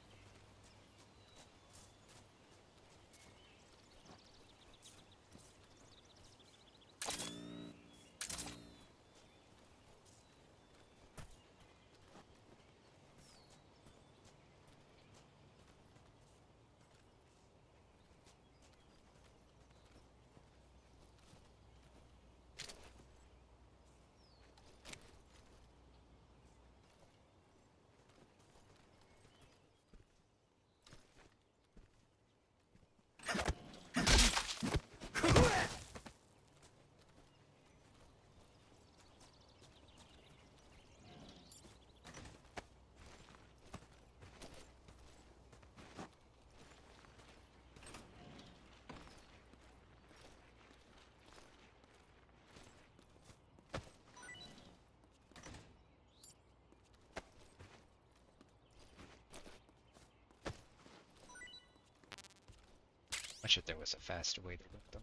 Wish that there was a faster way to loot them.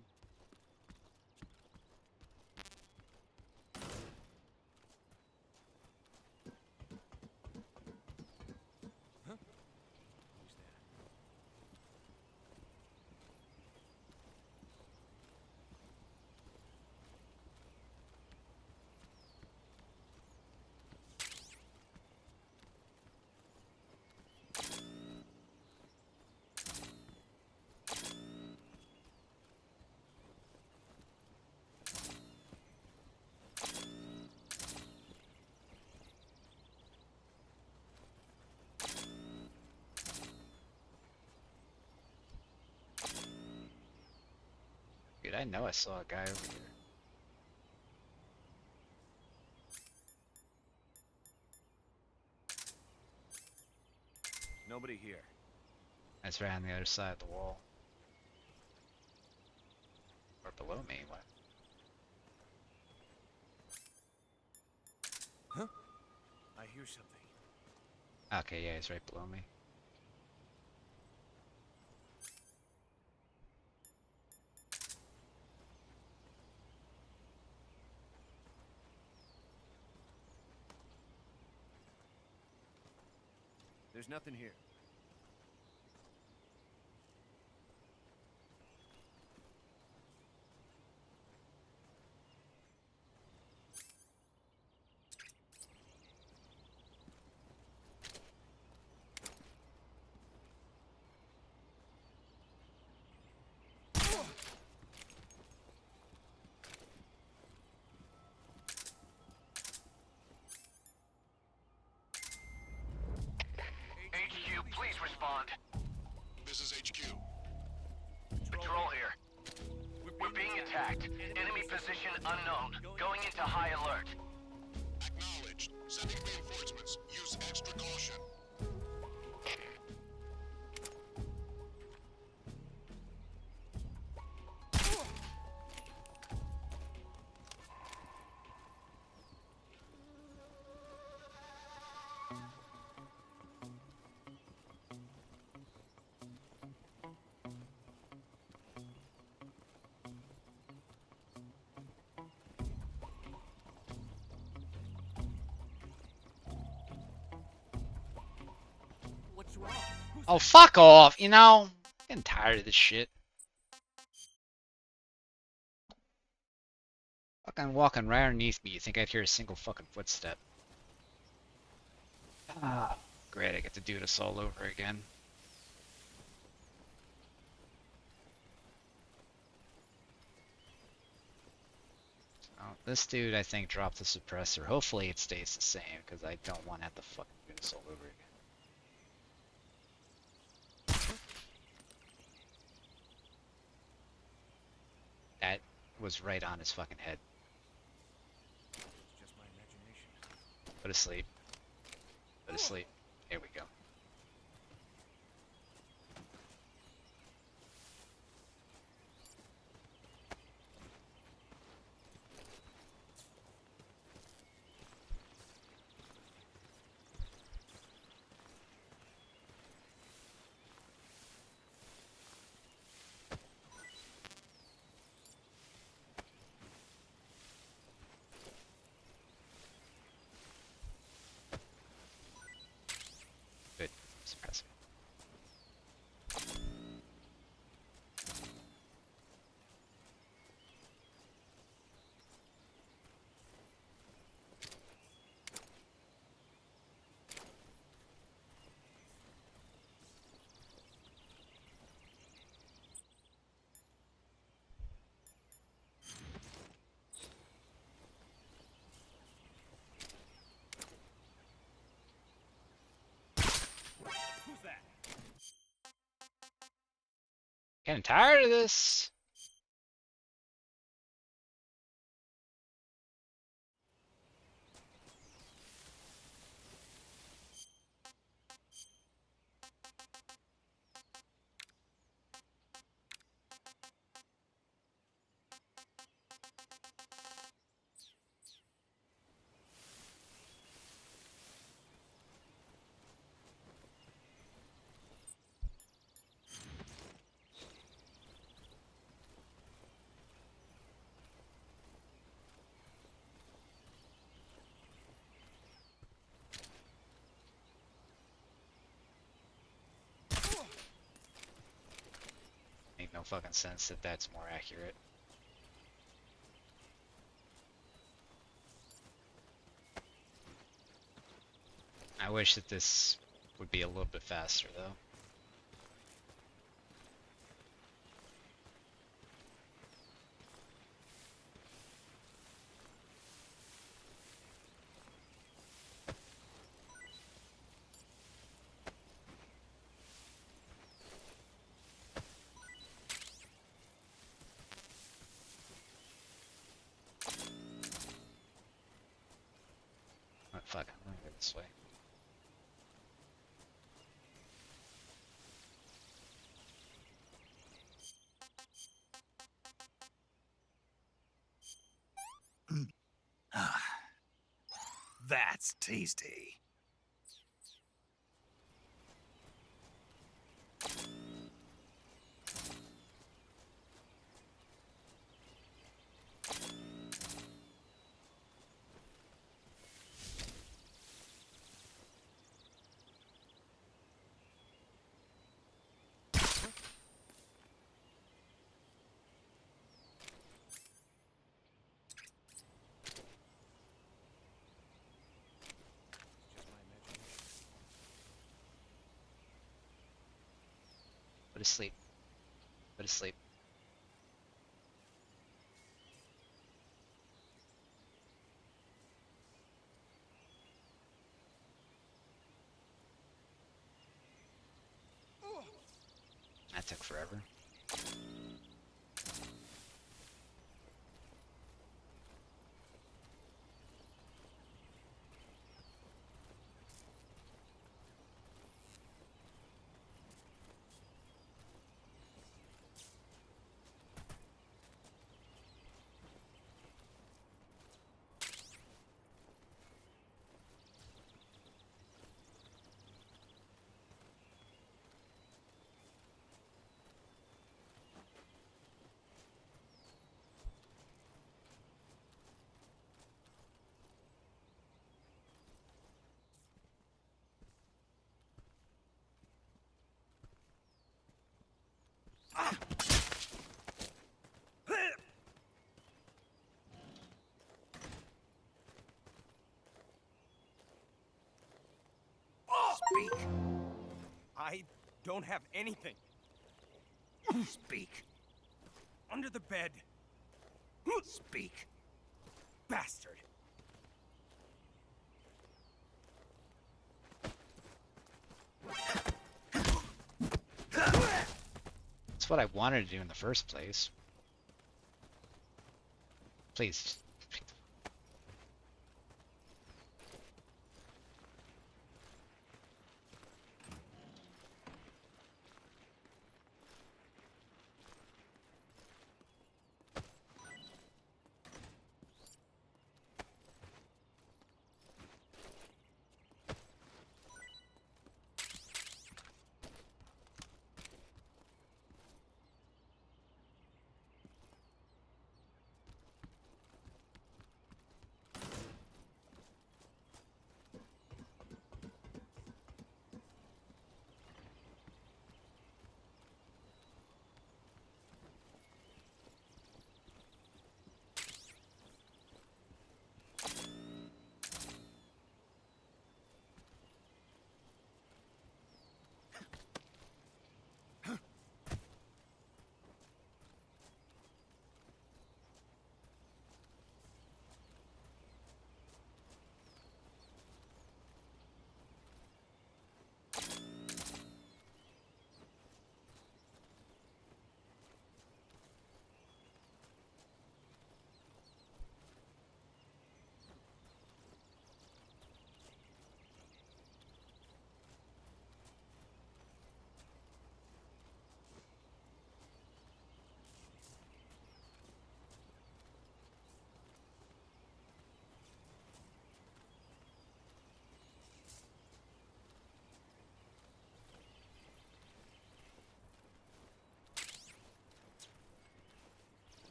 Dude, I know I saw a guy over here. Nobody here. That's right on the other side of the wall. Or below me, what? Huh? I hear something. Okay, yeah, he's right below me. There's nothing here. contact. Enemy position unknown. Going into high alert. Acknowledged. Sending reinforcements. Use extra caution. Oh, fuck off, you know? I'm getting tired of this shit. Fucking walking right underneath me, you think I'd hear a single fucking footstep. Ah, great, I get to do this all over again. So, this dude, I think, dropped the suppressor. Hopefully it stays the same, because I don't want to have to fucking do this all over again. That was right on his fucking head. Just my imagination. Go to sleep. Go to sleep. Here we go. Good. Suppressor. Who's that? Getting tired of this. Make no fucking sense that that's more accurate. I wish that this would be a little bit faster though. Oh, fuck, I'm gonna go this way. That's tasty. Go to sleep. Go to sleep. That took forever. don't have anything. Speak. Under the bed. Speak. Bastard. That's what I wanted to do in the first place. Please.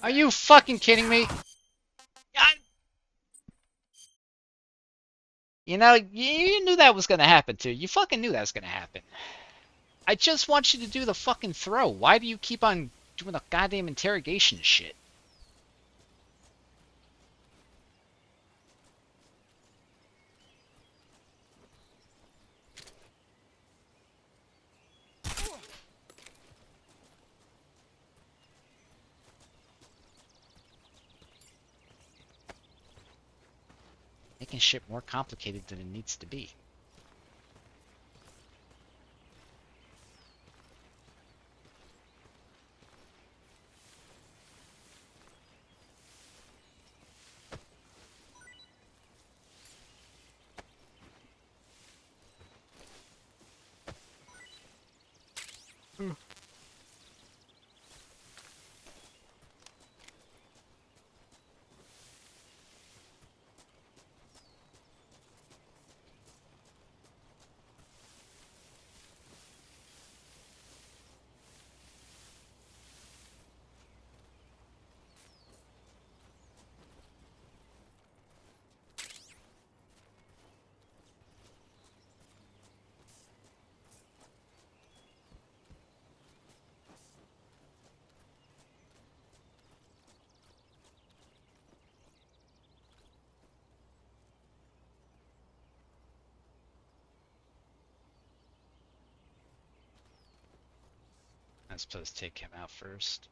Are you fucking kidding me? You know, you knew that was gonna happen too. You fucking knew that was gonna happen. I just want you to do the fucking throw. Why do you keep on doing the goddamn interrogation shit? Making shit more complicated than it needs to be. I'm supposed to take him out first.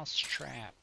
Mousetrap.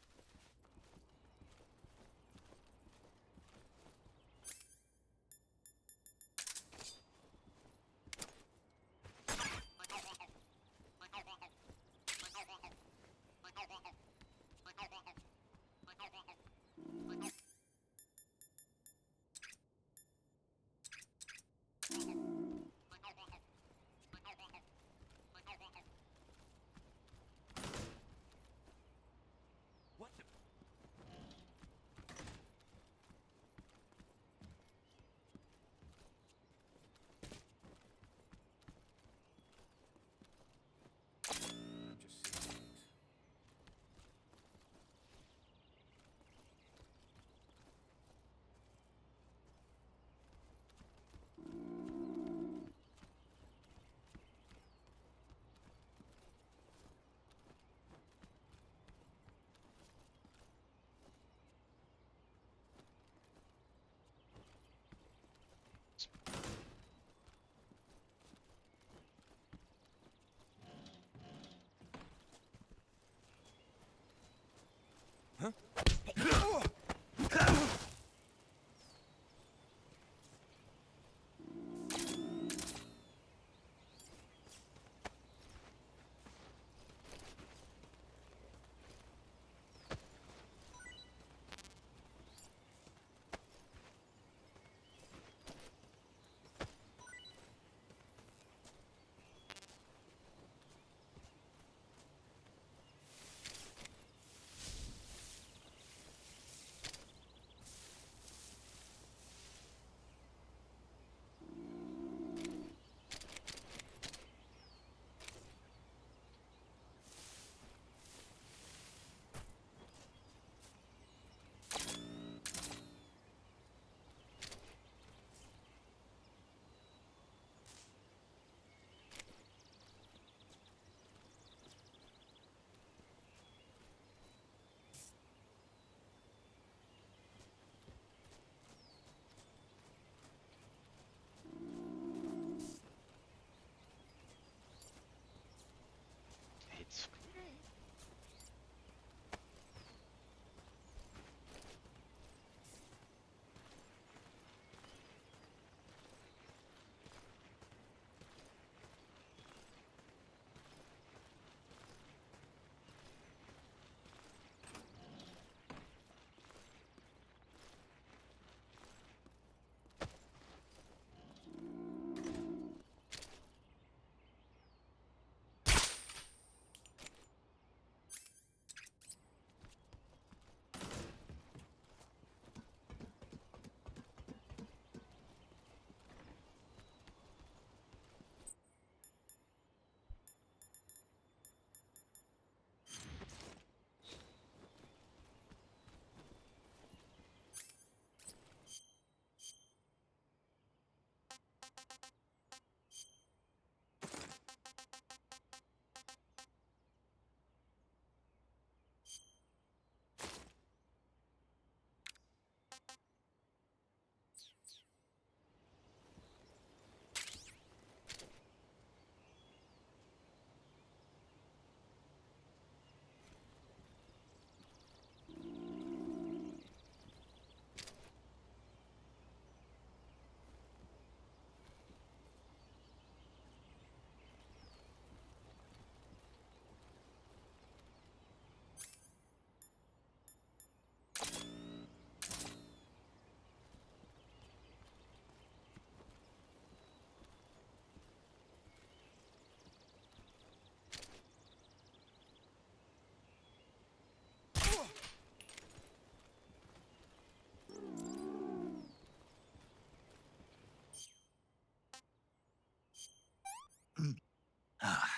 It's great.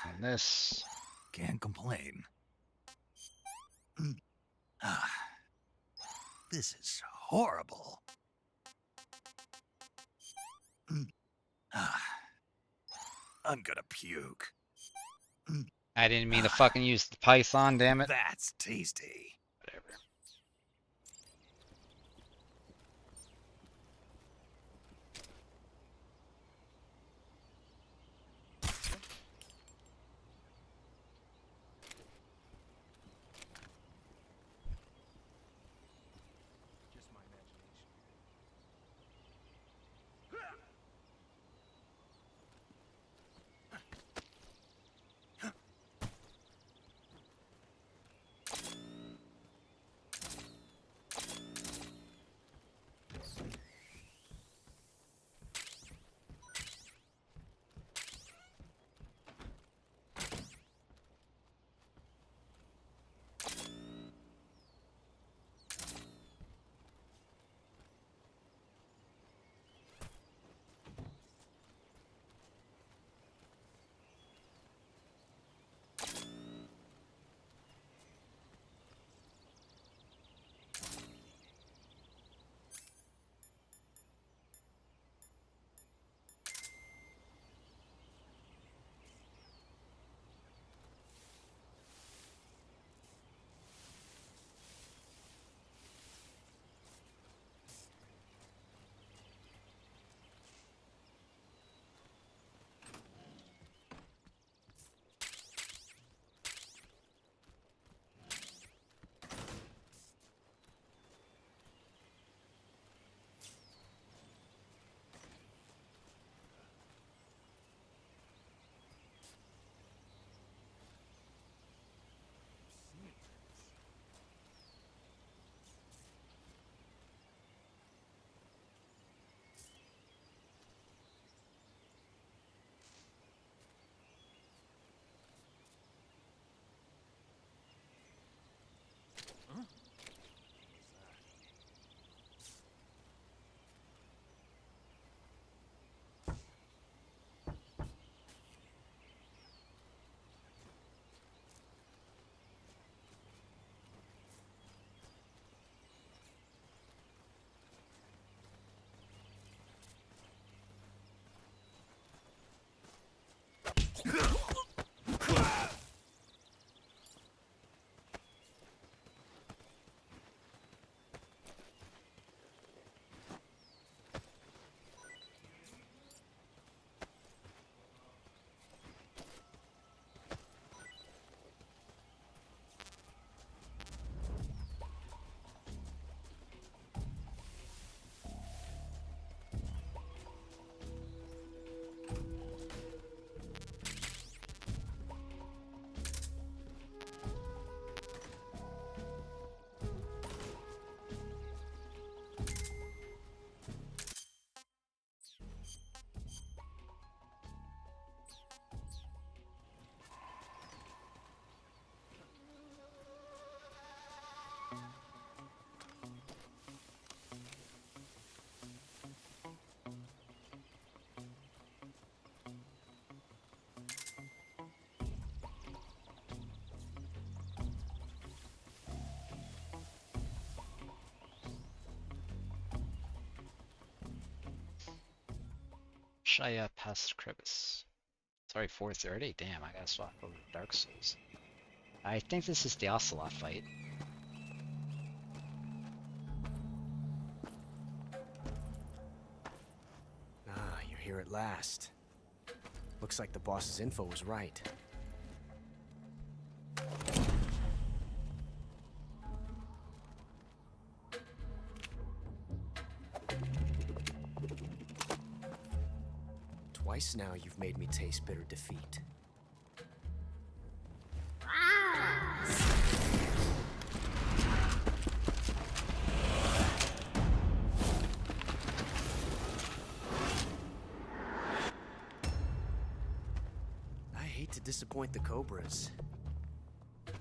And this. Can't complain. This is horrible. I'm gonna puke. I didn't mean to fucking use the Python, damn it. That's tasty. Whatever. Should I pass the crevice? Sorry, 4:30. Damn, I gotta swap over to Dark Souls. I think this is the Ocelot fight. Ah, you're here at last. Looks like the boss's info was right. Twice now you've made me taste bitter defeat. I hate to disappoint the Cobras,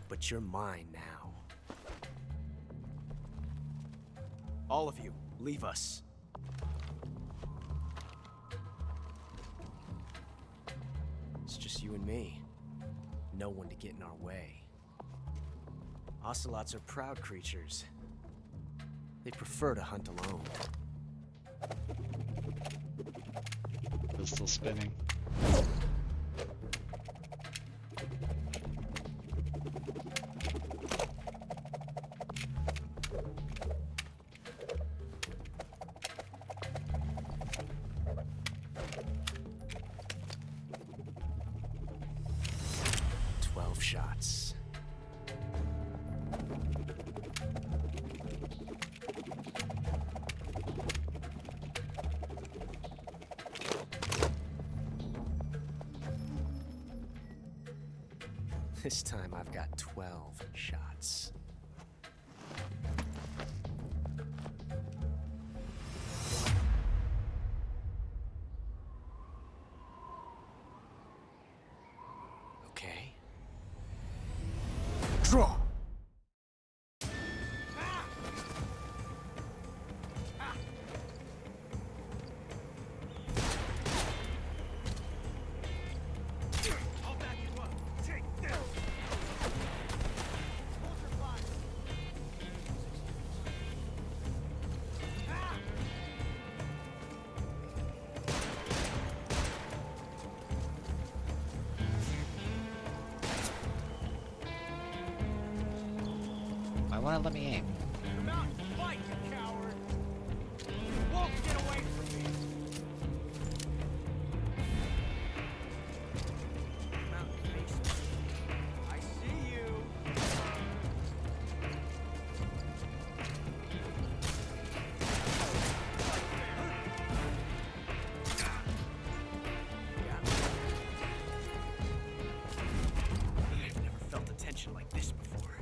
but you're mine now. All of you, leave us. It's just you and me. No one to get in our way. Ocelots are proud creatures. They prefer to hunt alone. Pistol spinning. Shots. This time I've got 12 shots. Okay. Draw! I'll back you up. Take this! Hold your fire. Why won't it let me aim? Come out and fight, you coward! You won't get away from me! Come out and face me. I see you! I've never felt a tension like this before.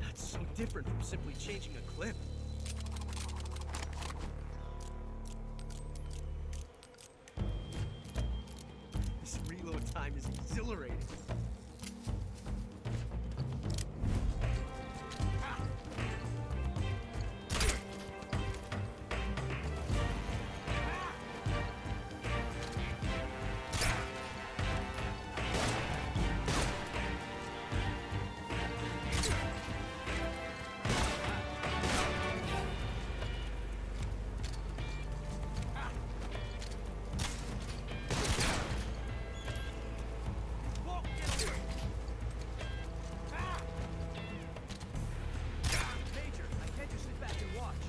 That's so different from simply changing a clip. This reload time is exhilarating. Major, I can't just sit back and watch.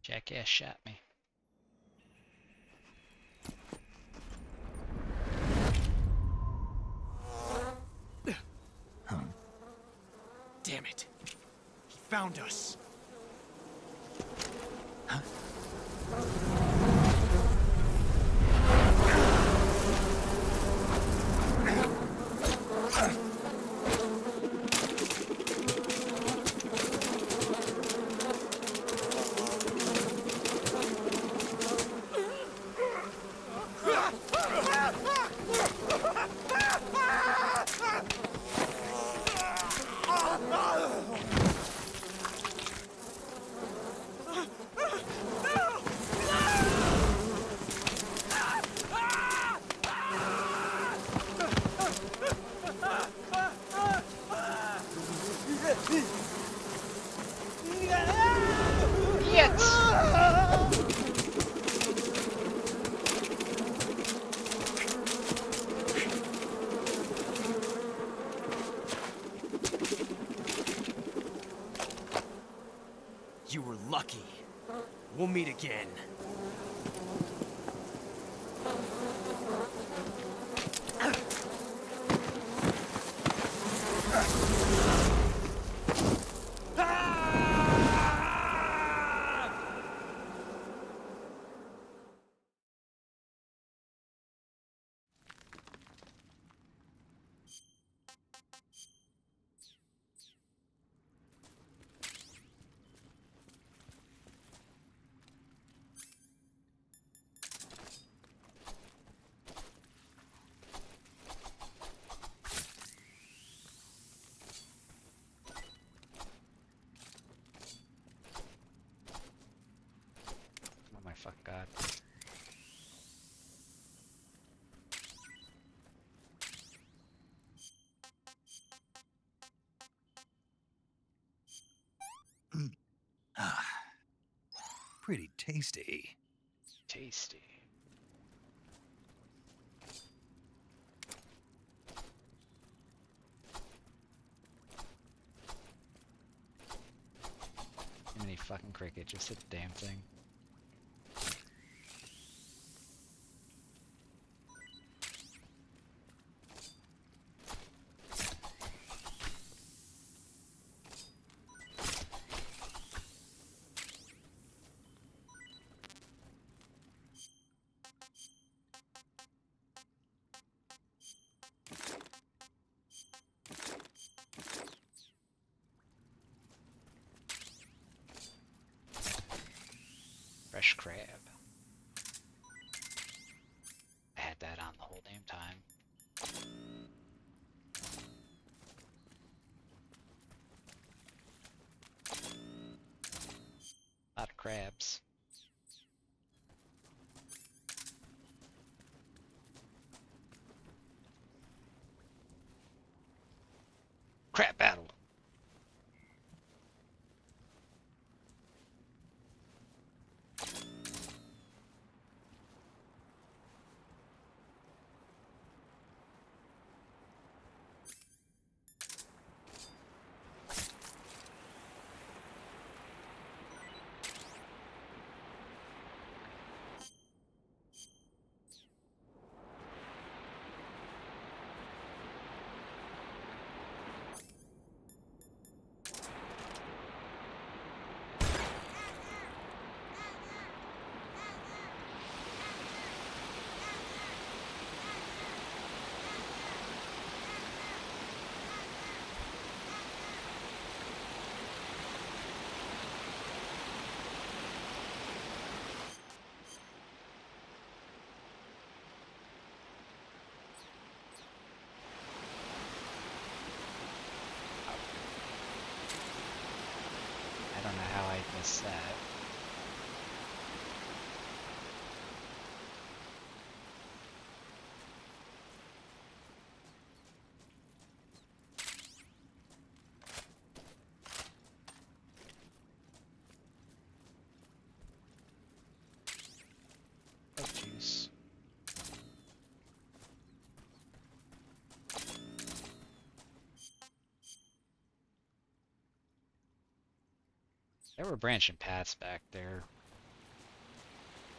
Jackass shot me. Damn it. He found us. meet again. Oh my fuck god. Pretty tasty. Tasty. Too many fucking cricket, just hit the damn thing. Fresh crab. I had that on the whole damn time. A lot of crabs. Crab battle. I don't know how I missed that. Oh, jeez. There were branching paths back there.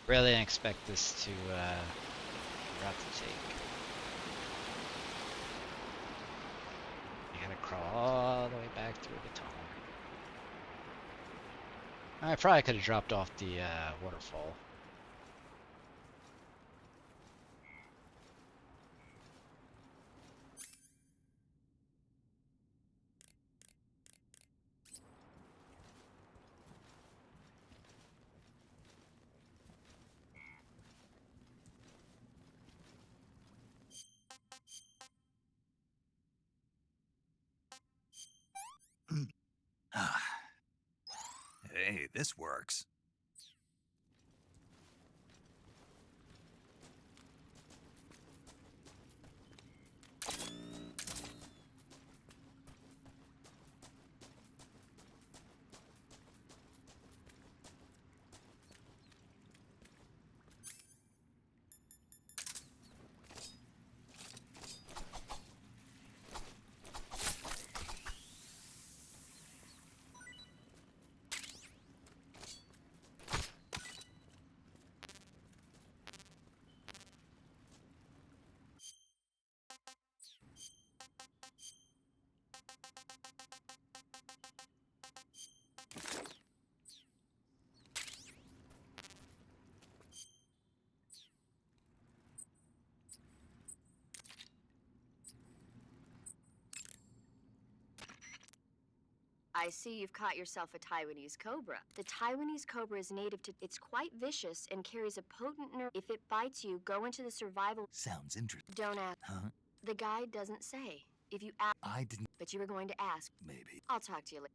Really didn't expect this to route to take. I gotta crawl all the way back through the tunnel. I probably could have dropped off the waterfall. Hey, this works. I see you've caught yourself a Taiwanese cobra. The Taiwanese cobra is native to... It's quite vicious and carries a potent nerve. If it bites you, go into the survival... Sounds interesting. Don't ask. Huh? The guide doesn't say. If you ask... I didn't... But you were going to ask. Maybe. I'll talk to you later.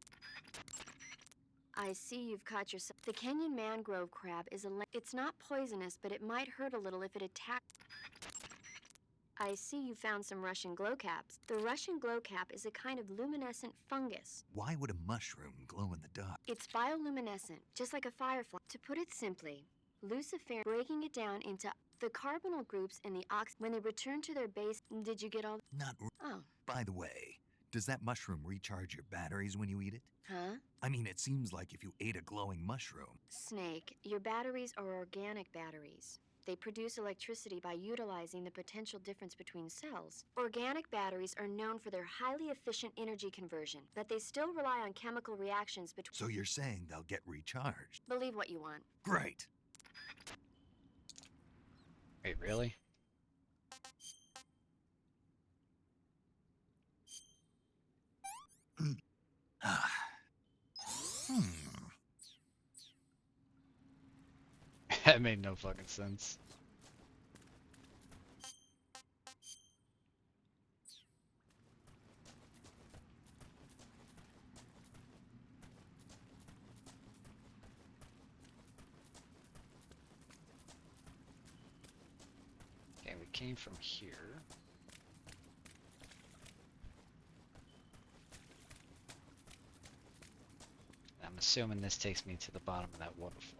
I see you've caught yourself... The Kenyan mangrove crab is a... It's not poisonous, but it might hurt a little if it attacks... I see you found some Russian glowcaps. The Russian glowcap is a kind of luminescent fungus. Why would a mushroom glow in the dark? It's bioluminescent, just like a firefly. To put it simply, Lucifer breaking it down into the carbonyl groups and the when they return to their base. Did you get all? Not. Oh. By the way, does that mushroom recharge your batteries when you eat it? Huh? I mean, it seems like if you ate a glowing mushroom. Snake, your batteries are organic batteries. They produce electricity by utilizing the potential difference between cells. Organic batteries are known for their highly efficient energy conversion, but they still rely on chemical reactions between... So you're saying they'll get recharged? Believe what you want. Great. Wait, really? That made no fucking sense. Okay, we came from here. I'm assuming this takes me to the bottom of that waterfall.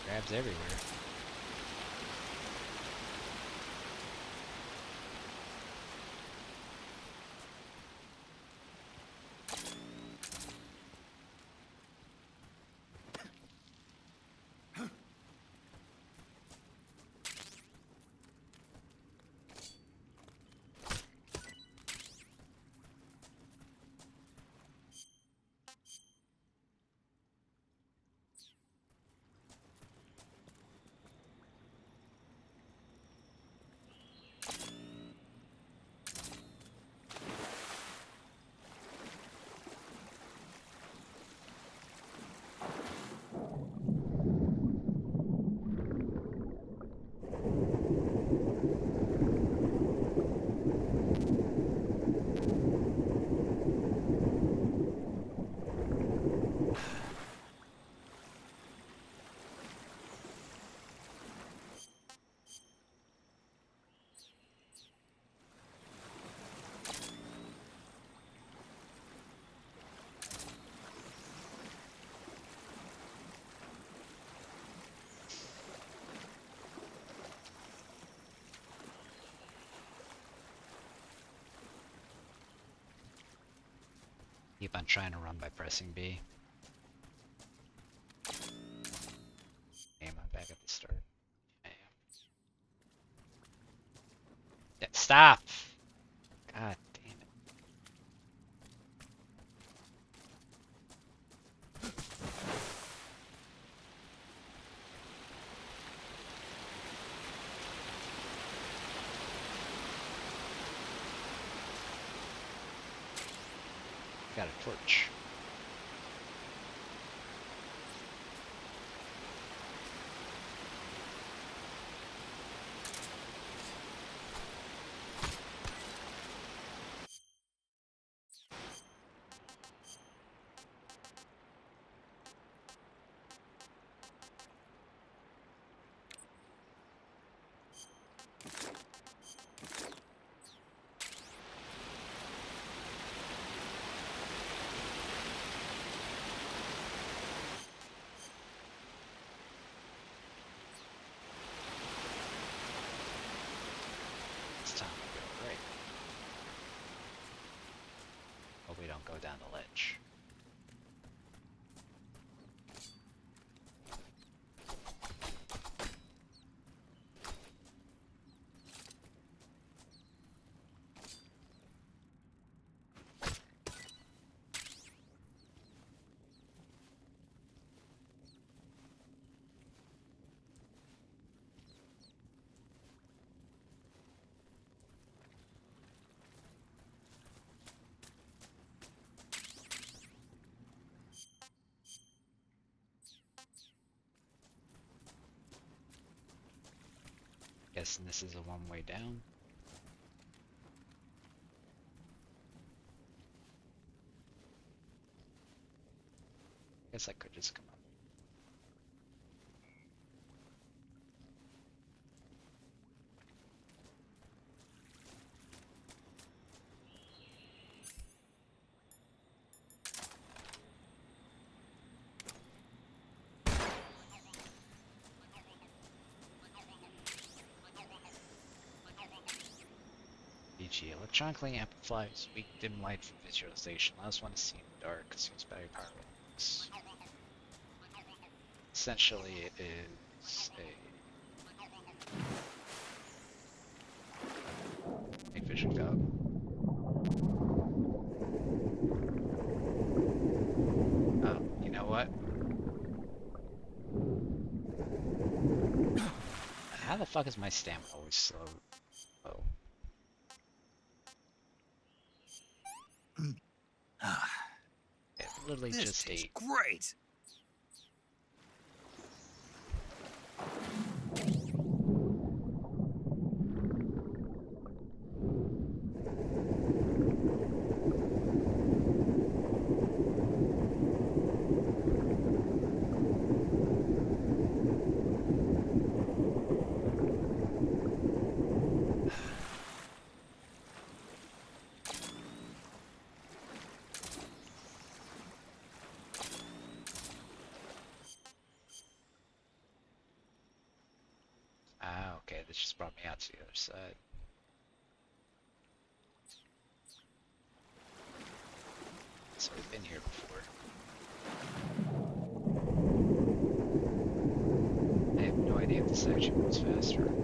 Crabs everywhere. Keep on trying to run by pressing B. Am I back at the start? I am. Yeah, stop! God damn it. Got a torch. We don't go down the ledge. Guessing this is a one-way down. Guess I could just come up. BG electronically amplifies weak dim light for visualization. Allows one to see in the dark. Consumes battery power. Essentially, it is a night vision goggle. Oh, you know what? How the fuck is my stamina always so low? It literally This just tastes ate. great. Ah, okay, this just brought me out to the other side. So we've been here before. I have no idea if this actually moves faster or not.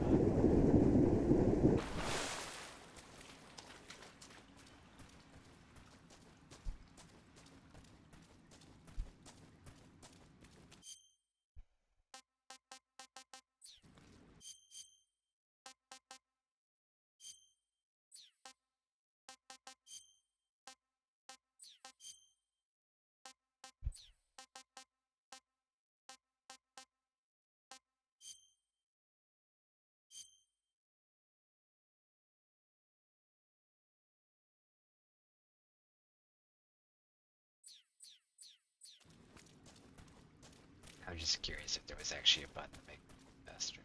I was just curious if there was actually a button to make it faster.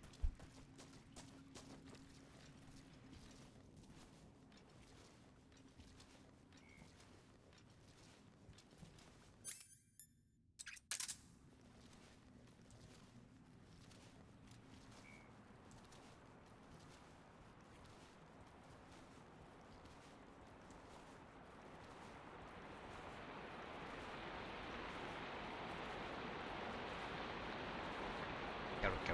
Go.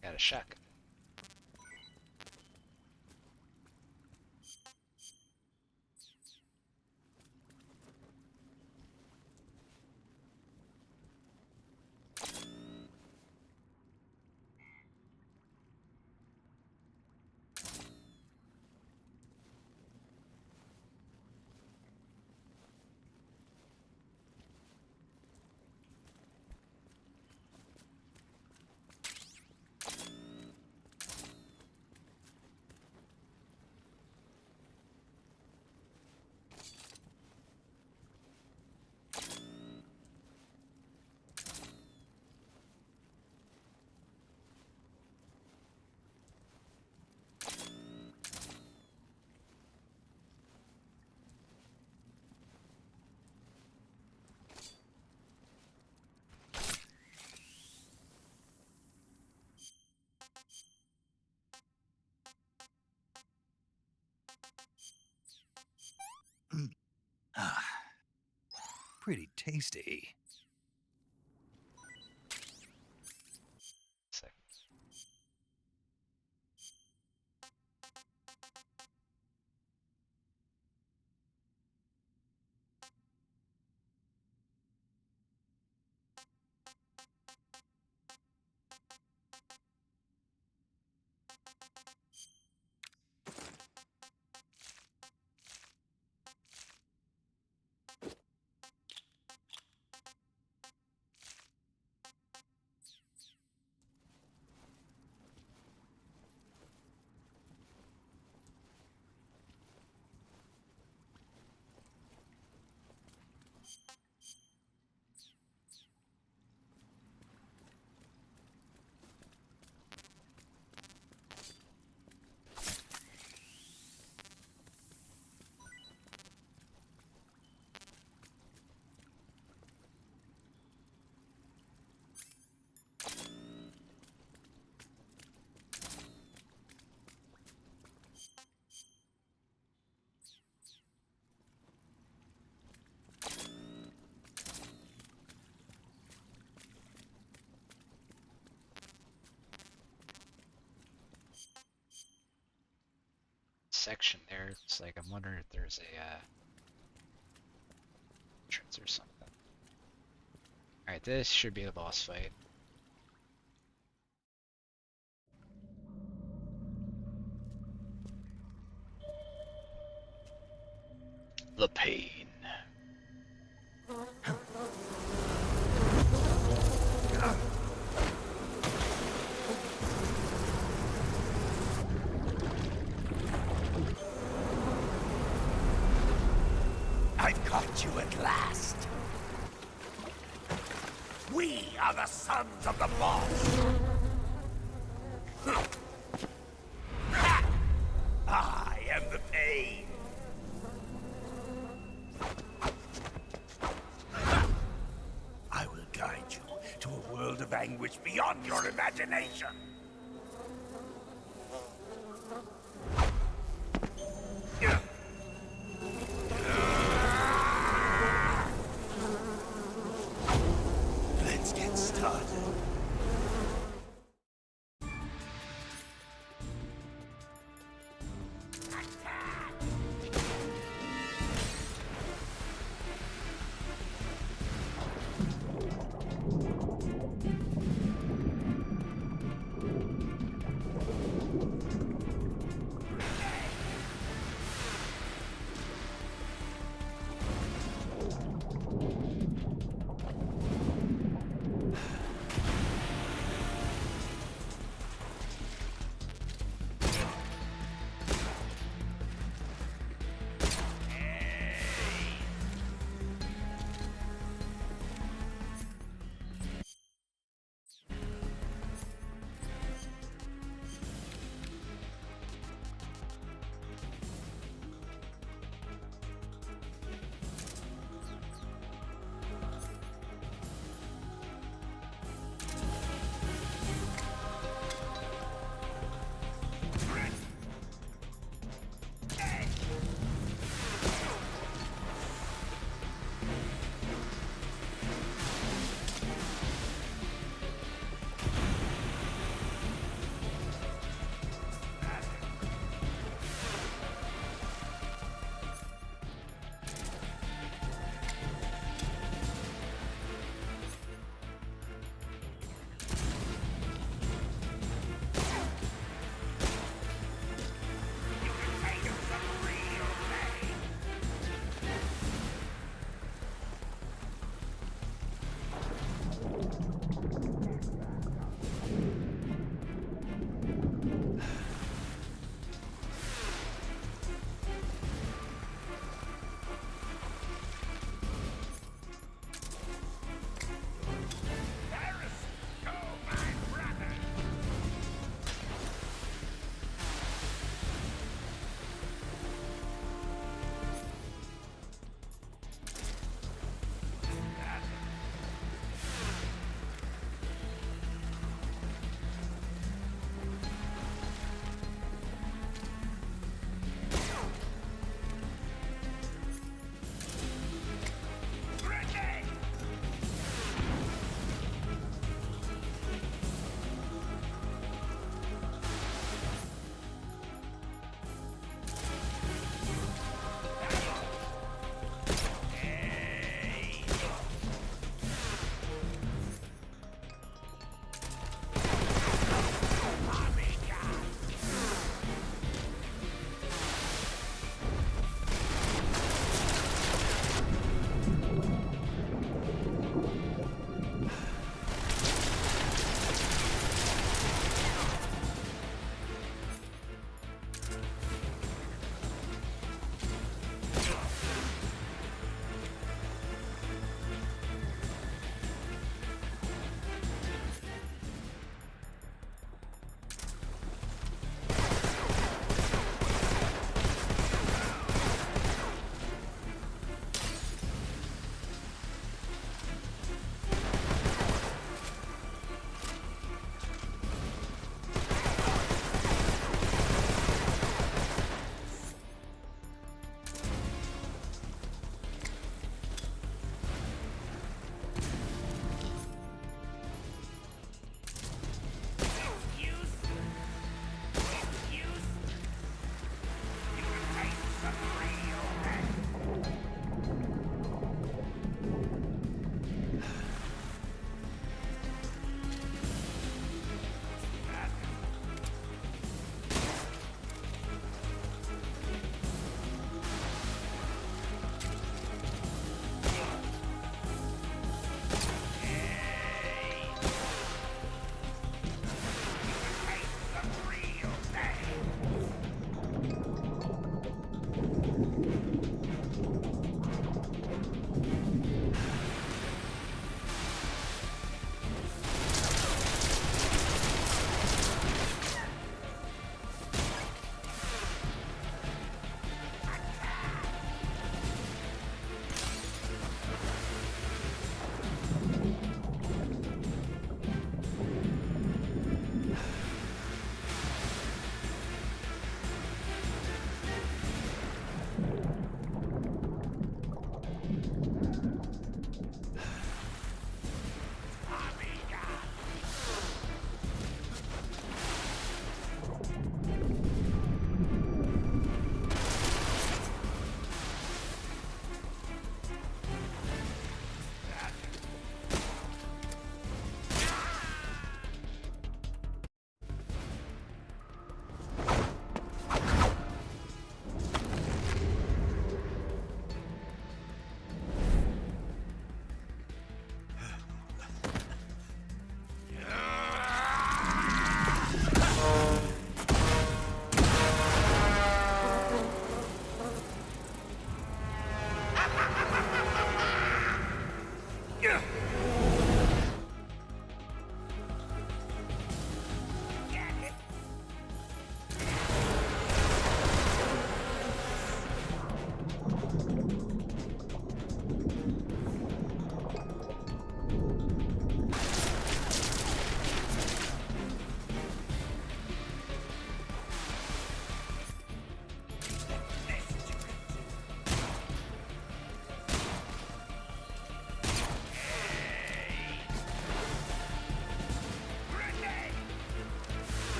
Got a shotgun. pretty tasty. Section there. It's like I'm wondering if there's a entrance or something. Alright, this should be the boss fight. The pain. I've caught you at last. We are the sons of the boss. I am the pain. I will guide you to a world of anguish beyond your imagination. Let's get started.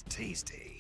tasty.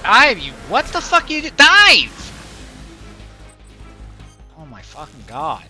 Dive, you. What the fuck you dive? Oh my fucking god.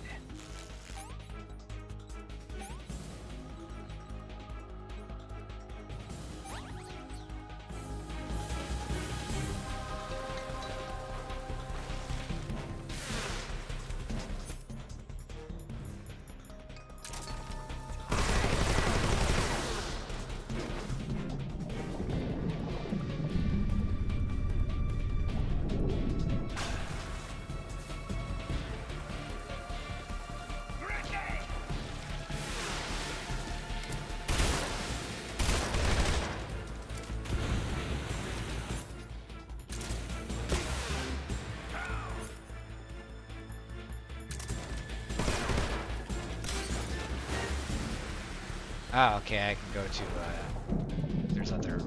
Ah, okay, I can go to, there's other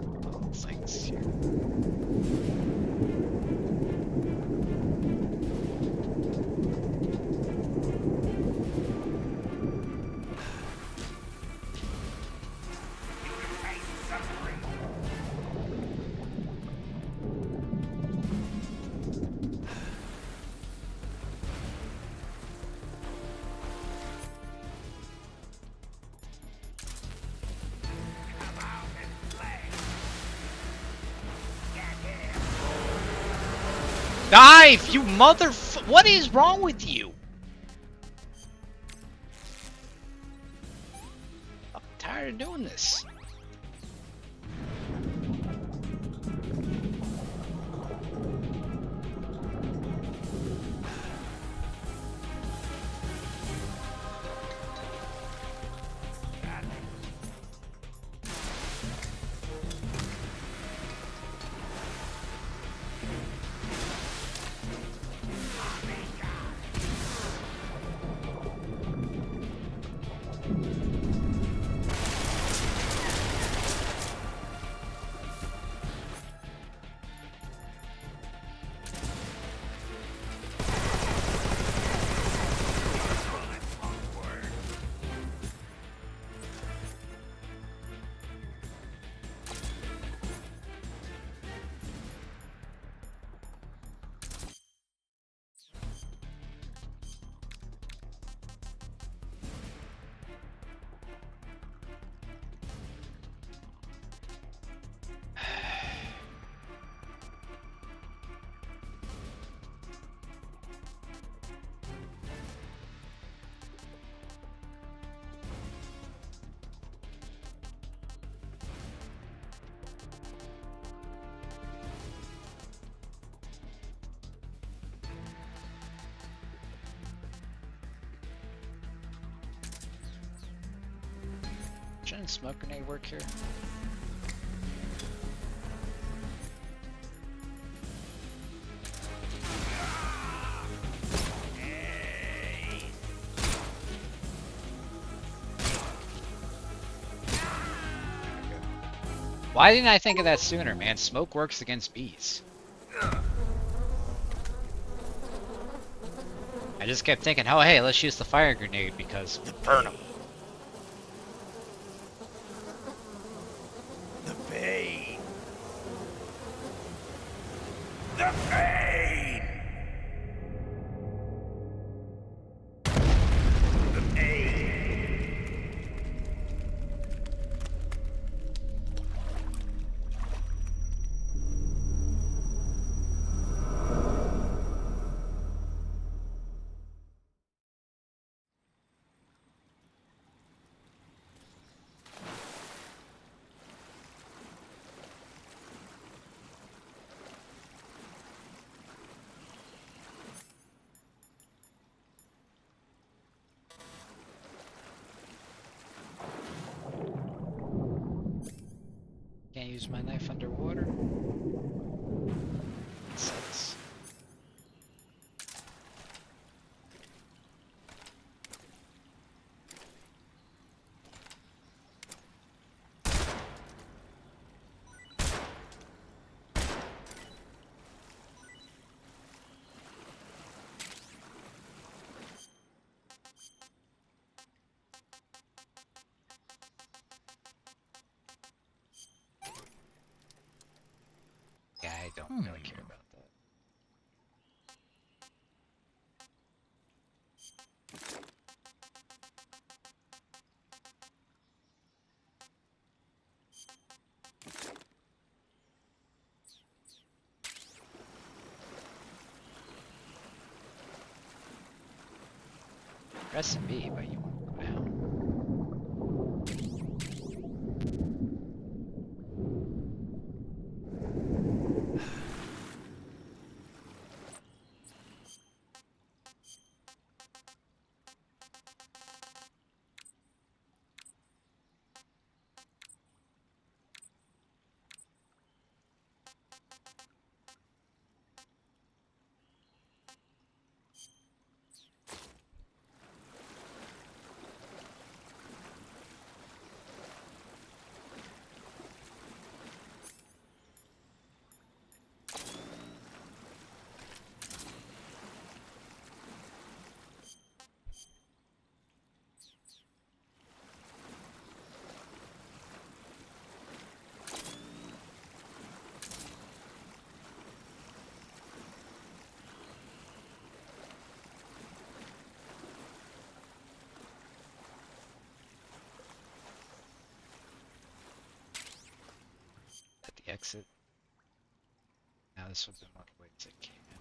things here. Dive, you what is wrong with you? I'm tired of doing this. smoke grenade work here? Why didn't I think of that sooner, man? Smoke works against bees. I just kept thinking, oh hey, let's use the fire grenade because burn them. The pain. The pain. The pain. Can't use my knife underwater. Sucks. Yeah, I don't really care about that. Press B, but you won't go down. At the exit. Now this would have been one way to came in.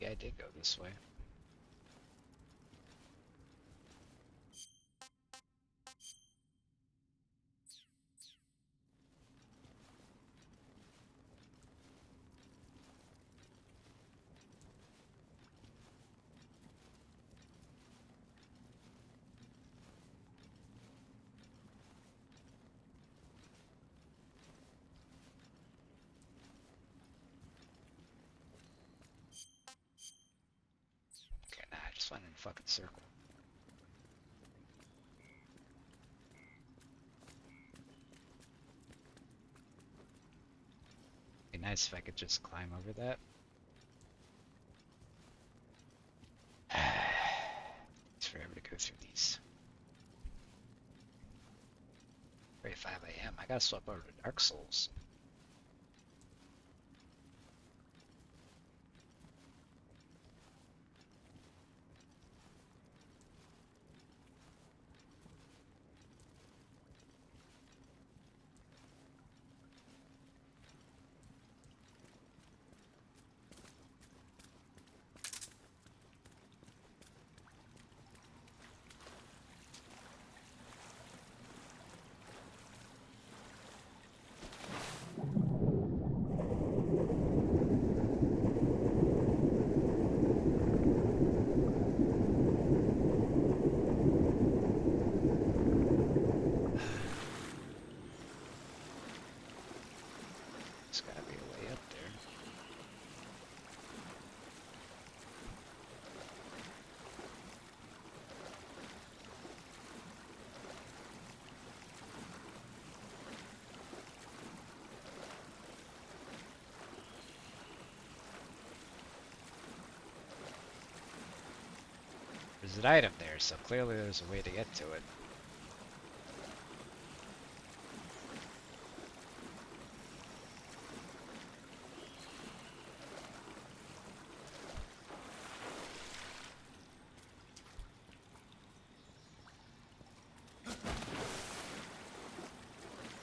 Yeah, I did go this way. Okay, nah, I just went in a fucking circle. Be nice if I could just climb over that. It's forever to go through these. Very 5 a.m. I gotta swap over to Dark Souls. There's gotta be a way up there. There's an item there, so clearly there's a way to get to it.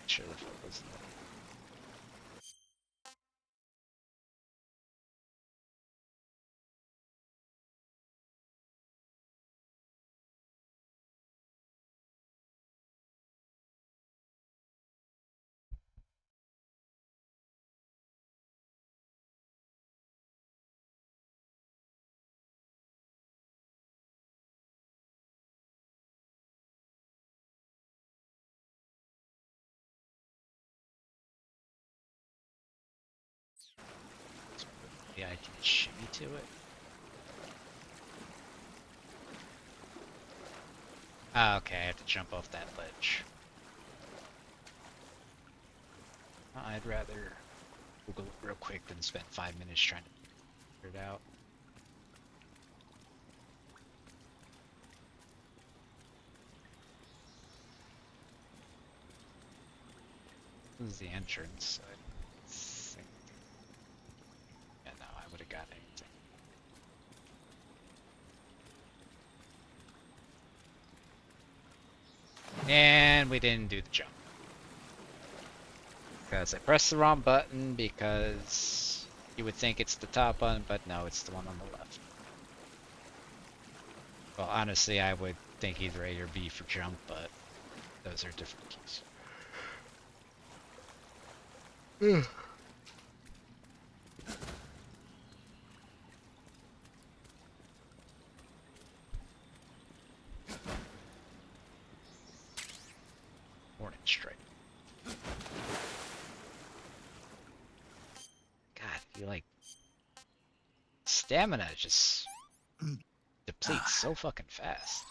Sure the fuck was that. Maybe I can shimmy to it. Ah, okay, I have to jump off that ledge. I'd rather Google it real quick than spend 5 minutes trying to figure it out. This is the entrance. I think. Yeah, no, I would have got anything. And we didn't do the jump. Because I pressed the wrong button because you would think it's the top button, but no, it's the one on the left. Well, honestly, I would think either A or B for jump, but those are different keys. Morning strike. God, you like stamina just depletes so fucking fast.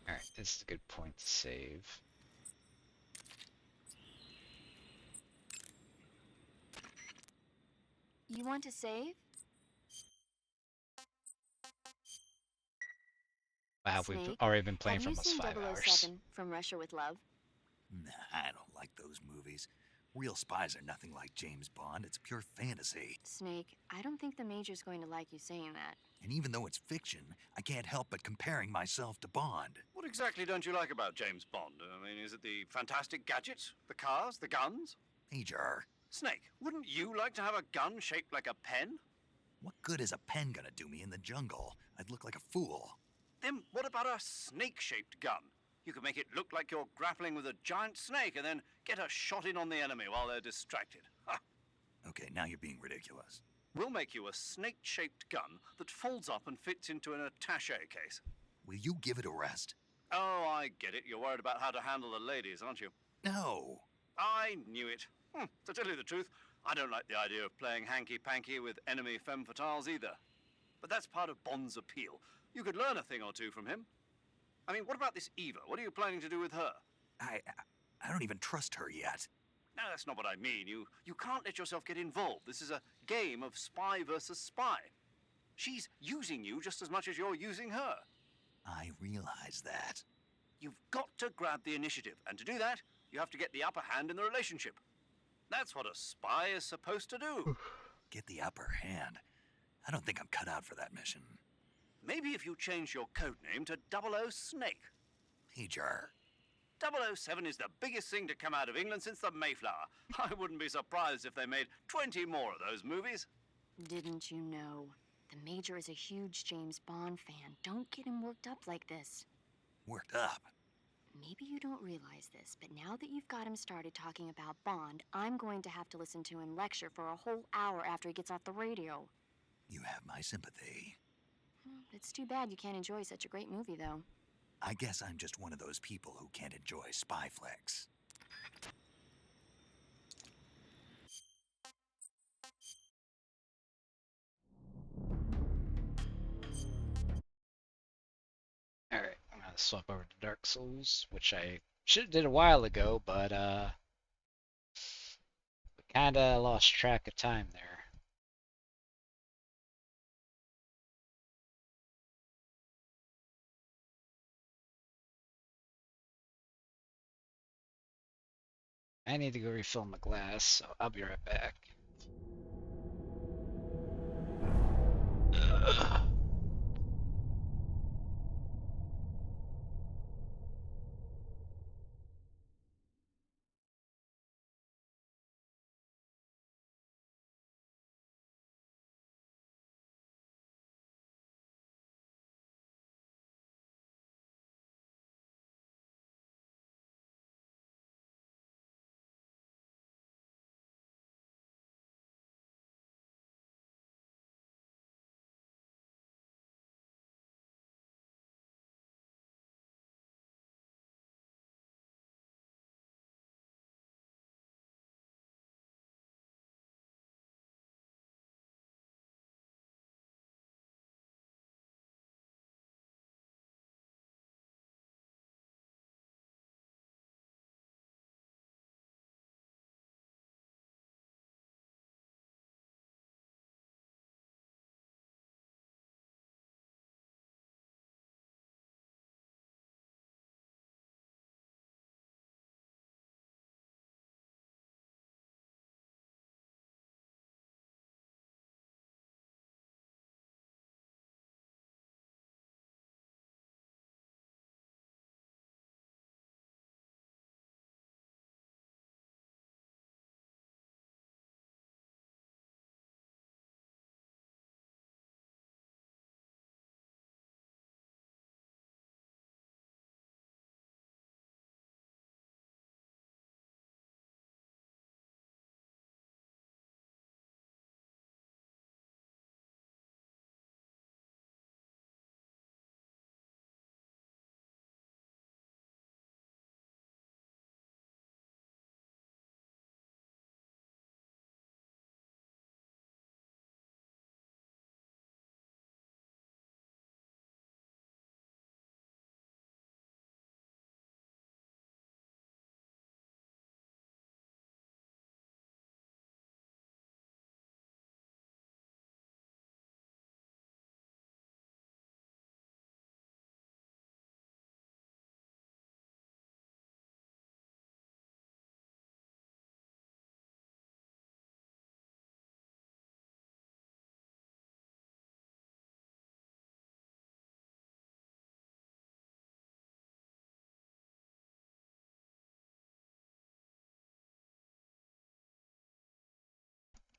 Alright, this is a good point to save. You want to save? Wow, Snake, we've already been playing have for you almost seen 5 hours. 007 from Russia with Love? Nah, I don't like those movies. Real spies are nothing like James Bond. It's pure fantasy. Snake, I don't think the Major's going to like you saying that. And even though it's fiction, I can't help but comparing myself to Bond. What exactly don't you like about James Bond? I mean, is it the fantastic gadgets? The cars? The guns? Major, Snake, wouldn't you like to have a gun shaped like a pen? what good is a pen gonna do me in the jungle? I'd look like a fool. Then what about a snake-shaped gun? You could make it look like you're grappling with a giant snake and then get a shot in on the enemy while they're distracted. Ha! Okay, now you're being ridiculous. We'll make you a snake-shaped gun that folds up and fits into an attaché case. Will you give it a rest? Oh, I get it. You're worried about how to handle the ladies, aren't you? No. I knew it. To tell you the truth, I don't like the idea of playing hanky-panky with enemy femme fatales either. But that's part of Bond's appeal. You could learn a thing or two from him. I mean, what about this Eva? What are you planning to do with her? I don't even trust her yet. No, that's not what I mean. You can't let yourself get involved. This is a game of spy versus spy. She's using you just as much as you're using her. I realize that. You've got to grab the initiative, and to do that, you have to get the upper hand in the relationship. That's what a spy is supposed to do. Get the upper hand? I don't think I'm cut out for that mission. Maybe if you change your code name to 00 Snake. Major. 007 is the biggest thing to come out of England since the Mayflower. I wouldn't be surprised if they made 20 more of those movies. Didn't you know? The Major is a huge James Bond fan. Don't get him worked up like this. Worked up? Maybe you don't realize this, but now that you've got him started talking about Bond, I'm going to have to listen to him lecture for a whole hour after he gets off the radio. You have my sympathy. It's too bad you can't enjoy such a great movie, though. I guess I'm just one of those people who can't enjoy spy flicks. Alright, I'm gonna swap over to Dark Souls, which I should have did a while ago, but kinda lost track of time there. I need to go refill my glass, so I'll be right back.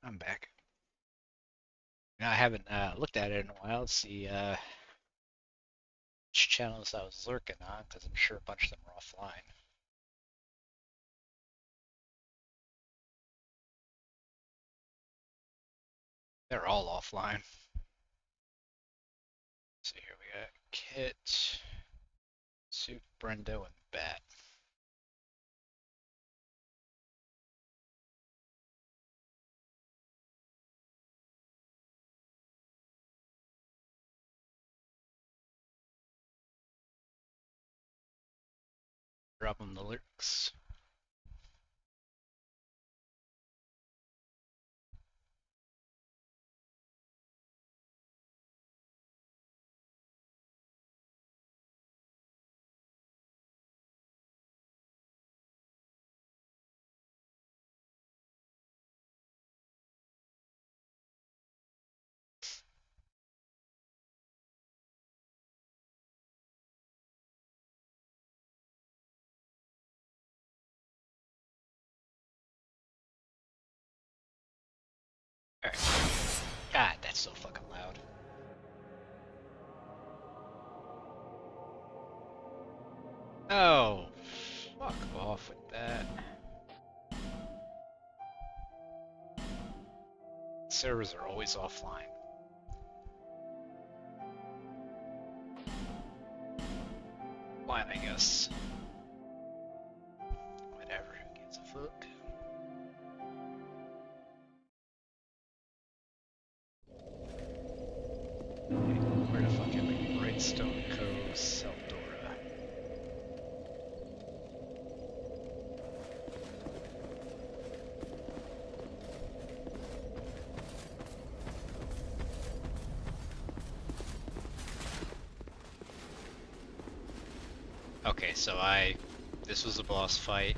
I'm back. Now, I haven't looked at it in a while to see which channels I was lurking on, because I'm sure a bunch of them are offline. They're all offline. So here we got Kit, Suit, Brendo, and Bat. Drop him the lyrics. Alright. God, that's so fucking loud. Oh, fuck off with that. Servers are always offline. Fine, I guess. Whatever, who gives a fuck? Where the fuck am I? Brightstone Cove, Seldora. Okay, so this was a boss fight.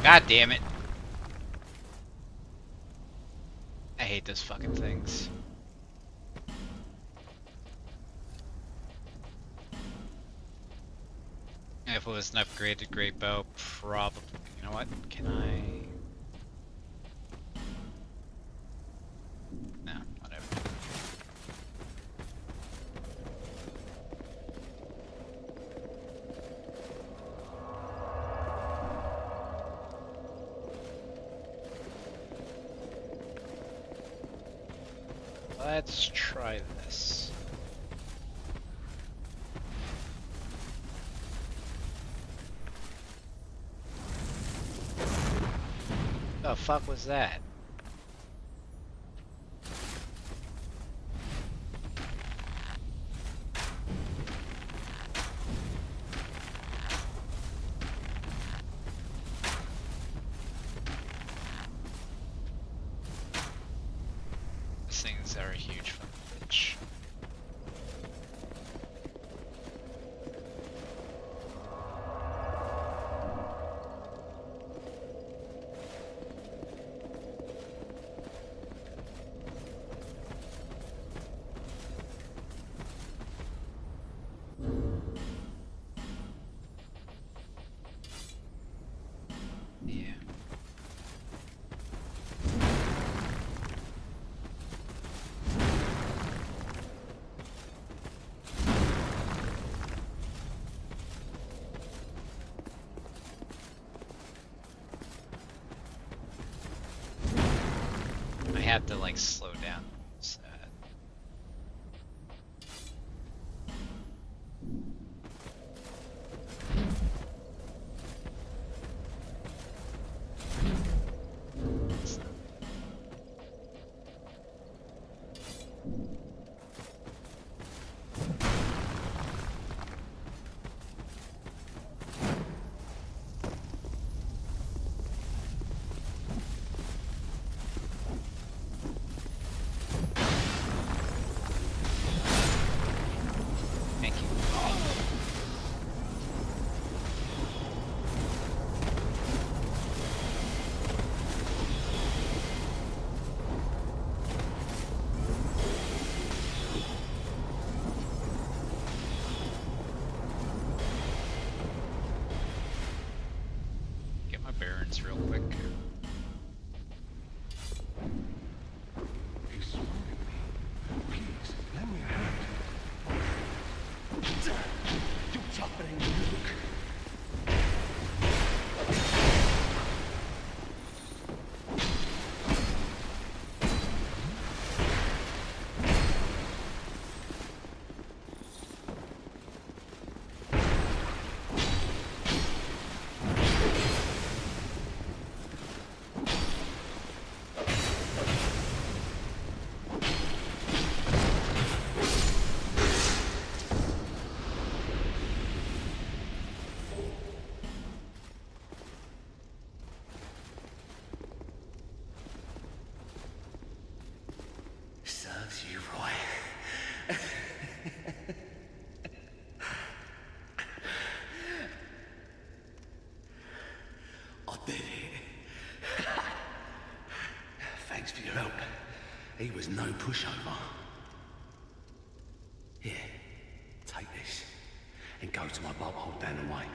God damn it. I hate those fucking things. If it was an upgraded great bow, probably. You know what? Can I? No, whatever. Let's try this. The fuck was that? These things are a huge fucking bitch. Yeah. I have to like slow down. So, thank you. Get my bearings real quick. He's smoking me. Please, let me hurt. You chopping. Look. did it. Thanks for your help. He was no pushover. Here, take this and go to my bolt hole down the way.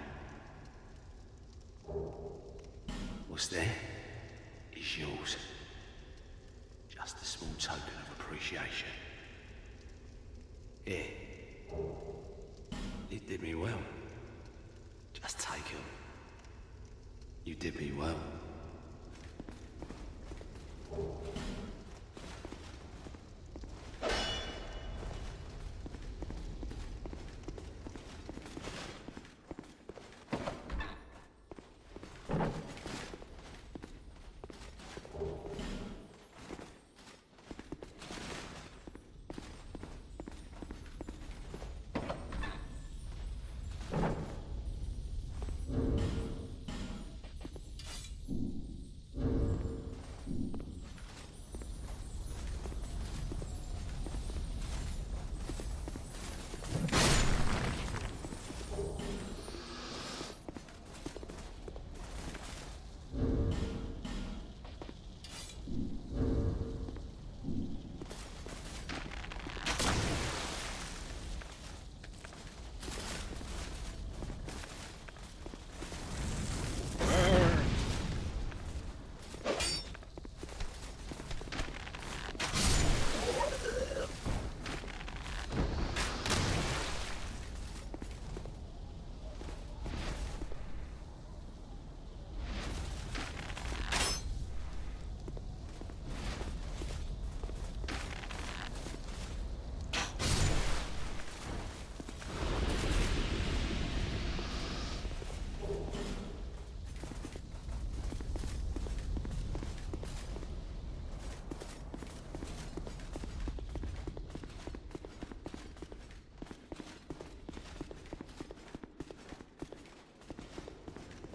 What's there is yours. Just a small token of appreciation. Here. You did me well. Just take it. You did me well.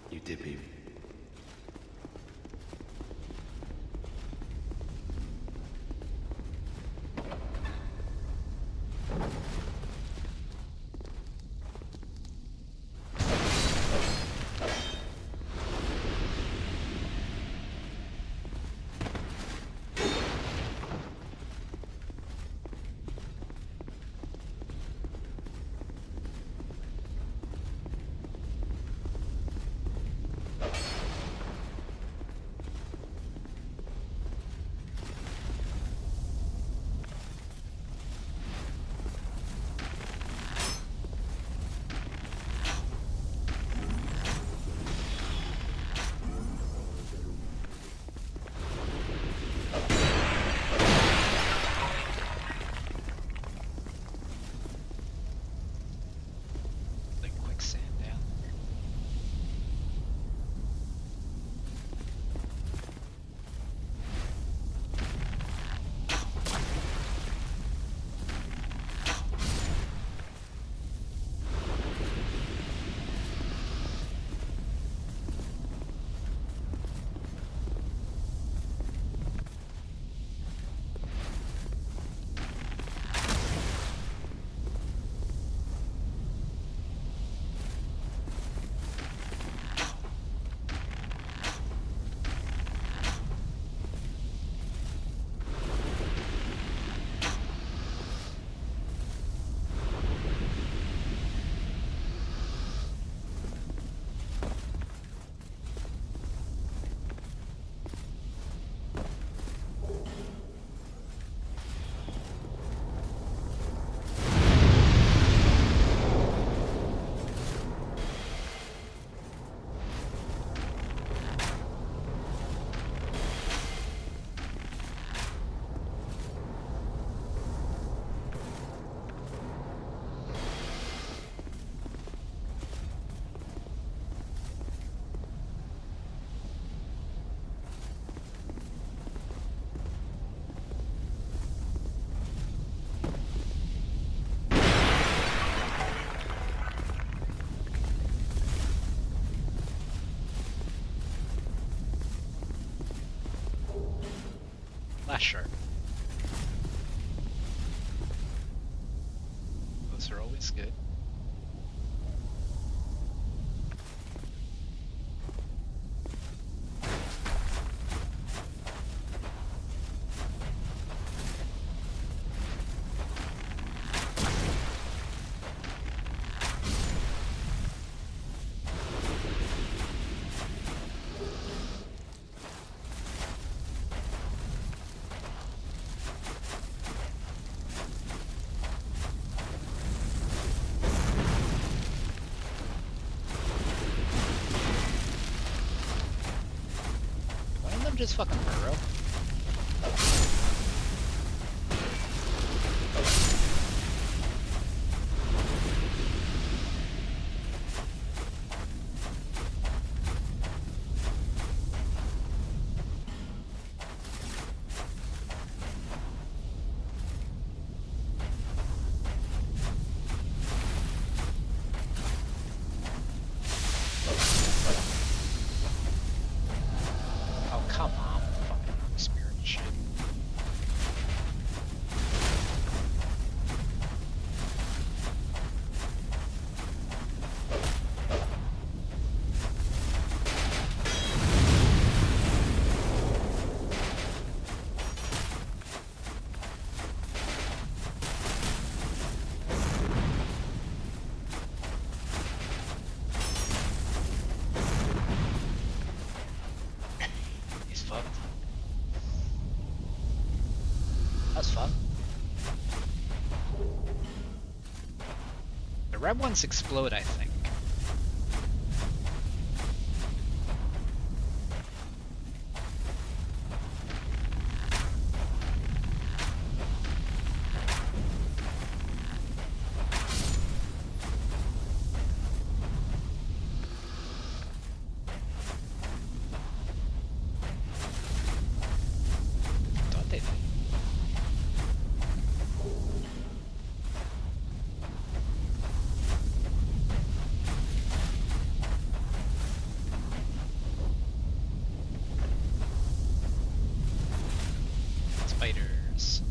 You did me. Sure. Those are always good. someone just fucking burrow? Oh, come on, fucking spirit shit. He's fucked. That's fun. The red ones explode, I think. Thought they did. Spiders.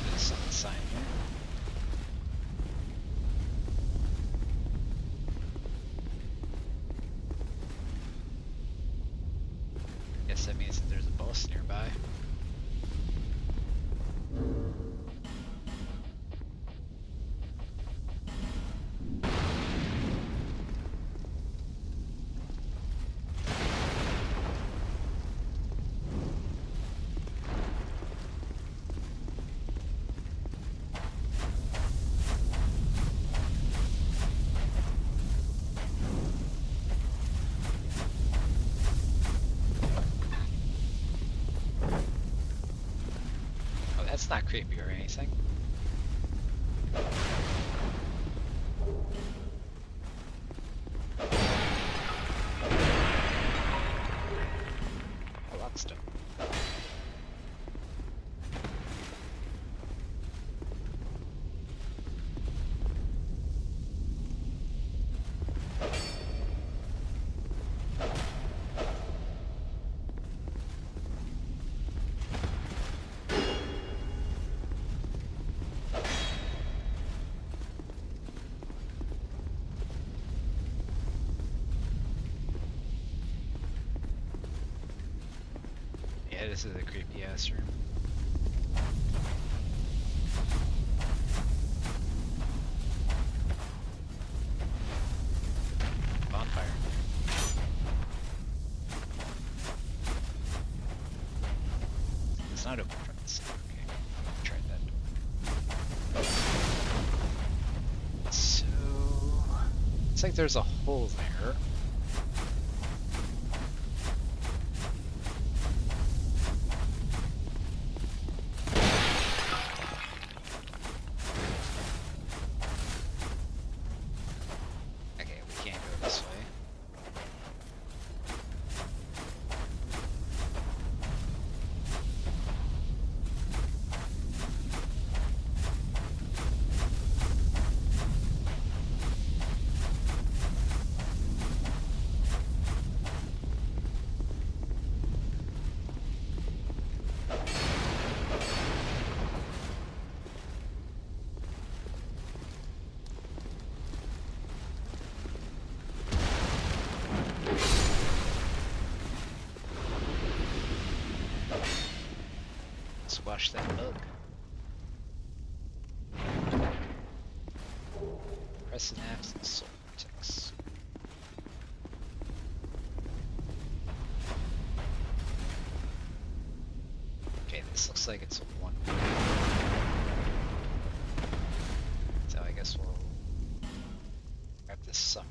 There's some sign here. Guess that means that there's a boss nearby. Oh, that's not creepy or anything. Oh, that's dope. Yeah, this is a creepy ass room. Bonfire. It's not open from the side. Okay, try that. So, it's like there's a hole there. Okay, we can't go this way. Squash that bug. Press and X and soul vortex. Okay, this looks like it's a 1. So I guess we'll grab this summon.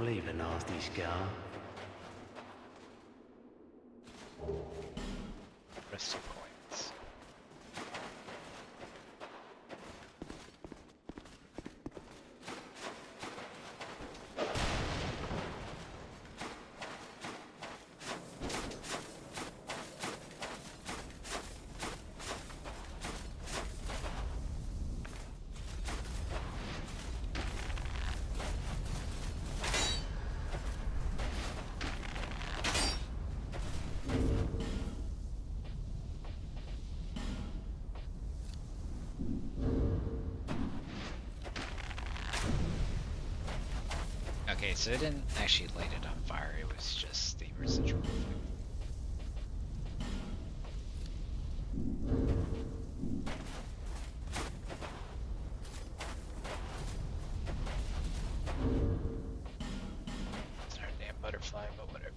Leave a nasty scar. Rest your points. Okay, so it didn't actually light it on fire, it was just the residual effect. clarify, but whatever.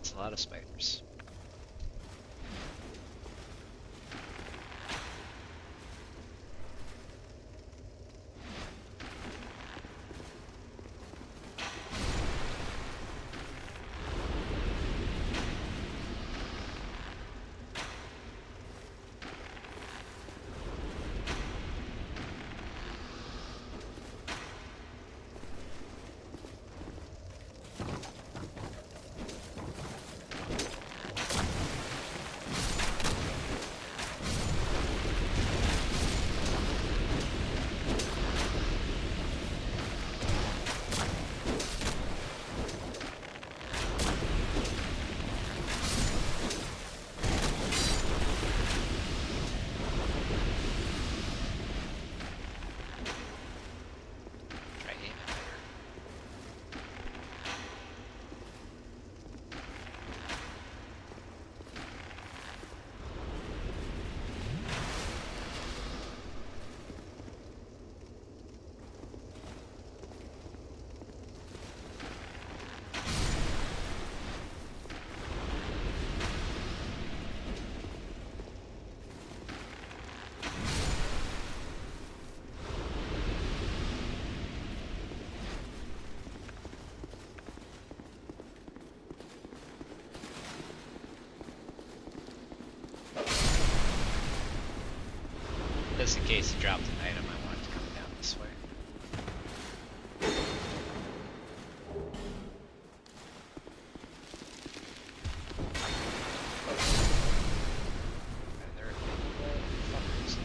A lot of spiders. Just in case he dropped an item, I wanted to come down this way. And there are fuckers.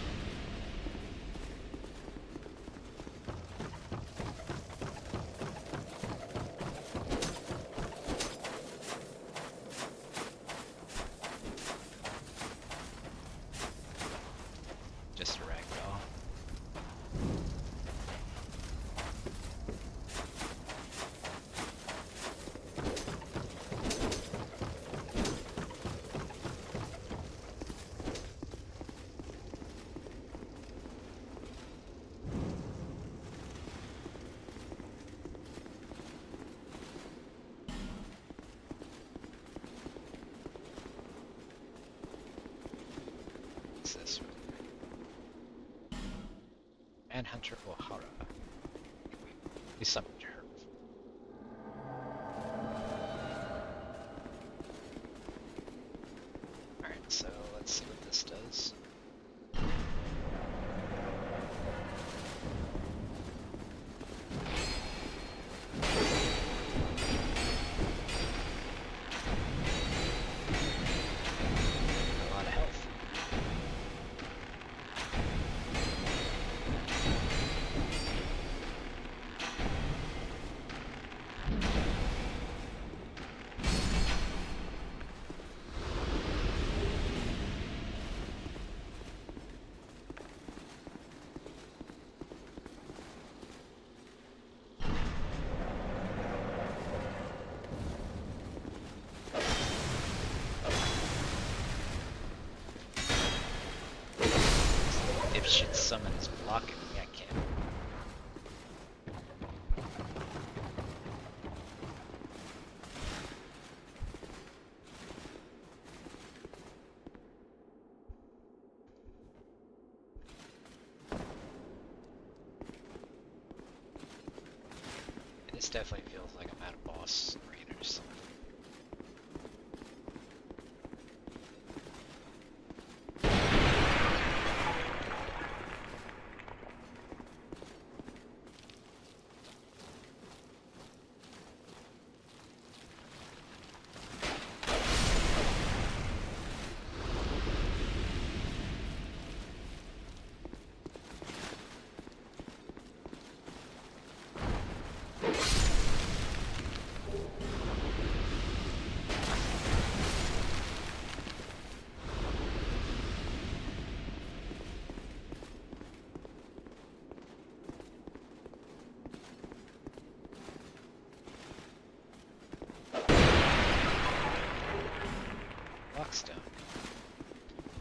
Just a ragdoll. What's this one? Manhunter O'Hara. We summoned her. Alright, so let's see what this does. A lot of health. If shit summon is blocking me, I can't. This definitely feels like I'm at a boss arena or something. lockstone.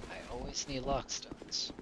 I always need lockstones.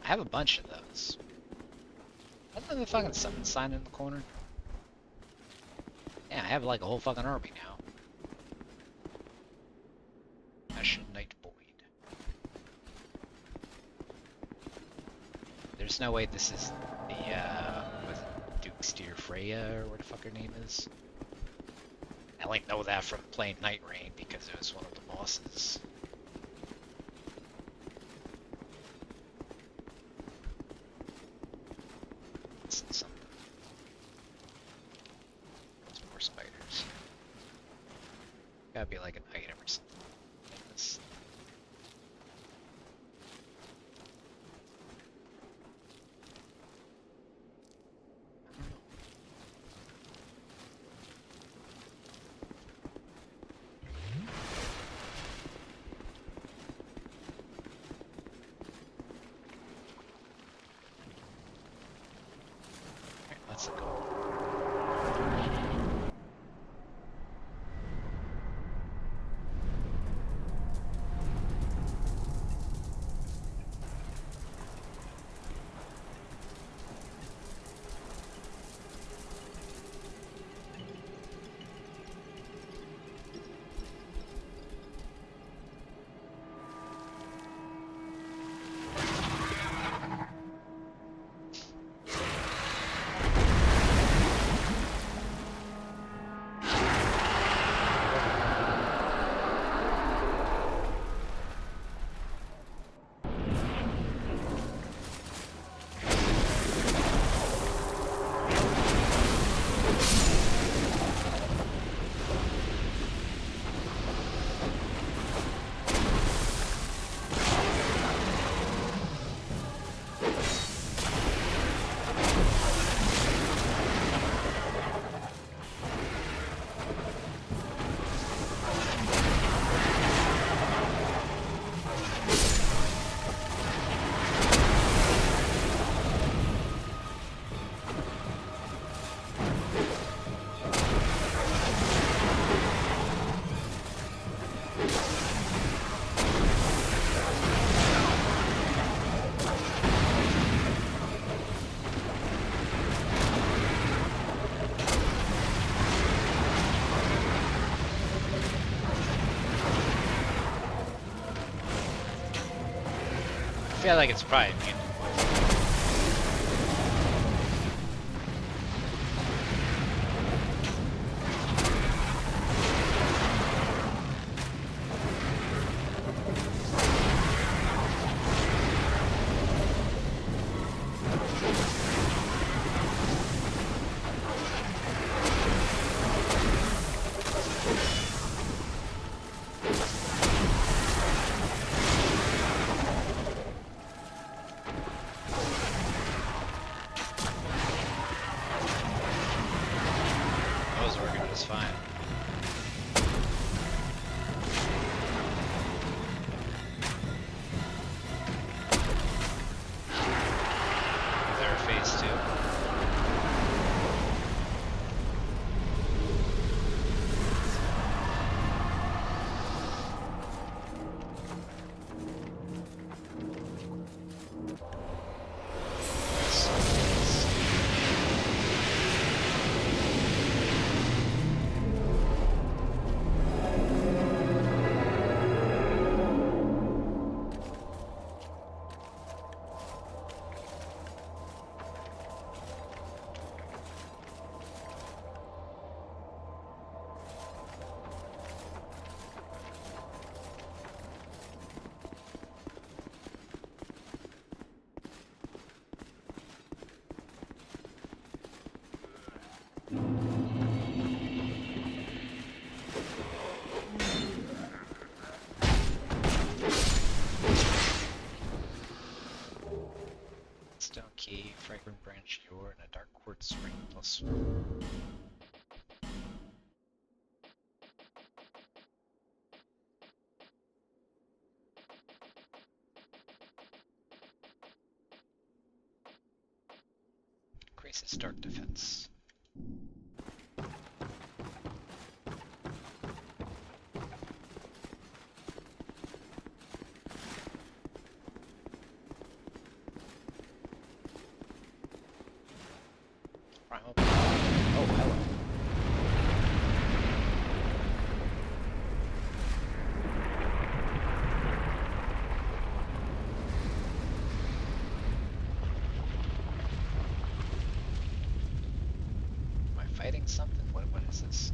I have a bunch of those. Isn't the fucking summon sign in the corner? Yeah, I have like a whole fucking army now. Ashen Night Void. There's no way this is the, with Duke's Dear Freya, or what the fuck her name is. I only know that from playing Night Rain because it was one of the bosses. Gotta be like an item or something. Like this. Alright, let's go. I feel like it's probably immune to poison. Fine. useless. Increases dark defense. Oh, hello. Am I fighting something? What is this?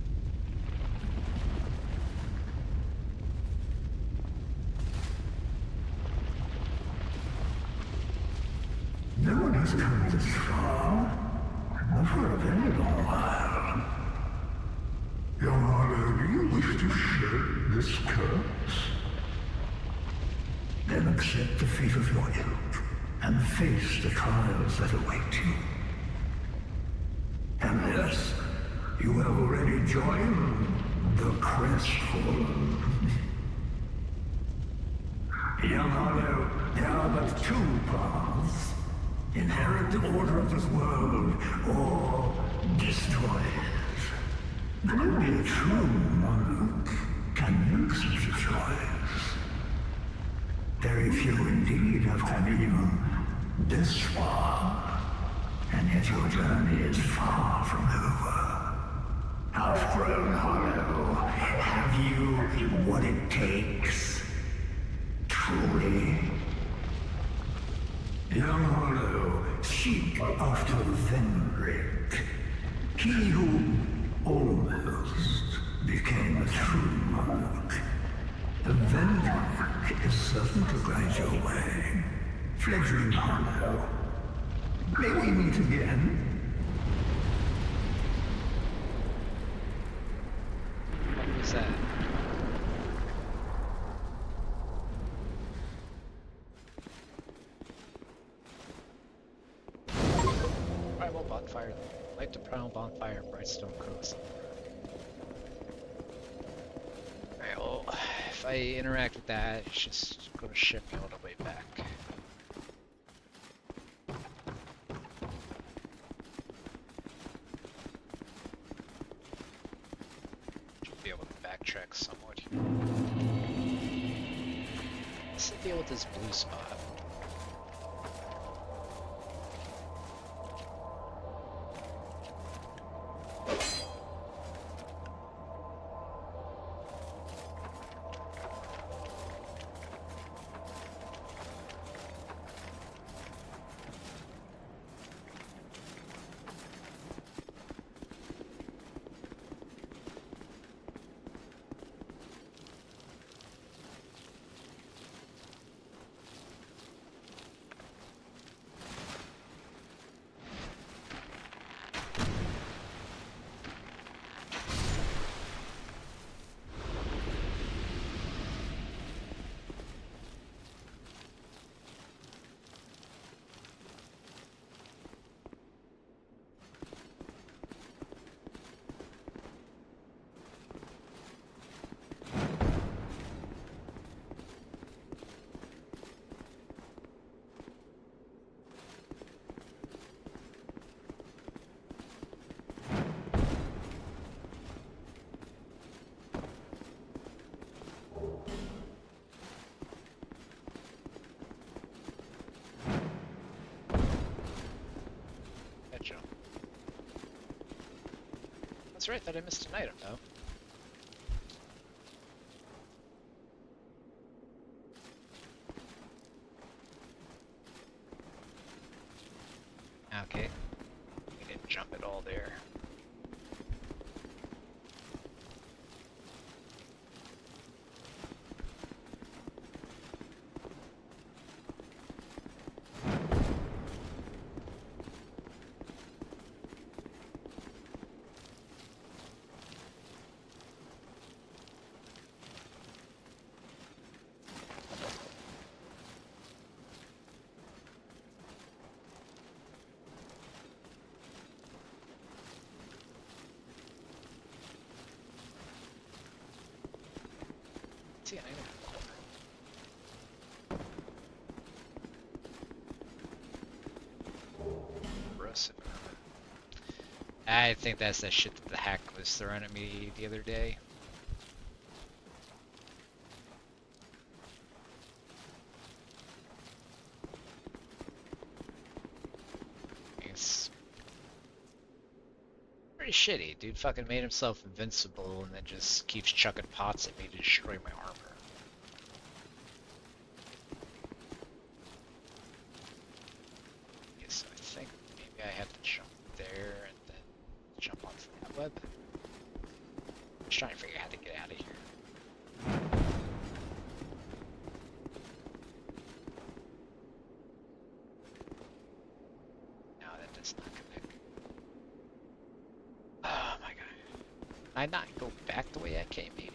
No one has come this far. Not for a very long while. Young Harlow, do you wish to shed this curse? Then accept the fate of your ilk, and face the trials that await you. Unless you have already joined the Crestfallen. Young Harlow, there are but two paths. Inherit the order of this world, or destroy it. But only a true monarch can make such a choice. Very few indeed have come even this far, and yet your journey is far from over. Outgrown Hollow, have you what it takes? Truly? Young Hollow, seek after Vendrick. He who almost became a true monarch. The Vendrick is certain to guide your way. Fledgling Hollow, may we meet again? What was that? Primal bonfire. Light the primal bonfire in Brightstone Coast. Alright, well, if I interact with that, it's just gonna ship me all the way back. Should be able to backtrack somewhat here. What's the deal with this blue spot? That's right, that I missed an item though. Okay, we didn't jump at all there. see anything. I think that's that shit that the hack was throwing at me the other day. It's pretty shitty. Dude fucking made himself invincible and then just keeps chucking pots at me to destroy my armor. Okay, so I think maybe I have to jump there and then jump onto that web. I'm just trying to figure out how to get out of here. No, that does not connect. Oh my god. Can I not go back the way I came, maybe?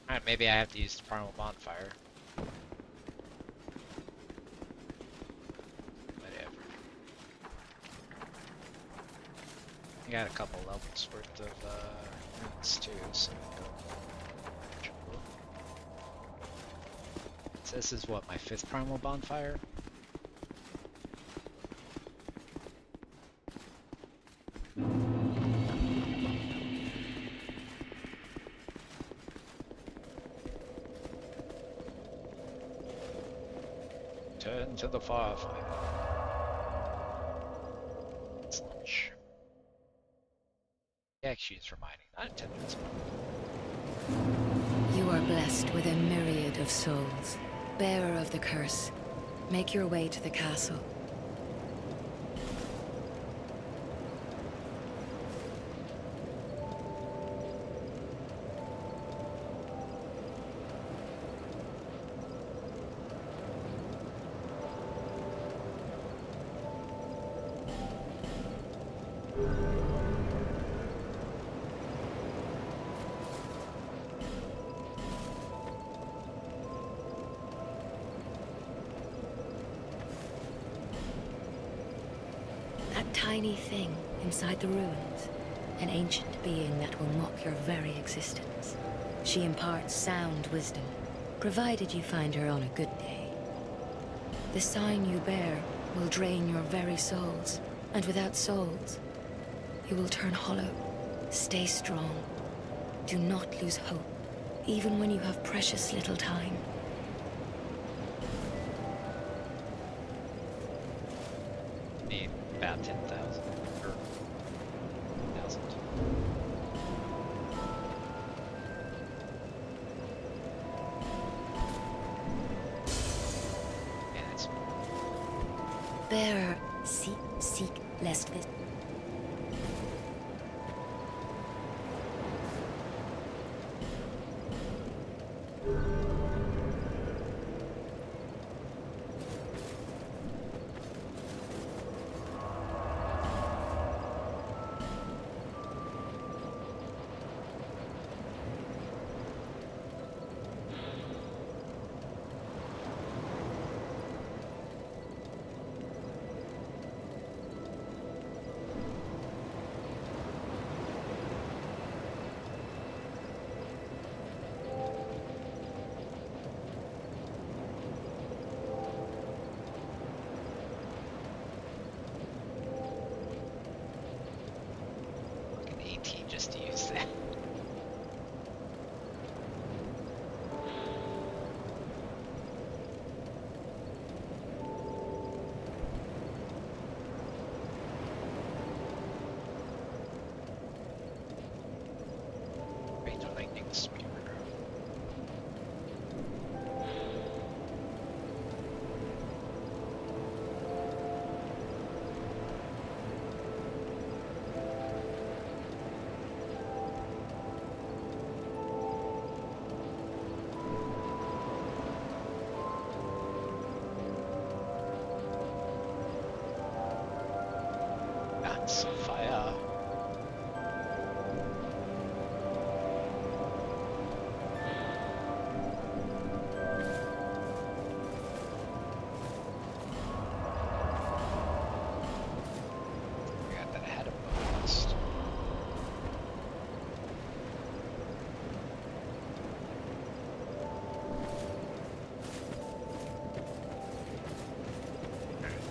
Alright, maybe I have to use the primal bonfire. Whatever. I got a couple levels worth of runes too, so so this is what, my 5th primal bonfire? Turn to the fire. Let's launch. Actually, it's reminding. Not intended as well. You are blessed with a myriad of souls. Bearer of the curse, make your way to the castle. That tiny thing inside the ruins, an ancient being that will mock your very existence. She imparts sound wisdom, provided you find her on a good day. The sign you bear will drain your very souls, and without souls, you will turn hollow. Stay strong. Do not lose hope, even when you have precious little time. Need about 10,000 or 1,000. Yeah, that's Bearer, seek, lest this. Shots fire. Forgot that I had a bow list.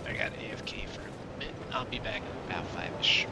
I got AFK for a little bit. I'll be back in about 5-ish.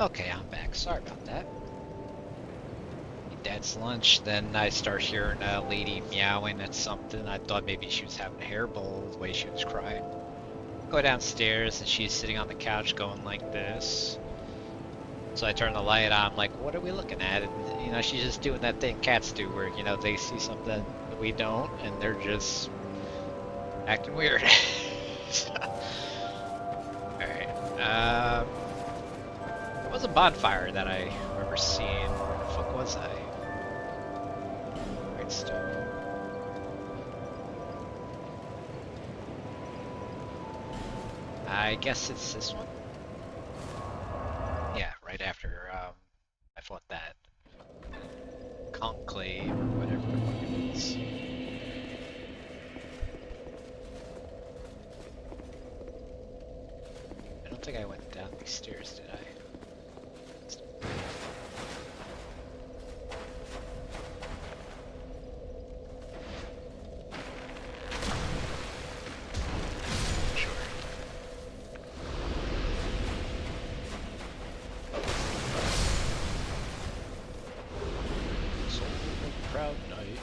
Okay, I'm back. Sorry about that. Eat Dad's lunch, then I start hearing a lady meowing at something. I thought maybe she was having a hair bowl the way she was crying. Go downstairs and she's sitting on the couch going like this. So I turn the light on, I'm like, what are we looking at? And, you know, she's just doing that thing cats do where, you know, they see something that we don't and they're just acting weird. Alright, there was a bonfire that I remember seeing. Where the fuck was I? Right, still. I guess it's this one? Yeah, right after I fought that conclave or whatever the fuck it is. I don't think I went down these stairs, did I? Proud night.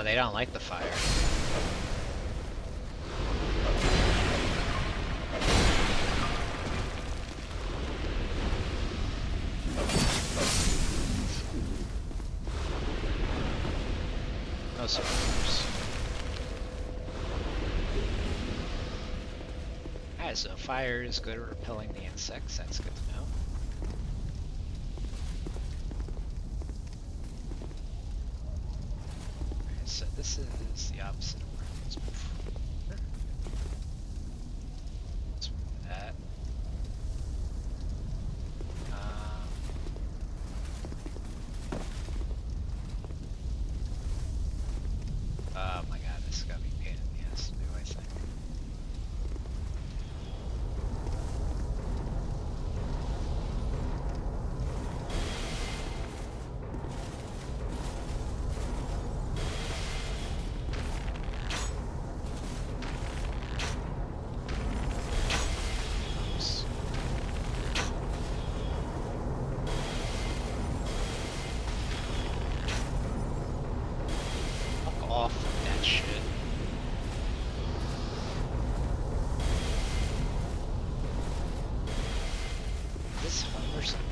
They don't like the fire. No survivors. Alright, so fire is good at repelling the insects, that's good to know. So this is the opposite of where I was before. Let's move that. Oh my god, this is gonna be a pain in the ass to do, I think. Off with that shit. Is this home or something?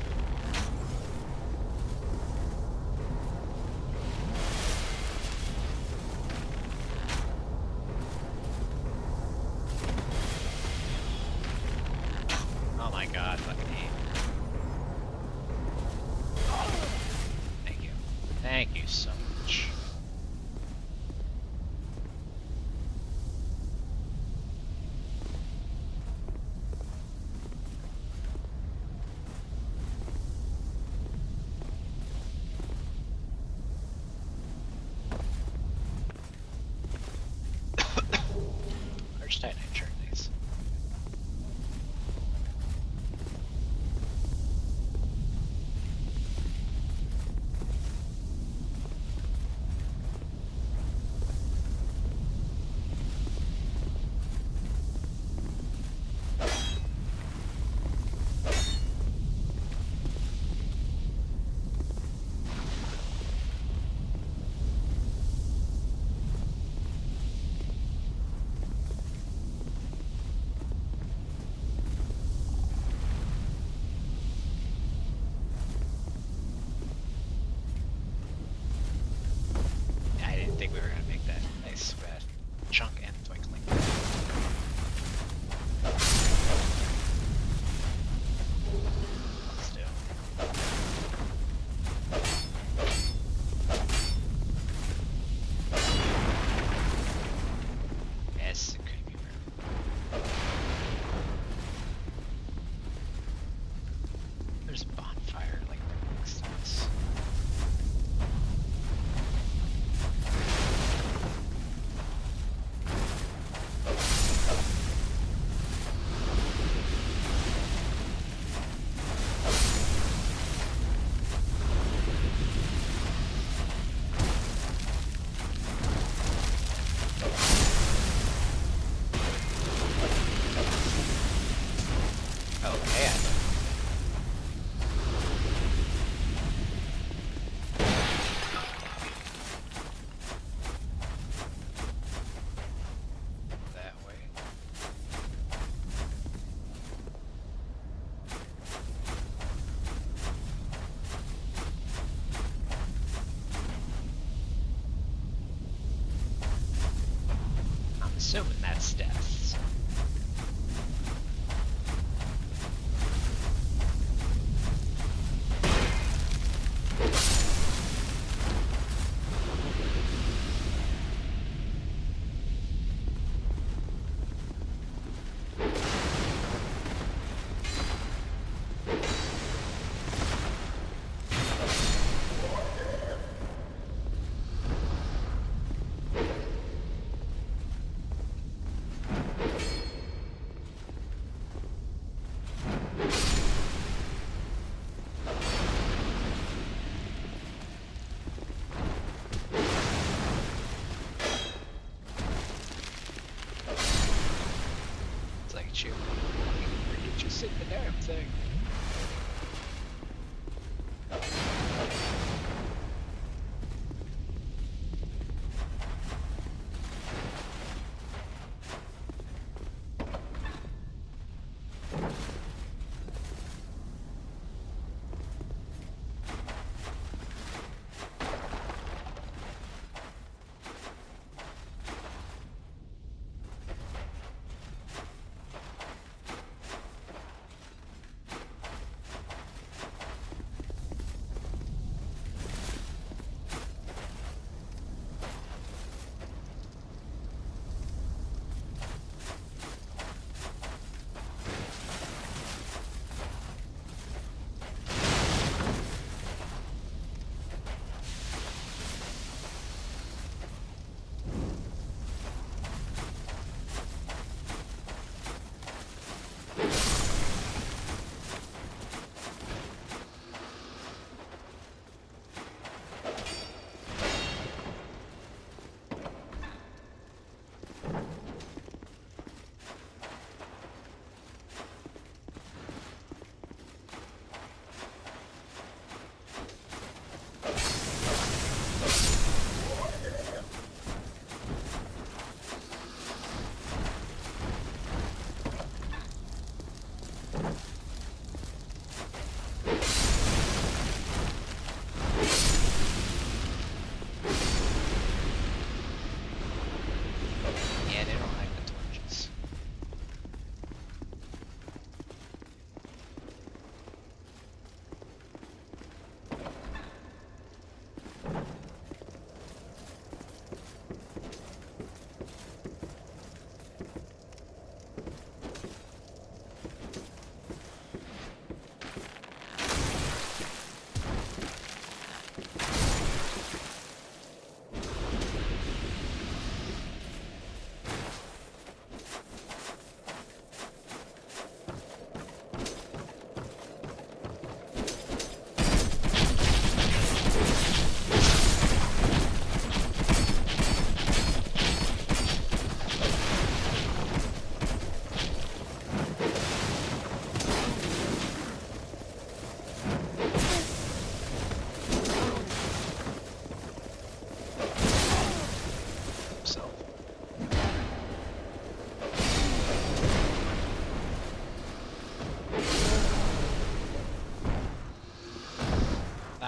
Oh my god, fucking hate. Thank you. Thank you so much. Large titanite journeys. I didn't think we were gonna make that nice red chunk and twinkling. Let's do. Yes, it could be real. There's a bonfire like fix this. Assuming that's death. You. Where did you sit the damn thing?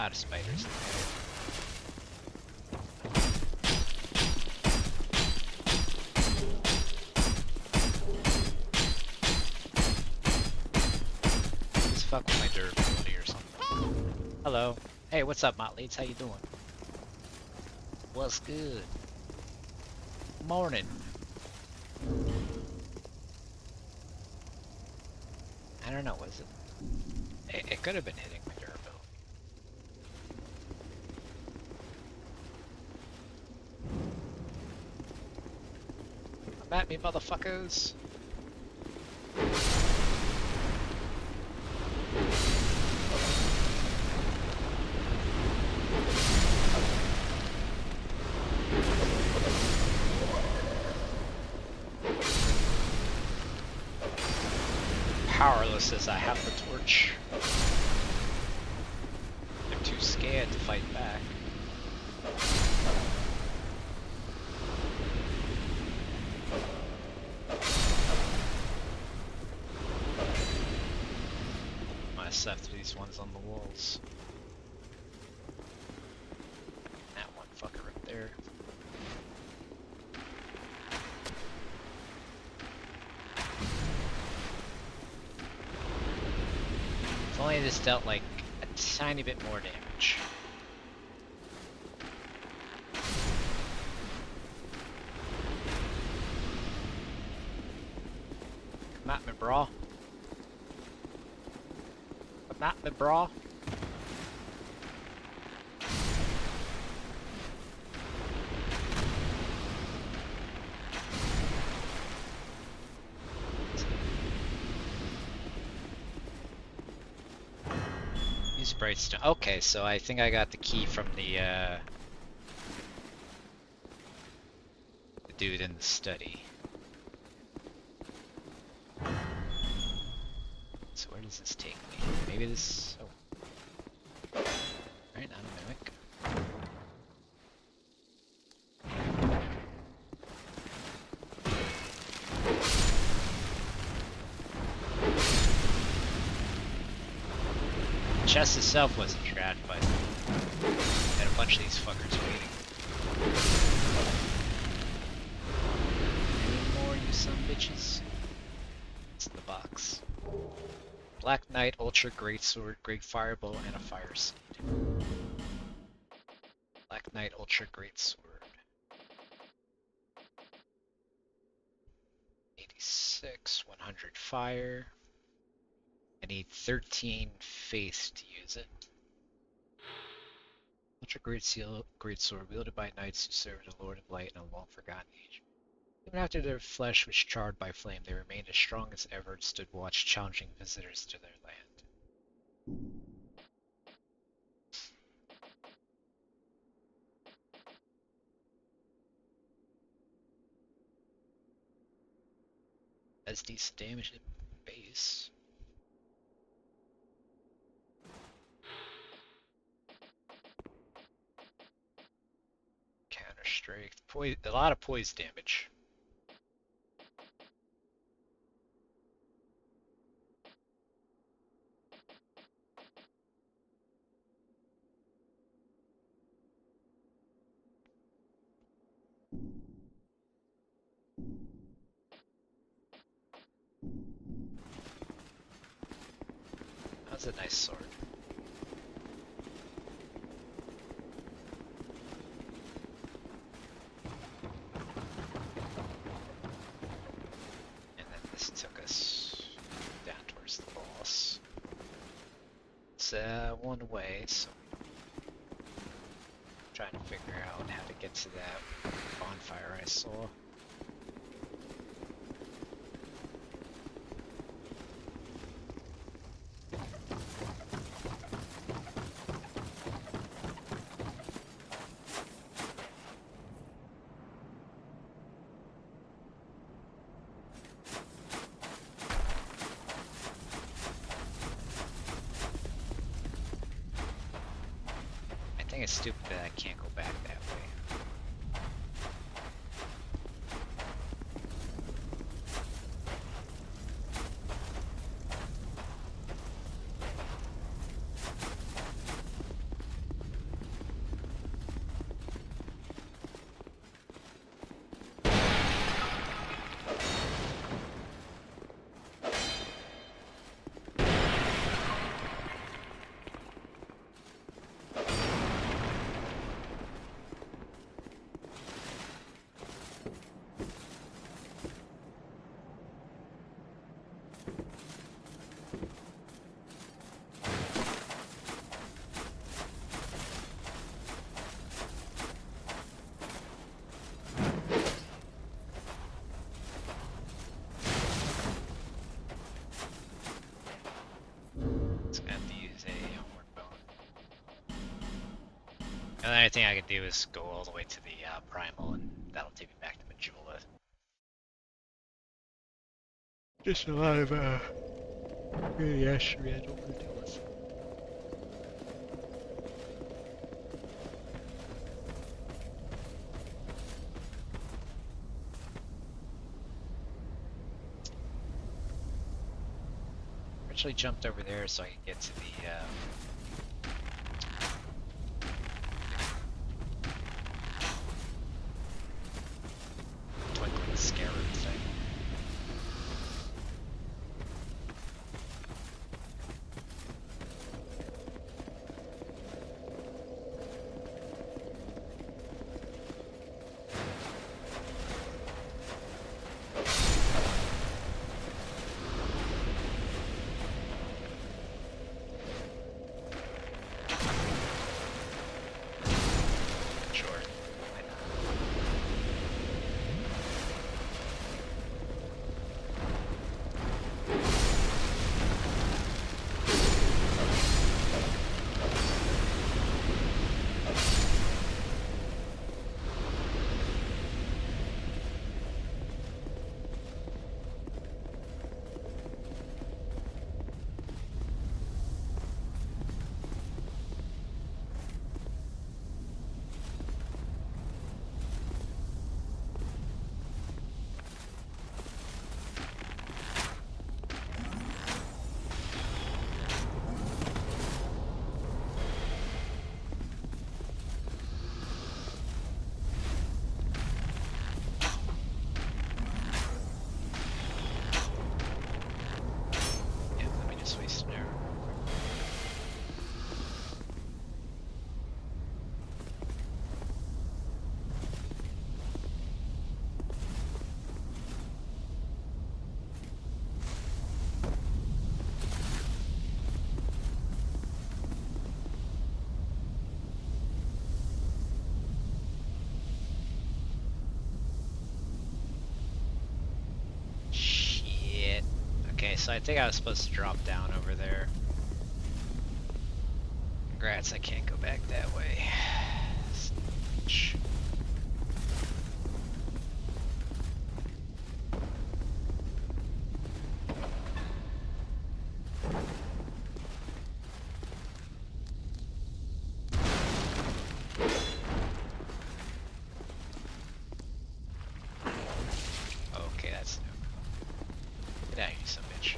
lot of spiders in there. Just fuck with my durability or something. Hello. Hey, what's up, Motleeds? How you doing? What's good? Morning. I don't know, was it? It could have been hitting my durability. Come at me, motherfuckers. Powerless as I have the torch. I'm too scared to fight back. Might have through these ones on the walls. That one fucker right there. If only this dealt like a tiny bit more damage. Come at me, brah. Come at me, brah. Use Brightstone. Okay, so I think I got the key from the dude in the study. So where does this take me? Maybe this... oh. Right, not a mimic. The chest itself wasn't trapped, but had a bunch of these fuckers waiting. Any more, you son bitches? It's in the box. Black Knight, Ultra Greatsword, Great Firebow, and a Fire Seed. Black Knight, Ultra Greatsword. 86, 100 fire. I need 13 faith to use it. Ultra Greatsword, wielded by knights who served the Lord of Light in a long forgotten age. Even after their flesh was charred by flame, they remained as strong as ever and stood watch, challenging visitors to their land. That's decent damage at base. Counter strength, a lot of poise damage. That's a nice sword. And then this took us down towards the boss. It's one way, so I'm trying to figure out how to get to that bonfire I saw. I think it's stupid that I can't go back that way. the only thing I can do is go all the way to the Primal, and that'll take me back to Majula. Just a lot of really asteroid I don't want to deal with. Actually jumped over there so I could get to the twinkling scarab thing. Okay, so I think I was supposed to drop down over there. Congrats, I can't go back that way. Snitch. Okay, that's new. Get out of here, son of a bitch.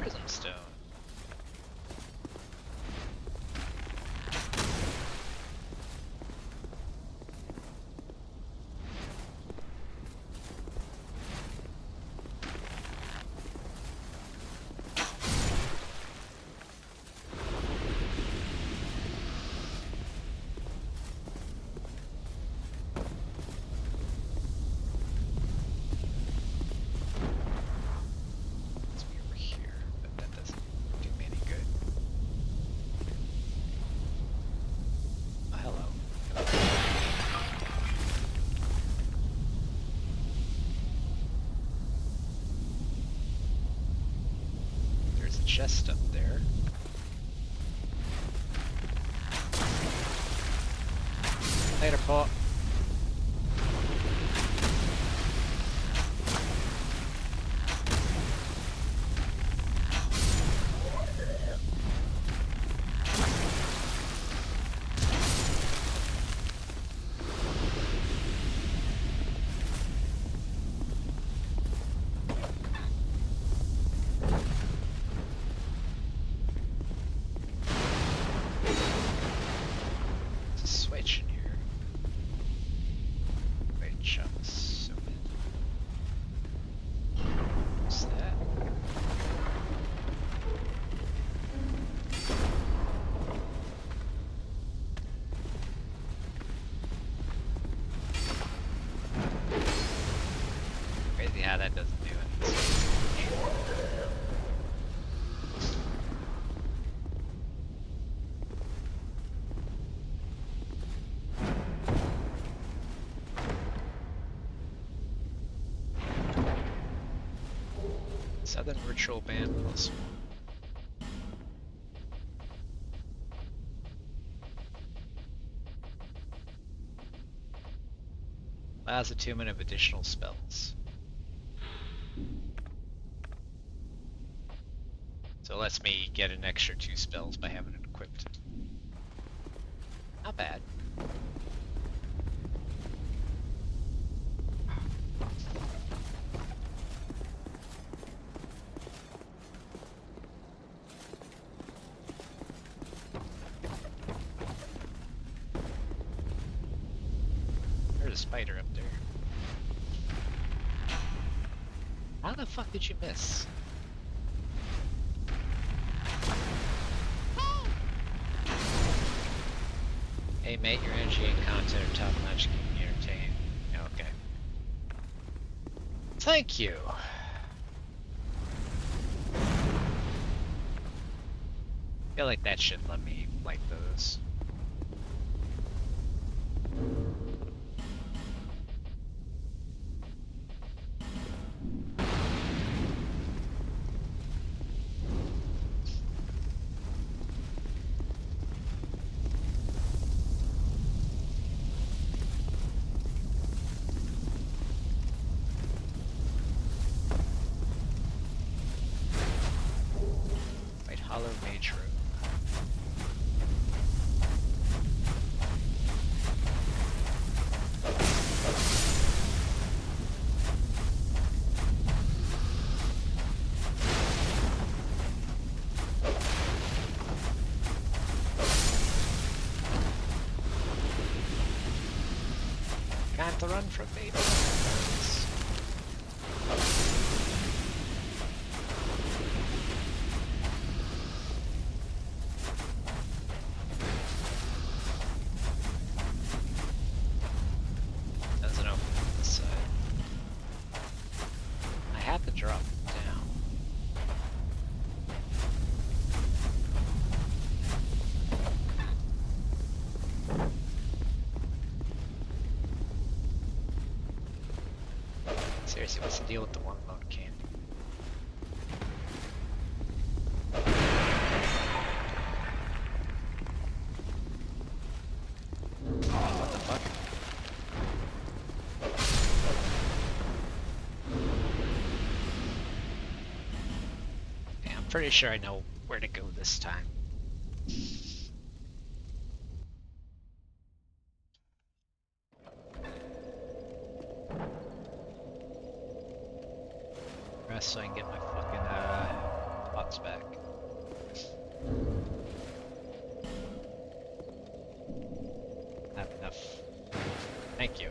Prism stone. Let's be over here, but that doesn't do me any good. Oh, hello. There's a chest up there. Later, Paul. There's a switch in here. Yeah, that doesn't do anything. Southern Ritual Band plus 1. Allows attunement of additional spells. So it lets me get an extra 2 spells by having it equipped. Not bad. There's a spider up there. How the fuck did you miss? Hey mate, your energy and content are top notch, keep me entertained. Okay. Thank you. I feel like that should let me like those. White Hollow Mage Room. Can't run from me. Doesn't open from this side. I have to drop it down. Seriously, what's the deal with the one lone candy? What the fuck? Yeah, I'm pretty sure I know where to go this time. Rest so I can get my fucking pots back. Not enough. Thank you.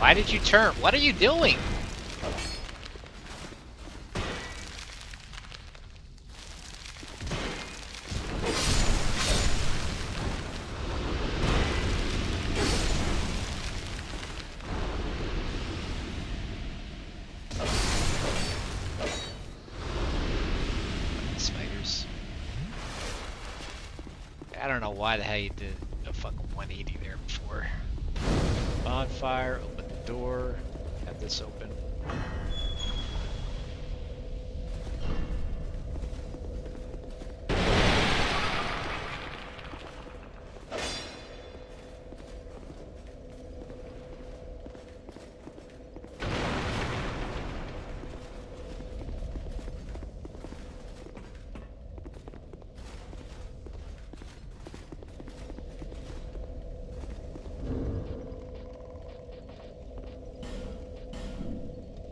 Why did you turn? What are you doing? Spiders. I don't know why the hell you did a fucking 180 there before. Bonfire, open the door, have this open.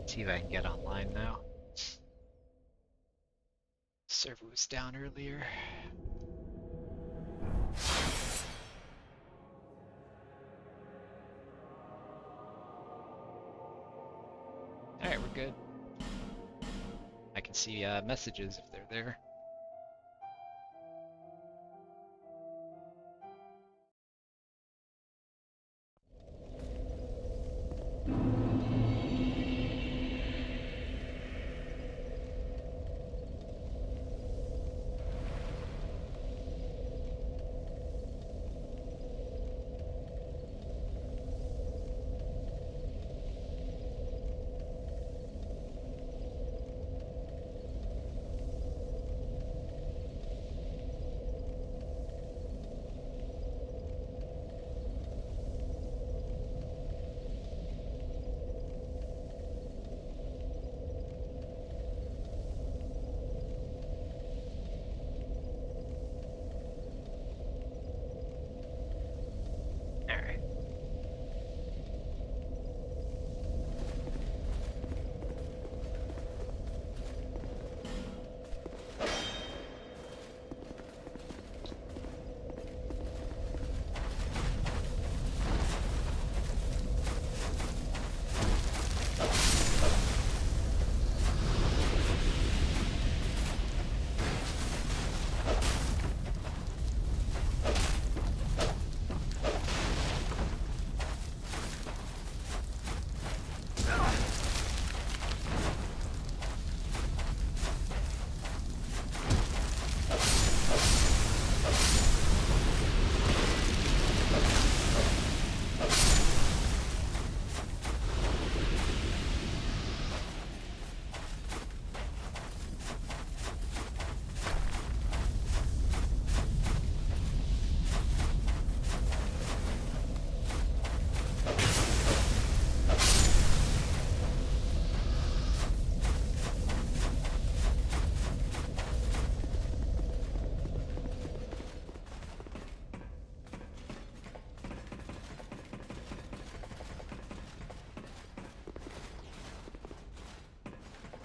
See if I can get online now. Server was down earlier. Alright, we're good. I can see messages if they're there.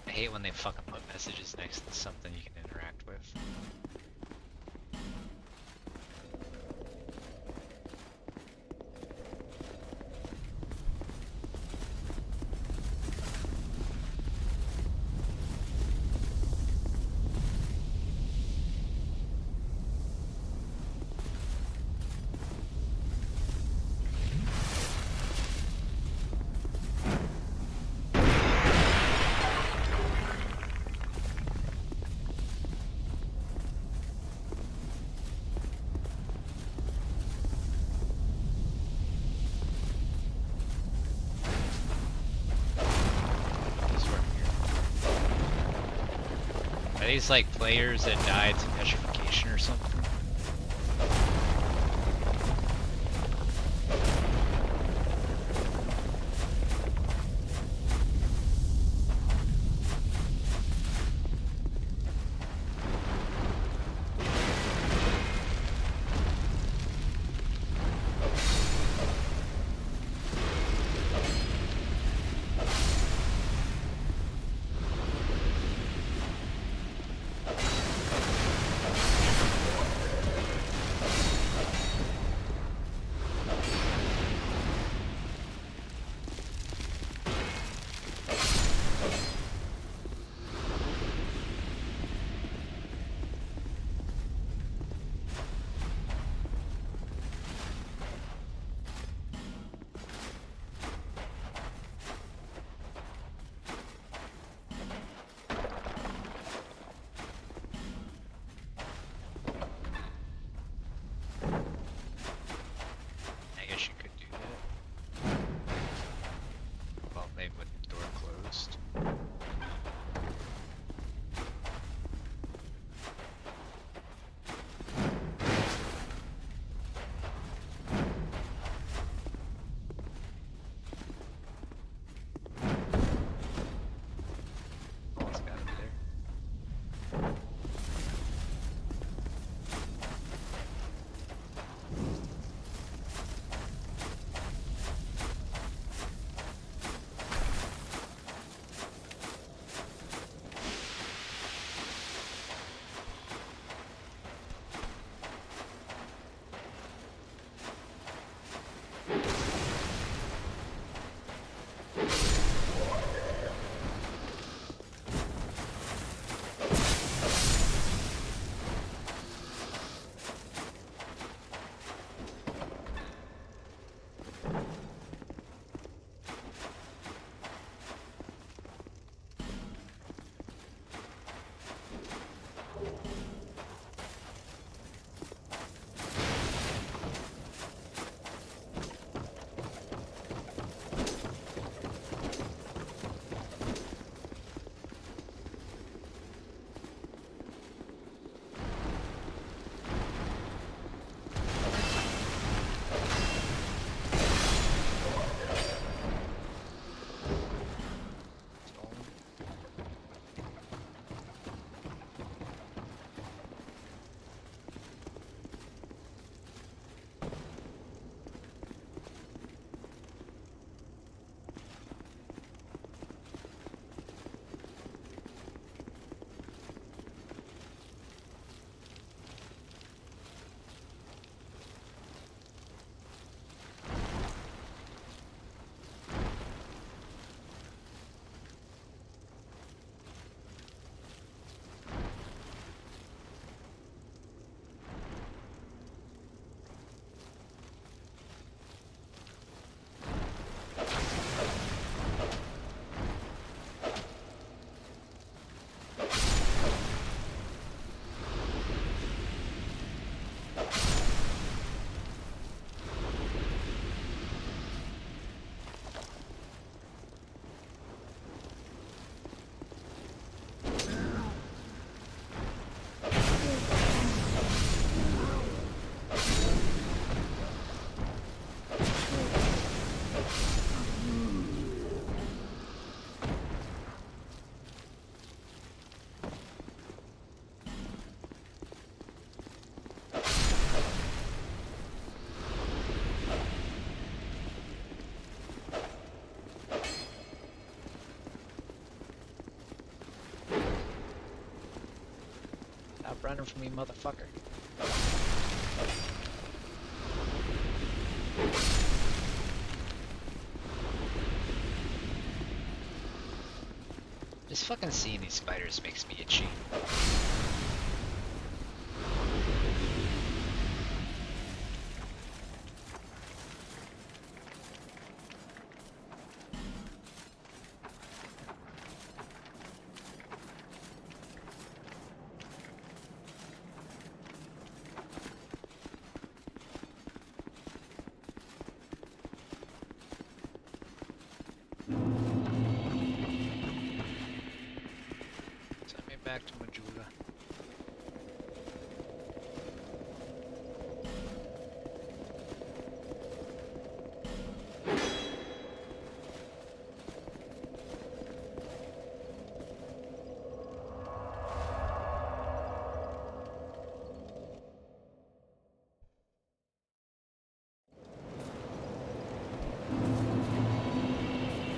I hate when they fucking put messages next to something you can interact with. Are these like players that died to petrification or something? running from me, motherfucker. Just fucking seeing these spiders makes me itchy. Back to Majula.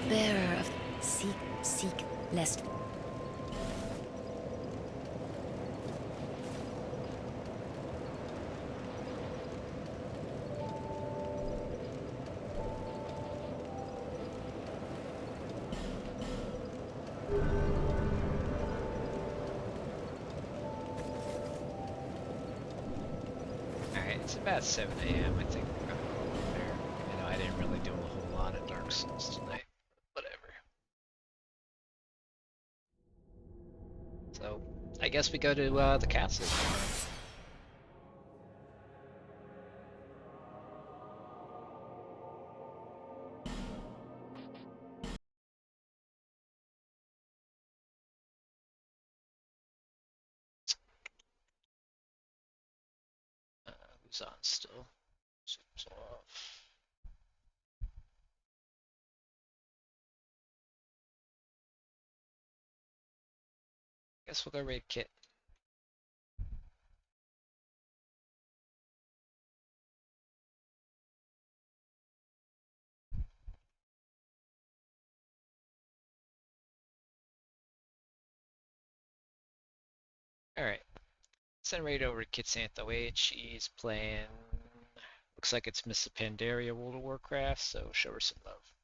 Bearer of seek, lest. Alright, it's about 7 a.m. I think we're gonna go over there. You know, I didn't really do a whole lot of Dark Souls tonight. Whatever. So, I guess we go to the castle. Who's on still? Seems off. Guess we'll go raid Kit. Alright. Send raid over to Kit Santho 8. She's playing. Looks like it's Miss Pandaria World of Warcraft, so show her some love.